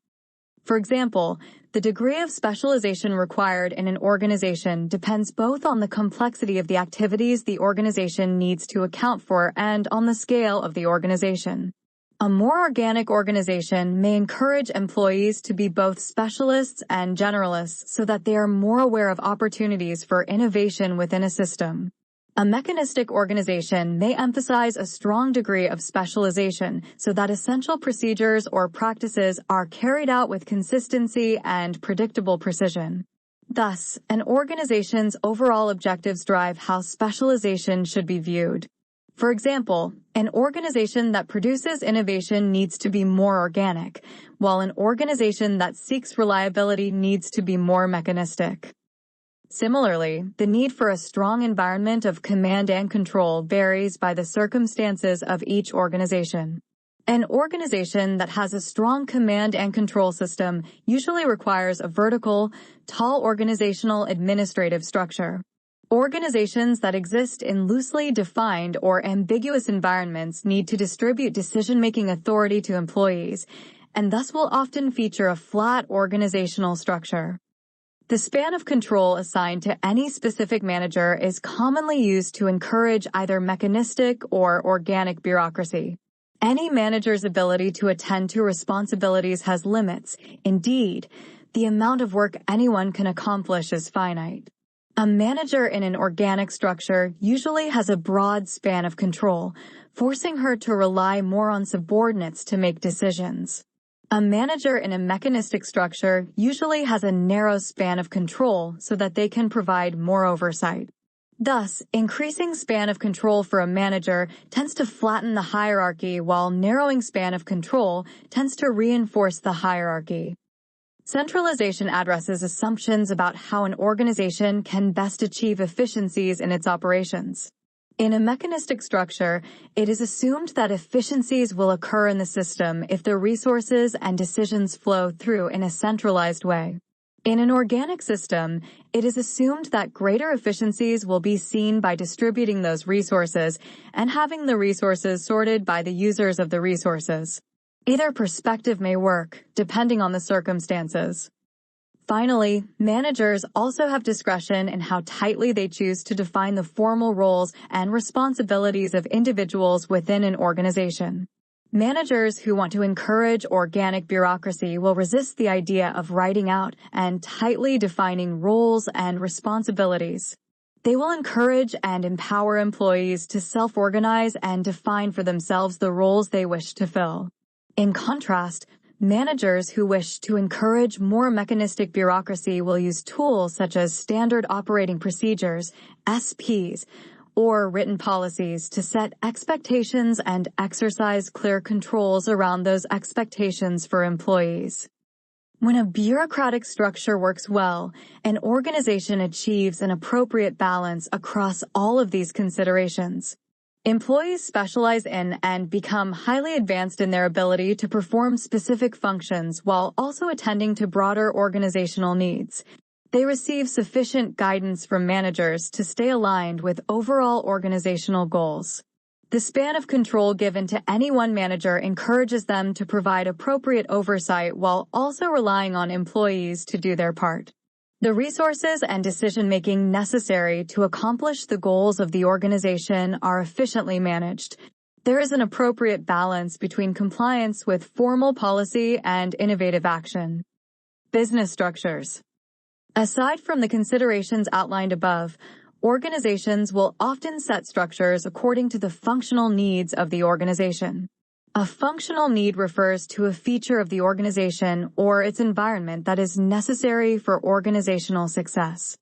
For example, the degree of specialization required in an organization depends both on the complexity of the activities the organization needs to account for and on the scale of the organization. A more organic organization may encourage employees to be both specialists and generalists so that they are more aware of opportunities for innovation within a system. A mechanistic organization may emphasize a strong degree of specialization so that essential procedures or practices are carried out with consistency and predictable precision. Thus, an organization's overall objectives drive how specialization should be viewed. For example, an organization that produces innovation needs to be more organic, while an organization that seeks reliability needs to be more mechanistic. Similarly, the need for a strong environment of command and control varies by the circumstances of each organization. An organization that has a strong command and control system usually requires a vertical, tall organizational administrative structure. Organizations that exist in loosely defined or ambiguous environments need to distribute decision-making authority to employees, and thus will often feature a flat organizational structure. The span of control assigned to any specific manager is commonly used to encourage either mechanistic or organic bureaucracy. Any manager's ability to attend to responsibilities has limits. Indeed, the amount of work anyone can accomplish is finite. A manager in an organic structure usually has a broad span of control, forcing her to rely more on subordinates to make decisions. A manager in a mechanistic structure usually has a narrow span of control so that they can provide more oversight. Thus, increasing span of control for a manager tends to flatten the hierarchy, while narrowing span of control tends to reinforce the hierarchy. Centralization addresses assumptions about how an organization can best achieve efficiencies in its operations. In a mechanistic structure, it is assumed that efficiencies will occur in the system if the resources and decisions flow through in a centralized way. In an organic system, it is assumed that greater efficiencies will be seen by distributing those resources and having the resources sorted by the users of the resources. Either perspective may work, depending on the circumstances. Finally, managers also have discretion in how tightly they choose to define the formal roles and responsibilities of individuals within an organization. Managers who want to encourage organic bureaucracy will resist the idea of writing out and tightly defining roles and responsibilities. They will encourage and empower employees to self-organize and define for themselves the roles they wish to fill. In contrast, managers who wish to encourage more mechanistic bureaucracy will use tools such as standard operating procedures, SPs, or written policies to set expectations and exercise clear controls around those expectations for employees. When a bureaucratic structure works well, an organization achieves an appropriate balance across all of these considerations. Employees specialize in and become highly advanced in their ability to perform specific functions while also attending to broader organizational needs. They receive sufficient guidance from managers to stay aligned with overall organizational goals. The span of control given to any one manager encourages them to provide appropriate oversight while also relying on employees to do their part. The resources and decision-making necessary to accomplish the goals of the organization are efficiently managed. There is an appropriate balance between compliance with formal policy and innovative action. Business structures. Aside from the considerations outlined above, organizations will often set structures according to the functional needs of the organization. A functional need refers to a feature of the organization or its environment that is necessary for organizational success.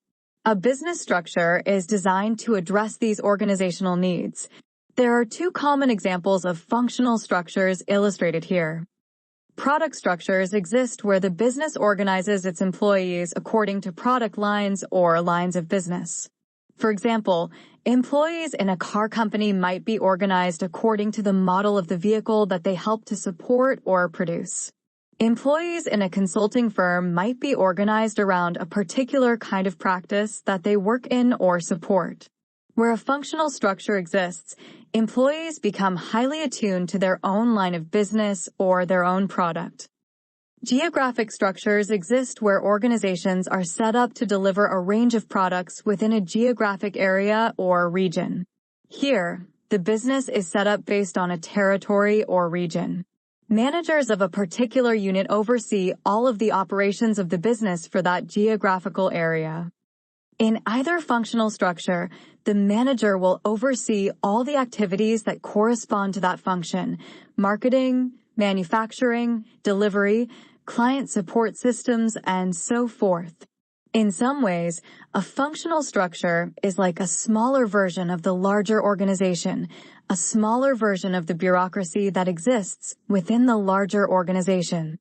A business structure is designed to address these organizational needs. There are two common examples of functional structures illustrated here. Product structures exist where the business organizes its employees according to product lines or lines of business. For example, employees in a car company might be organized according to the model of the vehicle that they help to support or produce. Employees in a consulting firm might be organized around a particular kind of practice that they work in or support. Where a functional structure exists, employees become highly attuned to their own line of business or their own product. Geographic structures exist where organizations are set up to deliver a range of products within a geographic area or region. Here, the business is set up based on a territory or region. Managers of a particular unit oversee all of the operations of the business for that geographical area. In either functional structure, the manager will oversee all the activities that correspond to that function: marketing, manufacturing, delivery, client support systems, and so forth. In some ways, a functional structure is like a smaller version of the larger organization, a smaller version of the bureaucracy that exists within the larger organization.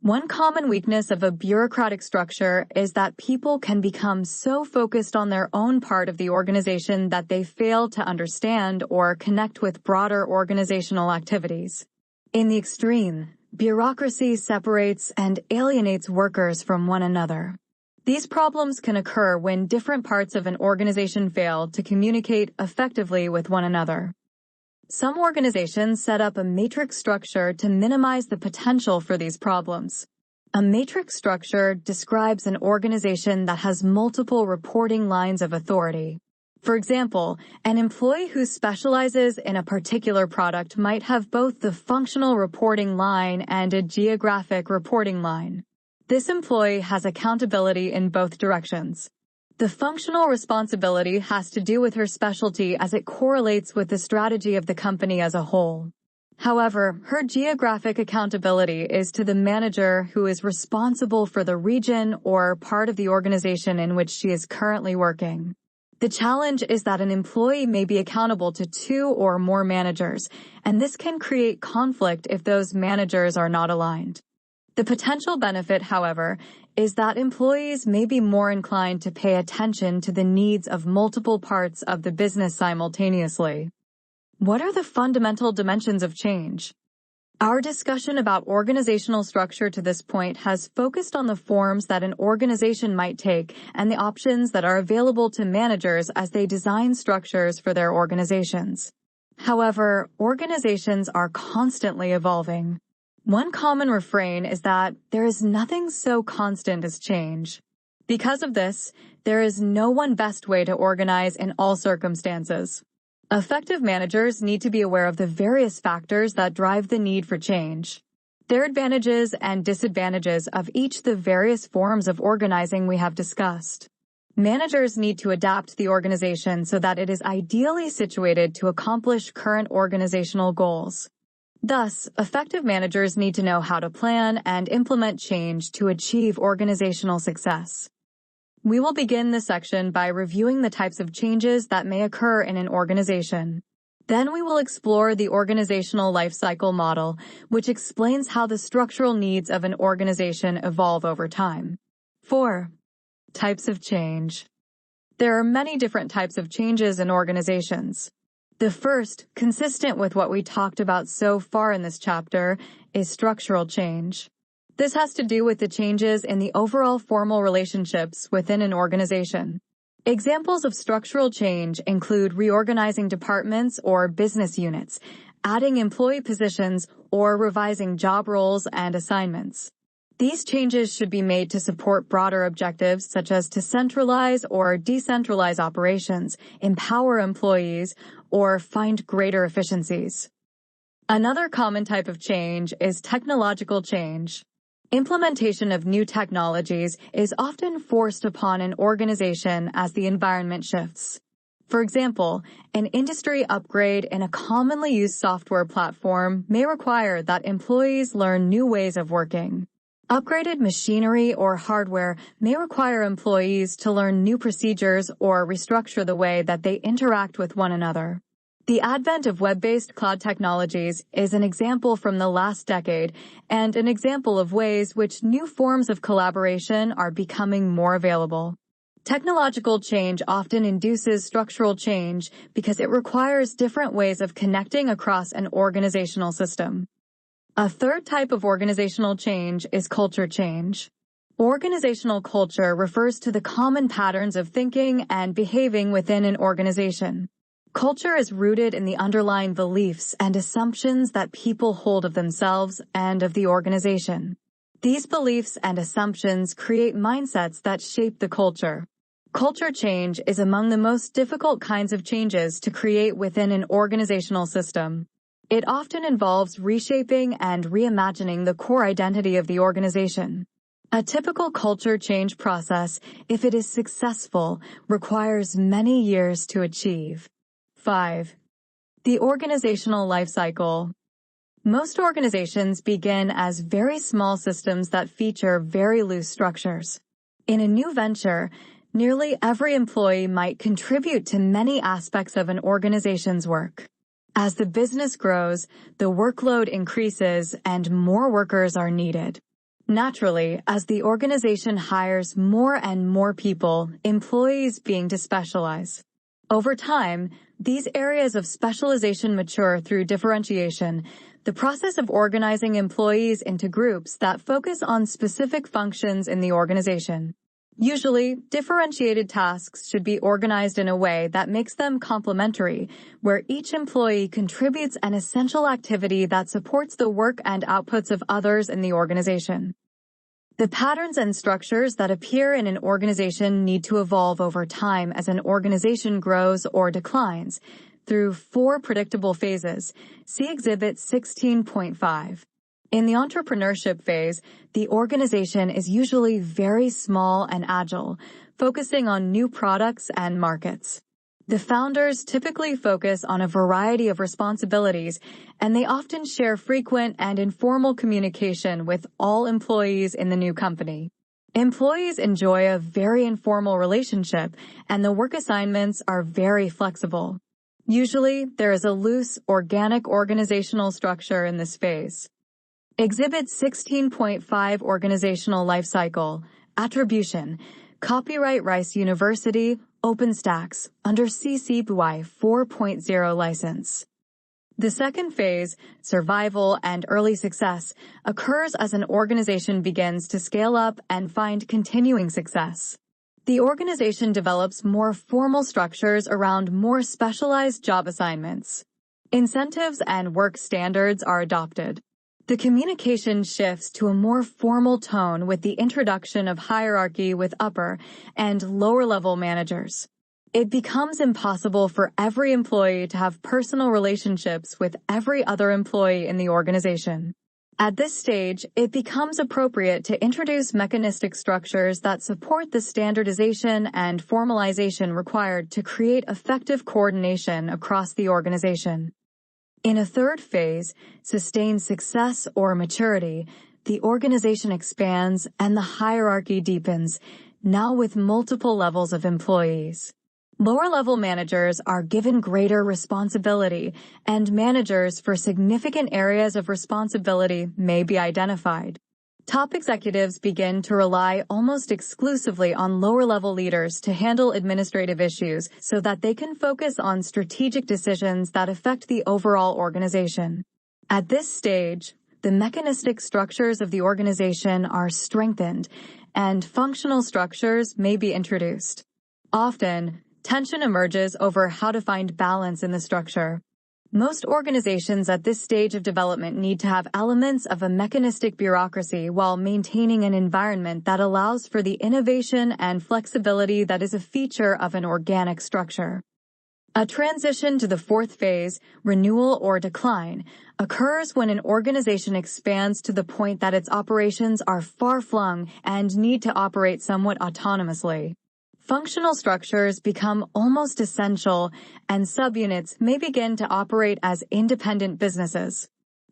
One common weakness of a bureaucratic structure is that people can become so focused on their own part of the organization that they fail to understand or connect with broader organizational activities. In the extreme, bureaucracy separates and alienates workers from one another. These problems can occur when different parts of an organization fail to communicate effectively with one another. Some organizations set up a matrix structure to minimize the potential for these problems. A matrix structure describes an organization that has multiple reporting lines of authority. For example, an employee who specializes in a particular product might have both the functional reporting line and a geographic reporting line. This employee has accountability in both directions. The functional responsibility has to do with her specialty as it correlates with the strategy of the company as a whole. However, her geographic accountability is to the manager who is responsible for the region or part of the organization in which she is currently working. The challenge is that an employee may be accountable to two or more managers, and this can create conflict if those managers are not aligned. The potential benefit, however, is that employees may be more inclined to pay attention to the needs of multiple parts of the business simultaneously. What are the fundamental dimensions of change? Our discussion about organizational structure to this point has focused on the forms that an organization might take and the options that are available to managers as they design structures for their organizations. However, organizations are constantly evolving. One common refrain is that there is nothing so constant as change. Because of this, there is no one best way to organize in all circumstances. Effective managers need to be aware of the various factors that drive the need for change. Their advantages and disadvantages of each of the various forms of organizing we have discussed. Managers need to adapt the organization so that it is ideally situated to accomplish current organizational goals. Thus, effective managers need to know how to plan and implement change to achieve organizational success. We will begin this section by reviewing the types of changes that may occur in an organization. Then we will explore the organizational life cycle model, which explains how the structural needs of an organization evolve over time. 4. Types of change. There are many different types of changes in organizations. The first, consistent with what we talked about so far in this chapter, is structural change. This has to do with the changes in the overall formal relationships within an organization. Examples of structural change include reorganizing departments or business units, adding employee positions, or revising job roles and assignments. These changes should be made to support broader objectives such as to centralize or decentralize operations, empower employees, or find greater efficiencies. Another common type of change is technological change. Implementation of new technologies is often forced upon an organization as the environment shifts. For example, an industry upgrade in a commonly used software platform may require that employees learn new ways of working. Upgraded machinery or hardware may require employees to learn new procedures or restructure the way that they interact with one another. The advent of web-based cloud technologies is an example from the last decade and an example of ways which new forms of collaboration are becoming more available. Technological change often induces structural change because it requires different ways of connecting across an organizational system. A third type of organizational change is culture change. Organizational culture refers to the common patterns of thinking and behaving within an organization. Culture is rooted in the underlying beliefs and assumptions that people hold of themselves and of the organization. These beliefs and assumptions create mindsets that shape the culture. Culture change is among the most difficult kinds of changes to create within an organizational system. It often involves reshaping and reimagining the core identity of the organization. A typical culture change process, if it is successful, requires many years to achieve. 5. The organizational life cycle. Most organizations begin as very small systems that feature very loose structures. In a new venture, nearly every employee might contribute to many aspects of an organization's work. As the business grows, the workload increases and more workers are needed. Naturally, as the organization hires more and more people, employees begin to specialize. Over time, these areas of specialization mature through differentiation, the process of organizing employees into groups that focus on specific functions in the organization. Usually, differentiated tasks should be organized in a way that makes them complementary, where each employee contributes an essential activity that supports the work and outputs of others in the organization. The patterns and structures that appear in an organization need to evolve over time as an organization grows or declines, through 4 predictable phases. See Exhibit 16.5. In the entrepreneurship phase, the organization is usually very small and agile, focusing on new products and markets. The founders typically focus on a variety of responsibilities, and they often share frequent and informal communication with all employees in the new company. Employees enjoy a very informal relationship, and the work assignments are very flexible. Usually, there is a loose, organic organizational structure in this phase. Exhibit 16.5 Organizational Life Cycle, Attribution. Copyright Rice University, OpenStax, under CC BY 4.0 license. The second phase, survival and early success, occurs as an organization begins to scale up and find continuing success. The organization develops more formal structures around more specialized job assignments. Incentives and work standards are adopted. The communication shifts to a more formal tone with the introduction of hierarchy with upper and lower-level managers. It becomes impossible for every employee to have personal relationships with every other employee in the organization. At this stage, it becomes appropriate to introduce mechanistic structures that support the standardization and formalization required to create effective coordination across the organization. In a third phase, sustained success or maturity, the organization expands and the hierarchy deepens, now with multiple levels of employees. Lower-level managers are given greater responsibility, and managers for significant areas of responsibility may be identified. Top executives begin to rely almost exclusively on lower-level leaders to handle administrative issues so that they can focus on strategic decisions that affect the overall organization. At this stage, the mechanistic structures of the organization are strengthened, and functional structures may be introduced. Often, tension emerges over how to find balance in the structure. Most organizations at this stage of development need to have elements of a mechanistic bureaucracy while maintaining an environment that allows for the innovation and flexibility that is a feature of an organic structure. A transition to the fourth phase, renewal or decline, occurs when an organization expands to the point that its operations are far-flung and need to operate somewhat autonomously. Functional structures become almost essential, and subunits may begin to operate as independent businesses.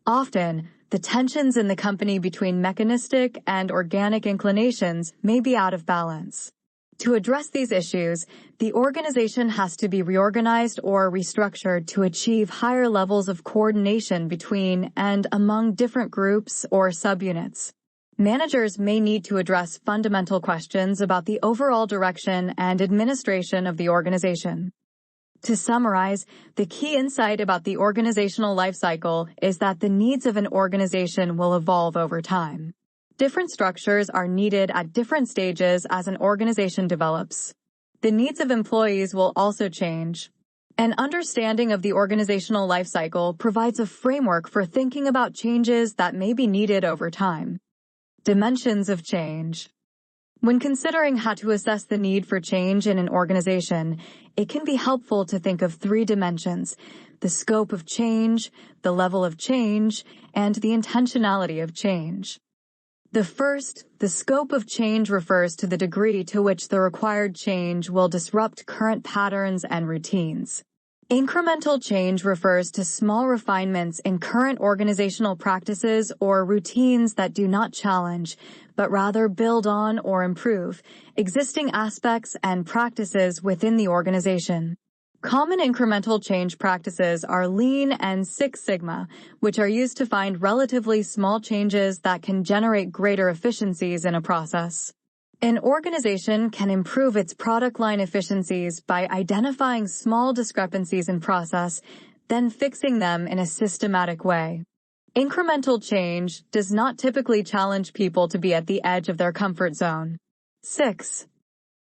Often, the tensions in the company between mechanistic and organic inclinations may be out of balance. To address these issues, the organization has to be reorganized or restructured to achieve higher levels of coordination between and among different groups or subunits. Managers may need to address fundamental questions about the overall direction and administration of the organization. To summarize, the key insight about the organizational life cycle is that the needs of an organization will evolve over time. Different structures are needed at different stages as an organization develops. The needs of employees will also change. An understanding of the organizational life cycle provides a framework for thinking about changes that may be needed over time. Dimensions of change. When considering how to assess the need for change in an organization, it can be helpful to think of three dimensions: the scope of change, the level of change, and the intentionality of change. The first, the scope of change, refers to the degree to which the required change will disrupt current patterns and routines. Incremental change refers to small refinements in current organizational practices or routines that do not challenge, but rather build on or improve existing aspects and practices within the organization. Common incremental change practices are Lean and Six Sigma, which are used to find relatively small changes that can generate greater efficiencies in a process. An organization can improve its product line efficiencies by identifying small discrepancies in process, then fixing them in a systematic way. Incremental change does not typically challenge people to be at the edge of their comfort zone. 6.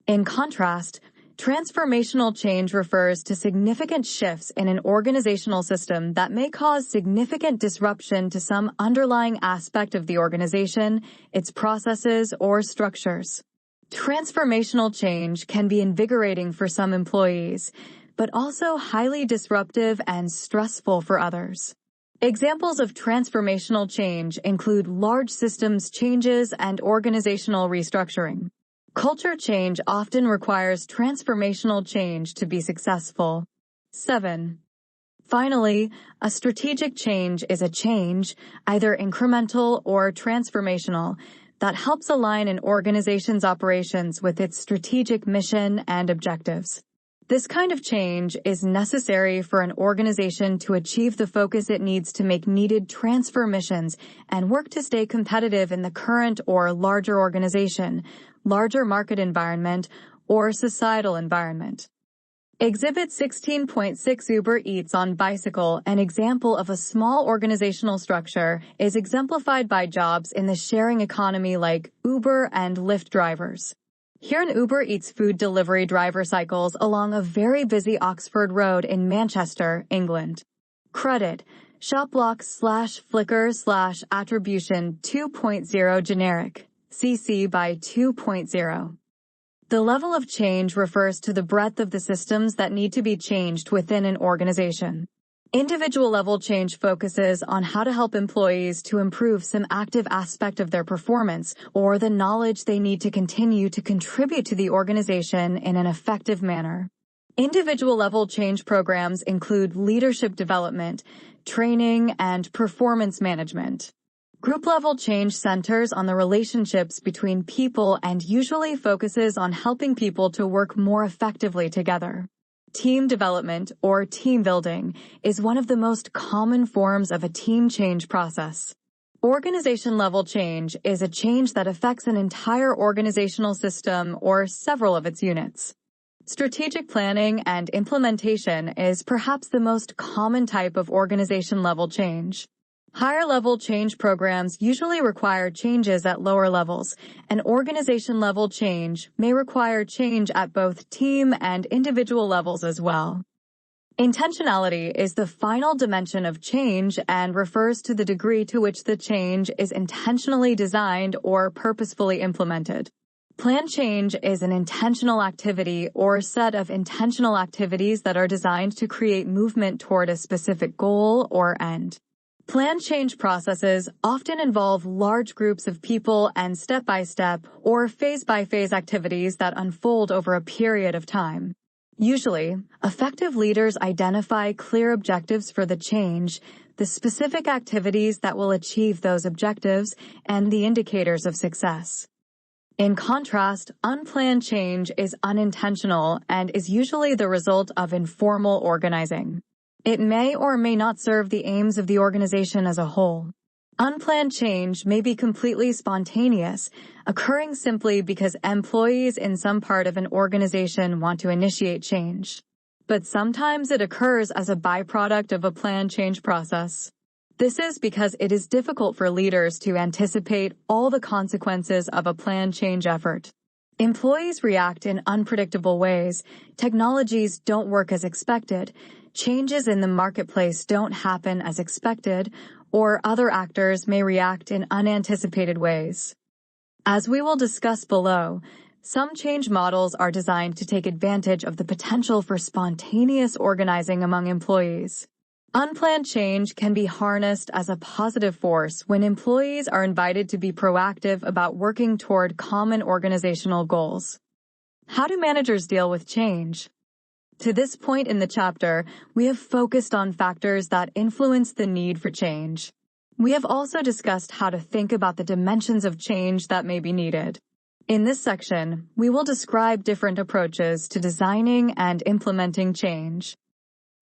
In contrast, transformational change refers to significant shifts in an organizational system that may cause significant disruption to some underlying aspect of the organization, its processes, or structures. Transformational change can be invigorating for some employees, but also highly disruptive and stressful for others. Examples of transformational change include large systems changes and organizational restructuring. Culture change often requires transformational change to be successful. 7. Finally, a strategic change is a change, either incremental or transformational, that helps align an organization's operations with its strategic mission and objectives. This kind of change is necessary for an organization to achieve the focus it needs to make needed transformations and work to stay competitive in the current or larger organization, larger market environment, or societal environment. Exhibit 16.6 Uber Eats on bicycle, an example of a small organizational structure, is exemplified by jobs in the sharing economy like Uber and Lyft drivers. Here an Uber Eats food delivery driver cycles along a very busy Oxford Road in Manchester, England. Credit: Shopblocks/Flickr/Attribution 2.0 Generic, CC by 2.0. The level of change refers to the breadth of the systems that need to be changed within an organization. Individual-level change focuses on how to help employees to improve some active aspect of their performance or the knowledge they need to continue to contribute to the organization in an effective manner. Individual-level change programs include leadership development, training, and performance management. Group-level change centers on the relationships between people and usually focuses on helping people to work more effectively together. Team development, or team building, is one of the most common forms of a team change process. Organization-level change is a change that affects an entire organizational system or several of its units. Strategic planning and implementation is perhaps the most common type of organization-level change. Higher-level change programs usually require changes at lower levels, and organization-level change may require change at both team and individual levels as well. Intentionality is the final dimension of change and refers to the degree to which the change is intentionally designed or purposefully implemented. Planned change is an intentional activity or set of intentional activities that are designed to create movement toward a specific goal or end. Planned change processes often involve large groups of people and step-by-step or phase-by-phase activities that unfold over a period of time. Usually, effective leaders identify clear objectives for the change, the specific activities that will achieve those objectives, and the indicators of success. In contrast, unplanned change is unintentional and is usually the result of informal organizing. It may or may not serve the aims of the organization as a whole. Unplanned change may be completely spontaneous, occurring simply because employees in some part of an organization want to initiate change. But sometimes it occurs as a byproduct of a planned change process. This is because it is difficult for leaders to anticipate all the consequences of a planned change effort. Employees react in unpredictable ways, technologies don't work as expected, changes in the marketplace don't happen as expected, or other actors may react in unanticipated ways. As we will discuss below, some change models are designed to take advantage of the potential for spontaneous organizing among employees. Unplanned change can be harnessed as a positive force when employees are invited to be proactive about working toward common organizational goals. How do managers deal with change? To this point in the chapter, we have focused on factors that influence the need for change. We have also discussed how to think about the dimensions of change that may be needed. In this section, we will describe different approaches to designing and implementing change.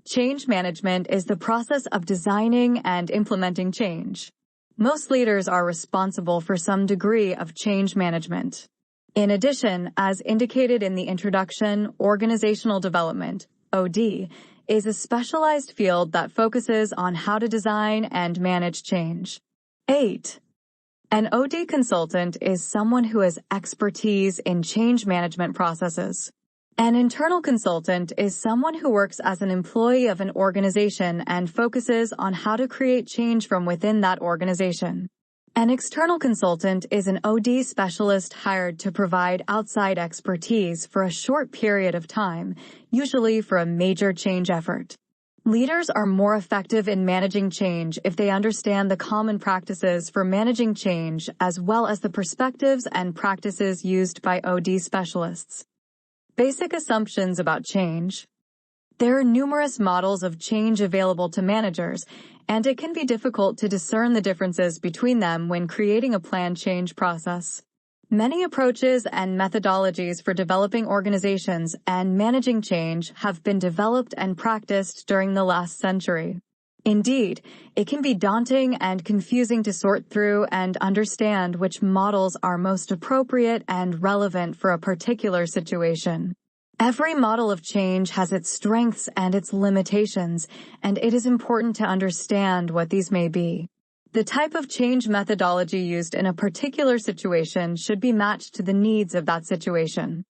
Change management is the process of designing and implementing change. Most leaders are responsible for some degree of change management. In addition, as indicated in the introduction, organizational development, OD, is a specialized field that focuses on how to design and manage change. 8. An OD consultant is someone who has expertise in change management processes. An internal consultant is someone who works as an employee of an organization and focuses on how to create change from within that organization. An external consultant is an OD specialist hired to provide outside expertise for a short period of time, usually for a major change effort. Leaders are more effective in managing change if they understand the common practices for managing change as well as the perspectives and practices used by OD specialists. Basic assumptions about change. There are numerous models of change available to managers, and it can be difficult to discern the differences between them when creating a planned change process. Many approaches and methodologies for developing organizations and managing change have been developed and practiced during the last century. Indeed, it can be daunting and confusing to sort through and understand which models are most appropriate and relevant for a particular situation. Every model of change has its strengths and its limitations, and it is important to understand what these may be. The type of change methodology used in a particular situation should be matched to the needs of that situation.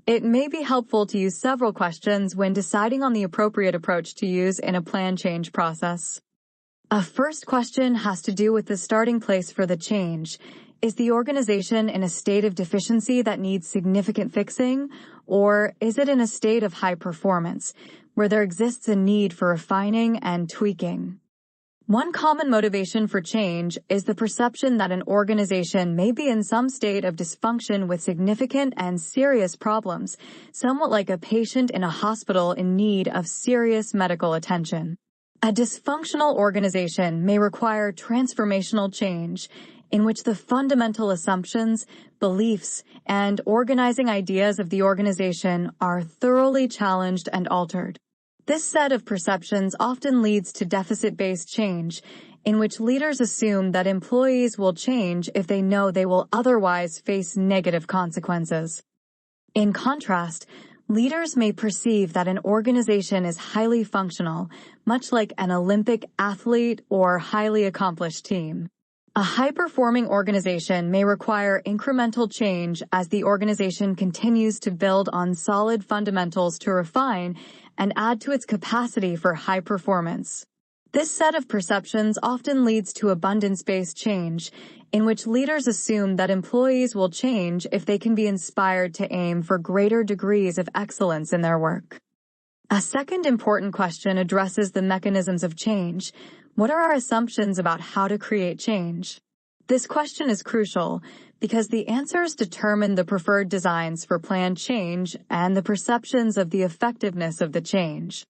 It may be helpful to use several questions when deciding on the appropriate approach to use in a plan change process. A first question has to do with the starting place for the change. Is the organization in a state of deficiency that needs significant fixing, or is it in a state of high performance, where there exists a need for refining and tweaking? One common motivation for change is the perception that an organization may be in some state of dysfunction with significant and serious problems, somewhat like a patient in a hospital in need of serious medical attention. A dysfunctional organization may require transformational change, in which the fundamental assumptions, beliefs, and organizing ideas of the organization are thoroughly challenged and altered. This set of perceptions often leads to deficit-based change, in which leaders assume that employees will change if they know they will otherwise face negative consequences. In contrast, leaders may perceive that an organization is highly functional, much like an Olympic athlete or highly accomplished team. A high-performing organization may require incremental change as the organization continues to build on solid fundamentals to refine and add to its capacity for high performance. This set of perceptions often leads to abundance-based change, in which leaders assume that employees will change if they can be inspired to aim for greater degrees of excellence in their work. A second important question addresses the mechanisms of change. What are our assumptions about how to create change? This question is crucial because the answers determine the preferred designs for planned change and the perceptions of the effectiveness of the change.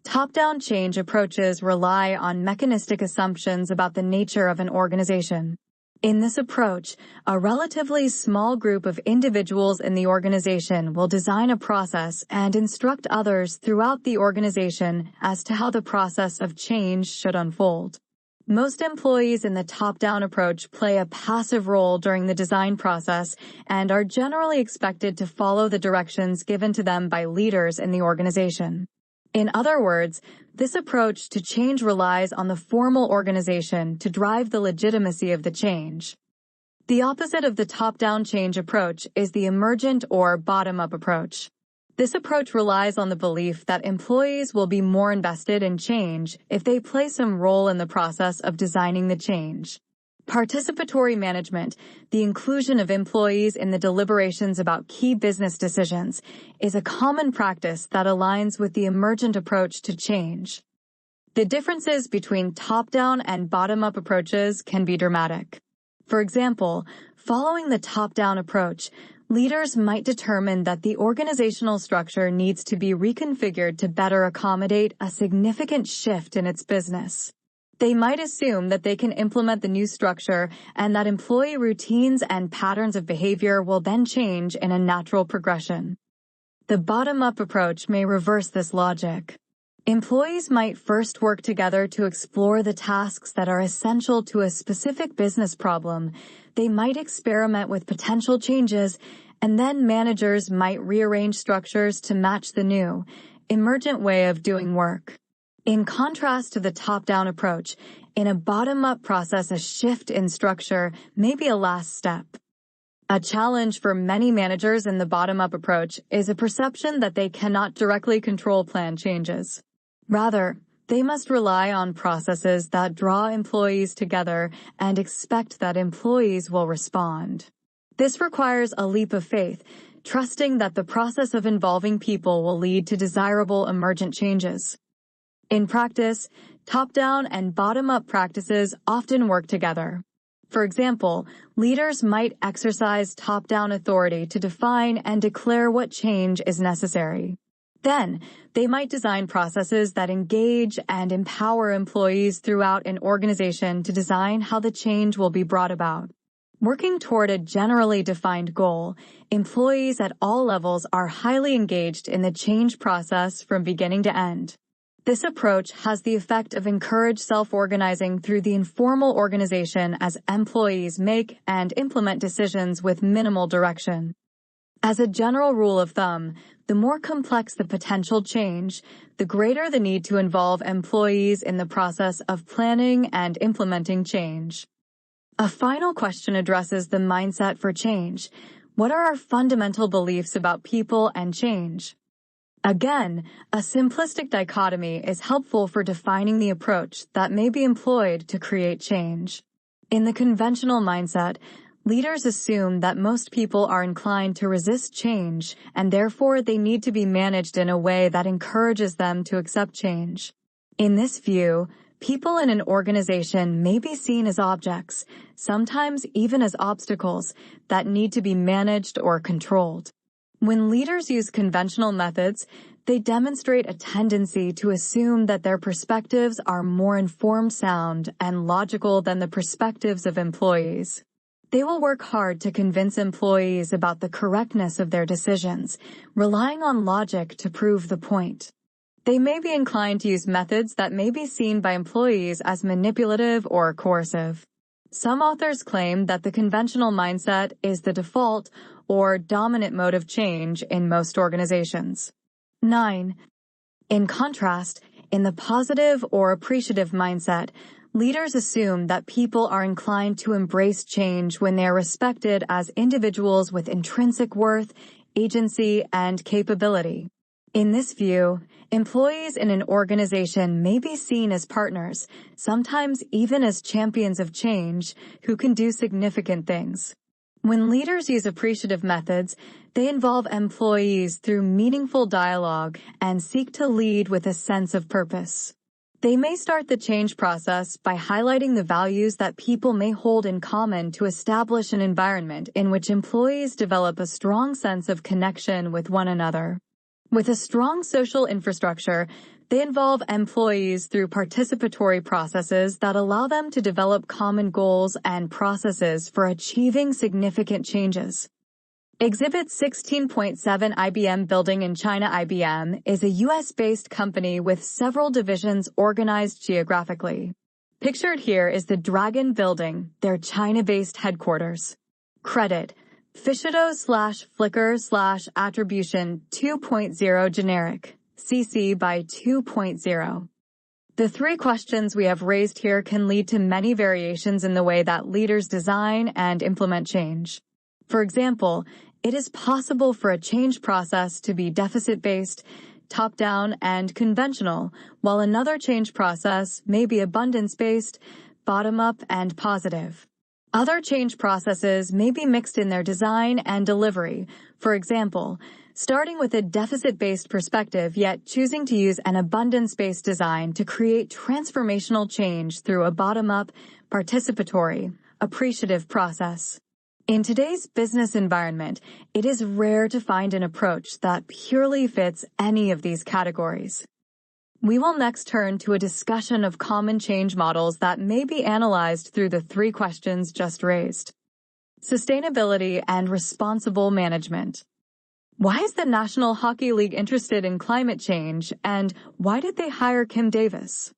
Top-down change approaches rely on mechanistic assumptions about the nature of an organization. In this approach, a relatively small group of individuals in the organization will design a process and instruct others throughout the organization as to how the process of change should unfold. Most employees in the top-down approach play a passive role during the design process and are generally expected to follow the directions given to them by leaders in the organization. In other words, this approach to change relies on the formal organization to drive the legitimacy of the change. The opposite of the top-down change approach is the emergent or bottom-up approach. This approach relies on the belief that employees will be more invested in change if they play some role in the process of designing the change. Participatory management, the inclusion of employees in the deliberations about key business decisions, is a common practice that aligns with the emergent approach to change. The differences between top-down and bottom-up approaches can be dramatic. For example, following the top-down approach, leaders might determine that the organizational structure needs to be reconfigured to better accommodate a significant shift in its business. They might assume that they can implement the new structure and that employee routines and patterns of behavior will then change in a natural progression. The bottom-up approach may reverse this logic. Employees might first work together to explore the tasks that are essential to a specific business problem. They might experiment with potential changes, and then managers might rearrange structures to match the new, emergent way of doing work. In contrast to the top-down approach, in a bottom-up process, a shift in structure may be a last step. A challenge for many managers in the bottom-up approach is a perception that they cannot directly control plan changes. Rather, they must rely on processes that draw employees together and expect that employees will respond. This requires a leap of faith, trusting that the process of involving people will lead to desirable emergent changes. In practice, top-down and bottom-up practices often work together. For example, leaders might exercise top-down authority to define and declare what change is necessary. Then, they might design processes that engage and empower employees throughout an organization to design how the change will be brought about. Working toward a generally defined goal, employees at all levels are highly engaged in the change process from beginning to end. This approach has the effect of encourage self-organizing through the informal organization as employees make and implement decisions with minimal direction. As a general rule of thumb, the more complex the potential change, the greater the need to involve employees in the process of planning and implementing change. A final question addresses the mindset for change. What are our fundamental beliefs about people and change? Again, a simplistic dichotomy is helpful for defining the approach that may be employed to create change. In the conventional mindset, leaders assume that most people are inclined to resist change, and therefore they need to be managed in a way that encourages them to accept change. In this view, people in an organization may be seen as objects, sometimes even as obstacles, that need to be managed or controlled. When leaders use conventional methods, they demonstrate a tendency to assume that their perspectives are more informed, sound, and logical than the perspectives of employees. They will work hard to convince employees about the correctness of their decisions, relying on logic to prove the point. They may be inclined to use methods that may be seen by employees as manipulative or coercive. Some authors claim that the conventional mindset is the default or dominant mode of change in most organizations. 9. In contrast, in the positive or appreciative mindset, leaders assume that people are inclined to embrace change when they are respected as individuals with intrinsic worth, agency, and capability. In this view, employees in an organization may be seen as partners, sometimes even as champions of change, who can do significant things. When leaders use appreciative methods, they involve employees through meaningful dialogue and seek to lead with a sense of purpose. They may start the change process by highlighting the values that people may hold in common to establish an environment in which employees develop a strong sense of connection with one another. With a strong social infrastructure, they involve employees through participatory processes that allow them to develop common goals and processes for achieving significant changes. Exhibit 16.7 IBM Building in China. IBM is a U.S.-based company with several divisions organized geographically. Pictured here is the Dragon Building, their China-based headquarters. Credit: Fishido/Flickr/Attribution 2.0 Generic, CC by 2.0. The three questions we have raised here can lead to many variations in the way that leaders design and implement change. For example, it is possible for a change process to be deficit-based, top-down, and conventional, while another change process may be abundance-based, bottom-up, and positive. Other change processes may be mixed in their design and delivery. For example, starting with a deficit-based perspective yet choosing to use an abundance-based design to create transformational change through a bottom-up, participatory, appreciative process. In today's business environment, it is rare to find an approach that purely fits any of these categories. We will next turn to a discussion of common change models that may be analyzed through the three questions just raised. Sustainability and responsible management. Why is the National Hockey League interested in climate change, and why did they hire Kim Davis?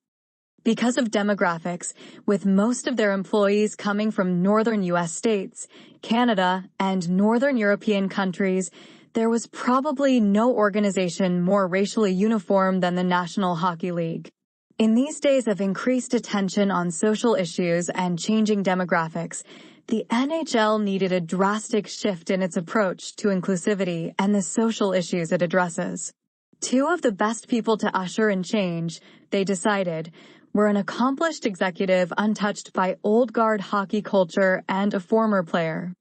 Because of demographics, with most of their employees coming from northern U.S. states, Canada, and northern European countries, there was probably no organization more racially uniform than the National Hockey League. In these days of increased attention on social issues and changing demographics, the NHL needed a drastic shift in its approach to inclusivity and the social issues it addresses. Two of the best people to usher in change, they decided, were an accomplished executive untouched by old guard hockey culture and a former player.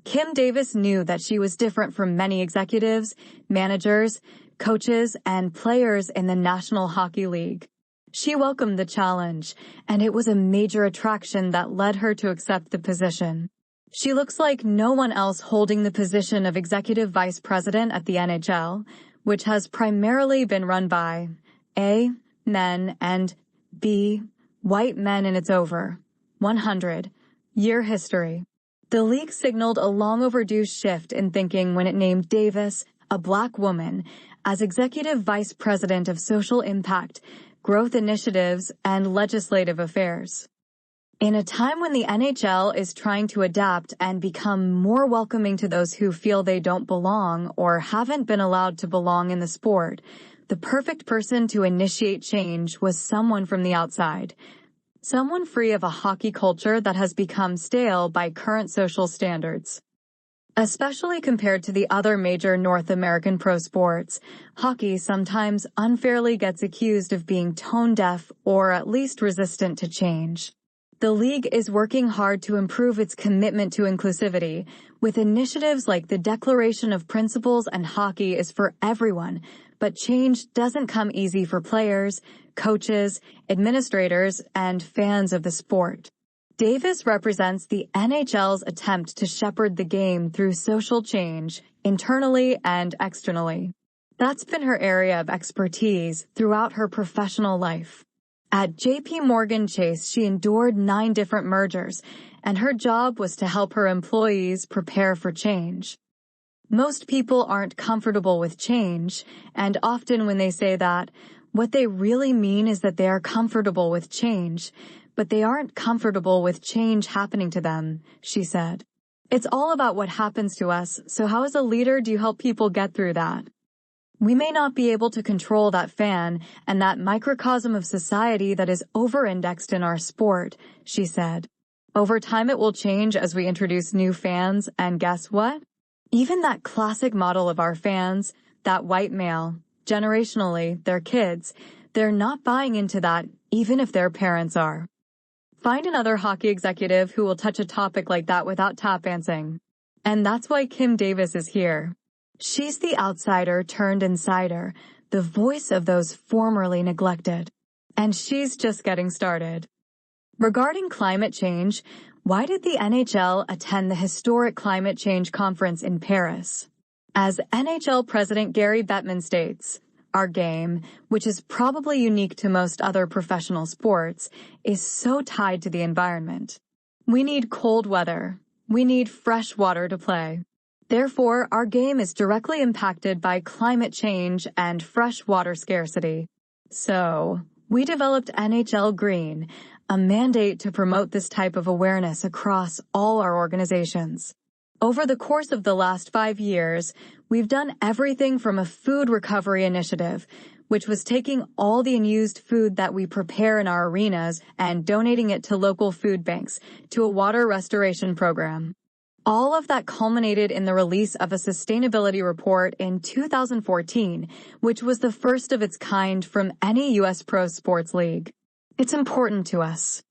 Kim Davis knew that she was different from many executives, managers, coaches, and players in the National Hockey League. She welcomed the challenge, and it was a major attraction that led her to accept the position. She looks like no one else holding the position of executive vice president at the NHL, which has primarily been run by A, men, and B, white men in its over 100-year history. The league signaled a long overdue shift in thinking when it named Davis, a black woman, as Executive Vice President of Social Impact, Growth Initiatives, and Legislative Affairs. In a time when the NHL is trying to adapt and become more welcoming to those who feel they don't belong or haven't been allowed to belong in the sport, the perfect person to initiate change was someone from the outside. Someone free of a hockey culture that has become stale by current social standards. Especially compared to the other major North American pro sports, hockey sometimes unfairly gets accused of being tone-deaf or at least resistant to change. The league is working hard to improve its commitment to inclusivity, with initiatives like the Declaration of Principles and Hockey is for everyone, but change doesn't come easy for players, coaches, administrators, and fans of the sport. Davis represents the NHL's attempt to shepherd the game through social change, internally and externally. That's been her area of expertise throughout her professional life. At J.P. Morgan Chase, she endured 9 different mergers, and her job was to help her employees prepare for change. Most people aren't comfortable with change, and often when they say that, what they really mean is that they are comfortable with change, but they aren't comfortable with change happening to them, she said. It's all about what happens to us, so how as a leader do you help people get through that? We may not be able to control that fan and that microcosm of society that is over-indexed in our sport, she said. Over time it will change as we introduce new fans, and guess what? Even that classic model of our fans, that white male, generationally, their kids, they're not buying into that, even if their parents are. Find another hockey executive who will touch a topic like that without tap-dancing. And that's why Kim Davis is here. She's the outsider turned insider, the voice of those formerly neglected. And she's just getting started. Regarding climate change, why did the NHL attend the historic climate change conference in Paris? As NHL President Gary Bettman states, our game, which is probably unique to most other professional sports, is so tied to the environment. We need cold weather. We need fresh water to play. Therefore, our game is directly impacted by climate change and fresh water scarcity. So, we developed NHL Green, a mandate to promote this type of awareness across all our organizations. Over the course of the last 5 years, we've done everything from a food recovery initiative, which was taking all the unused food that we prepare in our arenas and donating it to local food banks, to a water restoration program. All of that culminated in the release of a sustainability report in 2014, which was the first of its kind from any U.S. pro sports league. It's important to us.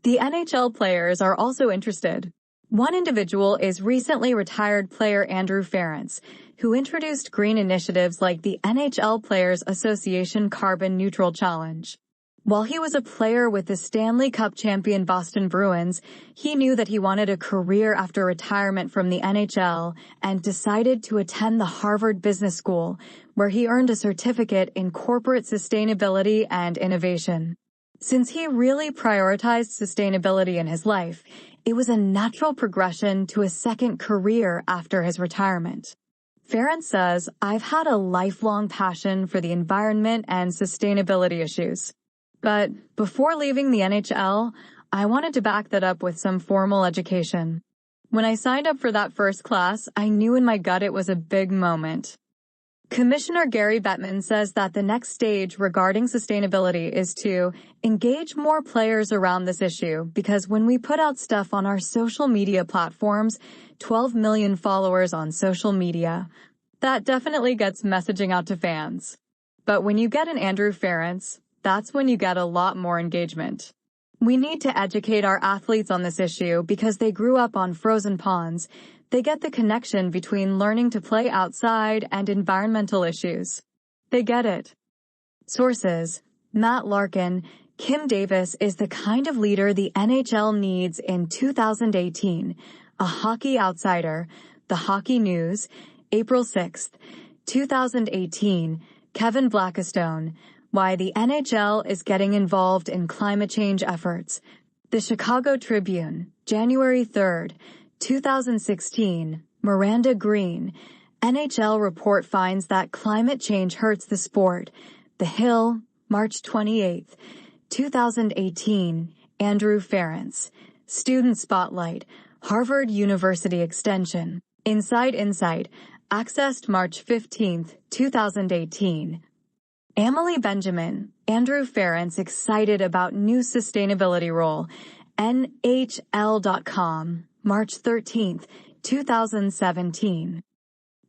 The NHL players are also interested. One individual is recently retired player Andrew Ference, who introduced green initiatives like the NHL Players Association Carbon Neutral Challenge. While he was a player with the Stanley Cup champion Boston Bruins, he knew that he wanted a career after retirement from the NHL and decided to attend the Harvard Business School, where he earned a certificate in corporate sustainability and innovation. Since he really prioritized sustainability in his life, it was a natural progression to a second career after his retirement. Ference says, "I've had a lifelong passion for the environment and sustainability issues. But before leaving the NHL, I wanted to back that up with some formal education. When I signed up for that first class, I knew in my gut it was a big moment." Commissioner Gary Bettman says that the next stage regarding sustainability is to engage more players around this issue, because when we put out stuff on our social media platforms, 12 million followers on social media, that definitely gets messaging out to fans. But when you get an Andrew Ference, that's when you get a lot more engagement. We need to educate our athletes on this issue because they grew up on frozen ponds. They get the connection between learning to play outside and environmental issues. They get it. Sources: Matt Larkin. Kim Davis is the kind of leader the NHL needs in 2018. A Hockey Outsider. The Hockey News. April 6, 2018. Kevin Blackistone. Why the NHL is getting involved in climate change efforts. The Chicago Tribune, January 3, 2016. Miranda Green. NHL report finds that climate change hurts the sport. The Hill, March 28, 2018, Andrew Ference. Student Spotlight, Harvard University Extension. Inside Insight, accessed March 15, 2018. Emily Benjamin, Andrew Ference excited about new sustainability role. NHL.com, March 13, 2017.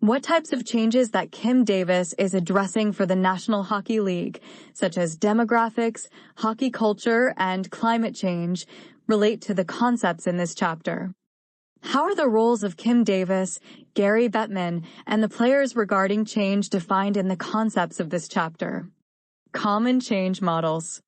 What types of changes that Kim Davis is addressing for the National Hockey League, such as demographics, hockey culture, and climate change, relate to the concepts in this chapter? How are the roles of Kim Davis, Gary Bettman, and the players regarding change defined in the concepts of this chapter? Common change models.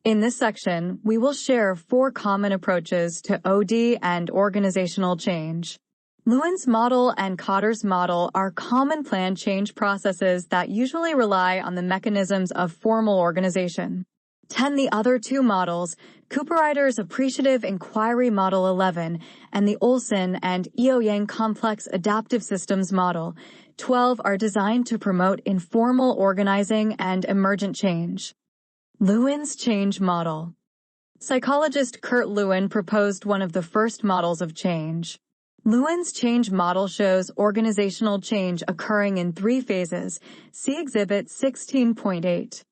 In this section, we will share 4 common approaches to OD and organizational change. Lewin's model and Kotter's model are common plan change processes that usually rely on the mechanisms of formal organization. The other 2 models, Cooperrider's Appreciative Inquiry Model 11 and the Olson and Eo-Yang Complex Adaptive Systems Model 12, are designed to promote informal organizing and emergent change. Lewin's change model. Psychologist Kurt Lewin proposed one of the first models of change. Lewin's change model shows organizational change occurring in 3 phases. See Exhibit 16.8.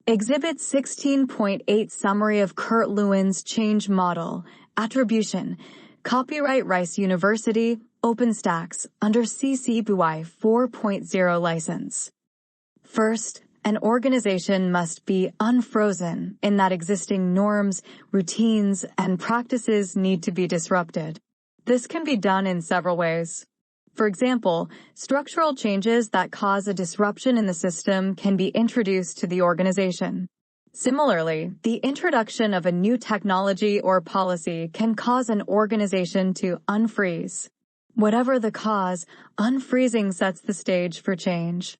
Exhibit 16.8 Summary of Kurt Lewin's change model. Attribution. Copyright Rice University, OpenStax, under CC BY 4.0 license. First, an organization must be unfrozen in that existing norms, routines, and practices need to be disrupted. This can be done in several ways. For example, structural changes that cause a disruption in the system can be introduced to the organization. Similarly, the introduction of a new technology or policy can cause an organization to unfreeze. Whatever the cause, unfreezing sets the stage for change.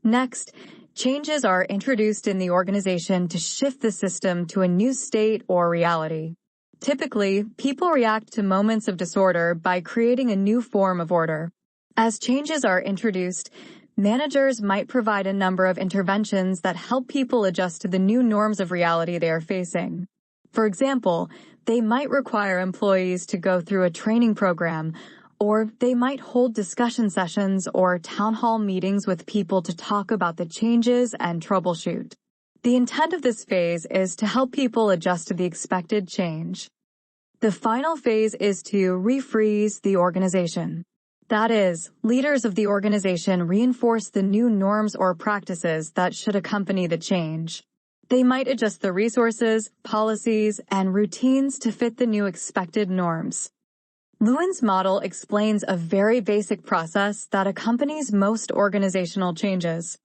Next, changes are introduced in the organization to shift the system to a new state or reality. Typically, people react to moments of disorder by creating a new form of order. As changes are introduced, managers might provide a number of interventions that help people adjust to the new norms of reality they are facing. For example, they might require employees to go through a training program, or they might hold discussion sessions or town hall meetings with people to talk about the changes and troubleshoot. The intent of this phase is to help people adjust to the expected change. The final phase is to refreeze the organization. That is, leaders of the organization reinforce the new norms or practices that should accompany the change. They might adjust the resources, policies, and routines to fit the new expected norms. Lewin's model explains a very basic process that accompanies most organizational changes.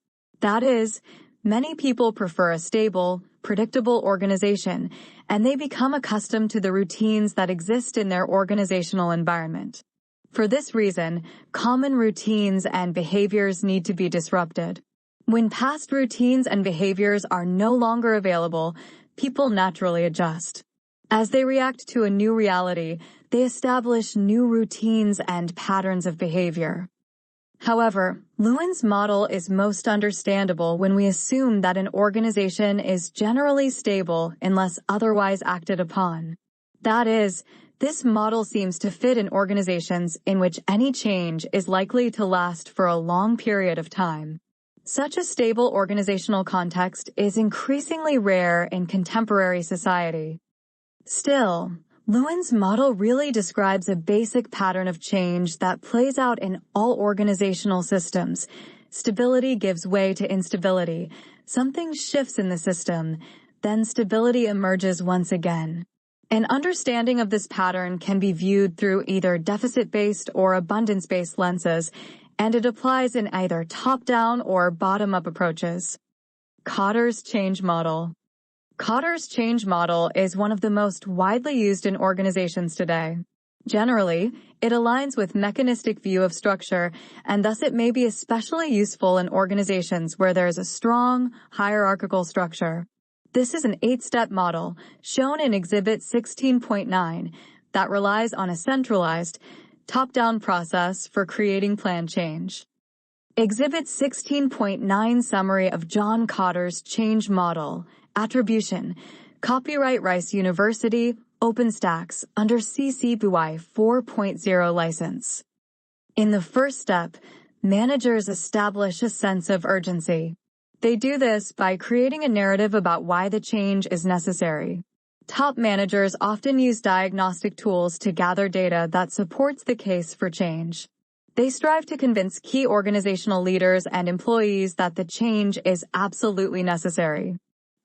That is, many people prefer a stable, predictable organization, and they become accustomed to the routines that exist in their organizational environment. For this reason, common routines and behaviors need to be disrupted. When past routines and behaviors are no longer available, people naturally adjust. As they react to a new reality, they establish new routines and patterns of behavior. However, Lewin's model is most understandable when we assume that an organization is generally stable unless otherwise acted upon. That is, this model seems to fit in organizations in which any change is likely to last for a long period of time. Such a stable organizational context is increasingly rare in contemporary society. Still, Lewin's model really describes a basic pattern of change that plays out in all organizational systems. Stability gives way to instability. Something shifts in the system, then stability emerges once again. An understanding of this pattern can be viewed through either deficit-based or abundance-based lenses, and it applies in either top-down or bottom-up approaches. Kotter's change model. Kotter's change model is one of the most widely used in organizations today. Generally, it aligns with mechanistic view of structure, and thus it may be especially useful in organizations where there is a strong, hierarchical structure. This is an 8-step model, shown in Exhibit 16.9, that relies on a centralized, Top-down process for creating plan change. Exhibit 16.9 Summary of John Kotter's Change Model. Attribution. Copyright Rice University, OpenStax, under CC BY 4.0 license. In the first step, managers establish a sense of urgency. They do this by creating a narrative about why the change is necessary. Top managers often use diagnostic tools to gather data that supports the case for change. They strive to convince key organizational leaders and employees that the change is absolutely necessary.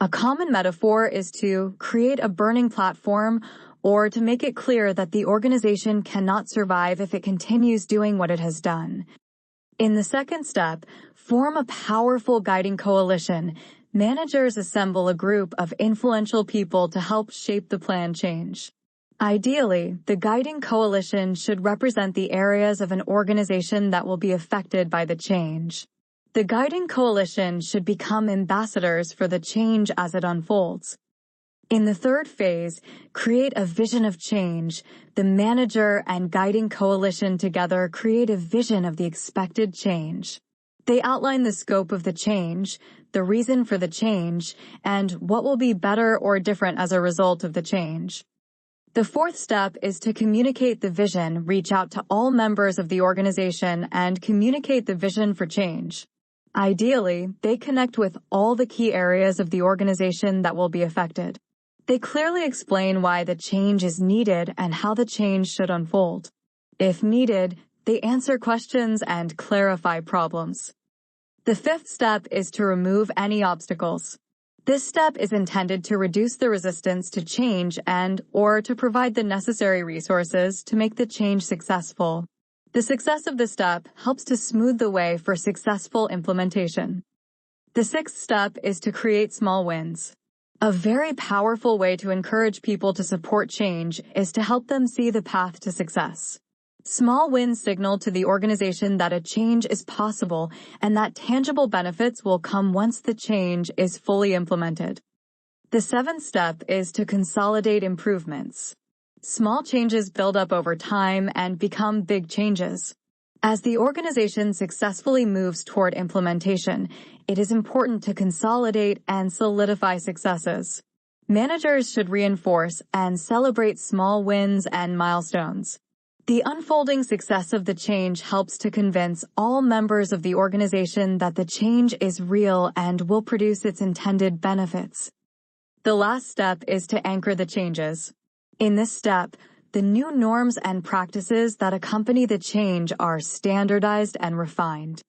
A common metaphor is to create a burning platform or to make it clear that the organization cannot survive if it continues doing what it has done. In the second step, form a powerful guiding coalition. Managers assemble a group of influential people to help shape the plan change. Ideally, the guiding coalition should represent the areas of an organization that will be affected by the change. The guiding coalition should become ambassadors for the change as it unfolds. In the third phase, create a vision of change. The manager and guiding coalition together create a vision of the expected change. They outline the scope of the change, the reason for the change, and what will be better or different as a result of the change. The fourth step is to communicate the vision, reach out to all members of the organization, and communicate the vision for change. Ideally, they connect with all the key areas of the organization that will be affected. They clearly explain why the change is needed and how the change should unfold. If needed, they answer questions and clarify problems. The fifth step is to remove any obstacles. This step is intended to reduce the resistance to change or to provide the necessary resources to make the change successful. The success of this step helps to smooth the way for successful implementation. The sixth step is to create small wins. A very powerful way to encourage people to support change is to help them see the path to success. Small wins signal to the organization that a change is possible and that tangible benefits will come once the change is fully implemented. The seventh step is to consolidate improvements. Small changes build up over time and become big changes. As the organization successfully moves toward implementation, it is important to consolidate and solidify successes. Managers should reinforce and celebrate small wins and milestones. The unfolding success of the change helps to convince all members of the organization that the change is real and will produce its intended benefits. The last step is to anchor the changes. In this step, the new norms and practices that accompany the change are standardized and refined.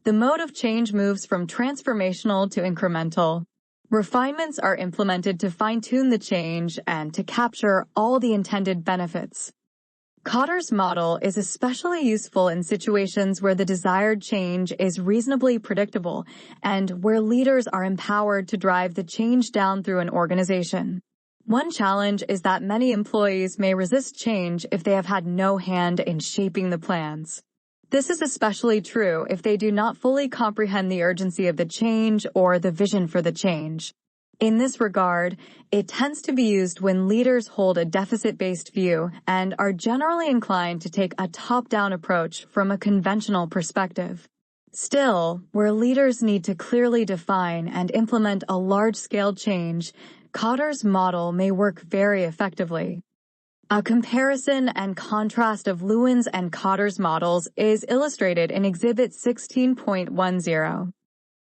The mode of change moves from transformational to incremental. Refinements are implemented to fine-tune the change and to capture all the intended benefits. Kotter's model is especially useful in situations where the desired change is reasonably predictable and where leaders are empowered to drive the change down through an organization. One challenge is that many employees may resist change if they have had no hand in shaping the plans. This is especially true if they do not fully comprehend the urgency of the change or the vision for the change. In this regard, it tends to be used when leaders hold a deficit-based view and are generally inclined to take a top-down approach from a conventional perspective. Still, where leaders need to clearly define and implement a large-scale change, Kotter's model may work very effectively. A comparison and contrast of Lewin's and Kotter's models is illustrated in Exhibit 16.10.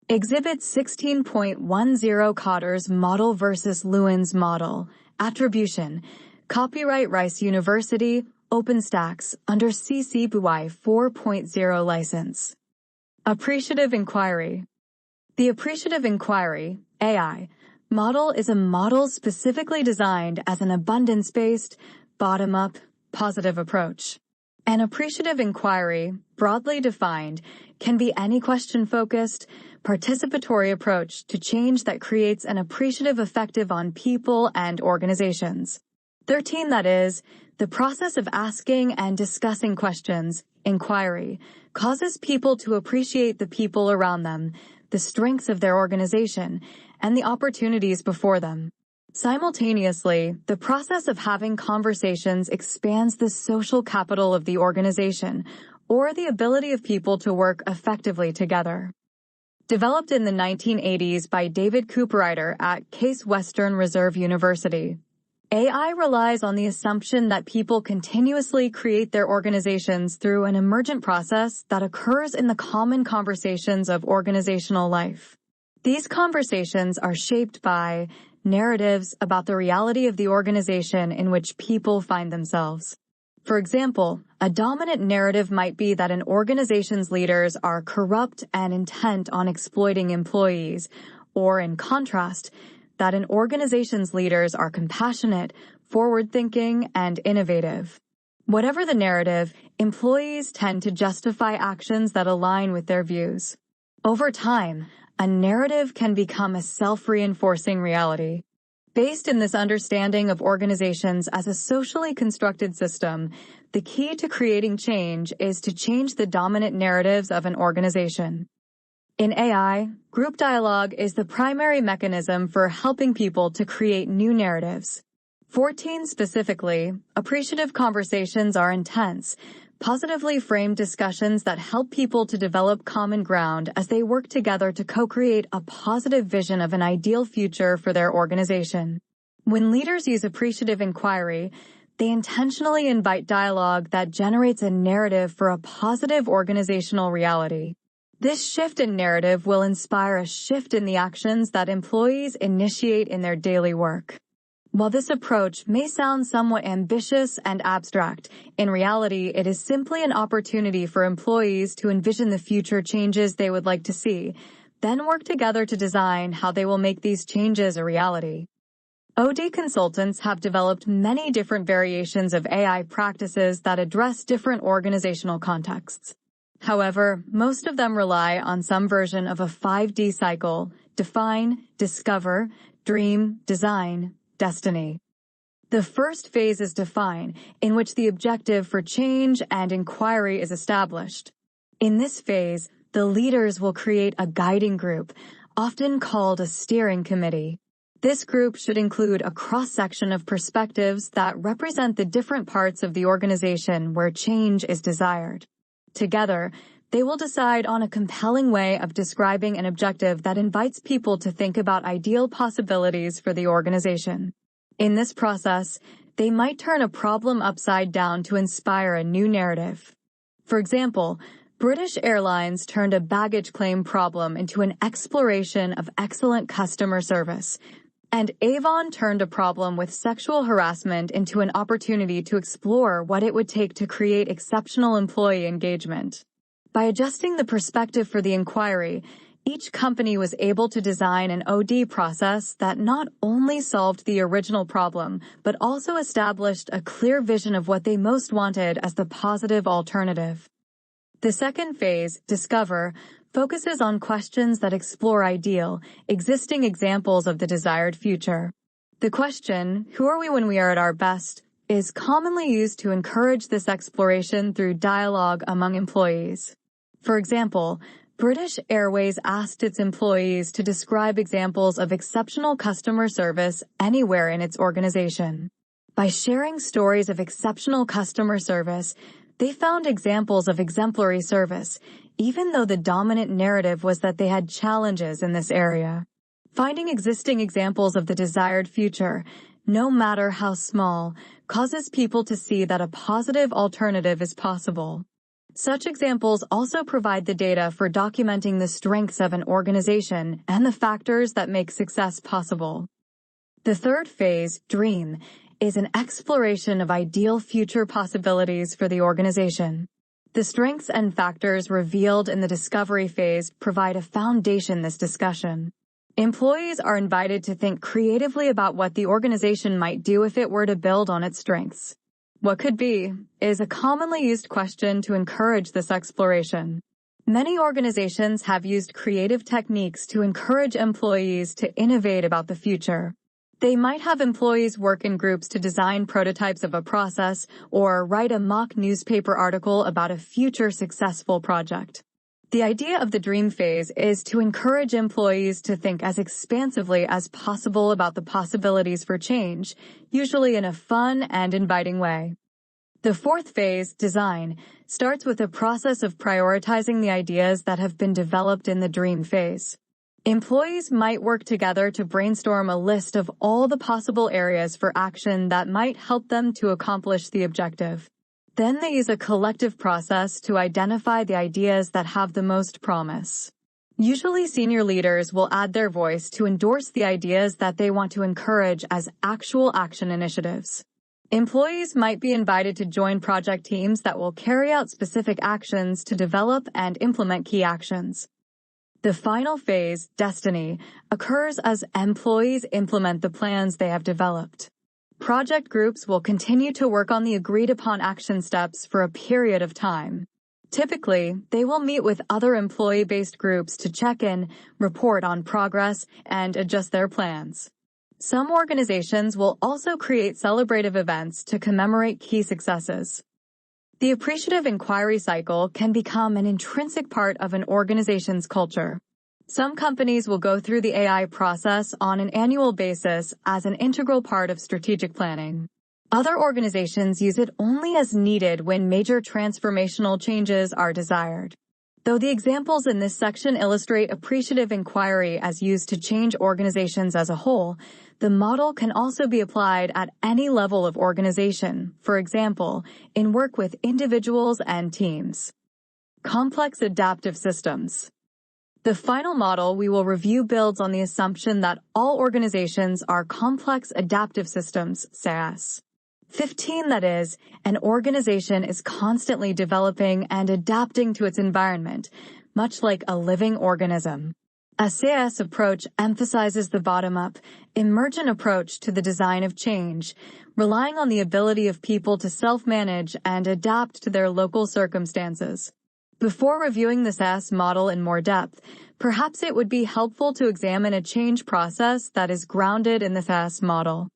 Exhibit 16.10 Kotter's model versus Lewin's model. Attribution. Copyright Rice University, OpenStax, under CC BY 4.0 license. Appreciative Inquiry. The Appreciative Inquiry, AI, model is a model specifically designed as an abundance-based, bottom-up, positive approach. An appreciative inquiry, broadly defined, can be any question-focused, participatory approach to change that creates an appreciative effect on people and organizations. 13. That is, the process of asking and discussing questions, inquiry, causes people to appreciate the people around them, the strengths of their organization, and the opportunities before them. Simultaneously, the process of having conversations expands the social capital of the organization, or the ability of people to work effectively together. Developed in the 1980s by David Cooperrider at Case Western Reserve University, AI relies on the assumption that people continuously create their organizations through an emergent process that occurs in the common conversations of organizational life. These conversations are shaped by narratives about the reality of the organization in which people find themselves. For example, a dominant narrative might be that an organization's leaders are corrupt and intent on exploiting employees, or in contrast, that an organization's leaders are compassionate, forward-thinking, and innovative. Whatever the narrative, employees tend to justify actions that align with their views. Over time, a narrative can become a self-reinforcing reality. Based in this understanding of organizations as a socially constructed system, the key to creating change is to change the dominant narratives of an organization. In AI, group dialogue is the primary mechanism for helping people to create new narratives. For teens specifically, appreciative conversations are intense, positively framed discussions that help people to develop common ground as they work together to co-create a positive vision of an ideal future for their organization. When leaders use appreciative inquiry, they intentionally invite dialogue that generates a narrative for a positive organizational reality. This shift in narrative will inspire a shift in the actions that employees initiate in their daily work. While this approach may sound somewhat ambitious and abstract, in reality it is simply an opportunity for employees to envision the future changes they would like to see, then work together to design how they will make these changes a reality. OD consultants have developed many different variations of AI practices that address different organizational contexts. However, most of them rely on some version of a 5D cycle: define, discover, dream, design, destiny. The first phase is define, in which the objective for change and inquiry is established. In this phase, the leaders will create a guiding group, often called a steering committee. This group should include a cross-section of perspectives that represent the different parts of the organization where change is desired. Together, they will decide on a compelling way of describing an objective that invites people to think about ideal possibilities for the organization. In this process, they might turn a problem upside down to inspire a new narrative. For example, British Airlines turned a baggage claim problem into an exploration of excellent customer service, and Avon turned a problem with sexual harassment into an opportunity to explore what it would take to create exceptional employee engagement. By adjusting the perspective for the inquiry, each company was able to design an OD process that not only solved the original problem, but also established a clear vision of what they most wanted as the positive alternative. The second phase, discover, focuses on questions that explore ideal, existing examples of the desired future. The question, who are we when we are at our best, is commonly used to encourage this exploration through dialogue among employees. For example, British Airways asked its employees to describe examples of exceptional customer service anywhere in its organization. By sharing stories of exceptional customer service, they found examples of exemplary service, even though the dominant narrative was that they had challenges in this area. Finding existing examples of the desired future, no matter how small, causes people to see that a positive alternative is possible. Such examples also provide the data for documenting the strengths of an organization and the factors that make success possible. The third phase, dream, is an exploration of ideal future possibilities for the organization. The strengths and factors revealed in the discovery phase provide a foundation for this discussion. Employees are invited to think creatively about what the organization might do if it were to build on its strengths. What could be is a commonly used question to encourage this exploration. Many organizations have used creative techniques to encourage employees to innovate about the future. They might have employees work in groups to design prototypes of a process or write a mock newspaper article about a future successful project. The idea of the dream phase is to encourage employees to think as expansively as possible about the possibilities for change, usually in a fun and inviting way. The fourth phase, design, starts with a process of prioritizing the ideas that have been developed in the dream phase. Employees might work together to brainstorm a list of all the possible areas for action that might help them to accomplish the objective. Then they use a collective process to identify the ideas that have the most promise. Usually senior leaders will add their voice to endorse the ideas that they want to encourage as actual action initiatives. Employees might be invited to join project teams that will carry out specific actions to develop and implement key actions. The final phase, destiny, occurs as employees implement the plans they have developed. Project groups will continue to work on the agreed-upon action steps for a period of time. Typically, they will meet with other employee-based groups to check in, report on progress, and adjust their plans. Some organizations will also create celebrative events to commemorate key successes. The appreciative inquiry cycle can become an intrinsic part of an organization's culture. Some companies will go through the AI process on an annual basis as an integral part of strategic planning. Other organizations use it only as needed when major transformational changes are desired. Though the examples in this section illustrate appreciative inquiry as used to change organizations as a whole, the model can also be applied at any level of organization, for example, in work with individuals and teams. Complex adaptive systems. The final model we will review builds on the assumption that all organizations are complex adaptive systems, SAS. 15, that is, an organization is constantly developing and adapting to its environment, much like a living organism. A SAS approach emphasizes the bottom-up, emergent approach to the design of change, relying on the ability of people to self-manage and adapt to their local circumstances. Before reviewing the SAS model in more depth, perhaps it would be helpful to examine a change process that is grounded in the SAS model.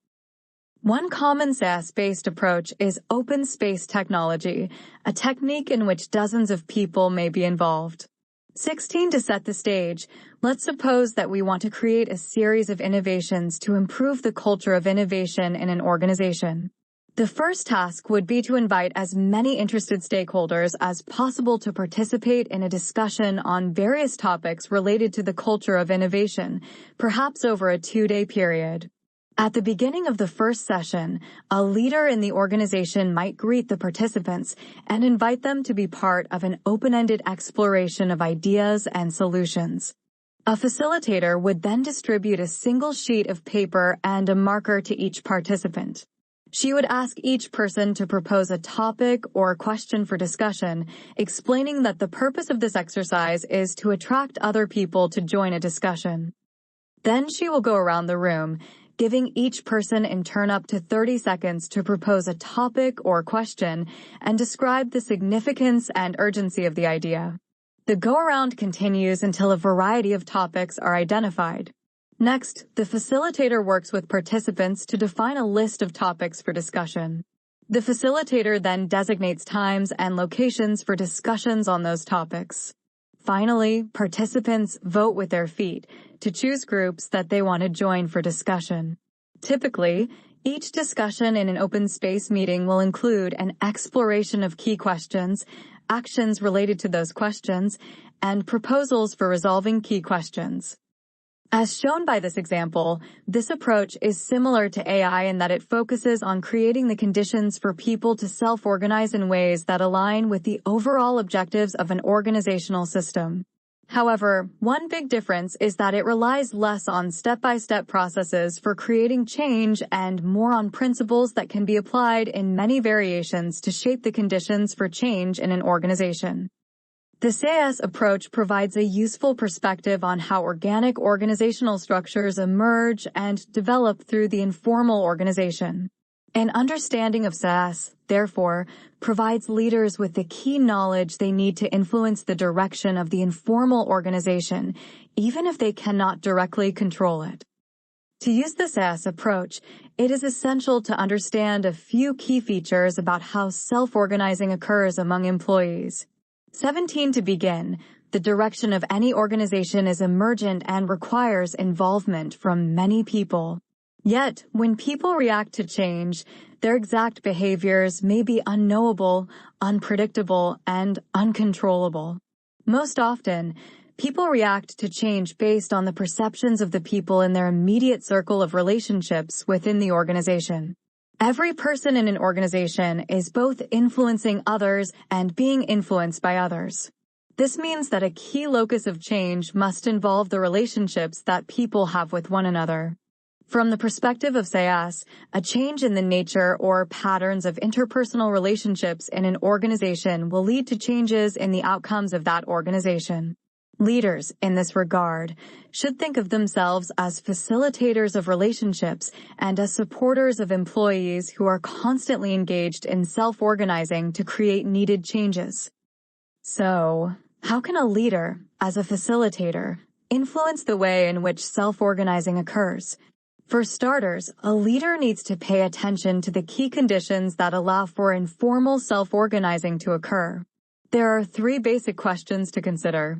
One common SAS-based approach is open space technology, a technique in which dozens of people may be involved. 16, to set the stage, let's suppose that we want to create a series of innovations to improve the culture of innovation in an organization. The first task would be to invite as many interested stakeholders as possible to participate in a discussion on various topics related to the culture of innovation, perhaps over a 2-day period. At the beginning of the first session, a leader in the organization might greet the participants and invite them to be part of an open-ended exploration of ideas and solutions. A facilitator would then distribute a single sheet of paper and a marker to each participant. She would ask each person to propose a topic or question for discussion, explaining that the purpose of this exercise is to attract other people to join a discussion. Then she will go around the room, giving each person in turn up to 30 seconds to propose a topic or question and describe the significance and urgency of the idea. The go-around continues until a variety of topics are identified. Next, the facilitator works with participants to define a list of topics for discussion. The facilitator then designates times and locations for discussions on those topics. Finally, participants vote with their feet to choose groups that they want to join for discussion. Typically, each discussion in an open space meeting will include an exploration of key questions, actions related to those questions, and proposals for resolving key questions. As shown by this example, this approach is similar to AI in that it focuses on creating the conditions for people to self-organize in ways that align with the overall objectives of an organizational system. However, one big difference is that it relies less on step-by-step processes for creating change and more on principles that can be applied in many variations to shape the conditions for change in an organization. The SAS approach provides a useful perspective on how organic organizational structures emerge and develop through the informal organization. An understanding of SAS, therefore, provides leaders with the key knowledge they need to influence the direction of the informal organization, even if they cannot directly control it. To use the SAS approach, it is essential to understand a few key features about how self-organizing occurs among employees. 17, to begin, The direction of any organization is emergent and requires involvement from many people. Yet, when people react to change, their exact behaviors may be unknowable, unpredictable, and uncontrollable. Most often, people react to change based on the perceptions of the people in their immediate circle of relationships within the organization. Every person in an organization is both influencing others and being influenced by others. This means that a key locus of change must involve the relationships that people have with one another. From the perspective of SEAS, a change in the nature or patterns of interpersonal relationships in an organization will lead to changes in the outcomes of that organization. Leaders, in this regard, should think of themselves as facilitators of relationships and as supporters of employees who are constantly engaged in self-organizing to create needed changes. So, how can a leader, as a facilitator, influence the way in which self-organizing occurs? For starters, a leader needs to pay attention to the key conditions that allow for informal self-organizing to occur. There are 3 basic questions to consider.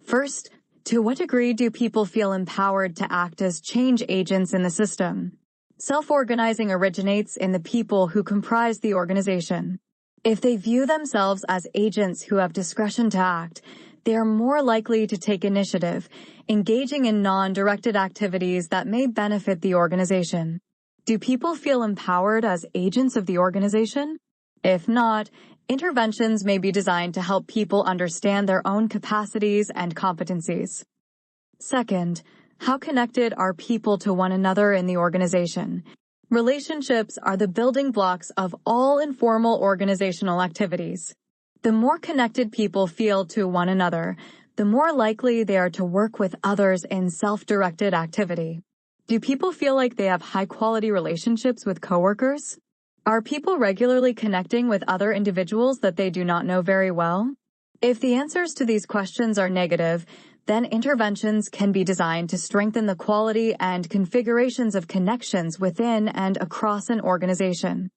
First, to what degree do people feel empowered to act as change agents in the system? Self-organizing originates in the people who comprise the organization. If they view themselves as agents who have discretion to act, they are more likely to take initiative, engaging in non-directed activities that may benefit the organization. Do people feel empowered as agents of the organization? If not, interventions may be designed to help people understand their own capacities and competencies. Second, how connected are people to one another in the organization? Relationships are the building blocks of all informal organizational activities. The more connected people feel to one another, the more likely they are to work with others in self-directed activity. Do people feel like they have high-quality relationships with coworkers? Are people regularly connecting with other individuals that they do not know very well? If the answers to these questions are negative, then interventions can be designed to strengthen the quality and configurations of connections within and across an organization.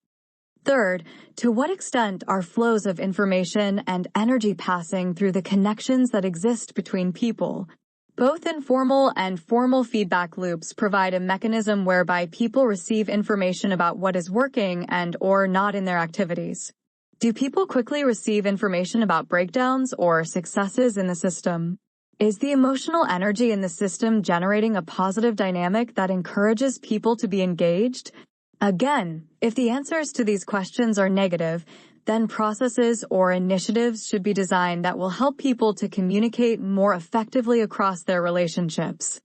Third, to what extent are flows of information and energy passing through the connections that exist between people? Both informal and formal feedback loops provide a mechanism whereby people receive information about what is working and/or not in their activities. Do people quickly receive information about breakdowns or successes in the system? Is the emotional energy in the system generating a positive dynamic that encourages people to be engaged? Again, if the answers to these questions are negative, then processes or initiatives should be designed that will help people to communicate more effectively across their relationships.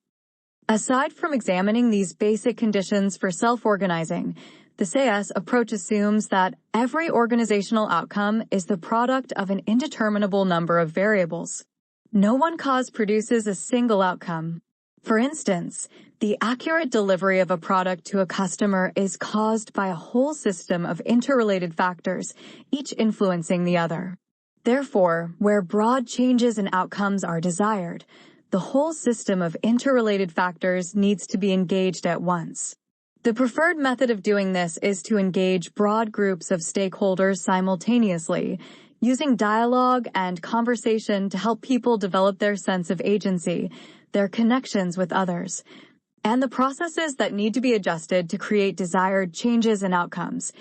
Aside from examining these basic conditions for self-organizing, the SEAS approach assumes that every organizational outcome is the product of an indeterminable number of variables. No one cause produces a single outcome. For instance, the accurate delivery of a product to a customer is caused by a whole system of interrelated factors, each influencing the other. Therefore, where broad changes in outcomes are desired, the whole system of interrelated factors needs to be engaged at once. The preferred method of doing this is to engage broad groups of stakeholders simultaneously, using dialogue and conversation to help people develop their sense of agency, their connections with others, and the processes that need to be adjusted to create desired changes and outcomes.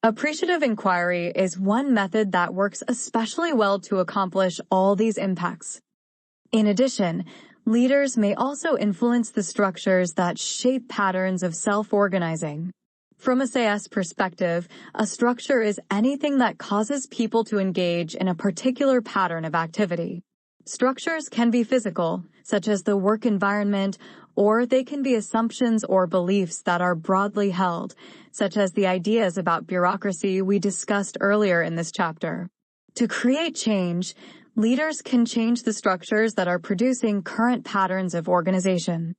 Appreciative inquiry is one method that works especially well to accomplish all these impacts. In addition, leaders may also influence the structures that shape patterns of self-organizing. From a SEAS perspective, a structure is anything that causes people to engage in a particular pattern of activity. Structures can be physical, such as the work environment, or they can be assumptions or beliefs that are broadly held, such as the ideas about bureaucracy we discussed earlier in this chapter. To create change, leaders can change the structures that are producing current patterns of organization.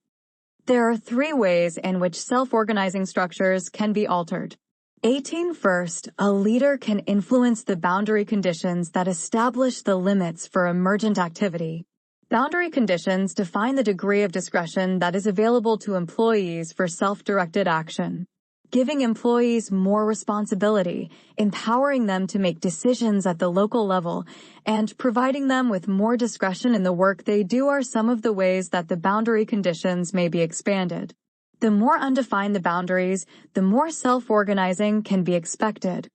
There are 3 ways in which self-organizing structures can be altered. 18 First, a leader can influence the boundary conditions that establish the limits for emergent activity. Boundary conditions define the degree of discretion that is available to employees for self-directed action. giving employees more responsibility, empowering them to make decisions at the local level, and providing them with more discretion in the work they do are some of the ways that the boundary conditions may be expanded. The more undefined the boundaries, the more self-organizing can be expected.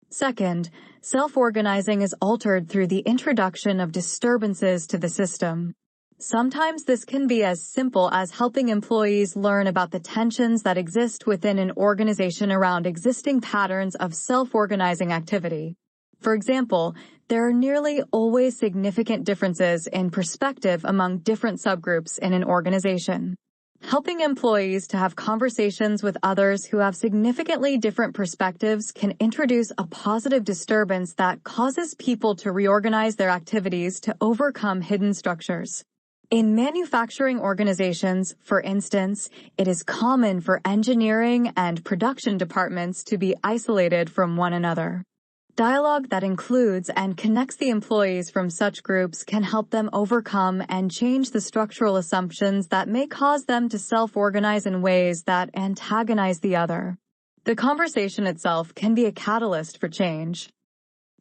Second, self-organizing is altered through the introduction of disturbances to the system. Sometimes this can be as simple as helping employees learn about the tensions that exist within an organization around existing patterns of self-organizing activity. For example, there are nearly always significant differences in perspective among different subgroups in an organization. Helping employees to have conversations with others who have significantly different perspectives can introduce a positive disturbance that causes people to reorganize their activities to overcome hidden structures. In manufacturing organizations, for instance, it is common for engineering and production departments to be isolated from one another. Dialogue that includes and connects the employees from such groups can help them overcome and change the structural assumptions that may cause them to self-organize in ways that antagonize the other. The conversation itself can be a catalyst for change.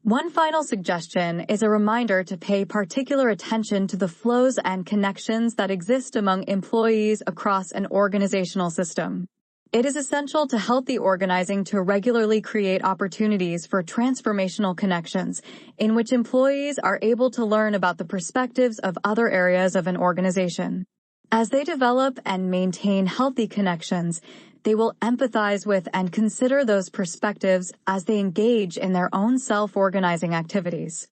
One final suggestion is a reminder to pay particular attention to the flows and connections that exist among employees across an organizational system. It is essential to healthy organizing to regularly create opportunities for transformational connections, in which employees are able to learn about the perspectives of other areas of an organization. As they develop and maintain healthy connections, they will empathize with and consider those perspectives as they engage in their own self-organizing activities.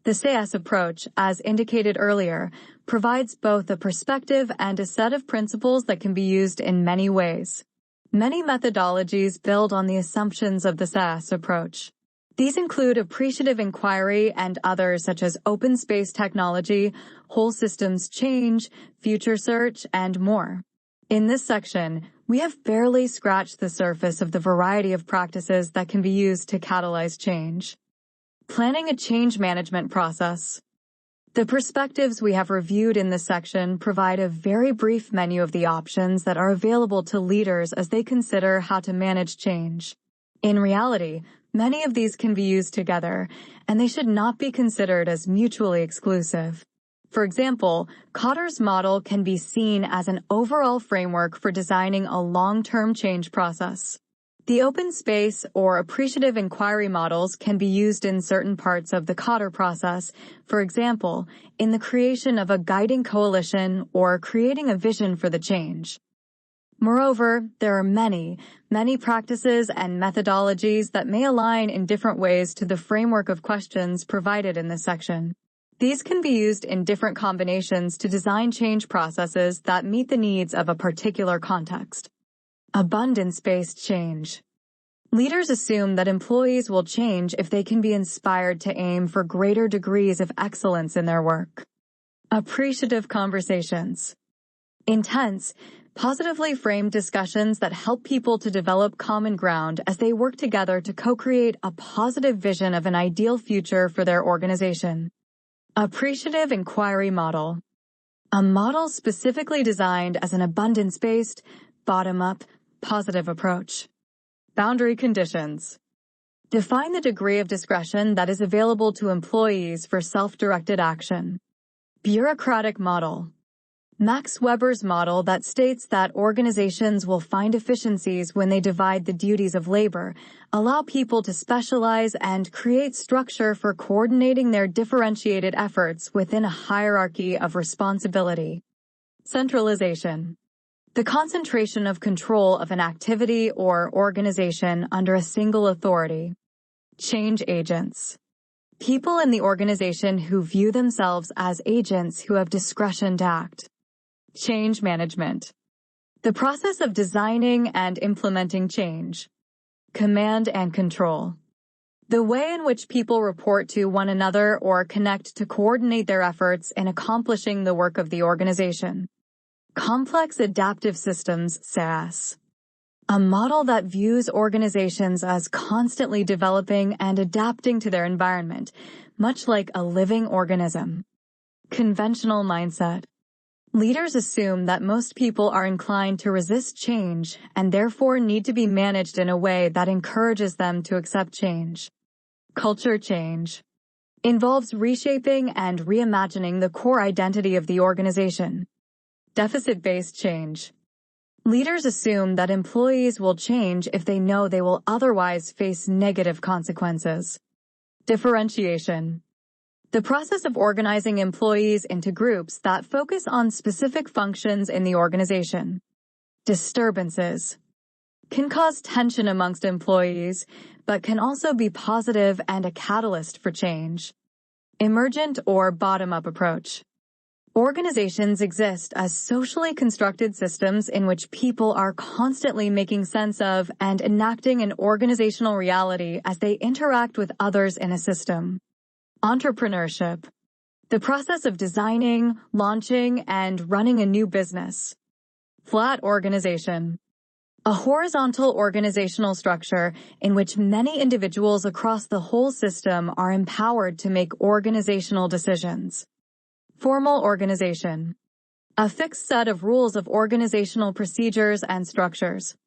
The SAYAS approach, as indicated earlier, provides both a perspective and a set of principles that can be used in many ways. Many methodologies build on the assumptions of the SAYAS approach. These include appreciative inquiry and others such as open space technology, whole systems change, future search, and more. In this section, we have barely scratched the surface of the variety of practices that can be used to catalyze change. Planning a change management process. The perspectives we have reviewed in this section provide a very brief menu of the options that are available to leaders as they consider how to manage change. In reality, many of these can be used together, and they should not be considered as mutually exclusive. For example, Kotter's model can be seen as an overall framework for designing a long-term change process. The open space or appreciative inquiry models can be used in certain parts of the Kotter process, for example, in the creation of a guiding coalition or creating a vision for the change. Moreover, there are many practices and methodologies that may align in different ways to the framework of questions provided in this section. These can be used in different combinations to design change processes that meet the needs of a particular context. Abundance-based change. Leaders assume that employees will change if they can be inspired to aim for greater degrees of excellence in their work. Appreciative conversations. Intense, positively framed discussions that help people to develop common ground as they work together to co-create a positive vision of an ideal future for their organization. Appreciative inquiry model. A model specifically designed as an abundance-based, bottom-up, positive approach. Boundary conditions. Define the degree of discretion that is available to employees for self-directed action. Bureaucratic model. Max Weber's model that states that organizations will find efficiencies when they divide the duties of labor, allow people to specialize, and create structure for coordinating their differentiated efforts within a hierarchy of responsibility. Centralization. The concentration of control of an activity or organization under a single authority. Change agents. People in the organization who view themselves as agents who have discretion to act. Change management. The process of designing and implementing change. Command and control. The way in which people report to one another or connect to coordinate their efforts in accomplishing the work of the organization. Complex adaptive systems, SAS. A model that views organizations as constantly developing and adapting to their environment, much like a living organism. Conventional mindset. Leaders assume that most people are inclined to resist change and therefore need to be managed in a way that encourages them to accept change. Culture change involves reshaping and reimagining the core identity of the organization. Deficit-based change. Leaders assume that employees will change if they know they will otherwise face negative consequences. Differentiation. The process of organizing employees into groups that focus on specific functions in the organization. Disturbances can cause tension amongst employees, but can also be positive and a catalyst for change. Emergent or bottom-up approach. Organizations exist as socially constructed systems in which people are constantly making sense of and enacting an organizational reality as they interact with others in a system. Entrepreneurship. The process of designing, launching, and running a new business. Flat organization. A horizontal organizational structure in which many individuals across the whole system are empowered to make organizational decisions. Formal organization. A fixed set of rules of organizational procedures and structures.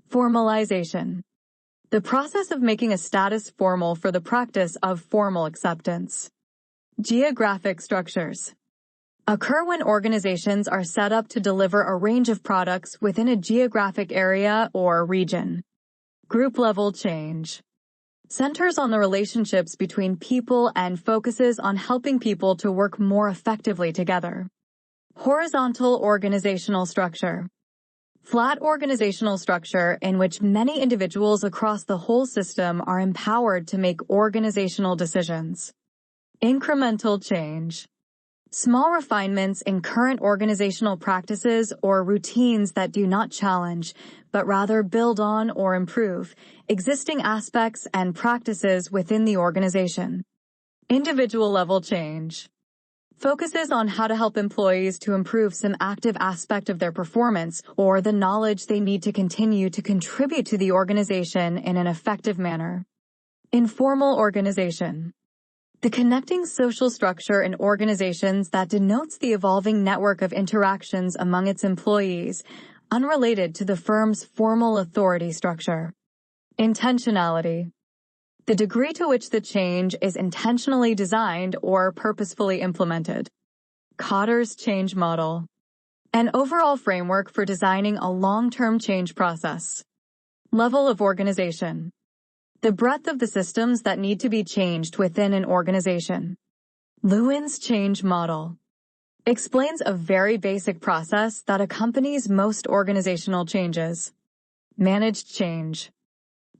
Formalization. The process of making a status formal for the practice of formal acceptance. Geographic structures. Occur when organizations are set up to deliver a range of products within a geographic area or region. Group-level change. Centers on the relationships between people and focuses on helping people to work more effectively together. Horizontal organizational structure. Flat organizational structure in which many individuals across the whole system are empowered to make organizational decisions. Incremental change. Small refinements in current organizational practices or routines that do not challenge, but rather build on or improve existing aspects and practices within the organization. Individual-level change. Focuses on how to help employees to improve some active aspect of their performance or the knowledge they need to continue to contribute to the organization in an effective manner. Informal organization. The connecting social structure in organizations that denotes the evolving network of interactions among its employees, unrelated to the firm's formal authority structure. Intentionality. The degree to which the change is intentionally designed or purposefully implemented. Kotter's change model. An overall framework for designing a long-term change process. Level of organization. The breadth of the systems that need to be changed within an organization. Lewin's change model explains a very basic process that accompanies most organizational changes. Managed change.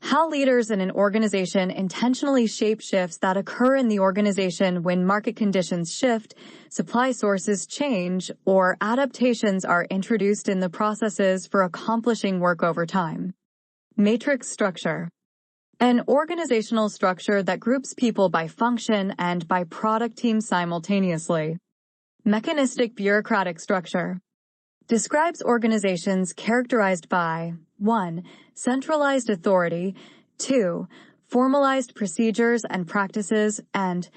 How leaders in an organization intentionally shape shifts that occur in the organization when market conditions shift, supply sources change, or adaptations are introduced in the processes for accomplishing work over time. Matrix structure. An organizational structure that groups people by function and by product team simultaneously. Mechanistic bureaucratic structure. Describes organizations characterized by 1. Centralized authority, 2. Formalized procedures and practices, and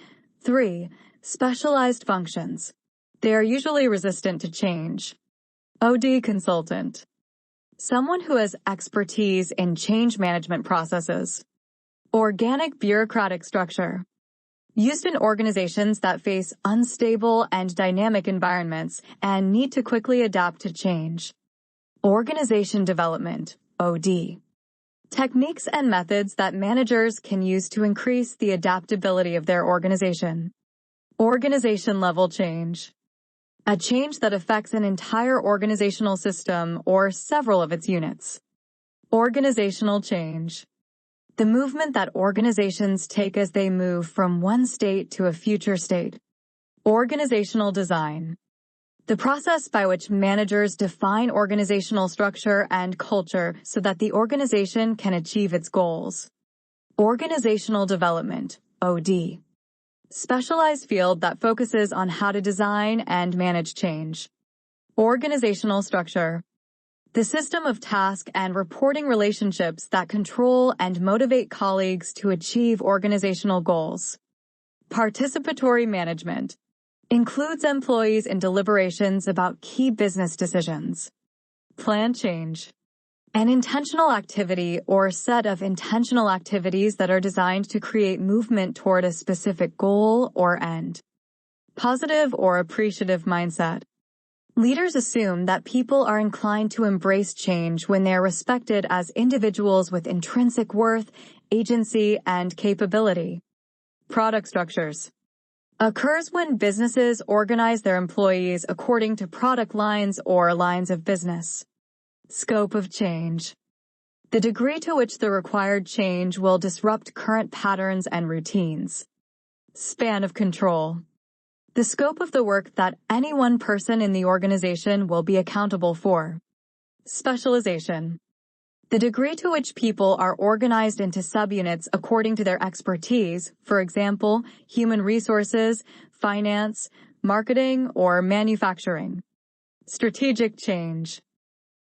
3. Specialized functions. They are usually resistant to change. OD consultant. Someone who has expertise in change management processes. Organic bureaucratic structure. Used in organizations that face unstable and dynamic environments and need to quickly adapt to change. Organization development, OD. Techniques and methods that managers can use to increase the adaptability of their organization. Organization-level change. A change that affects an entire organizational system or several of its units. Organizational change. The movement that organizations take as they move from one state to a future state. Organizational design. The process by which managers define organizational structure and culture so that the organization can achieve its goals. Organizational development, OD. Specialized field that focuses on how to design and manage change. Organizational structure. The system of task and reporting relationships that control and motivate colleagues to achieve organizational goals. Participatory management. Includes employees in deliberations about key business decisions. Plan change. An intentional activity or set of intentional activities that are designed to create movement toward a specific goal or end. Positive or appreciative mindset. Leaders assume that people are inclined to embrace change when they are respected as individuals with intrinsic worth, agency, and capability. Product structures. Occurs when businesses organize their employees according to product lines or lines of business. Scope of change. The degree to which the required change will disrupt current patterns and routines. Span of control. The scope of the work that any one person in the organization will be accountable for. Specialization. The degree to which people are organized into subunits according to their expertise, for example, human resources, finance, marketing, or manufacturing. Strategic change.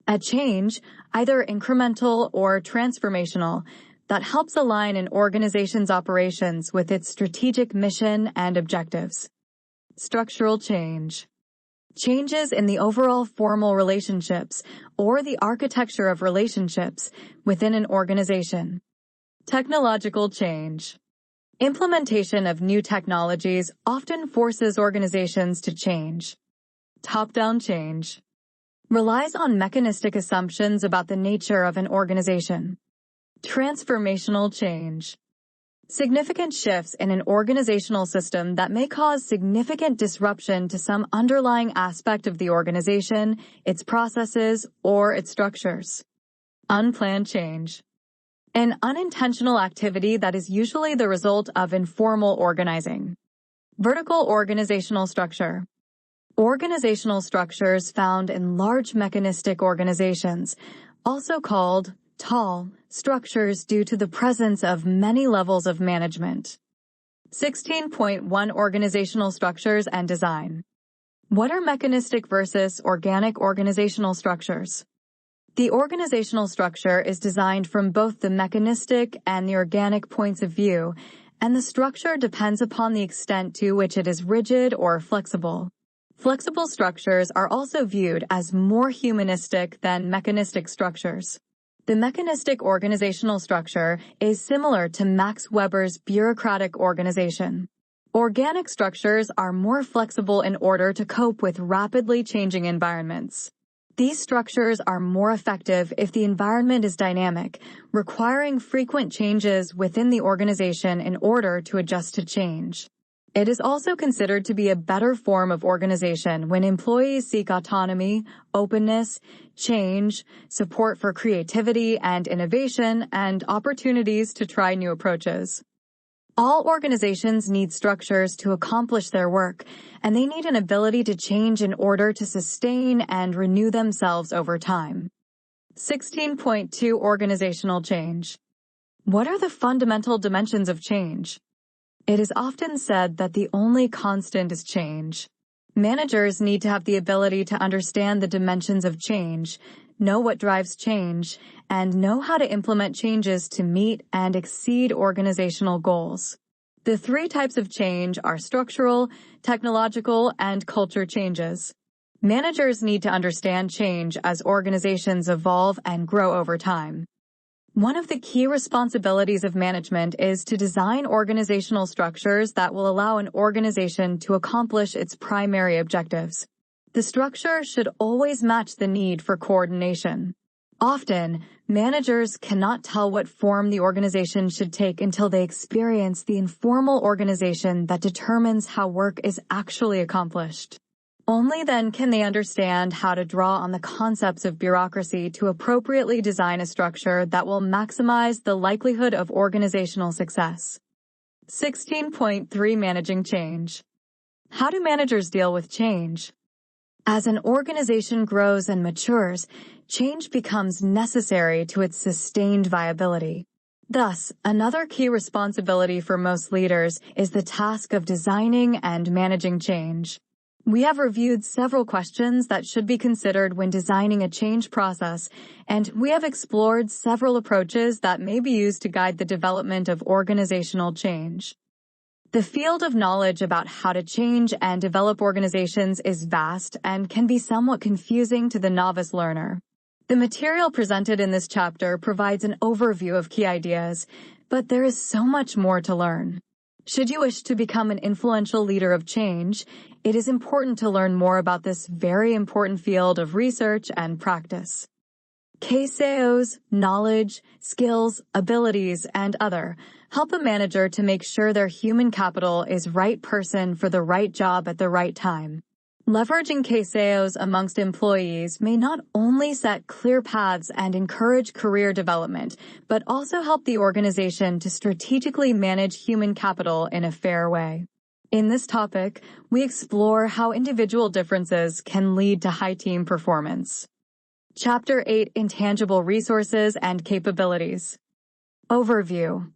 A change, either incremental or transformational, that helps align an organization's operations with its strategic mission and objectives. Structural change. Changes in the overall formal relationships or the architecture of relationships within an organization. Technological change. Implementation of new technologies often forces organizations to change. Top-down change. Relies on mechanistic assumptions about the nature of an organization. Transformational change. Significant shifts in an organizational system that may cause significant disruption to some underlying aspect of the organization, its processes, or its structures. Unplanned change. An unintentional activity that is usually the result of informal organizing. Vertical organizational structure. Organizational structures found in large mechanistic organizations, also called tall structures due to the presence of many levels of management. 16.1 Organizational structures and design. What are mechanistic versus organic organizational structures? The organizational structure is designed from both the mechanistic and the organic points of view, and the structure depends upon the extent to which it is rigid or flexible. Flexible structures are also viewed as more humanistic than mechanistic structures. The mechanistic organizational structure is similar to Max Weber's bureaucratic organization. Organic structures are more flexible in order to cope with rapidly changing environments. These structures are more effective if the environment is dynamic, requiring frequent changes within the organization in order to adjust to change. It is also considered to be a better form of organization when employees seek autonomy, openness, change, support for creativity and innovation, and opportunities to try new approaches. All organizations need structures to accomplish their work, and they need an ability to change in order to sustain and renew themselves over time. 16.2 Organizational change. What are the fundamental dimensions of change? It is often said that the only constant is change. Managers need to have the ability to understand the dimensions of change, know what drives change, and know how to implement changes to meet and exceed organizational goals. The three types of change are structural, technological, and culture changes. Managers need to understand change as organizations evolve and grow over time. One of the key responsibilities of management is to design organizational structures that will allow an organization to accomplish its primary objectives. The structure should always match the need for coordination. Often, managers cannot tell what form the organization should take until they experience the informal organization that determines how work is actually accomplished. Only then can they understand how to draw on the concepts of bureaucracy to appropriately design a structure that will maximize the likelihood of organizational success. 16.3 Managing change. How do managers deal with change? As an organization grows and matures, change becomes necessary to its sustained viability. Thus, another key responsibility for most leaders is the task of designing and managing change. We have reviewed several questions that should be considered when designing a change process, and we have explored several approaches that may be used to guide the development of organizational change. The field of knowledge about how to change and develop organizations is vast and can be somewhat confusing to the novice learner. The material presented in this chapter provides an overview of key ideas, but there is so much more to learn. Should you wish to become an influential leader of change, it is important to learn more about this very important field of research and practice. KSAOs, knowledge, skills, abilities, and other help a manager to make sure their human capital is right person for the right job at the right time. Leveraging KSAOs amongst employees may not only set clear paths and encourage career development, but also help the organization to strategically manage human capital in a fair way. In this topic, we explore how individual differences can lead to high team performance. Chapter 8: Intangible Resources and Capabilities. Overview.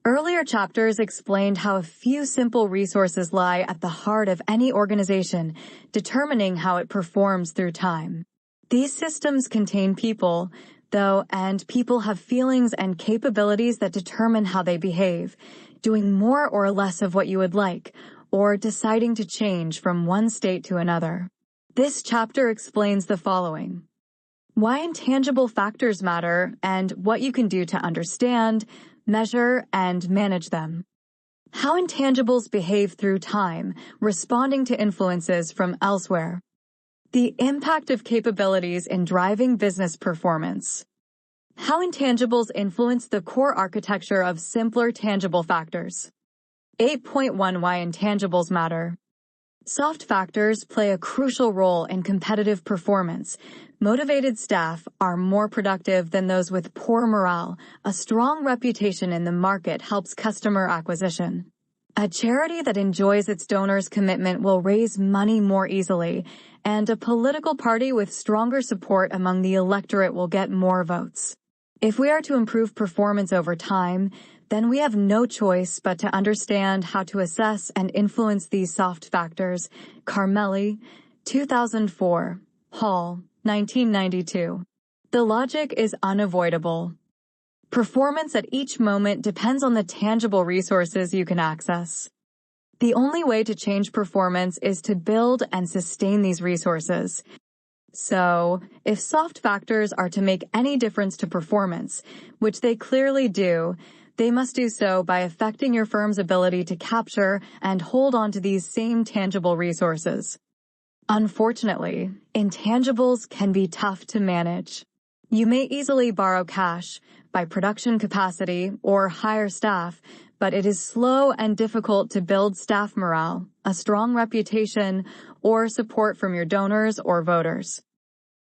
Earlier chapters explained how a few simple resources lie at the heart of any organization, determining how it performs through time. These systems contain people, though, and people have feelings and capabilities that determine how they behave, doing more or less of what you would like, or deciding to change from one state to another. This chapter explains the following: why intangible factors matter and what you can do to understand, measure, and manage them. How intangibles behave through time, responding to influences from elsewhere. The impact of capabilities in driving business performance. How intangibles influence the core architecture of simpler tangible factors. 8.1 Why intangibles matter. Soft factors play a crucial role in competitive performance. Motivated staff are more productive than those with poor morale. A strong reputation in the market helps customer acquisition. A charity that enjoys its donors' commitment will raise money more easily, and a political party with stronger support among the electorate will get more votes. If we are to improve performance over time, then we have no choice but to understand how to assess and influence these soft factors. Carmelli, 2004. Hall, 1992. The logic is unavoidable. Performance at each moment depends on the tangible resources you can access. The only way to change performance is to build and sustain these resources. So, if soft factors are to make any difference to performance, which they clearly do, they must do so by affecting your firm's ability to capture and hold on to these same tangible resources. Unfortunately, intangibles can be tough to manage. You may easily borrow cash, buy production capacity, or hire staff, but it is slow and difficult to build staff morale, a strong reputation, or support from your donors or voters.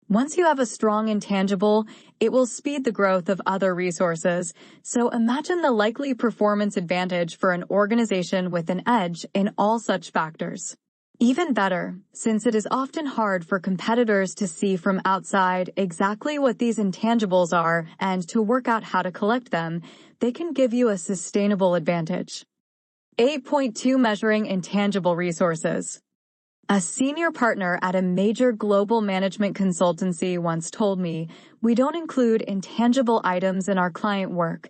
Once you have a strong intangible, it will speed the growth of other resources, so imagine the likely performance advantage for an organization with an edge in all such factors. Even better, since it is often hard for competitors to see from outside exactly what these intangibles are and to work out how to collect them, they can give you a sustainable advantage. 8.2 Measuring Intangible Resources. A senior partner at a major global management consultancy once told me, "We don't include intangible items in our client work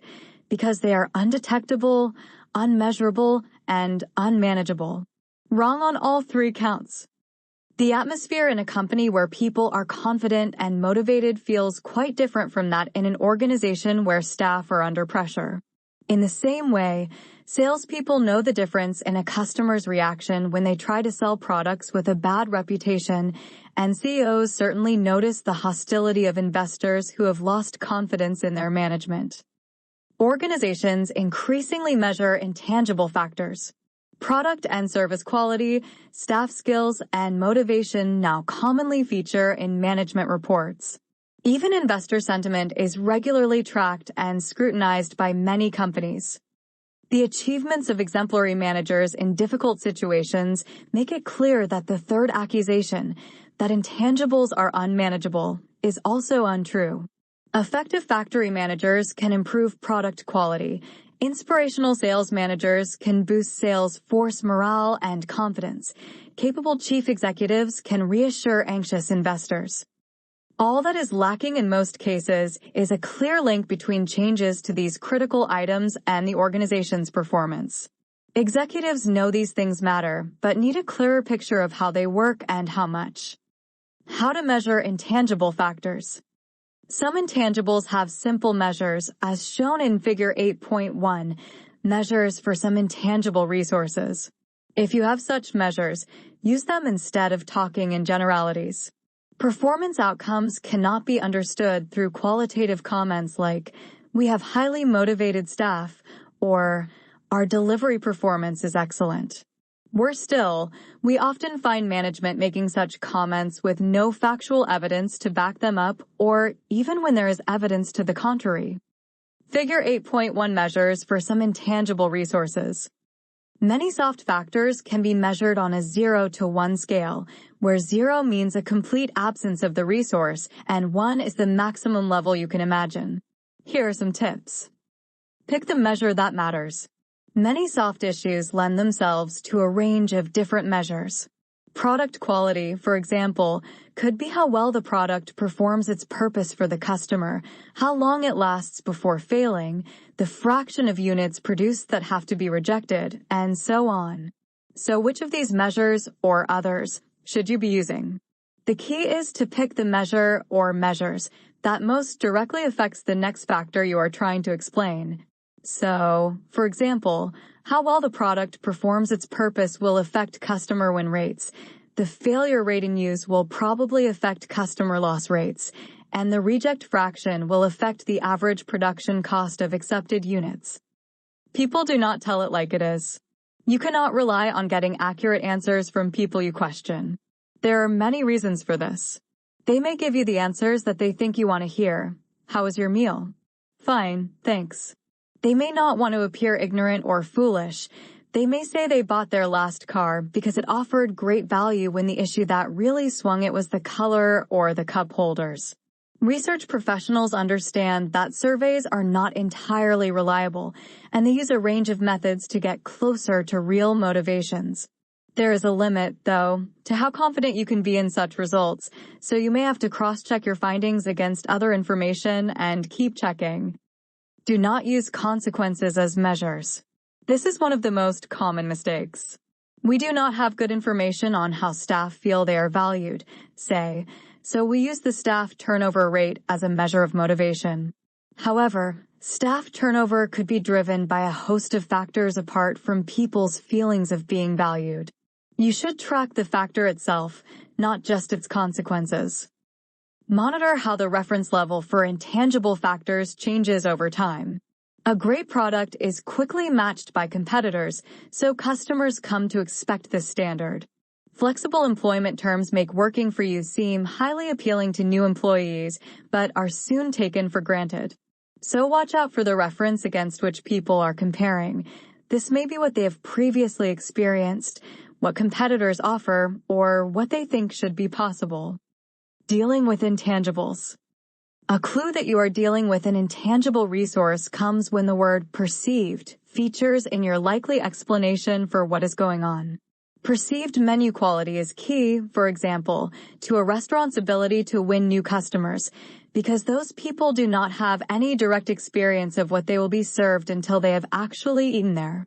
because they are undetectable, unmeasurable, and unmanageable." Wrong on all three counts. The atmosphere in a company where people are confident and motivated feels quite different from that in an organization where staff are under pressure. In the same way, salespeople know the difference in a customer's reaction when they try to sell products with a bad reputation, and CEOs certainly notice the hostility of investors who have lost confidence in their management. Organizations increasingly measure intangible factors. Product and service quality, staff skills, and motivation now commonly feature in management reports. Even investor sentiment is regularly tracked and scrutinized by many companies. The achievements of exemplary managers in difficult situations make it clear that the third accusation, that intangibles are unmanageable, is also untrue. Effective factory managers can improve product quality. Inspirational sales managers can boost sales force morale and confidence. Capable chief executives can reassure anxious investors. All that is lacking in most cases is a clear link between changes to these critical items and the organization's performance. Executives know these things matter, but need a clearer picture of how they work and how much. How to measure intangible factors. Some intangibles have simple measures, as shown in Figure 8.1, measures for some intangible resources. If you have such measures, use them instead of talking in generalities. Performance outcomes cannot be understood through qualitative comments like, "We have highly motivated staff," or "Our delivery performance is excellent." Worse still, we often find management making such comments with no factual evidence to back them up, or even when there is evidence to the contrary. Figure 8.1 measures for some intangible resources. Many soft factors can be measured on a 0 to 1 scale, where 0 means a complete absence of the resource and 1 is the maximum level you can imagine. Here are some tips. Pick the measure that matters. Many soft issues lend themselves to a range of different measures. Product quality, for example, could be how well the product performs its purpose for the customer, how long it lasts before failing, the fraction of units produced that have to be rejected, and so on. So which of these measures, or others, should you be using? The key is to pick the measure or measures that most directly affects the next factor you are trying to explain. So, for example, how well the product performs its purpose will affect customer win rates. The failure rate in use will probably affect customer loss rates, and the reject fraction will affect the average production cost of accepted units. People do not tell it like it is. You cannot rely on getting accurate answers from people you question. There are many reasons for this. They may give you the answers that they think you want to hear. How was your meal? Fine, thanks. They may not want to appear ignorant or foolish. They may say they bought their last car because it offered great value when the issue that really swung it was the color or the cup holders. Research professionals understand that surveys are not entirely reliable, and they use a range of methods to get closer to real motivations. There is a limit, though, to how confident you can be in such results, so you may have to cross-check your findings against other information and keep checking. Do not use consequences as measures. This is one of the most common mistakes. We do not have good information on how staff feel they are valued, say, so we use the staff turnover rate as a measure of motivation. However, staff turnover could be driven by a host of factors apart from people's feelings of being valued. You should track the factor itself, not just its consequences. Monitor how the reference level for intangible factors changes over time. A great product is quickly matched by competitors, so customers come to expect this standard. Flexible employment terms make working for you seem highly appealing to new employees, but are soon taken for granted. So watch out for the reference against which people are comparing. This may be what they have previously experienced, what competitors offer, or what they think should be possible. Dealing with intangibles. A clue that you are dealing with an intangible resource comes when the word perceived features in your likely explanation for what is going on. Perceived menu quality is key, for example, to a restaurant's ability to win new customers, because those people do not have any direct experience of what they will be served until they have actually eaten there.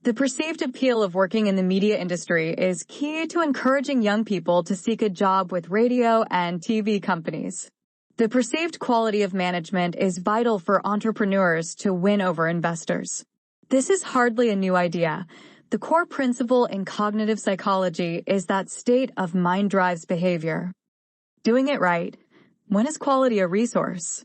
The perceived appeal of working in the media industry is key to encouraging young people to seek a job with radio and TV companies. The perceived quality of management is vital for entrepreneurs to win over investors. This is hardly a new idea. The core principle in cognitive psychology is that state of mind drives behavior. Doing it right. When is quality a resource?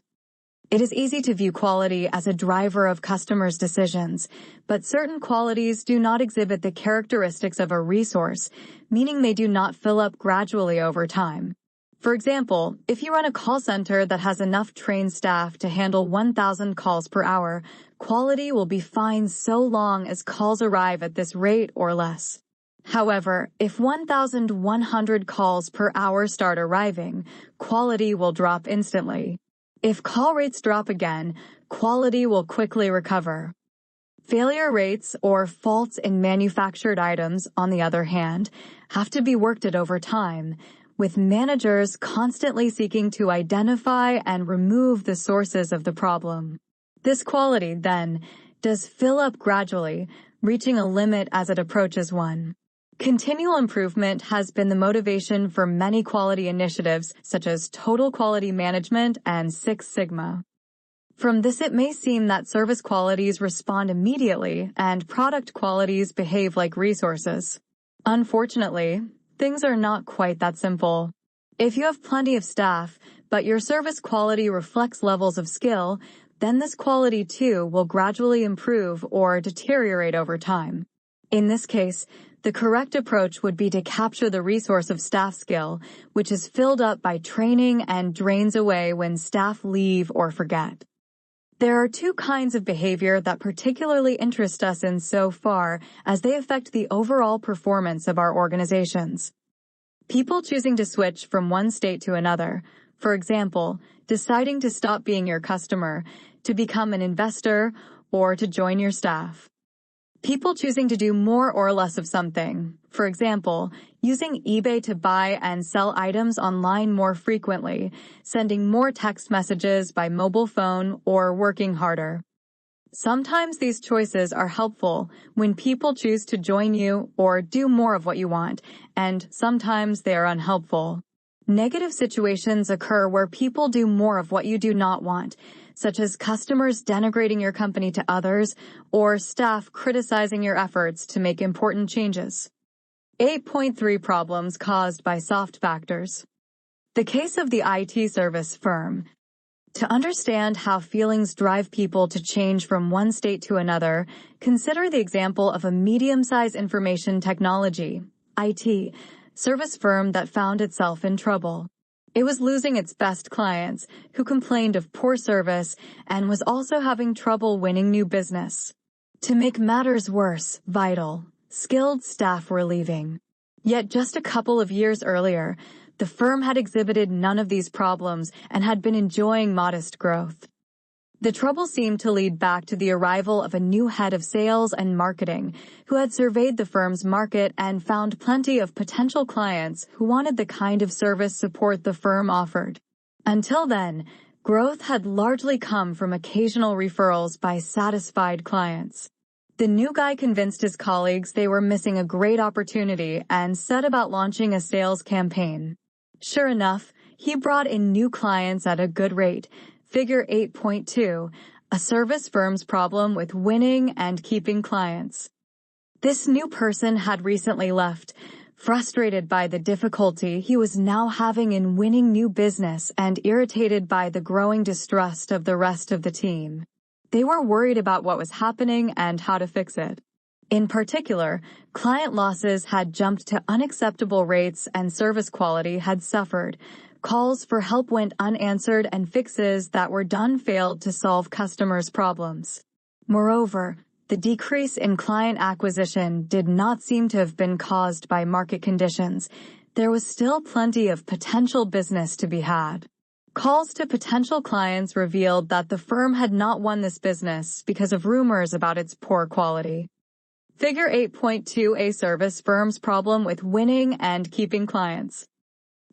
It is easy to view quality as a driver of customers' decisions, but certain qualities do not exhibit the characteristics of a resource, meaning they do not fill up gradually over time. For example, if you run a call center that has enough trained staff to handle 1,000 calls per hour, quality will be fine so long as calls arrive at this rate or less. However, if 1,100 calls per hour start arriving, quality will drop instantly. If call rates drop again, quality will quickly recover. Failure rates, or faults in manufactured items, on the other hand, have to be worked at over time, with managers constantly seeking to identify and remove the sources of the problem. This quality, then, does fill up gradually, reaching a limit as it approaches one. Continual improvement has been the motivation for many quality initiatives such as Total Quality Management and Six Sigma. From this, it may seem that service qualities respond immediately and product qualities behave like resources. Unfortunately, things are not quite that simple. If you have plenty of staff, but your service quality reflects levels of skill, then this quality too will gradually improve or deteriorate over time. In this case, the correct approach would be to capture the resource of staff skill, which is filled up by training and drains away when staff leave or forget. There are two kinds of behavior that particularly interest us in so far as they affect the overall performance of our organizations. People choosing to switch from one state to another, for example, deciding to stop being your customer, to become an investor, or to join your staff. People choosing to do more or less of something, for example, using eBay to buy and sell items online more frequently, sending more text messages by mobile phone, or working harder. Sometimes these choices are helpful when people choose to join you or do more of what you want, and sometimes they are unhelpful. Negative situations occur where people do more of what you do not want, such as customers denigrating your company to others or staff criticizing your efforts to make important changes. 8.3 Problems caused by soft factors. The case of the IT service firm. To understand how feelings drive people to change from one state to another, consider the example of a medium-sized information technology, IT, service firm that found itself in trouble. It was losing its best clients, who complained of poor service and was also having trouble winning new business. To make matters worse, skilled staff were leaving. Yet just a couple of years earlier, the firm had exhibited none of these problems and had been enjoying modest growth. The trouble seemed to lead back to the arrival of a new head of sales and marketing, who had surveyed the firm's market and found plenty of potential clients who wanted the kind of service support the firm offered. Until then, growth had largely come from occasional referrals by satisfied clients. The new guy convinced his colleagues they were missing a great opportunity and set about launching a sales campaign. Sure enough, he brought in new clients at a good rate. Figure 8.2, a service firm's problem with winning and keeping clients. This new person had recently left, frustrated by the difficulty he was now having in winning new business and irritated by the growing distrust of the rest of the team. They were worried about what was happening and how to fix it. In particular, client losses had jumped to unacceptable rates and service quality had suffered. Calls for help went unanswered and fixes that were done failed to solve customers' problems. Moreover, the decrease in client acquisition did not seem to have been caused by market conditions. There was still plenty of potential business to be had. Calls to potential clients revealed that the firm had not won this business because of rumors about its poor quality. Figure 8.2, a service firm's problem with winning and keeping clients.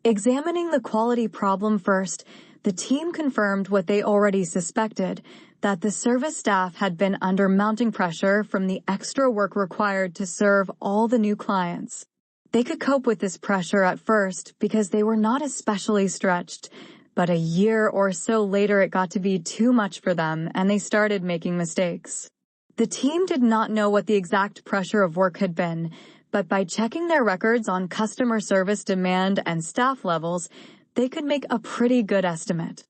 Examining the quality problem first, the team confirmed what they already suspected, that the service staff had been under mounting pressure from the extra work required to serve all the new clients. They could cope with this pressure at first because they were not especially stretched, but a year or so later it got to be too much for them and they started making mistakes. The team did not know what the exact pressure of work had been, but by checking their records on customer service demand and staff levels, they could make a pretty good estimate.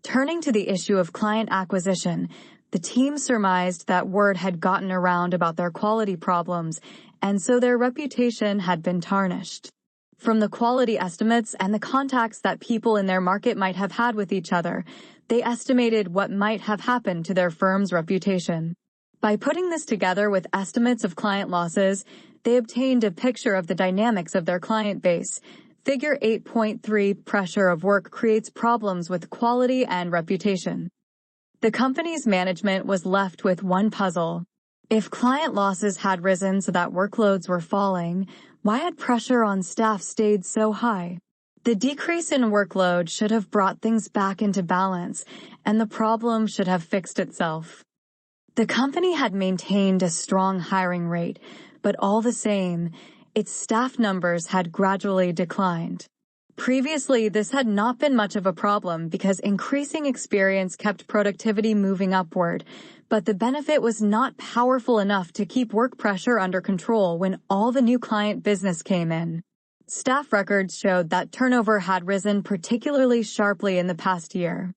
Turning to the issue of client acquisition, the team surmised that word had gotten around about their quality problems, and so their reputation had been tarnished. From the quality estimates and the contacts that people in their market might have had with each other, they estimated what might have happened to their firm's reputation. By putting this together with estimates of client losses, they obtained a picture of the dynamics of their client base. Figure 8.3, pressure of work creates problems with quality and reputation. The company's management was left with one puzzle. If client losses had risen so that workloads were falling, why had pressure on staff stayed so high? The decrease in workload should have brought things back into balance, and the problem should have fixed itself. The company had maintained a strong hiring rate, but all the same, its staff numbers had gradually declined. Previously, this had not been much of a problem because increasing experience kept productivity moving upward, but the benefit was not powerful enough to keep work pressure under control when all the new client business came in. Staff records showed that turnover had risen particularly sharply in the past year.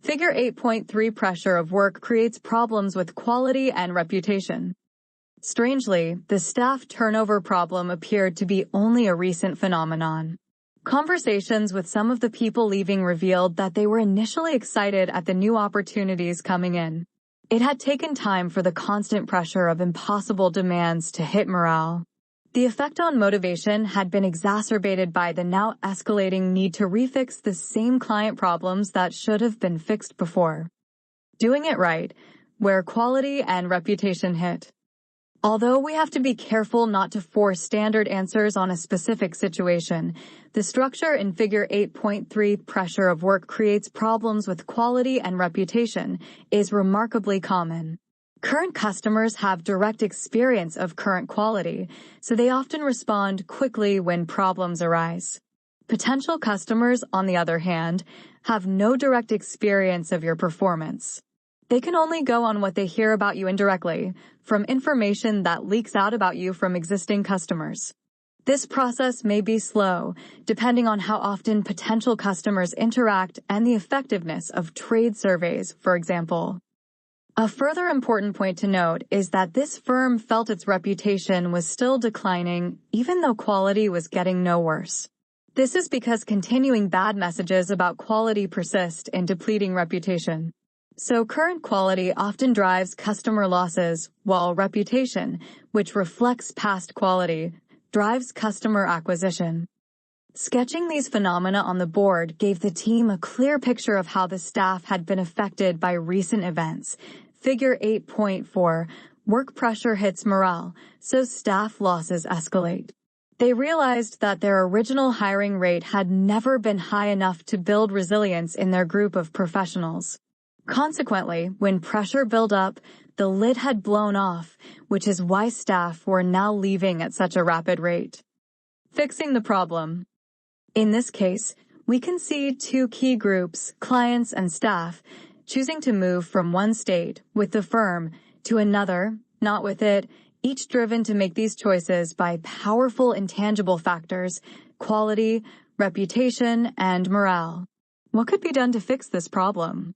Figure 8.3 pressure of work creates problems with quality and reputation. Strangely, the staff turnover problem appeared to be only a recent phenomenon. Conversations with some of the people leaving revealed that they were initially excited at the new opportunities coming in. It had taken time for the constant pressure of impossible demands to hit morale. The effect on motivation had been exacerbated by the now escalating need to refix the same client problems that should have been fixed before. Doing it right, where quality and reputation hit. Although we have to be careful not to force standard answers on a specific situation, the structure in Figure 8.3 pressure of work creates problems with quality and reputation is remarkably common. Current customers have direct experience of current quality, so they often respond quickly when problems arise. Potential customers, on the other hand, have no direct experience of your performance. They can only go on what they hear about you indirectly, from information that leaks out about you from existing customers. This process may be slow, depending on how often potential customers interact and the effectiveness of trade surveys, for example. A further important point to note is that this firm felt its reputation was still declining, even though quality was getting no worse. This is because continuing bad messages about quality persist in depleting reputation. So current quality often drives customer losses, while reputation, which reflects past quality, drives customer acquisition. Sketching these phenomena on the board gave the team a clear picture of how the staff had been affected by recent events. Figure 8.4, work pressure hits morale, so staff losses escalate. They realized that their original hiring rate had never been high enough to build resilience in their group of professionals. Consequently, when pressure built up, the lid had blown off, which is why staff were now leaving at such a rapid rate. Fixing the problem. In this case, we can see two key groups, clients and staff, choosing to move from one state, with the firm, to another, not with it, each driven to make these choices by powerful intangible factors, quality, reputation, and morale. What could be done to fix this problem?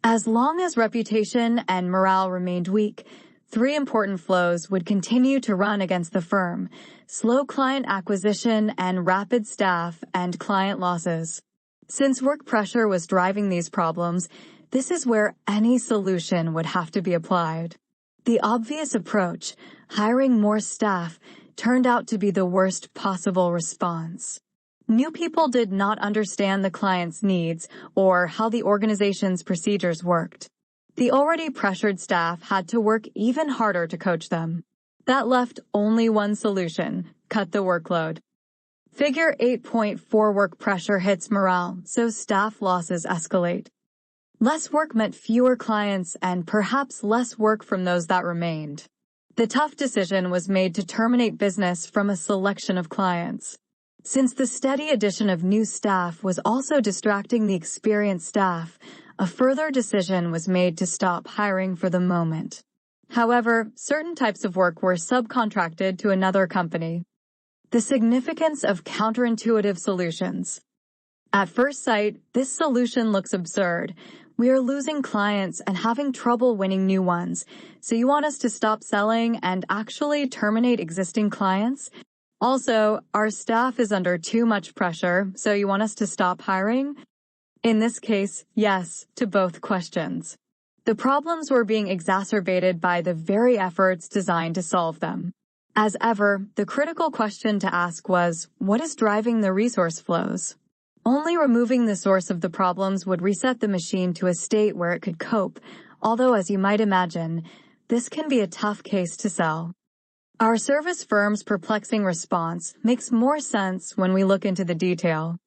As long as reputation and morale remained weak, three important flows would continue to run against the firm: slow client acquisition and rapid staff and client losses. Since work pressure was driving these problems, this is where any solution would have to be applied. The obvious approach, hiring more staff, turned out to be the worst possible response. New people did not understand the client's needs or how the organization's procedures worked. The already pressured staff had to work even harder to coach them. That left only one solution: cut the workload. Figure 8.4 work pressure hits morale, so staff losses escalate. Less work meant fewer clients and perhaps less work from those that remained. The tough decision was made to terminate business from a selection of clients. Since the steady addition of new staff was also distracting the experienced staff, a further decision was made to stop hiring for the moment. However, certain types of work were subcontracted to another company. The significance of counterintuitive solutions. At first sight, this solution looks absurd. We are losing clients and having trouble winning new ones, so you want us to stop selling and actually terminate existing clients? Also, our staff is under too much pressure, so you want us to stop hiring? In this case, yes, to both questions. The problems were being exacerbated by the very efforts designed to solve them. As ever, the critical question to ask was, what is driving the resource flows? Only removing the source of the problems would reset the machine to a state where it could cope, although as you might imagine, this can be a tough case to sell. Our service firm's perplexing response makes more sense when we look into the detail.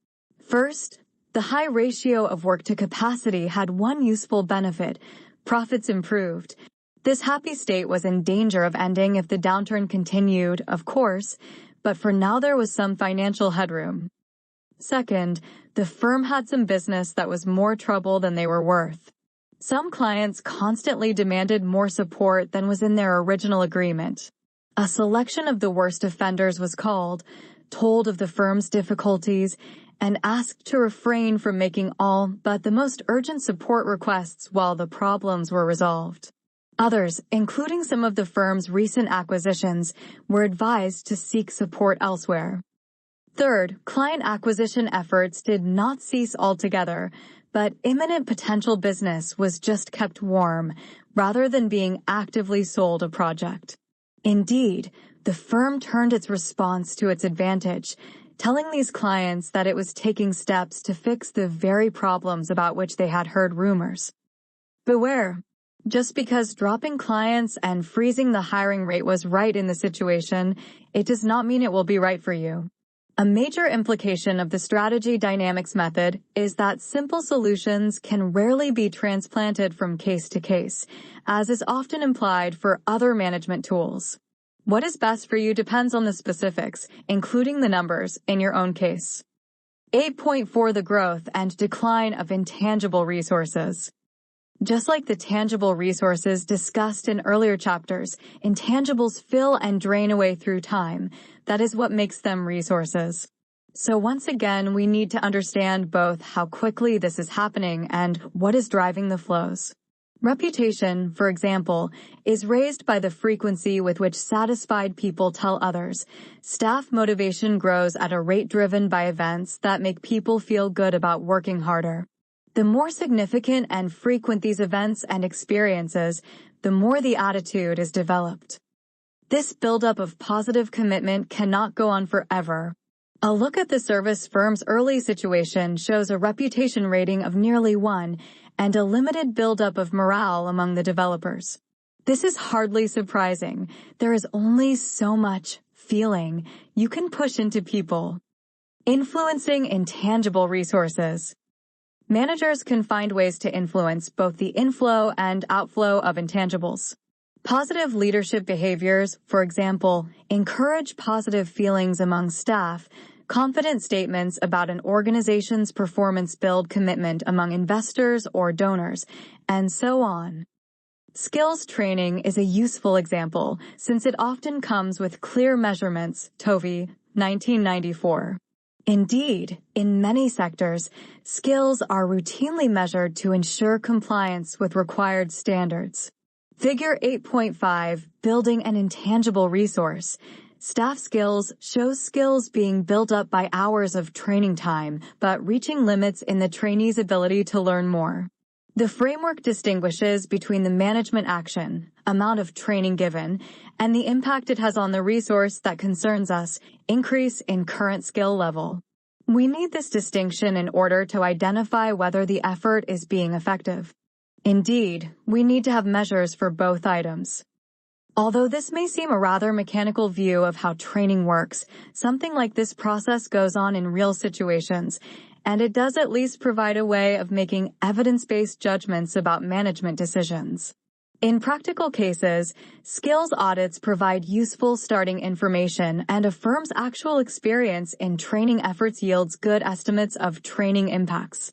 First, the high ratio of work to capacity had one useful benefit: profits improved. This happy state was in danger of ending if the downturn continued, of course, but for now there was some financial headroom. Second, the firm had some business that was more trouble than they were worth. Some clients constantly demanded more support than was in their original agreement. A selection of the worst offenders was called, told of the firm's difficulties, and asked to refrain from making all but the most urgent support requests while the problems were resolved. Others, including some of the firm's recent acquisitions, were advised to seek support elsewhere. Third, client acquisition efforts did not cease altogether, but imminent potential business was just kept warm, rather than being actively sold a project. Indeed, the firm turned its response to its advantage, telling these clients that it was taking steps to fix the very problems about which they had heard rumors. Beware. Just because dropping clients and freezing the hiring rate was right in the situation, it does not mean it will be right for you. A major implication of the strategy dynamics method is that simple solutions can rarely be transplanted from case to case, as is often implied for other management tools. What is best for you depends on the specifics, including the numbers, in your own case. 8.4 The growth and decline of intangible resources. Just like the tangible resources discussed in earlier chapters, intangibles fill and drain away through time. That is what makes them resources. So once again, we need to understand both how quickly this is happening and what is driving the flows. Reputation, for example, is raised by the frequency with which satisfied people tell others. Staff motivation grows at a rate driven by events that make people feel good about working harder. The more significant and frequent these events and experiences, the more the attitude is developed. This buildup of positive commitment cannot go on forever. A look at the service firm's early situation shows a reputation rating of nearly 1 and a limited buildup of morale among the developers. This is hardly surprising. There is only so much feeling you can push into people. Influencing intangible resources. Managers can find ways to influence both the inflow and outflow of intangibles. Positive leadership behaviors, for example, encourage positive feelings among staff. Confident statements about an organization's performance build commitment among investors or donors, and so on. Skills training is a useful example, since it often comes with clear measurements, Tovey, 1994. Indeed, in many sectors, skills are routinely measured to ensure compliance with required standards. Figure 8.5, Building an Intangible Resource. Staff skills shows skills being built up by hours of training time, but reaching limits in the trainee's ability to learn more. The framework distinguishes between the management action, amount of training given, and the impact it has on the resource that concerns us, increase in current skill level. We need this distinction in order to identify whether the effort is being effective. Indeed, we need to have measures for both items. Although this may seem a rather mechanical view of how training works, something like this process goes on in real situations, and it does at least provide a way of making evidence-based judgments about management decisions. In practical cases, skills audits provide useful starting information, and a firm's actual experience in training efforts yields good estimates of training impacts.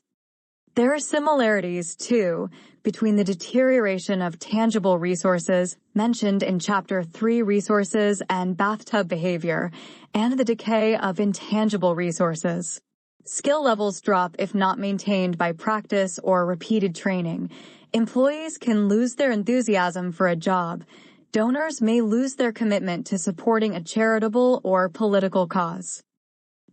There are similarities, too, between the deterioration of tangible resources, mentioned in Chapter 3 Resources and Bathtub Behavior, and the decay of intangible resources. Skill levels drop if not maintained by practice or repeated training. Employees can lose their enthusiasm for a job. Donors may lose their commitment to supporting a charitable or political cause.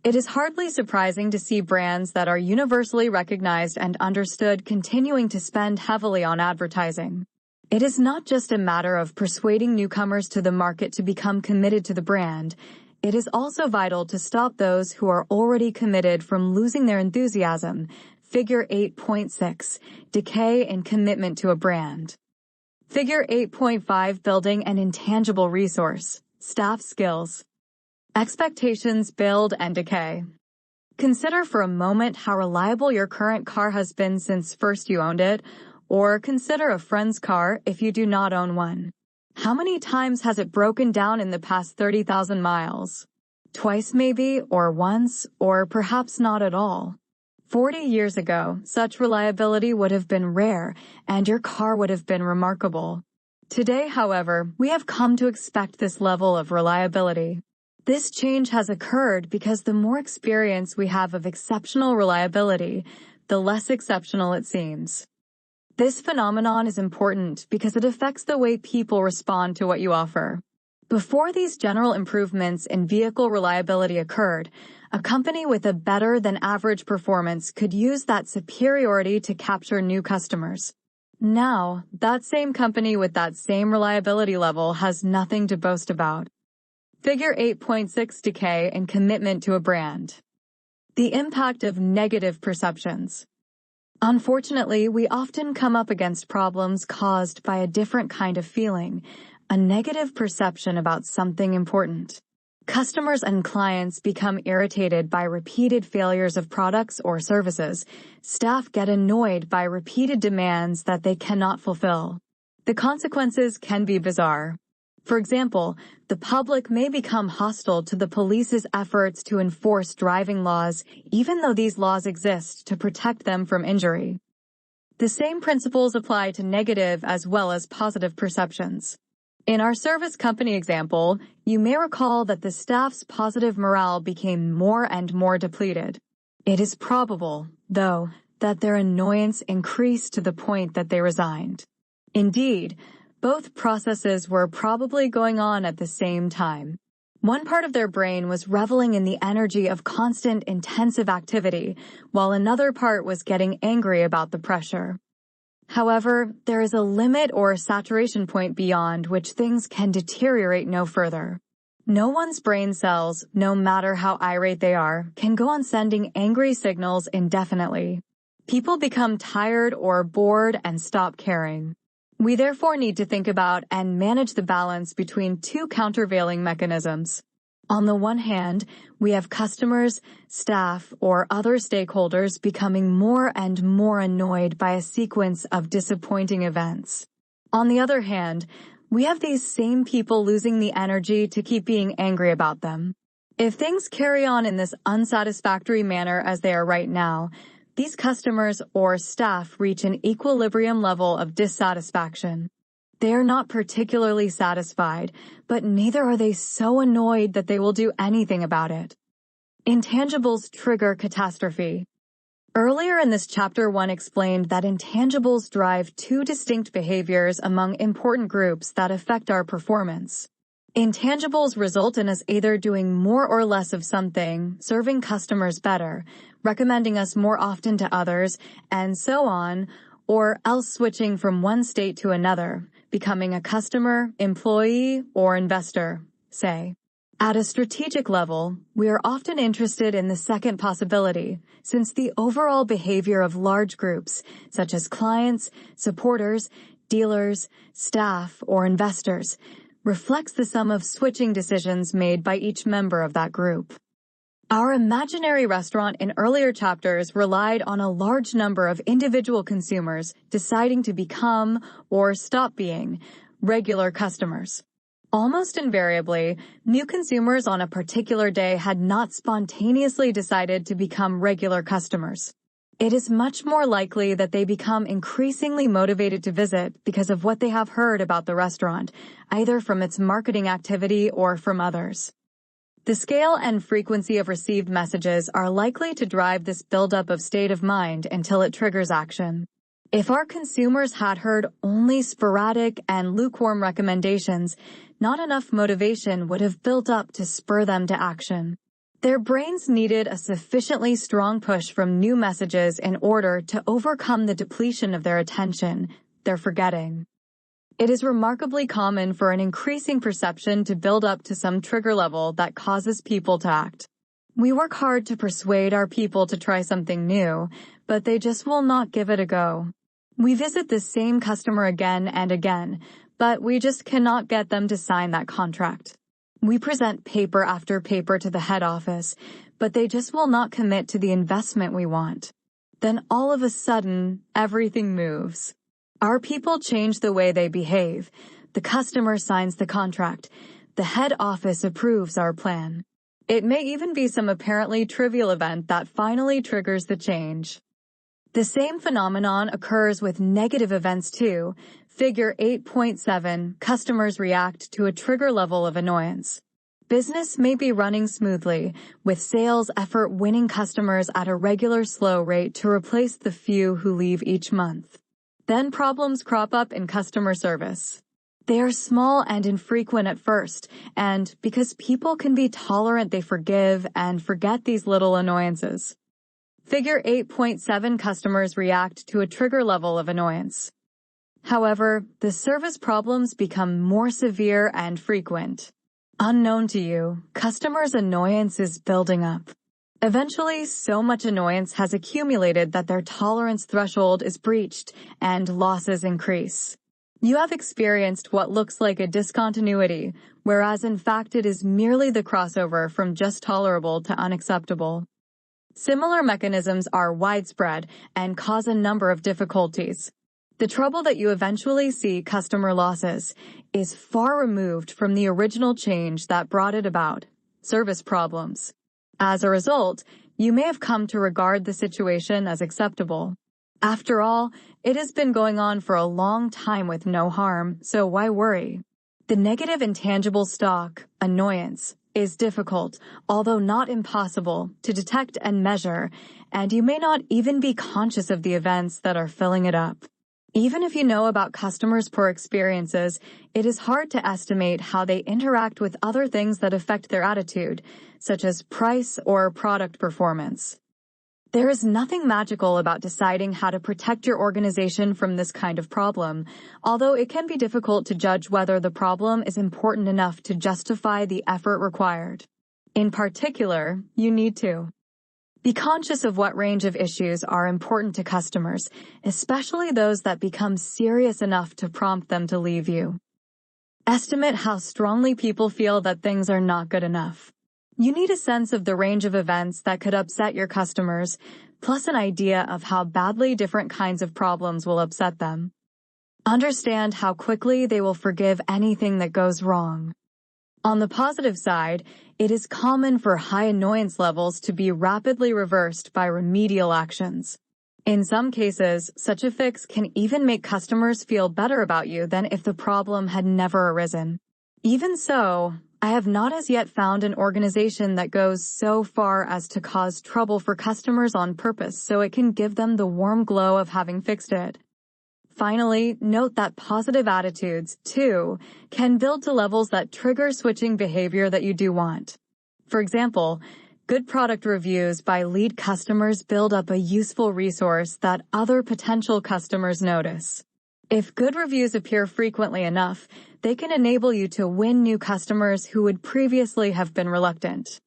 It is hardly surprising to see brands that are universally recognized and understood continuing to spend heavily on advertising. It is not just a matter of persuading newcomers to the market to become committed to the brand. It is also vital to stop those who are already committed from losing their enthusiasm. Figure 8.6, Decay in Commitment to a Brand. Figure 8.5, Building an Intangible Resource. Staff Skills. Expectations build and decay. Consider for a moment how reliable your current car has been since first you owned it, Or consider a friend's car if you do not own one. How many times has it broken down in the past 30,000 miles? Twice maybe, or once, or perhaps not at all. 40 years ago, such reliability would have been rare, and your car would have been remarkable. Today, however, we have come to expect this level of reliability. This change has occurred because the more experience we have of exceptional reliability, the less exceptional it seems. This phenomenon is important because it affects the way people respond to what you offer. Before these general improvements in vehicle reliability occurred, a company with a better-than-average performance could use that superiority to capture new customers. Now, that same company with that same reliability level has nothing to boast about. Figure 8.6 Decay and commitment to a brand. The impact of negative perceptions. Unfortunately, we often come up against problems caused by a different kind of feeling, a negative perception about something important. Customers and clients become irritated by repeated failures of products or services. Staff get annoyed by repeated demands that they cannot fulfill. The consequences can be bizarre. For example, the public may become hostile to the police's efforts to enforce driving laws, even though these laws exist to protect them from injury. The same principles apply to negative as well as positive perceptions. In our service company example, you may recall that the staff's positive morale became more and more depleted. It is probable, though, that their annoyance increased to the point that they resigned. Indeed, both processes were probably going on at the same time. One part of their brain was reveling in the energy of constant, intensive activity, while another part was getting angry about the pressure. However, there is a limit or a saturation point beyond which things can deteriorate no further. No one's brain cells, no matter how irate they are, can go on sending angry signals indefinitely. People become tired or bored and stop caring. We therefore need to think about and manage the balance between two countervailing mechanisms. On the one hand, we have customers, staff, or other stakeholders becoming more and more annoyed by a sequence of disappointing events. On the other hand, we have these same people losing the energy to keep being angry about them. If things carry on in this unsatisfactory manner as they are right now, these customers or staff reach an equilibrium level of dissatisfaction. They are not particularly satisfied, but neither are they so annoyed that they will do anything about it. Intangibles trigger catastrophe. Earlier in this chapter 1 explained that intangibles drive two distinct behaviors among important groups that affect our performance. Intangibles result in us either doing more or less of something, serving customers better, recommending us more often to others, and so on, or else switching from one state to another, becoming a customer, employee, or investor, say. At a strategic level, we are often interested in the second possibility, since the overall behavior of large groups, such as clients, supporters, dealers, staff, or investors, reflects the sum of switching decisions made by each member of that group. Our imaginary restaurant in earlier chapters relied on a large number of individual consumers deciding to become, or stop being, regular customers. Almost invariably, new consumers on a particular day had not spontaneously decided to become regular customers. It is much more likely that they become increasingly motivated to visit because of what they have heard about the restaurant, either from its marketing activity or from others. The scale and frequency of received messages are likely to drive this buildup of state of mind until it triggers action. If our consumers had heard only sporadic and lukewarm recommendations, not enough motivation would have built up to spur them to action. Their brains needed a sufficiently strong push from new messages in order to overcome the depletion of their attention, their forgetting. It is remarkably common for an increasing perception to build up to some trigger level that causes people to act. We work hard to persuade our people to try something new, but they just will not give it a go. We visit the same customer again and again, but we just cannot get them to sign that contract. We present paper after paper to the head office, but they just will not commit to the investment we want. Then all of a sudden, everything moves. Our people change the way they behave. The customer signs the contract. The head office approves our plan. It may even be some apparently trivial event that finally triggers the change. The same phenomenon occurs with negative events too. Figure 8.7, customers react to a trigger level of annoyance. Business may be running smoothly, with sales effort winning customers at a regular slow rate to replace the few who leave each month. Then problems crop up in customer service. They are small and infrequent at first, and because people can be tolerant, they forgive and forget these little annoyances. Figure 8.7, customers react to a trigger level of annoyance. However, the service problems become more severe and frequent. Unknown to you, customers' annoyance is building up. Eventually, so much annoyance has accumulated that their tolerance threshold is breached and losses increase. You have experienced what looks like a discontinuity, whereas in fact it is merely the crossover from just tolerable to unacceptable. Similar mechanisms are widespread and cause a number of difficulties. The trouble that you eventually see, customer losses, is far removed from the original change that brought it about, service problems. As a result, you may have come to regard the situation as acceptable. After all, it has been going on for a long time with no harm, so why worry? The negative intangible stock, annoyance, is difficult, although not impossible, to detect and measure, and you may not even be conscious of the events that are filling it up. Even if you know about customers' poor experiences, it is hard to estimate how they interact with other things that affect their attitude, such as price or product performance. There is nothing magical about deciding how to protect your organization from this kind of problem, although it can be difficult to judge whether the problem is important enough to justify the effort required. In particular, you need to be conscious of what range of issues are important to customers, especially those that become serious enough to prompt them to leave you. Estimate how strongly people feel that things are not good enough. You need a sense of the range of events that could upset your customers, plus an idea of how badly different kinds of problems will upset them. Understand how quickly they will forgive anything that goes wrong. On the positive side, it is common for high annoyance levels to be rapidly reversed by remedial actions. In some cases, such a fix can even make customers feel better about you than if the problem had never arisen. Even so, I have not as yet found an organization that goes so far as to cause trouble for customers on purpose so it can give them the warm glow of having fixed it. Finally, note that positive attitudes, too, can build to levels that trigger switching behavior that you do want. For example, good product reviews by lead customers build up a useful resource that other potential customers notice. If good reviews appear frequently enough, they can enable you to win new customers who would previously have been reluctant.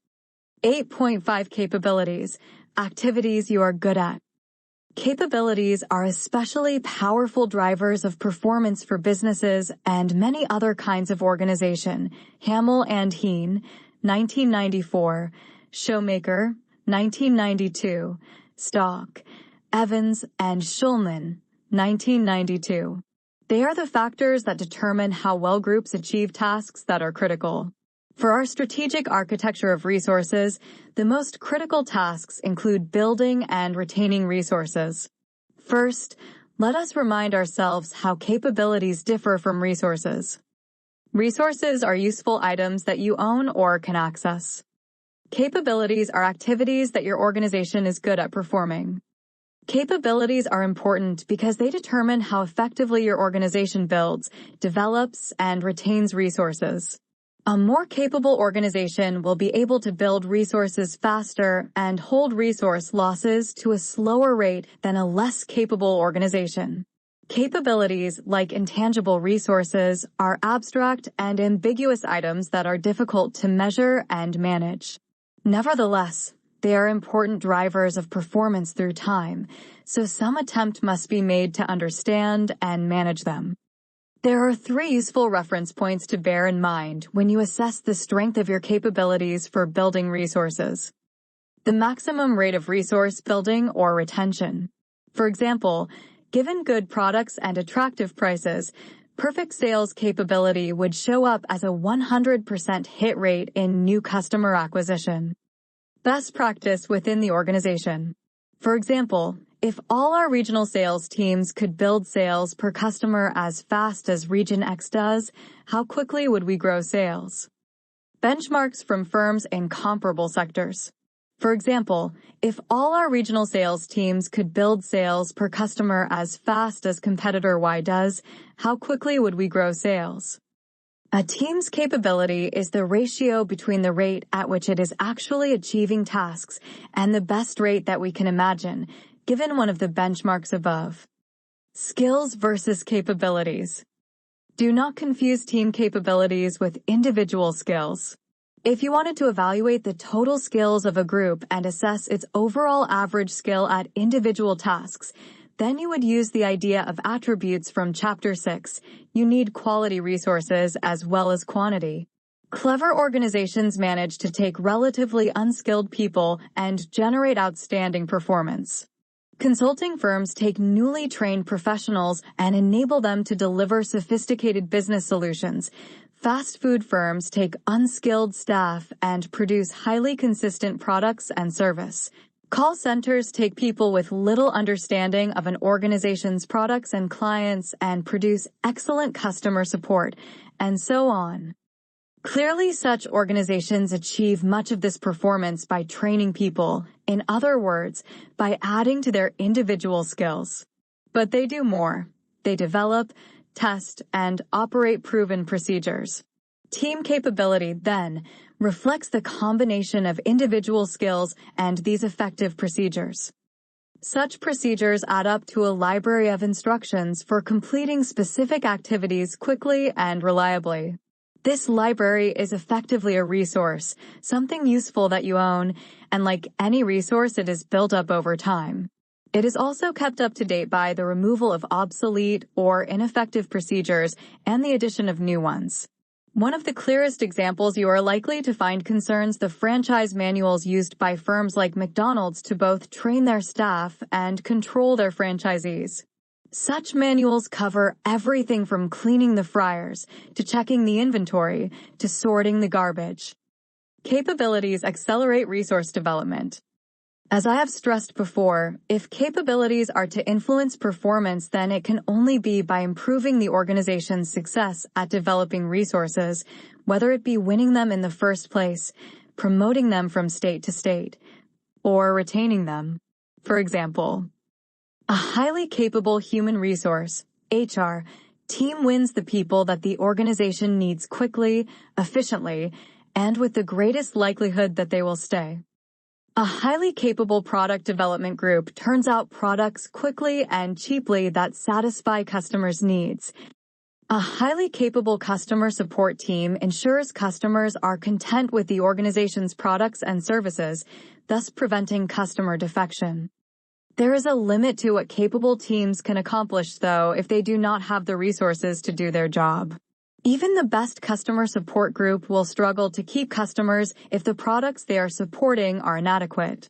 8.5 Capabilities, activities you are good at. Capabilities are especially powerful drivers of performance for businesses and many other kinds of organization. Hamel and Heen, 1994, Showmaker, 1992, Stock, Evans and Schulman, 1992. They are the factors that determine how well groups achieve tasks that are critical. For our strategic architecture of resources, the most critical tasks include building and retaining resources. First, let us remind ourselves how capabilities differ from resources. Resources are useful items that you own or can access. Capabilities are activities that your organization is good at performing. Capabilities are important because they determine how effectively your organization builds, develops, and retains resources. A more capable organization will be able to build resources faster and hold resource losses to a slower rate than a less capable organization. Capabilities, like intangible resources, are abstract and ambiguous items that are difficult to measure and manage. Nevertheless, they are important drivers of performance through time, so some attempt must be made to understand and manage them. There are 3 useful reference points to bear in mind when you assess the strength of your capabilities for building resources. The maximum rate of resource building or retention. For example, Given good products and attractive prices, perfect sales capability would show up as a 100% hit rate in new customer acquisition. Best practice within the organization. For example, if all our regional sales teams could build sales per customer as fast as Region X does, how quickly would we grow sales? Benchmarks from firms in comparable sectors. For example, if all our regional sales teams could build sales per customer as fast as competitor Y does, how quickly would we grow sales? A team's capability is the ratio between the rate at which it is actually achieving tasks and the best rate that we can imagine, given one of the benchmarks above. Skills versus capabilities. Do not confuse team capabilities with individual skills. If you wanted to evaluate the total skills of a group and assess its overall average skill at individual tasks, then you would use the idea of attributes from Chapter 6. You need quality resources as well as quantity. Clever organizations manage to take relatively unskilled people and generate outstanding performance. Consulting firms take newly trained professionals and enable them to deliver sophisticated business solutions. Fast food firms take unskilled staff and produce highly consistent products and service. Call centers take people with little understanding of an organization's products and clients and produce excellent customer support, and so on. Clearly, such organizations achieve much of this performance by training people, in other words, by adding to their individual skills. But they do more. They develop, test, and operate proven procedures. Team capability, then, reflects the combination of individual skills and these effective procedures. Such procedures add up to a library of instructions for completing specific activities quickly and reliably. This library is effectively a resource, something useful that you own, and like any resource, it is built up over time. It is also kept up to date by the removal of obsolete or ineffective procedures and the addition of new ones. One of the clearest examples you are likely to find concerns the franchise manuals used by firms like McDonald's to both train their staff and control their franchisees. Such manuals cover everything from cleaning the fryers, to checking the inventory, to sorting the garbage. Capabilities accelerate resource development. As I have stressed before, if capabilities are to influence performance, then it can only be by improving the organization's success at developing resources, whether it be winning them in the first place, promoting them from state to state, or retaining them. For example, a highly capable human resource, HR, team wins the people that the organization needs quickly, efficiently, and with the greatest likelihood that they will stay. A highly capable product development group turns out products quickly and cheaply that satisfy customers' needs. A highly capable customer support team ensures customers are content with the organization's products and services, thus preventing customer defection. There is a limit to what capable teams can accomplish, though, if they do not have the resources to do their job. Even the best customer support group will struggle to keep customers if the products they are supporting are inadequate.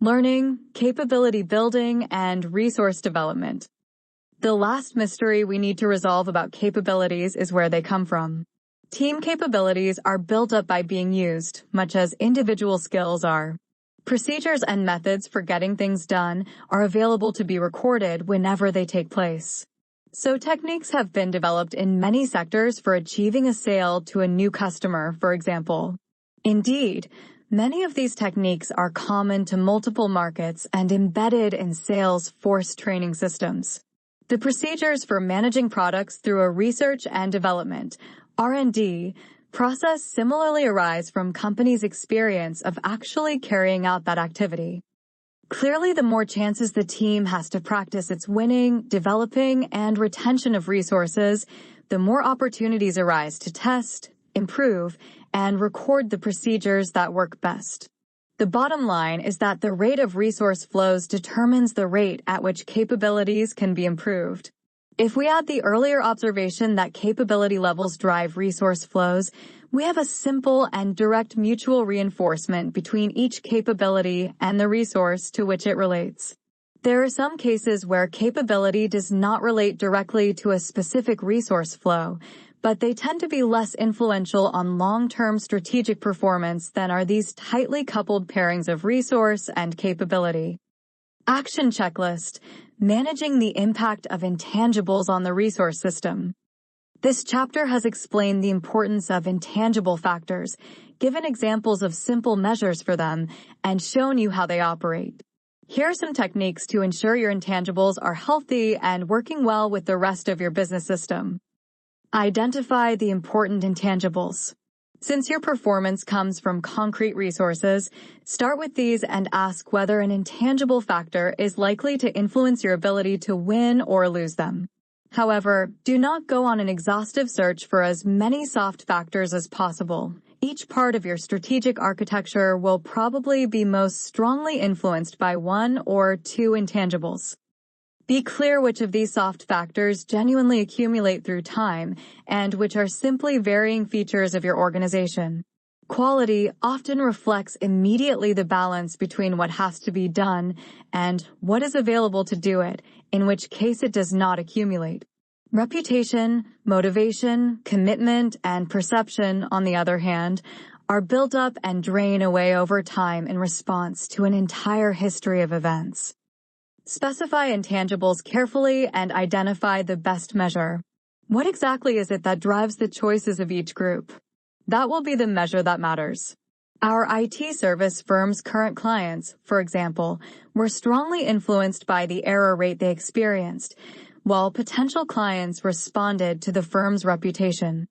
Learning, capability building, and resource development. The last mystery we need to resolve about capabilities is where they come from. Team capabilities are built up by being used, much as individual skills are. Procedures and methods for getting things done are available to be recorded whenever they take place. So techniques have been developed in many sectors for achieving a sale to a new customer, for example. Indeed, many of these techniques are common to multiple markets and embedded in sales force training systems. The procedures for managing products through a research and development, R&D, process similarly arise from companies' experience of actually carrying out that activity. Clearly, the more chances the team has to practice its winning, developing, and retention of resources, the more opportunities arise to test, improve, and record the procedures that work best. The bottom line is that the rate of resource flows determines the rate at which capabilities can be improved. If we add the earlier observation that capability levels drive resource flows, we have a simple and direct mutual reinforcement between each capability and the resource to which it relates. There are some cases where capability does not relate directly to a specific resource flow, but they tend to be less influential on long-term strategic performance than are these tightly coupled pairings of resource and capability. Action checklist: managing the impact of intangibles on the resource system. This chapter has explained the importance of intangible factors, given examples of simple measures for them, and shown you how they operate. Here are some techniques to ensure your intangibles are healthy and working well with the rest of your business system. Identify the important intangibles. Since your performance comes from concrete resources, start with these and ask whether an intangible factor is likely to influence your ability to win or lose them. However, do not go on an exhaustive search for as many soft factors as possible. Each part of your strategic architecture will probably be most strongly influenced by one or two intangibles. Be clear which of these soft factors genuinely accumulate through time and which are simply varying features of your organization. Quality often reflects immediately the balance between what has to be done and what is available to do it, in which case it does not accumulate. Reputation, motivation, commitment, and perception, on the other hand, are built up and drain away over time in response to an entire history of events. Specify intangibles carefully and identify the best measure. What exactly is it that drives the choices of each group? That will be the measure that matters. Our IT service firm's current clients, for example, were strongly influenced by the error rate they experienced, while potential clients responded to the firm's reputation.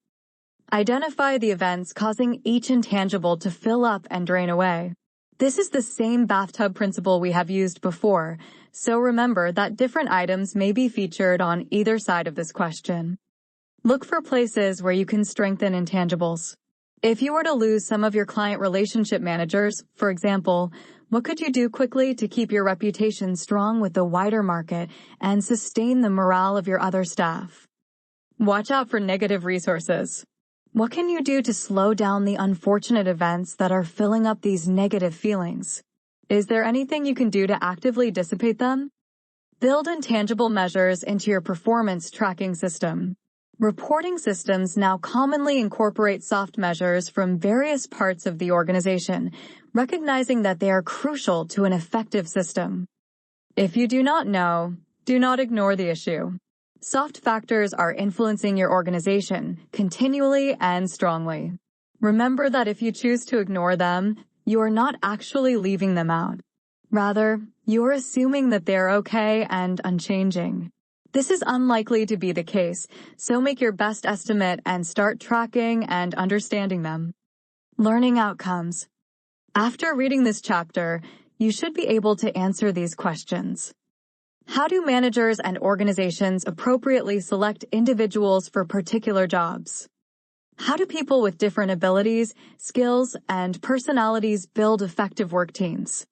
Identify the events causing each intangible to fill up and drain away. This is the same bathtub principle we have used before, so remember that different items may be featured on either side of this question. Look for places where you can strengthen intangibles. If you were to lose some of your client relationship managers, for example, what could you do quickly to keep your reputation strong with the wider market and sustain the morale of your other staff? Watch out for negative resources. What can you do to slow down the unfortunate events that are filling up these negative feelings? Is there anything you can do to actively dissipate them? Build intangible measures into your performance tracking system. Reporting systems now commonly incorporate soft measures from various parts of the organization, recognizing that they are crucial to an effective system. If you do not know, do not ignore the issue. Soft factors are influencing your organization continually and strongly. Remember that if you choose to ignore them, you are not actually leaving them out. Rather, you are assuming that they are okay and unchanging. This is unlikely to be the case, so make your best estimate and start tracking and understanding them. Learning outcomes. After reading this chapter, you should be able to answer these questions. How do managers and organizations appropriately select individuals for particular jobs? How do people with different abilities, skills, and personalities build effective work teams?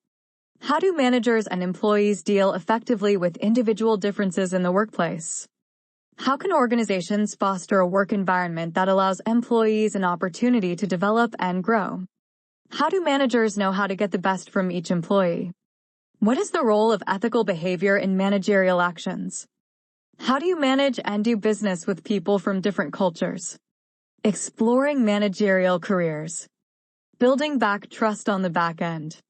How do managers and employees deal effectively with individual differences in the workplace? How can organizations foster a work environment that allows employees an opportunity to develop and grow? How do managers know how to get the best from each employee? What is the role of ethical behavior in managerial actions? How do you manage and do business with people from different cultures? Exploring managerial careers. Building back trust on the back end.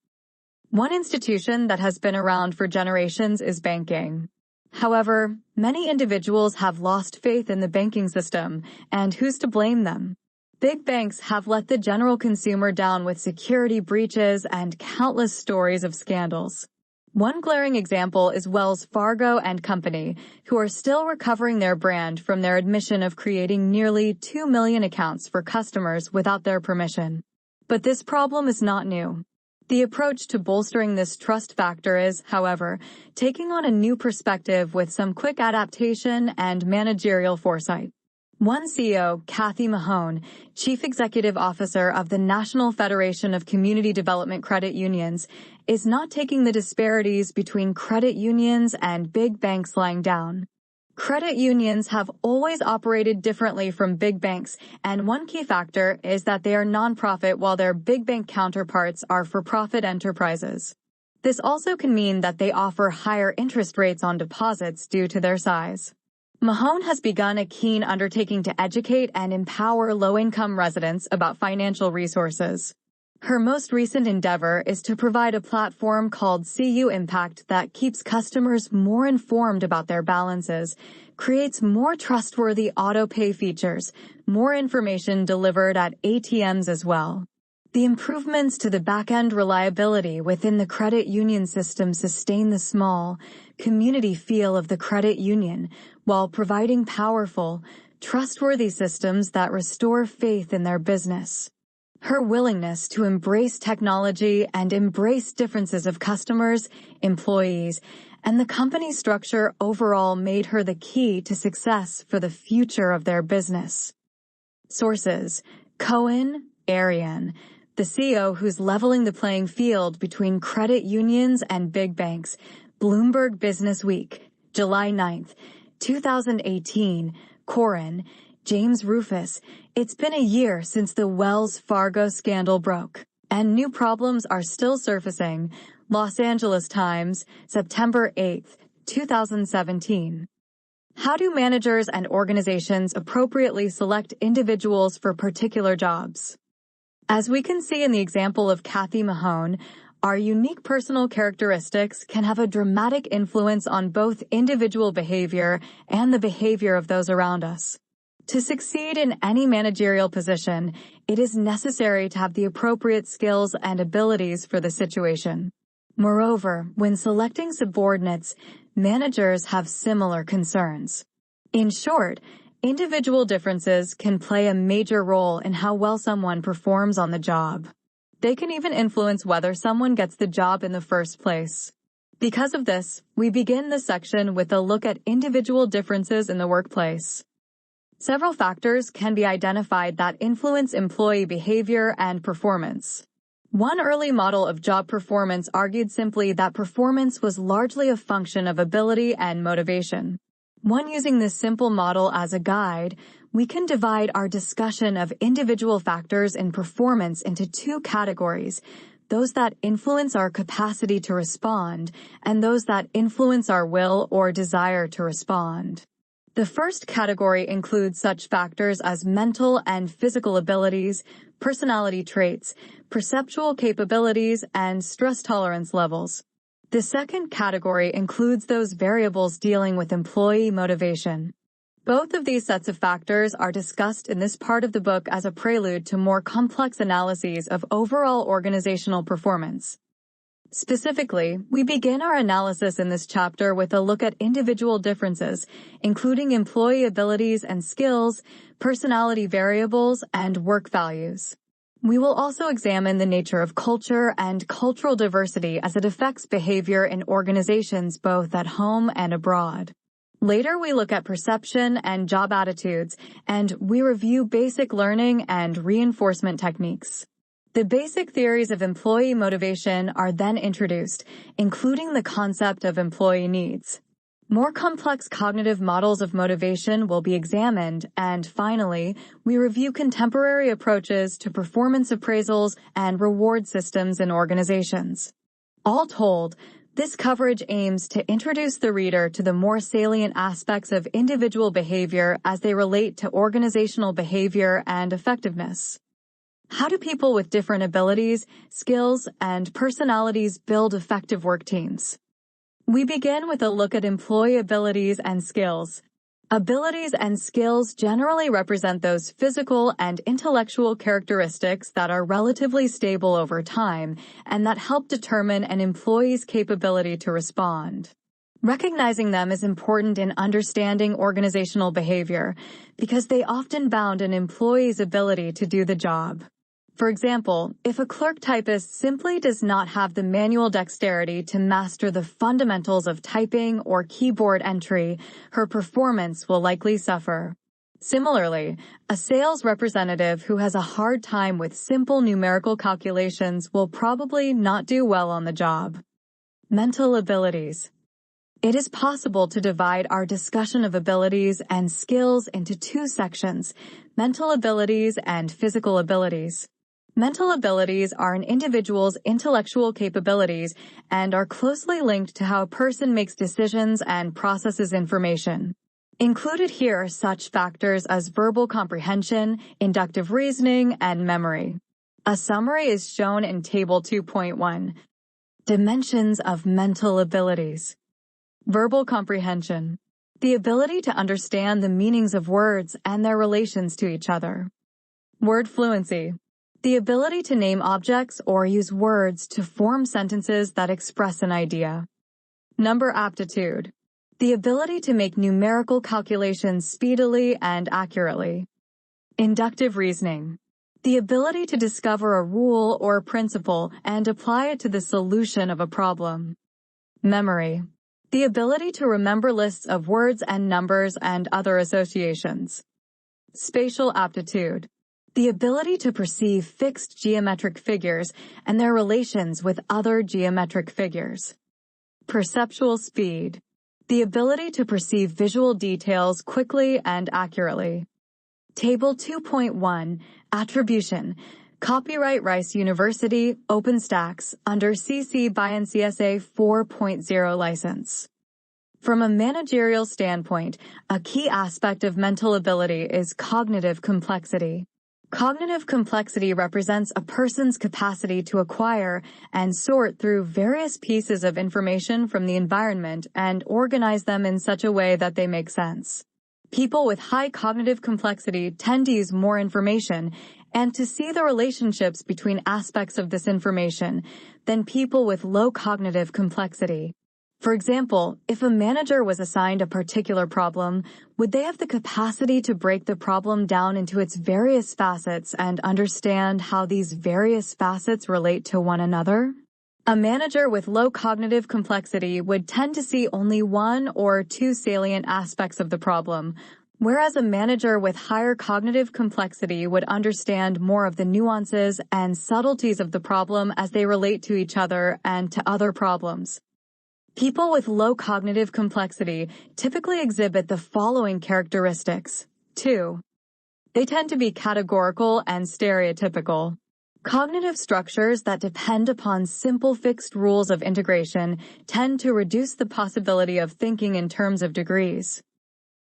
One institution that has been around for generations is banking. However, many individuals have lost faith in the banking system, and who's to blame them? Big banks have let the general consumer down with security breaches and countless stories of scandals. One glaring example is Wells Fargo and Company, who are still recovering their brand from their admission of creating nearly 2 million accounts for customers without their permission. But this problem is not new. The approach to bolstering this trust factor is, however, taking on a new perspective with some quick adaptation and managerial foresight. One CEO, Kathy Mahone, Chief Executive Officer of the National Federation of Community Development Credit Unions, is not taking the disparities between credit unions and big banks lying down. Credit unions have always operated differently from big banks, and one key factor is that they are nonprofit while their big bank counterparts are for-profit enterprises. This also can mean that they offer higher interest rates on deposits due to their size. Mahone has begun a keen undertaking to educate and empower low-income residents about financial resources. Her most recent endeavor is to provide a platform called CU Impact that keeps customers more informed about their balances, creates more trustworthy auto-pay features, more information delivered at ATMs as well. The improvements to the back-end reliability within the credit union system sustain the small, community feel of the credit union while providing powerful, trustworthy systems that restore faith in their business. Her willingness to embrace technology and embrace differences of customers, employees, and the company structure overall made her the key to success for the future of their business. Sources: Cohen, Arian, the CEO who's leveling the playing field between credit unions and big banks. Bloomberg Business Week, July 9, 2018. Coren, James Rufus. It's been a year since the Wells Fargo scandal broke, and new problems are still surfacing. Los Angeles Times, September 8, 2017. How do managers and organizations appropriately select individuals for particular jobs? As we can see in the example of Kathy Mahone, our unique personal characteristics can have a dramatic influence on both individual behavior and the behavior of those around us. To succeed in any managerial position, it is necessary to have the appropriate skills and abilities for the situation. Moreover, when selecting subordinates, managers have similar concerns. In short, individual differences can play a major role in how well someone performs on the job. They can even influence whether someone gets the job in the first place. Because of this, we begin this section with a look at individual differences in the workplace. Several factors can be identified that influence employee behavior and performance. One early model of job performance argued simply that performance was largely a function of ability and motivation. One using this simple model as a guide, we can divide our discussion of individual factors in performance into two categories: those that influence our capacity to respond, and those that influence our will or desire to respond. The first category includes such factors as mental and physical abilities, personality traits, perceptual capabilities, and stress tolerance levels. The second category includes those variables dealing with employee motivation. Both of these sets of factors are discussed in this part of the book as a prelude to more complex analyses of overall organizational performance. Specifically, we begin our analysis in this chapter with a look at individual differences, including employee abilities and skills, personality variables, and work values. We will also examine the nature of culture and cultural diversity as it affects behavior in organizations both at home and abroad. Later, we look at perception and job attitudes, and we review basic learning and reinforcement techniques. The basic theories of employee motivation are then introduced, including the concept of employee needs. More complex cognitive models of motivation will be examined, and finally, we review contemporary approaches to performance appraisals and reward systems in organizations. All told, this coverage aims to introduce the reader to the more salient aspects of individual behavior as they relate to organizational behavior and effectiveness. How do people with different abilities, skills, and personalities build effective work teams? We begin with a look at employee abilities and skills. Abilities and skills generally represent those physical and intellectual characteristics that are relatively stable over time and that help determine an employee's capability to respond. Recognizing them is important in understanding organizational behavior because they often bound an employee's ability to do the job. For example, if a clerk typist simply does not have the manual dexterity to master the fundamentals of typing or keyboard entry, her performance will likely suffer. Similarly, a sales representative who has a hard time with simple numerical calculations will probably not do well on the job. Mental abilities. It is possible to divide our discussion of abilities and skills into two sections: mental abilities and physical abilities. Mental abilities are an individual's intellectual capabilities and are closely linked to how a person makes decisions and processes information. Included here are such factors as verbal comprehension, inductive reasoning, and memory. A summary is shown in Table 2.1. Dimensions of mental abilities. Verbal comprehension. The ability to understand the meanings of words and their relations to each other. Word fluency. The ability to name objects or use words to form sentences that express an idea. Number aptitude. The ability to make numerical calculations speedily and accurately. Inductive reasoning. The ability to discover a rule or principle and apply it to the solution of a problem. Memory. The ability to remember lists of words and numbers and other associations. Spatial aptitude. The ability to perceive fixed geometric figures and their relations with other geometric figures. Perceptual speed. The ability to perceive visual details quickly and accurately. Table 2.1, Attribution. Copyright Rice University, OpenStax, under CC by NCSA 4.0 license. From a managerial standpoint, a key aspect of mental ability is cognitive complexity. Cognitive complexity represents a person's capacity to acquire and sort through various pieces of information from the environment and organize them in such a way that they make sense. People with high cognitive complexity tend to use more information and to see the relationships between aspects of this information than people with low cognitive complexity. For example, if a manager was assigned a particular problem, would they have the capacity to break the problem down into its various facets and understand how these various facets relate to one another? A manager with low cognitive complexity would tend to see only one or two salient aspects of the problem, whereas a manager with higher cognitive complexity would understand more of the nuances and subtleties of the problem as they relate to each other and to other problems. People with low cognitive complexity typically exhibit the following characteristics. 2. They tend to be categorical and stereotypical. Cognitive structures that depend upon simple fixed rules of integration tend to reduce the possibility of thinking in terms of degrees.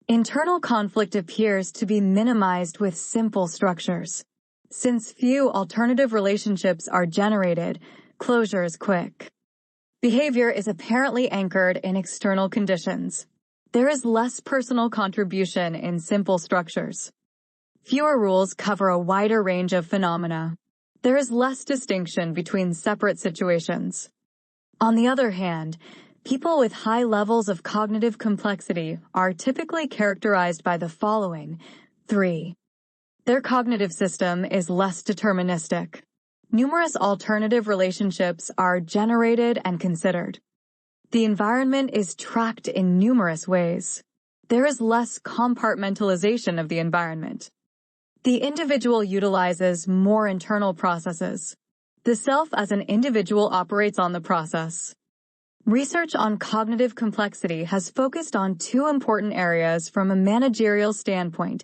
Internal conflict appears to be minimized with simple structures. Since few alternative relationships are generated, closure is quick. Behavior is apparently anchored in external conditions. There is less personal contribution in simple structures. Fewer rules cover a wider range of phenomena. There is less distinction between separate situations. On the other hand, people with high levels of cognitive complexity are typically characterized by the following. 3. Their cognitive system is less deterministic. Numerous alternative relationships are generated and considered. The environment is tracked in numerous ways. There is less compartmentalization of the environment. The individual utilizes more internal processes. The self as an individual operates on the process. Research on cognitive complexity has focused on two important areas from a managerial standpoint: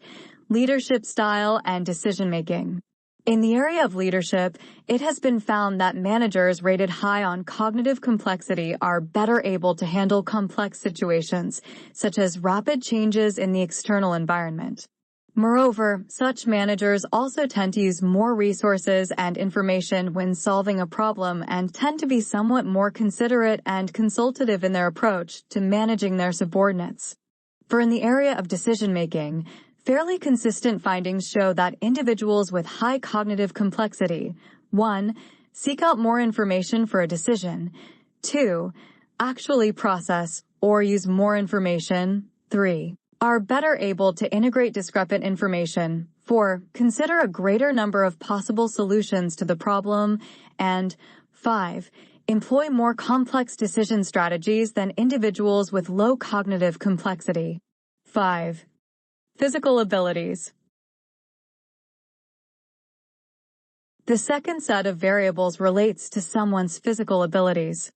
leadership style and decision-making. In the area of leadership, it has been found that managers rated high on cognitive complexity are better able to handle complex situations, such as rapid changes in the external environment. Moreover, such managers also tend to use more resources and information when solving a problem and tend to be somewhat more considerate and consultative in their approach to managing their subordinates. For in the area of decision-making, fairly consistent findings show that individuals with high cognitive complexity, 1. Seek out more information for a decision, 2. Actually process or use more information, 3. Are better able to integrate discrepant information, 4. Consider a greater number of possible solutions to the problem, and 5. Employ more complex decision strategies than individuals with low cognitive complexity. 5. Physical abilities. The second set of variables relates to someone's physical abilities.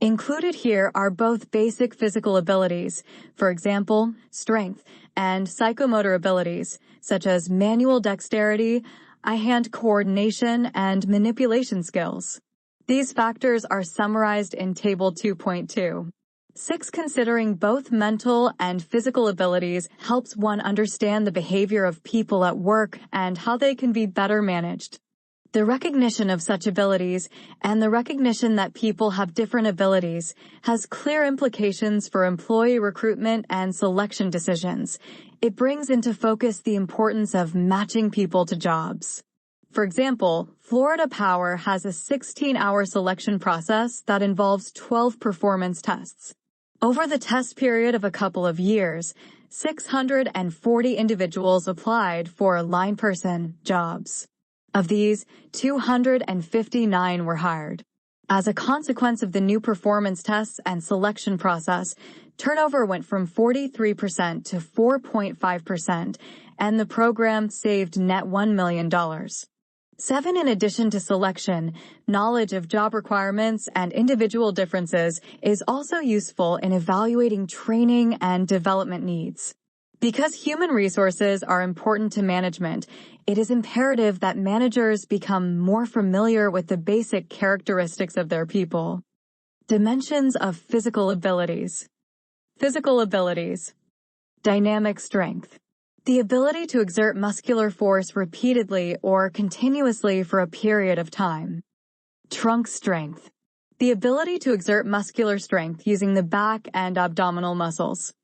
Included here are both basic physical abilities, for example, strength, and psychomotor abilities, such as manual dexterity, eye-hand coordination, and manipulation skills. These factors are summarized in Table 2.2. 6. Considering both mental and physical abilities helps one understand the behavior of people at work and how they can be better managed. The recognition of such abilities and the recognition that people have different abilities has clear implications for employee recruitment and selection decisions. It brings into focus the importance of matching people to jobs. For example, Florida Power has a 16-hour selection process that involves 12 performance tests. Over the test period of a couple of years, 640 individuals applied for lineperson jobs. Of these, 259 were hired. As a consequence of the new performance tests and selection process, turnover went from 43% to 4.5%, and the program saved net $1 million. 7. In addition to selection, knowledge of job requirements and individual differences is also useful in evaluating training and development needs. Because human resources are important to management, it is imperative that managers become more familiar with the basic characteristics of their people. Dimensions of physical abilities. Physical abilities. Dynamic strength. The ability to exert muscular force repeatedly or continuously for a period of time. Trunk strength. The ability to exert muscular strength using the back and abdominal muscles.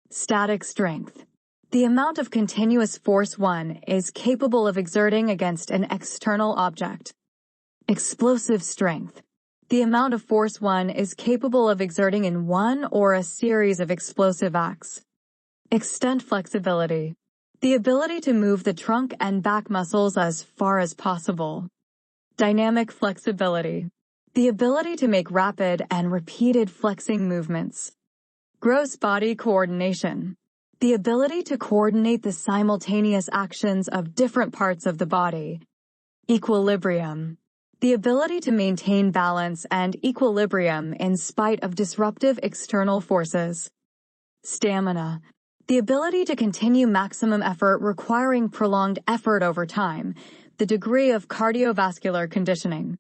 Static strength. The amount of continuous force one is capable of exerting against an external object. Explosive strength. The amount of force one is capable of exerting in one or a series of explosive acts. Extent flexibility. The ability to move the trunk and back muscles as far as possible. Dynamic flexibility. The ability to make rapid and repeated flexing movements. Gross body coordination. The ability to coordinate the simultaneous actions of different parts of the body. Equilibrium. The ability to maintain balance and equilibrium in spite of disruptive external forces. Stamina. The ability to continue maximum effort requiring prolonged effort over time. The degree of cardiovascular conditioning.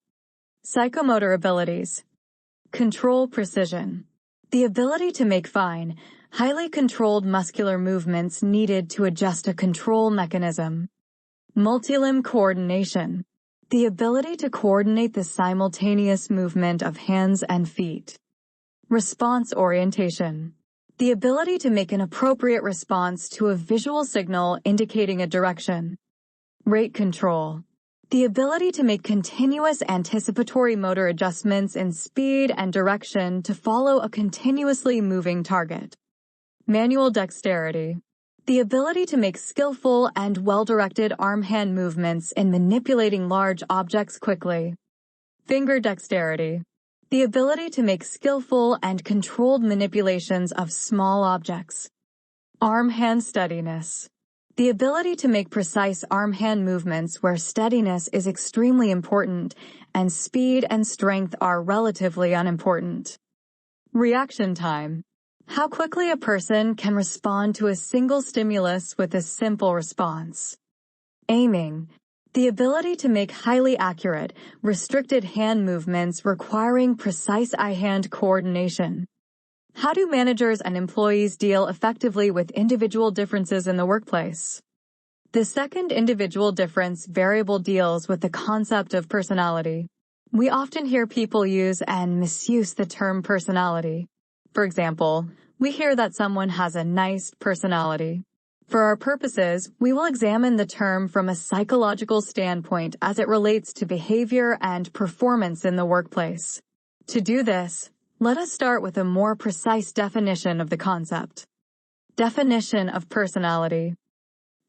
Psychomotor abilities. Control precision. The ability to make fine, highly controlled muscular movements needed to adjust a control mechanism. Multilimb coordination. The ability to coordinate the simultaneous movement of hands and feet. Response orientation. The ability to make an appropriate response to a visual signal indicating a direction. Rate control. The ability to make continuous anticipatory motor adjustments in speed and direction to follow a continuously moving target. Manual dexterity. The ability to make skillful and well-directed arm-hand movements in manipulating large objects quickly. Finger dexterity. The ability to make skillful and controlled manipulations of small objects. Arm-hand steadiness. The ability to make precise arm-hand movements where steadiness is extremely important and speed and strength are relatively unimportant. Reaction time. How quickly a person can respond to a single stimulus with a simple response. Aiming. The ability to make highly accurate, restricted hand movements requiring precise eye-hand coordination. How do managers and employees deal effectively with individual differences in the workplace? The second individual difference variable deals with the concept of personality. We often hear people use and misuse the term personality. For example, we hear that someone has a nice personality. For our purposes, we will examine the term from a psychological standpoint as it relates to behavior and performance in the workplace. To do this, let us start with a more precise definition of the concept. Definition of personality.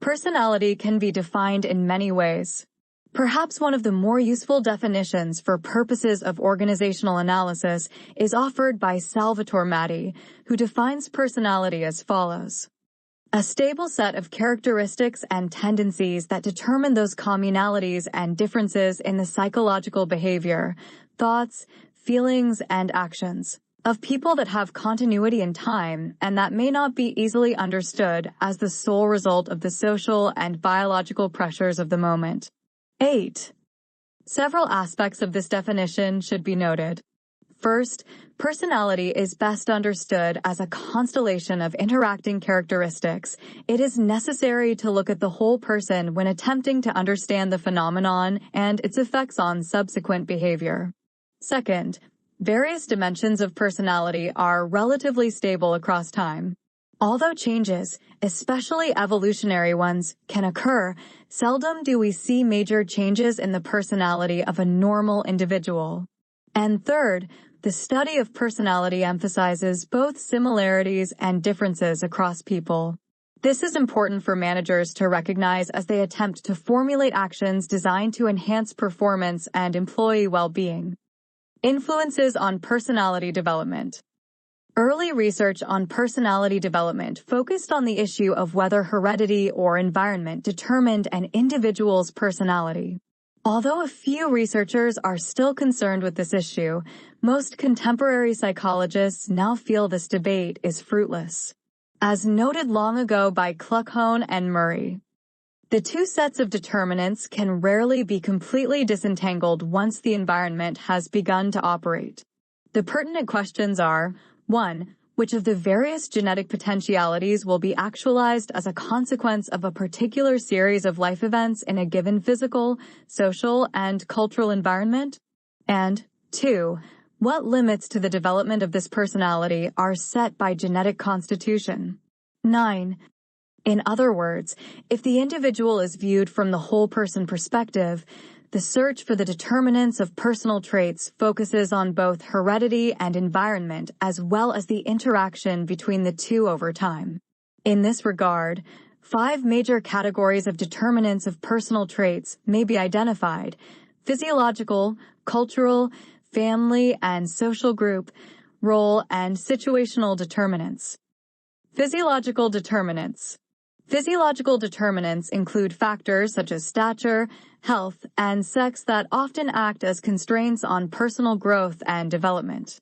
Personality can be defined in many ways. Perhaps one of the more useful definitions for purposes of organizational analysis is offered by Salvatore Matti, who defines personality as follows. A stable set of characteristics and tendencies that determine those commonalities and differences in the psychological behavior, thoughts, feelings, and actions of people that have continuity in time and that may not be easily understood as the sole result of the social and biological pressures of the moment. 8. Several aspects of this definition should be noted. First, personality is best understood as a constellation of interacting characteristics. It is necessary to look at the whole person when attempting to understand the phenomenon and its effects on subsequent behavior. Second, various dimensions of personality are relatively stable across time. Although changes, especially evolutionary ones, can occur, seldom do we see major changes in the personality of a normal individual. And third, the study of personality emphasizes both similarities and differences across people. This is important for managers to recognize as they attempt to formulate actions designed to enhance performance and employee well-being. Influences on personality development. Early research on personality development focused on the issue of whether heredity or environment determined an individual's personality. Although a few researchers are still concerned with this issue, most contemporary psychologists now feel this debate is fruitless. As noted long ago by Kluckhohn and Murray, the two sets of determinants can rarely be completely disentangled once the environment has begun to operate. The pertinent questions are, 1. Which of the various genetic potentialities will be actualized as a consequence of a particular series of life events in a given physical, social, and cultural environment? And 2. What limits to the development of this personality are set by genetic constitution? 9. In other words, if the individual is viewed from the whole person perspective, the search for the determinants of personal traits focuses on both heredity and environment as well as the interaction between the two over time. In this regard, 5 major categories of determinants of personal traits may be identified: physiological, cultural, family and social group, role, and situational determinants. Physiological determinants. Physiological determinants include factors such as stature, health, and sex that often act as constraints on personal growth and development.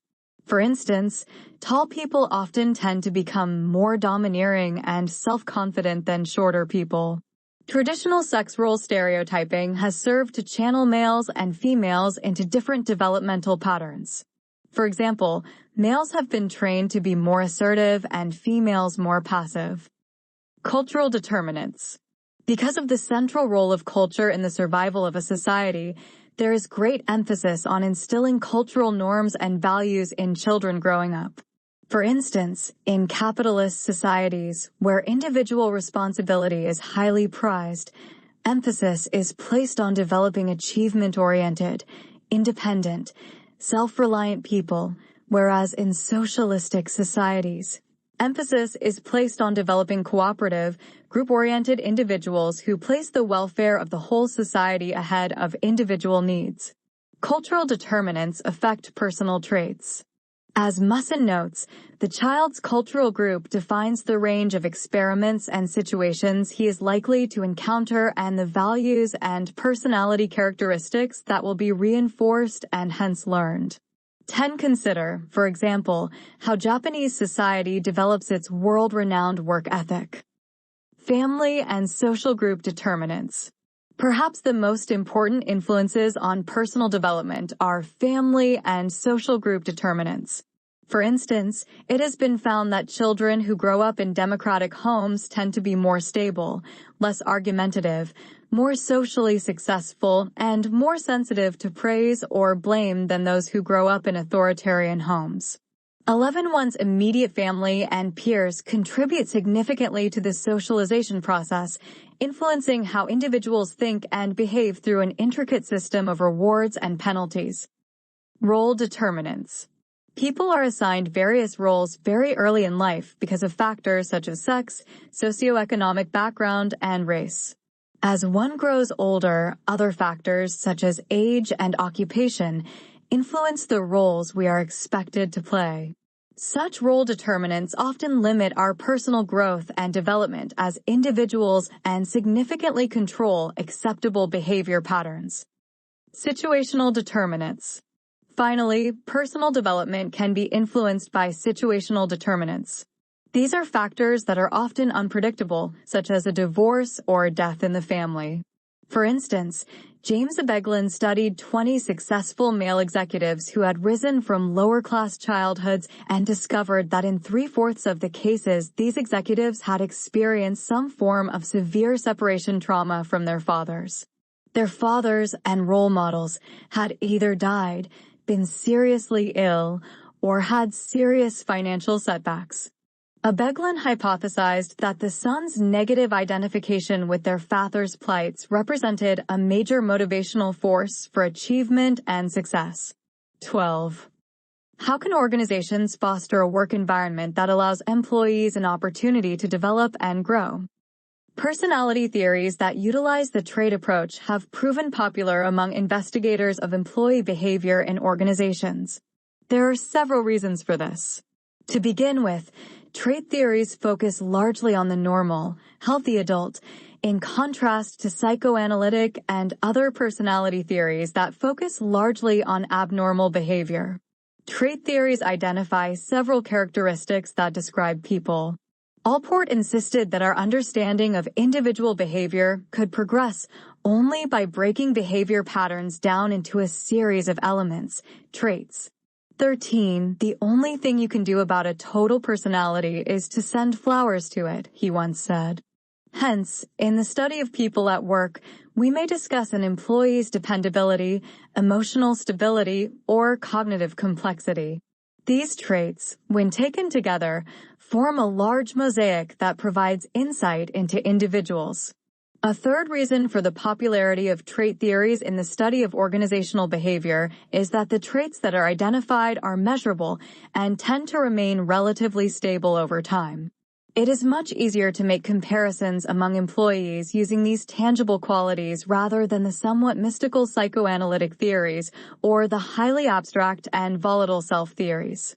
For instance, tall people often tend to become more domineering and self-confident than shorter people. Traditional sex role stereotyping has served to channel males and females into different developmental patterns. For example, males have been trained to be more assertive and females more passive. Cultural determinants. Because of the central role of culture in the survival of a society, there is great emphasis on instilling cultural norms and values in children growing up. For instance, in capitalist societies, where individual responsibility is highly prized, emphasis is placed on developing achievement-oriented, independent, self-reliant people, whereas in socialistic societies, emphasis is placed on developing cooperative, group-oriented individuals who place the welfare of the whole society ahead of individual needs. Cultural determinants affect personal traits. As Musson notes, the child's cultural group defines the range of experiments and situations he is likely to encounter and the values and personality characteristics that will be reinforced and hence learned. 10. Consider, for example, how Japanese society develops its world-renowned work ethic. Family and social group determinants. Perhaps the most important influences on personal development are family and social group determinants. For instance, it has been found that children who grow up in democratic homes tend to be more stable, less argumentative, more socially successful, and more sensitive to praise or blame than those who grow up in authoritarian homes. 11. One's immediate family and peers contribute significantly to this socialization process, influencing how individuals think and behave through an intricate system of rewards and penalties. Role determinants. People are assigned various roles very early in life because of factors such as sex, socioeconomic background, and race. As one grows older, other factors such as age and occupation influence the roles we are expected to play. Such role determinants often limit our personal growth and development as individuals and significantly control acceptable behavior patterns. Situational determinants. Finally, personal development can be influenced by situational determinants. These are factors that are often unpredictable, such as a divorce or death in the family. For instance, James Beglin studied 20 successful male executives who had risen from lower-class childhoods and discovered that in 3/4 of the cases, these executives had experienced some form of severe separation trauma from their fathers. Their fathers and role models had either died, been seriously ill, or had serious financial setbacks. Beglin hypothesized that the sons' negative identification with their father's plights represented a major motivational force for achievement and success. 12. How can organizations foster a work environment that allows employees an opportunity to develop and grow? Personality theories that utilize the trait approach have proven popular among investigators of employee behavior in organizations. There are several reasons for this. To begin with, trait theories focus largely on the normal, healthy adult, in contrast to psychoanalytic and other personality theories that focus largely on abnormal behavior. Trait theories identify several characteristics that describe people. Allport insisted that our understanding of individual behavior could progress only by breaking behavior patterns down into a series of elements, traits. 13. The only thing you can do about a total personality is to send flowers to it, he once said. Hence, in the study of people at work, we may discuss an employee's dependability, emotional stability, or cognitive complexity. These traits, when taken together, form a large mosaic that provides insight into individuals. A third reason for the popularity of trait theories in the study of organizational behavior is that the traits that are identified are measurable and tend to remain relatively stable over time. It is much easier to make comparisons among employees using these tangible qualities rather than the somewhat mystical psychoanalytic theories or the highly abstract and volatile self-theories.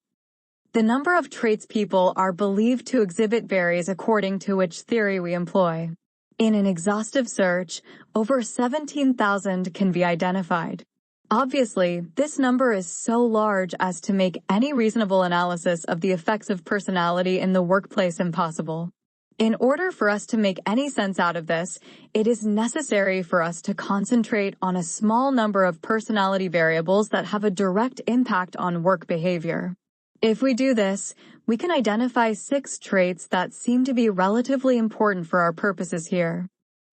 The number of traits people are believed to exhibit varies according to which theory we employ. In an exhaustive search, over 17,000 can be identified. Obviously, this number is so large as to make any reasonable analysis of the effects of personality in the workplace impossible. In order for us to make any sense out of this, it is necessary for us to concentrate on a small number of personality variables that have a direct impact on work behavior. If we do this, we can identify 6 traits that seem to be relatively important for our purposes here.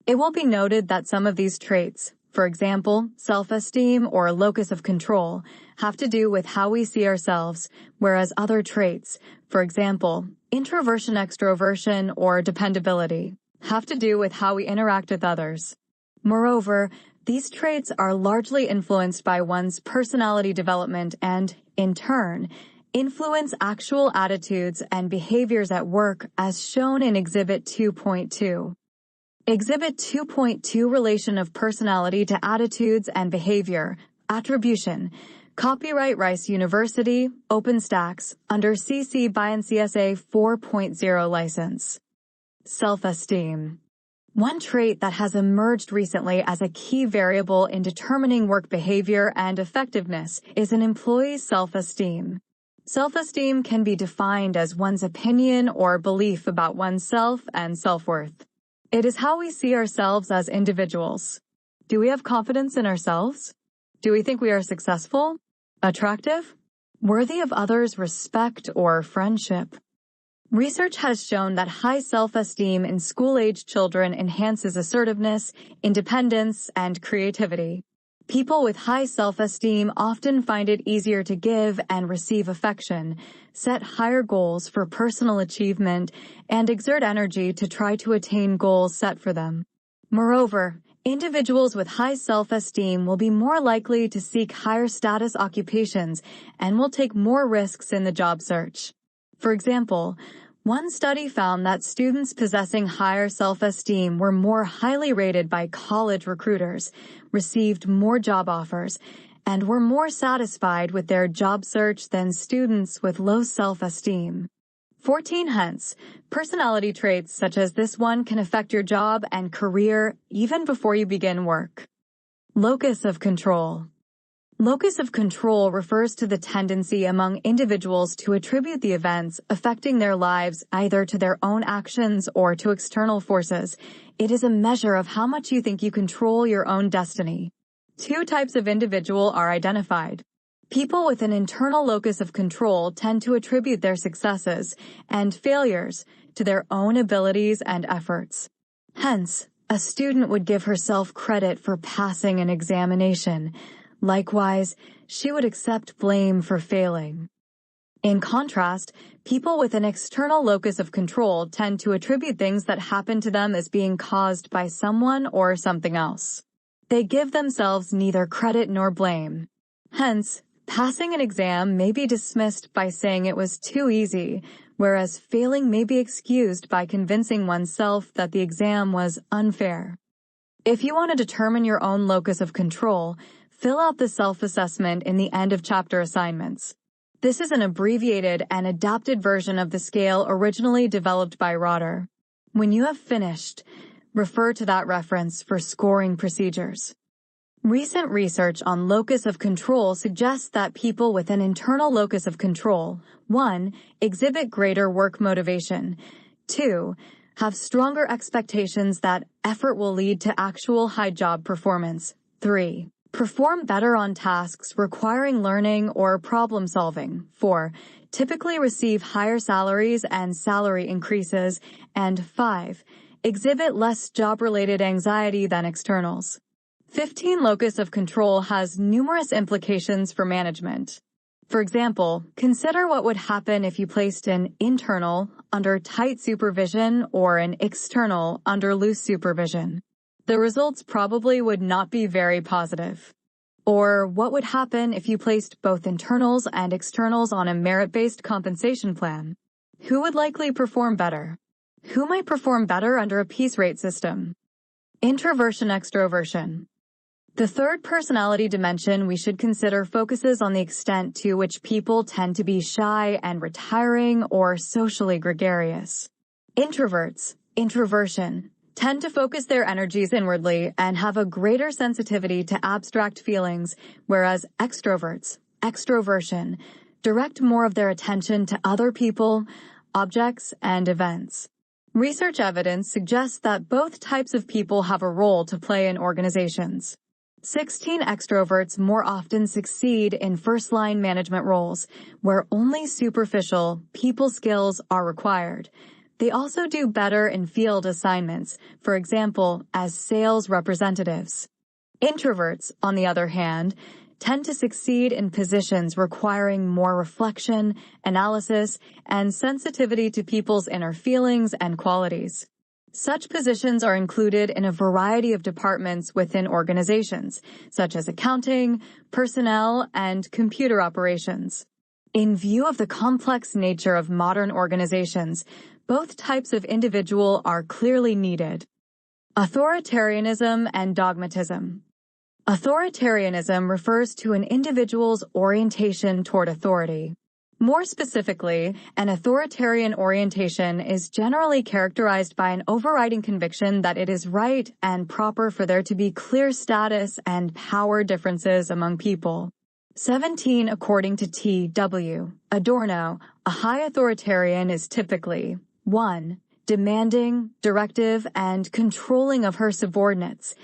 It will be noted that some of these traits, for example, self-esteem or locus of control, have to do with how we see ourselves, whereas other traits, for example, introversion-extroversion or dependability, have to do with how we interact with others. Moreover, these traits are largely influenced by one's personality development and, in turn, influence actual attitudes and behaviors at work as shown in Exhibit 2.2. Exhibit 2.2 Relation of Personality to Attitudes and Behavior, Attribution, Copyright Rice University, OpenStax, under CC BY NCSA 4.0 license. Self-esteem. One trait that has emerged recently as a key variable in determining work behavior and effectiveness is an employee's self-esteem. Self-esteem can be defined as one's opinion or belief about oneself and self-worth. It is how we see ourselves as individuals. Do we have confidence in ourselves? Do we think we are successful, attractive, worthy of others' respect or friendship? Research has shown that high self-esteem in school-age children enhances assertiveness, independence, and creativity. People with high self-esteem often find it easier to give and receive affection, set higher goals for personal achievement, and exert energy to try to attain goals set for them. Moreover, individuals with high self-esteem will be more likely to seek higher status occupations and will take more risks in the job search. For example, one study found that students possessing higher self-esteem were more highly rated by college recruiters, received more job offers, and were more satisfied with their job search than students with low self-esteem. 14 Hence, personality traits such as this one can affect your job and career even before you begin work. Locus of control. Locus of control refers to the tendency among individuals to attribute the events affecting their lives either to their own actions or to external forces. It is a measure of how much you think you control your own destiny. Two types of individual are identified. People with an internal locus of control tend to attribute their successes and failures to their own abilities and efforts. Hence, a student would give herself credit for passing an examination. Likewise, she would accept blame for failing. In contrast, people with an external locus of control tend to attribute things that happen to them as being caused by someone or something else. They give themselves neither credit nor blame. Hence, passing an exam may be dismissed by saying it was too easy, whereas failing may be excused by convincing oneself that the exam was unfair. If you want to determine your own locus of control, fill out the self-assessment in the end of chapter assignments. This is an abbreviated and adapted version of the scale originally developed by Rotter. When you have finished, refer to that reference for scoring procedures. Recent research on locus of control suggests that people with an internal locus of control, 1. Exhibit greater work motivation, 2. Have stronger expectations that effort will lead to actual high job performance, 3. Perform better on tasks requiring learning or problem solving, 4. Typically receive higher salaries and salary increases, and 5. Exhibit less job-related anxiety than externals. 15. Locus of control has numerous implications for management. For example, consider what would happen if you placed an internal under tight supervision or an external under loose supervision. The results probably would not be very positive. Or what would happen if you placed both internals and externals on a merit-based compensation plan? Who would likely perform better? Who might perform better under a piece rate system? Introversion-extroversion. The third personality dimension we should consider focuses on the extent to which people tend to be shy and retiring or socially gregarious. Introverts, introversion, tend to focus their energies inwardly and have a greater sensitivity to abstract feelings, whereas extroverts, extroversion, direct more of their attention to other people, objects, and events. Research evidence suggests that both types of people have a role to play in organizations. 16. Extroverts more often succeed in first-line management roles, where only superficial people skills are required. They also do better in field assignments, for example, as sales representatives. Introverts, on the other hand, tend to succeed in positions requiring more reflection, analysis, and sensitivity to people's inner feelings and qualities. Such positions are included in a variety of departments within organizations, such as accounting, personnel, and computer operations. In view of the complex nature of modern organizations, both types of individual are clearly needed. Authoritarianism and dogmatism. Authoritarianism refers to an individual's orientation toward authority. More specifically, an authoritarian orientation is generally characterized by an overriding conviction that it is right and proper for there to be clear status and power differences among people. 17. According to T.W. Adorno, a high authoritarian is typically 1. Demanding, directive, and controlling of her subordinates.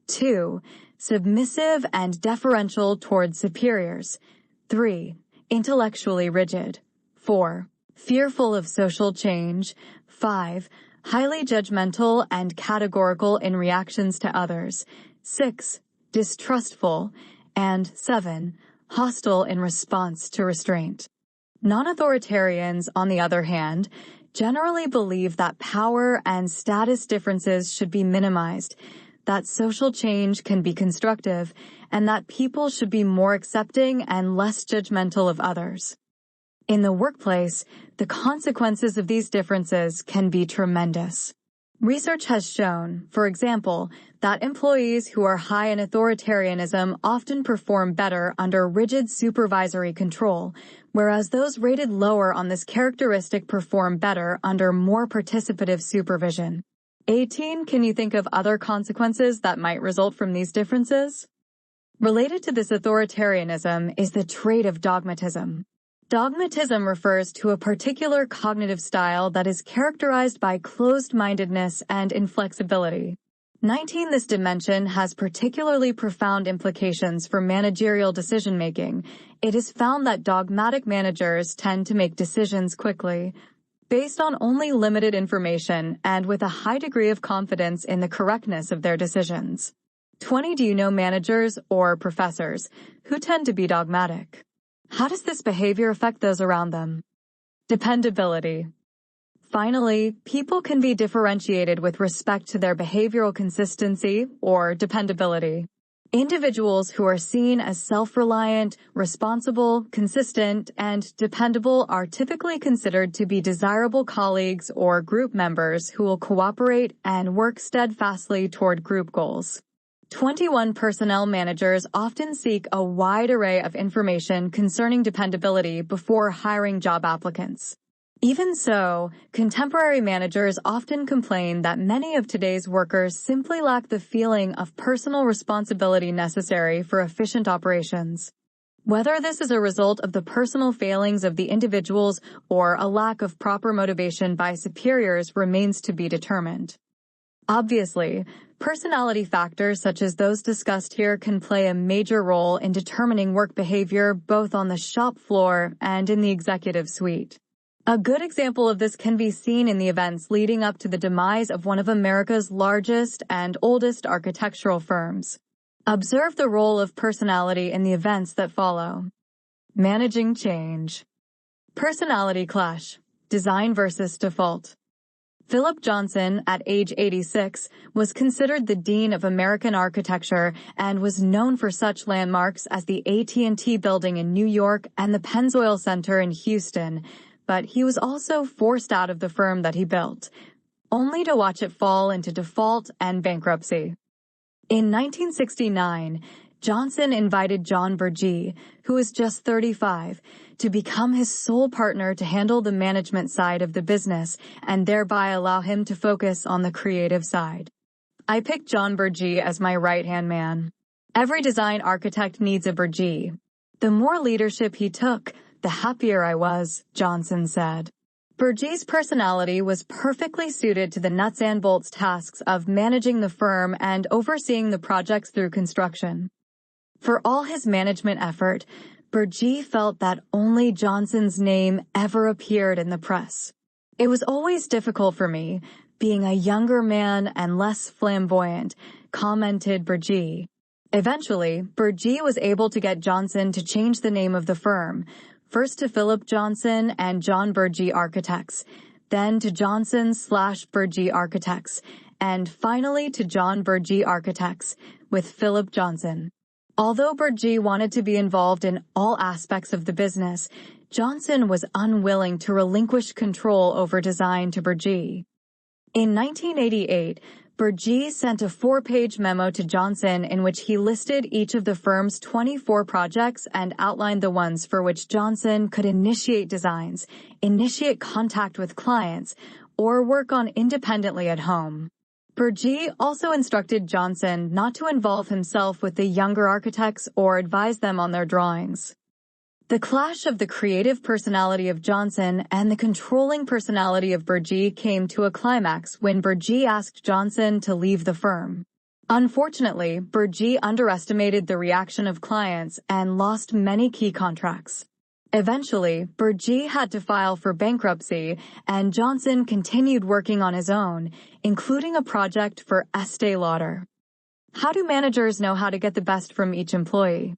2. Submissive and deferential toward superiors. 3. Intellectually rigid. 4. Fearful of social change. 5. Highly judgmental and categorical in reactions to others. 6. Distrustful. And 7. Hostile in response to restraint. Non-authoritarians, on the other hand, generally believe that power and status differences should be minimized, that social change can be constructive, and that people should be more accepting and less judgmental of others. In the workplace, the consequences of these differences can be tremendous. Research has shown, for example, that employees who are high in authoritarianism often perform better under rigid supervisory control, whereas those rated lower on this characteristic perform better under more participative supervision. 18. Can you think of other consequences that might result from these differences? Related to this authoritarianism is the trait of dogmatism. Dogmatism refers to a particular cognitive style that is characterized by closed-mindedness and inflexibility. 19. This dimension has particularly profound implications for managerial decision-making. It is found that dogmatic managers tend to make decisions quickly, based on only limited information and with a high degree of confidence in the correctness of their decisions. 20. Do you know managers or professors who tend to be dogmatic? How does this behavior affect those around them? Dependability. Finally, people can be differentiated with respect to their behavioral consistency or dependability. Individuals who are seen as self-reliant, responsible, consistent, and dependable are typically considered to be desirable colleagues or group members who will cooperate and work steadfastly toward group goals. 21. Personnel managers often seek a wide array of information concerning dependability before hiring job applicants. Even so, contemporary managers often complain that many of today's workers simply lack the feeling of personal responsibility necessary for efficient operations. Whether this is a result of the personal failings of the individuals or a lack of proper motivation by superiors remains to be determined. Obviously, personality factors such as those discussed here can play a major role in determining work behavior both on the shop floor and in the executive suite. A good example of this can be seen in the events leading up to the demise of one of America's largest and oldest architectural firms. Observe the role of personality in the events that follow. Managing change. Personality clash. Design versus default. Philip Johnson, at age 86, was considered the dean of American architecture and was known for such landmarks as the AT&T building in New York and the Pennzoil Center in Houston, but he was also forced out of the firm that he built, only to watch it fall into default and bankruptcy. In 1969, Johnson invited John Burgee, who was just 35, to become his sole partner to handle the management side of the business and thereby allow him to focus on the creative side. I picked John Burgee as my right-hand man. Every design architect needs a Burgee. The more leadership he took, the happier I was, Johnson said. Burgee's personality was perfectly suited to the nuts and bolts tasks of managing the firm and overseeing the projects through construction. For all his management effort, Burgee felt that only Johnson's name ever appeared in the press. It was always difficult for me, being a younger man and less flamboyant, commented Burgee. Eventually, Burgee was able to get Johnson to change the name of the firm, first to Philip Johnson and John Burgee Architects, then to Johnson/Burgee Architects, and finally to John Burgee Architects, with Philip Johnson. Although Burgee wanted to be involved in all aspects of the business, Johnson was unwilling to relinquish control over design to Burgee. In 1988, Burgee sent a 4-page memo to Johnson in which he listed each of the firm's 24 projects and outlined the ones for which Johnson could initiate designs, initiate contact with clients, or work on independently at home. Burgee also instructed Johnson not to involve himself with the younger architects or advise them on their drawings. The clash of the creative personality of Johnson and the controlling personality of Burgee came to a climax when Burgee asked Johnson to leave the firm. Unfortunately, Burgee underestimated the reaction of clients and lost many key contracts. Eventually, Burgee had to file for bankruptcy, and Johnson continued working on his own, including a project for Estée Lauder. How do managers know how to get the best from each employee?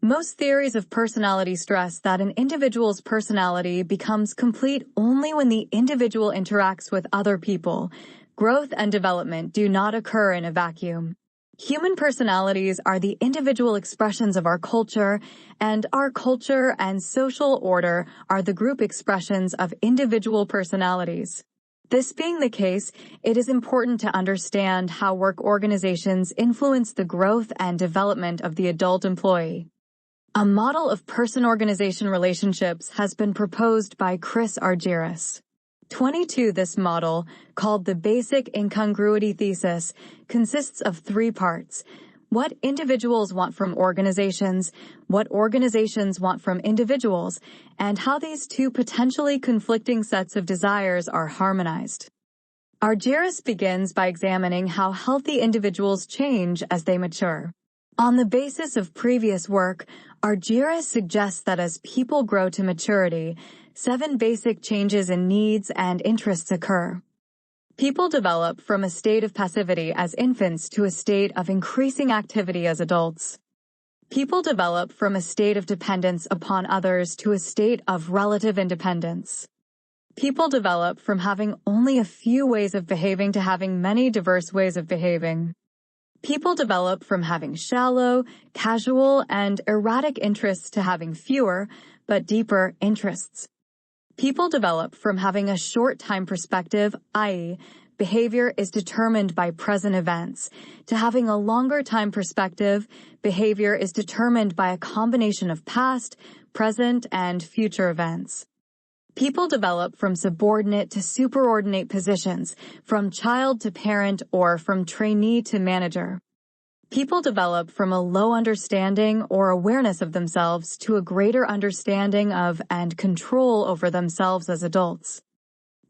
Most theories of personality stress that an individual's personality becomes complete only when the individual interacts with other people. Growth and development do not occur in a vacuum. Human personalities are the individual expressions of our culture, and our culture and social order are the group expressions of individual personalities. This being the case, it is important to understand how work organizations influence the growth and development of the adult employee. A model of person-organization relationships has been proposed by Chris Argyris. 22. This model, called the Basic Incongruity Thesis, consists of 3 parts: what individuals want from organizations, what organizations want from individuals, and how these two potentially conflicting sets of desires are harmonized. Argyris begins by examining how healthy individuals change as they mature. On the basis of previous work, Argyris suggests that as people grow to maturity, 7 basic changes in needs and interests occur. People develop from a state of passivity as infants to a state of increasing activity as adults. People develop from a state of dependence upon others to a state of relative independence. People develop from having only a few ways of behaving to having many diverse ways of behaving. People develop from having shallow, casual, and erratic interests to having fewer, but deeper interests. People develop from having a short time perspective, i.e., behavior is determined by present events, to having a longer time perspective, behavior is determined by a combination of past, present, and future events. People develop from subordinate to superordinate positions, from child to parent, or from trainee to manager. People develop from a low understanding or awareness of themselves to a greater understanding of and control over themselves as adults.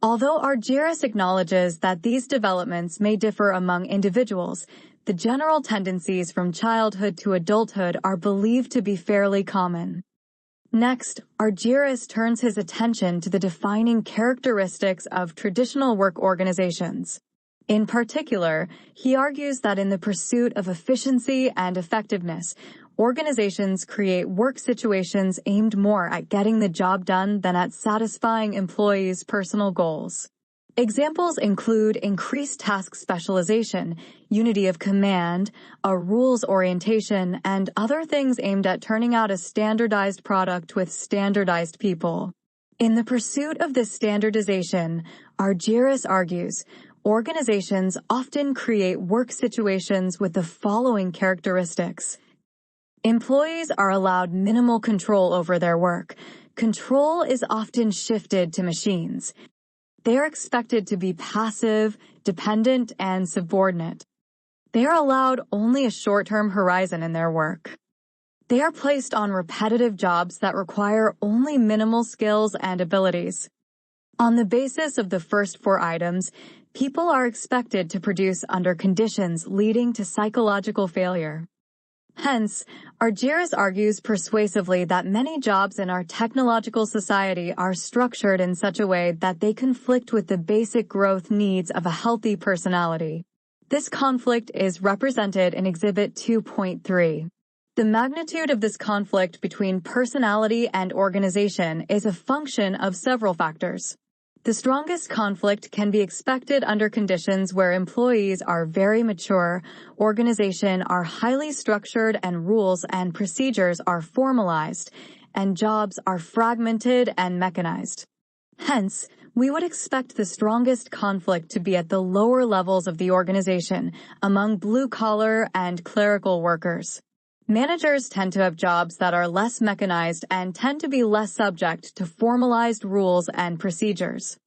Although Argyris acknowledges that these developments may differ among individuals, the general tendencies from childhood to adulthood are believed to be fairly common. Next, Argyris turns his attention to the defining characteristics of traditional work organizations. In particular, he argues that in the pursuit of efficiency and effectiveness, organizations create work situations aimed more at getting the job done than at satisfying employees' personal goals. Examples include increased task specialization, unity of command, a rules orientation, and other things aimed at turning out a standardized product with standardized people. In the pursuit of this standardization, Argyris argues, organizations often create work situations with the following characteristics. Employees are allowed minimal control over their work. Control is often shifted to machines. They are expected to be passive, dependent, and subordinate. They are allowed only a short-term horizon in their work. They are placed on repetitive jobs that require only minimal skills and abilities. On the basis of the first 4 items, people are expected to produce under conditions leading to psychological failure. Hence, Argyris argues persuasively that many jobs in our technological society are structured in such a way that they conflict with the basic growth needs of a healthy personality. This conflict is represented in Exhibit 2.3. The magnitude of this conflict between personality and organization is a function of several factors. The strongest conflict can be expected under conditions where employees are very mature, organization are highly structured, and rules and procedures are formalized, and jobs are fragmented and mechanized. Hence, we would expect the strongest conflict to be at the lower levels of the organization, among blue-collar and clerical workers. Managers tend to have jobs that are less mechanized and tend to be less subject to formalized rules and procedures.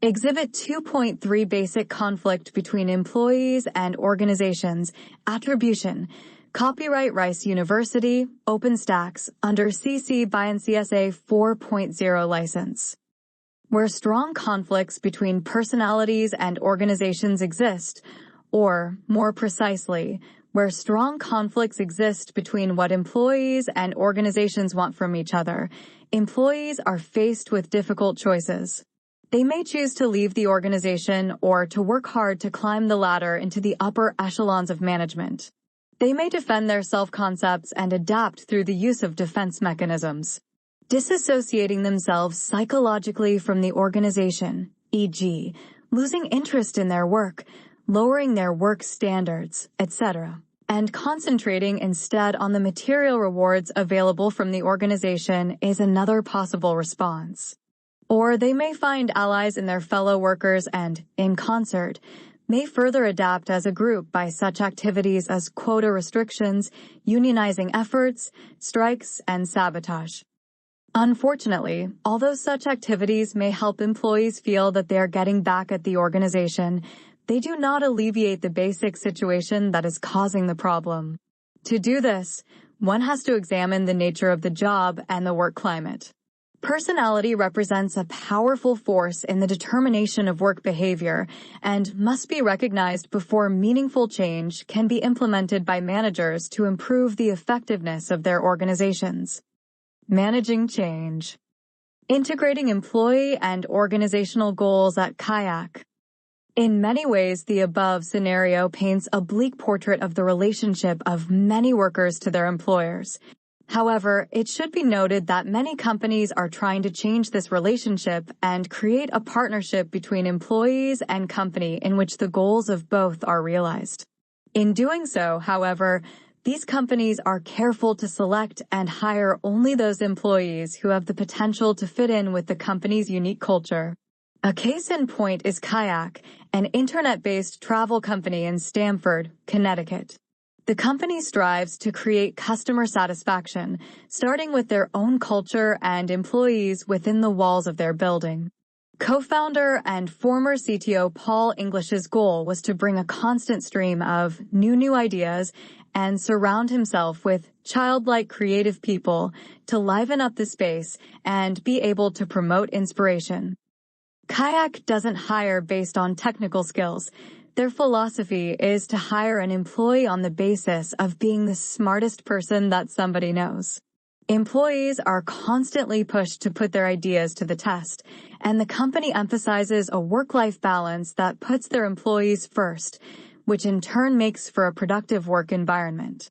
Exhibit 2.3 Basic conflict between employees and organizations. Attribution. Copyright Rice University, OpenStax, under CC BY NC SA 4.0 license. Where strong conflicts between personalities and organizations exist, or, more precisely, where strong conflicts exist between what employees and organizations want from each other, employees are faced with difficult choices. They may choose to leave the organization or to work hard to climb the ladder into the upper echelons of management. They may defend their self-concepts and adapt through the use of defense mechanisms, disassociating themselves psychologically from the organization, e.g., losing interest in their work, lowering their work standards, etc., and concentrating instead on the material rewards available from the organization is another possible response. Or they may find allies in their fellow workers and, in concert, may further adapt as a group by such activities as quota restrictions, unionizing efforts, strikes, and sabotage. Unfortunately, although such activities may help employees feel that they are getting back at the organization, they do not alleviate the basic situation that is causing the problem. To do this, one has to examine the nature of the job and the work climate. Personality represents a powerful force in the determination of work behavior and must be recognized before meaningful change can be implemented by managers to improve the effectiveness of their organizations. Managing change. Integrating employee and organizational goals at Kayak. In many ways, the above scenario paints a bleak portrait of the relationship of many workers to their employers. However, it should be noted that many companies are trying to change this relationship and create a partnership between employees and company in which the goals of both are realized. In doing so, however, these companies are careful to select and hire only those employees who have the potential to fit in with the company's unique culture. A case in point is Kayak, an internet-based travel company in Stamford, Connecticut. The company strives to create customer satisfaction, starting with their own culture and employees within the walls of their building. Co-founder and former CTO Paul English's goal was to bring a constant stream of new ideas and surround himself with childlike creative people to liven up the space and be able to promote inspiration. Kayak doesn't hire based on technical skills. Their philosophy is to hire an employee on the basis of being the smartest person that somebody knows. Employees are constantly pushed to put their ideas to the test, and the company emphasizes a work-life balance that puts their employees first, which in turn makes for a productive work environment.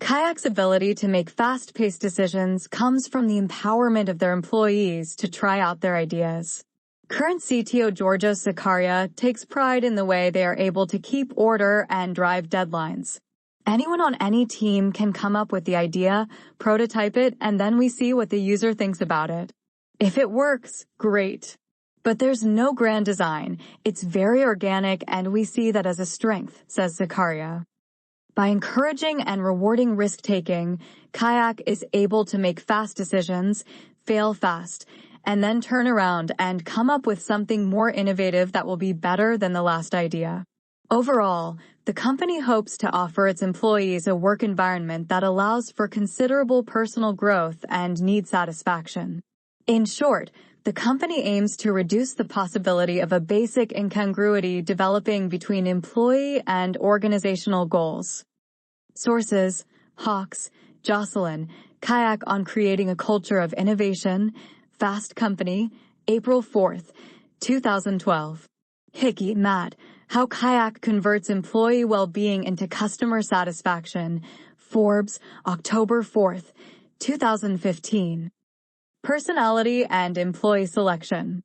Kayak's ability to make fast-paced decisions comes from the empowerment of their employees to try out their ideas. Current CTO Georgios Zakaria takes pride in the way they are able to keep order and drive deadlines. Anyone on any team can come up with the idea, prototype it, and then we see what the user thinks about it. If it works, great. But there's no grand design. It's very organic, and we see that as a strength, says Zakaria. By encouraging and rewarding risk-taking, Kayak is able to make fast decisions, fail fast, and then turn around and come up with something more innovative that will be better than the last idea. Overall, the company hopes to offer its employees a work environment that allows for considerable personal growth and need satisfaction. In short, the company aims to reduce the possibility of a basic incongruity developing between employee and organizational goals. Sources: Hawks, Jocelyn, Kayak on Creating a Culture of Innovation, Fast Company, April 4th, 2012. Hickey, Matt, How Kayak Converts Employee Well-Being into Customer Satisfaction, Forbes, October 4th, 2015. Personality and Employee Selection.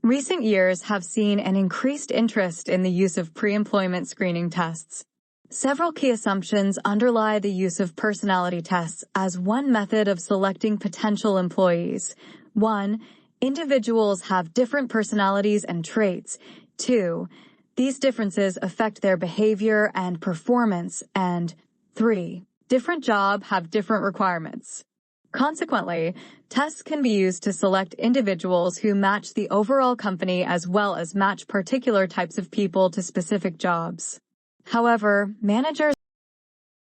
Recent years have seen an increased interest in the use of pre-employment screening tests. Several key assumptions underlie the use of personality tests as one method of selecting potential employees. 1. Individuals have different personalities and traits. 2. These differences affect their behavior and performance. And 3. Different jobs have different requirements. Consequently, tests can be used to select individuals who match the overall company as well as match particular types of people to specific jobs. However, managers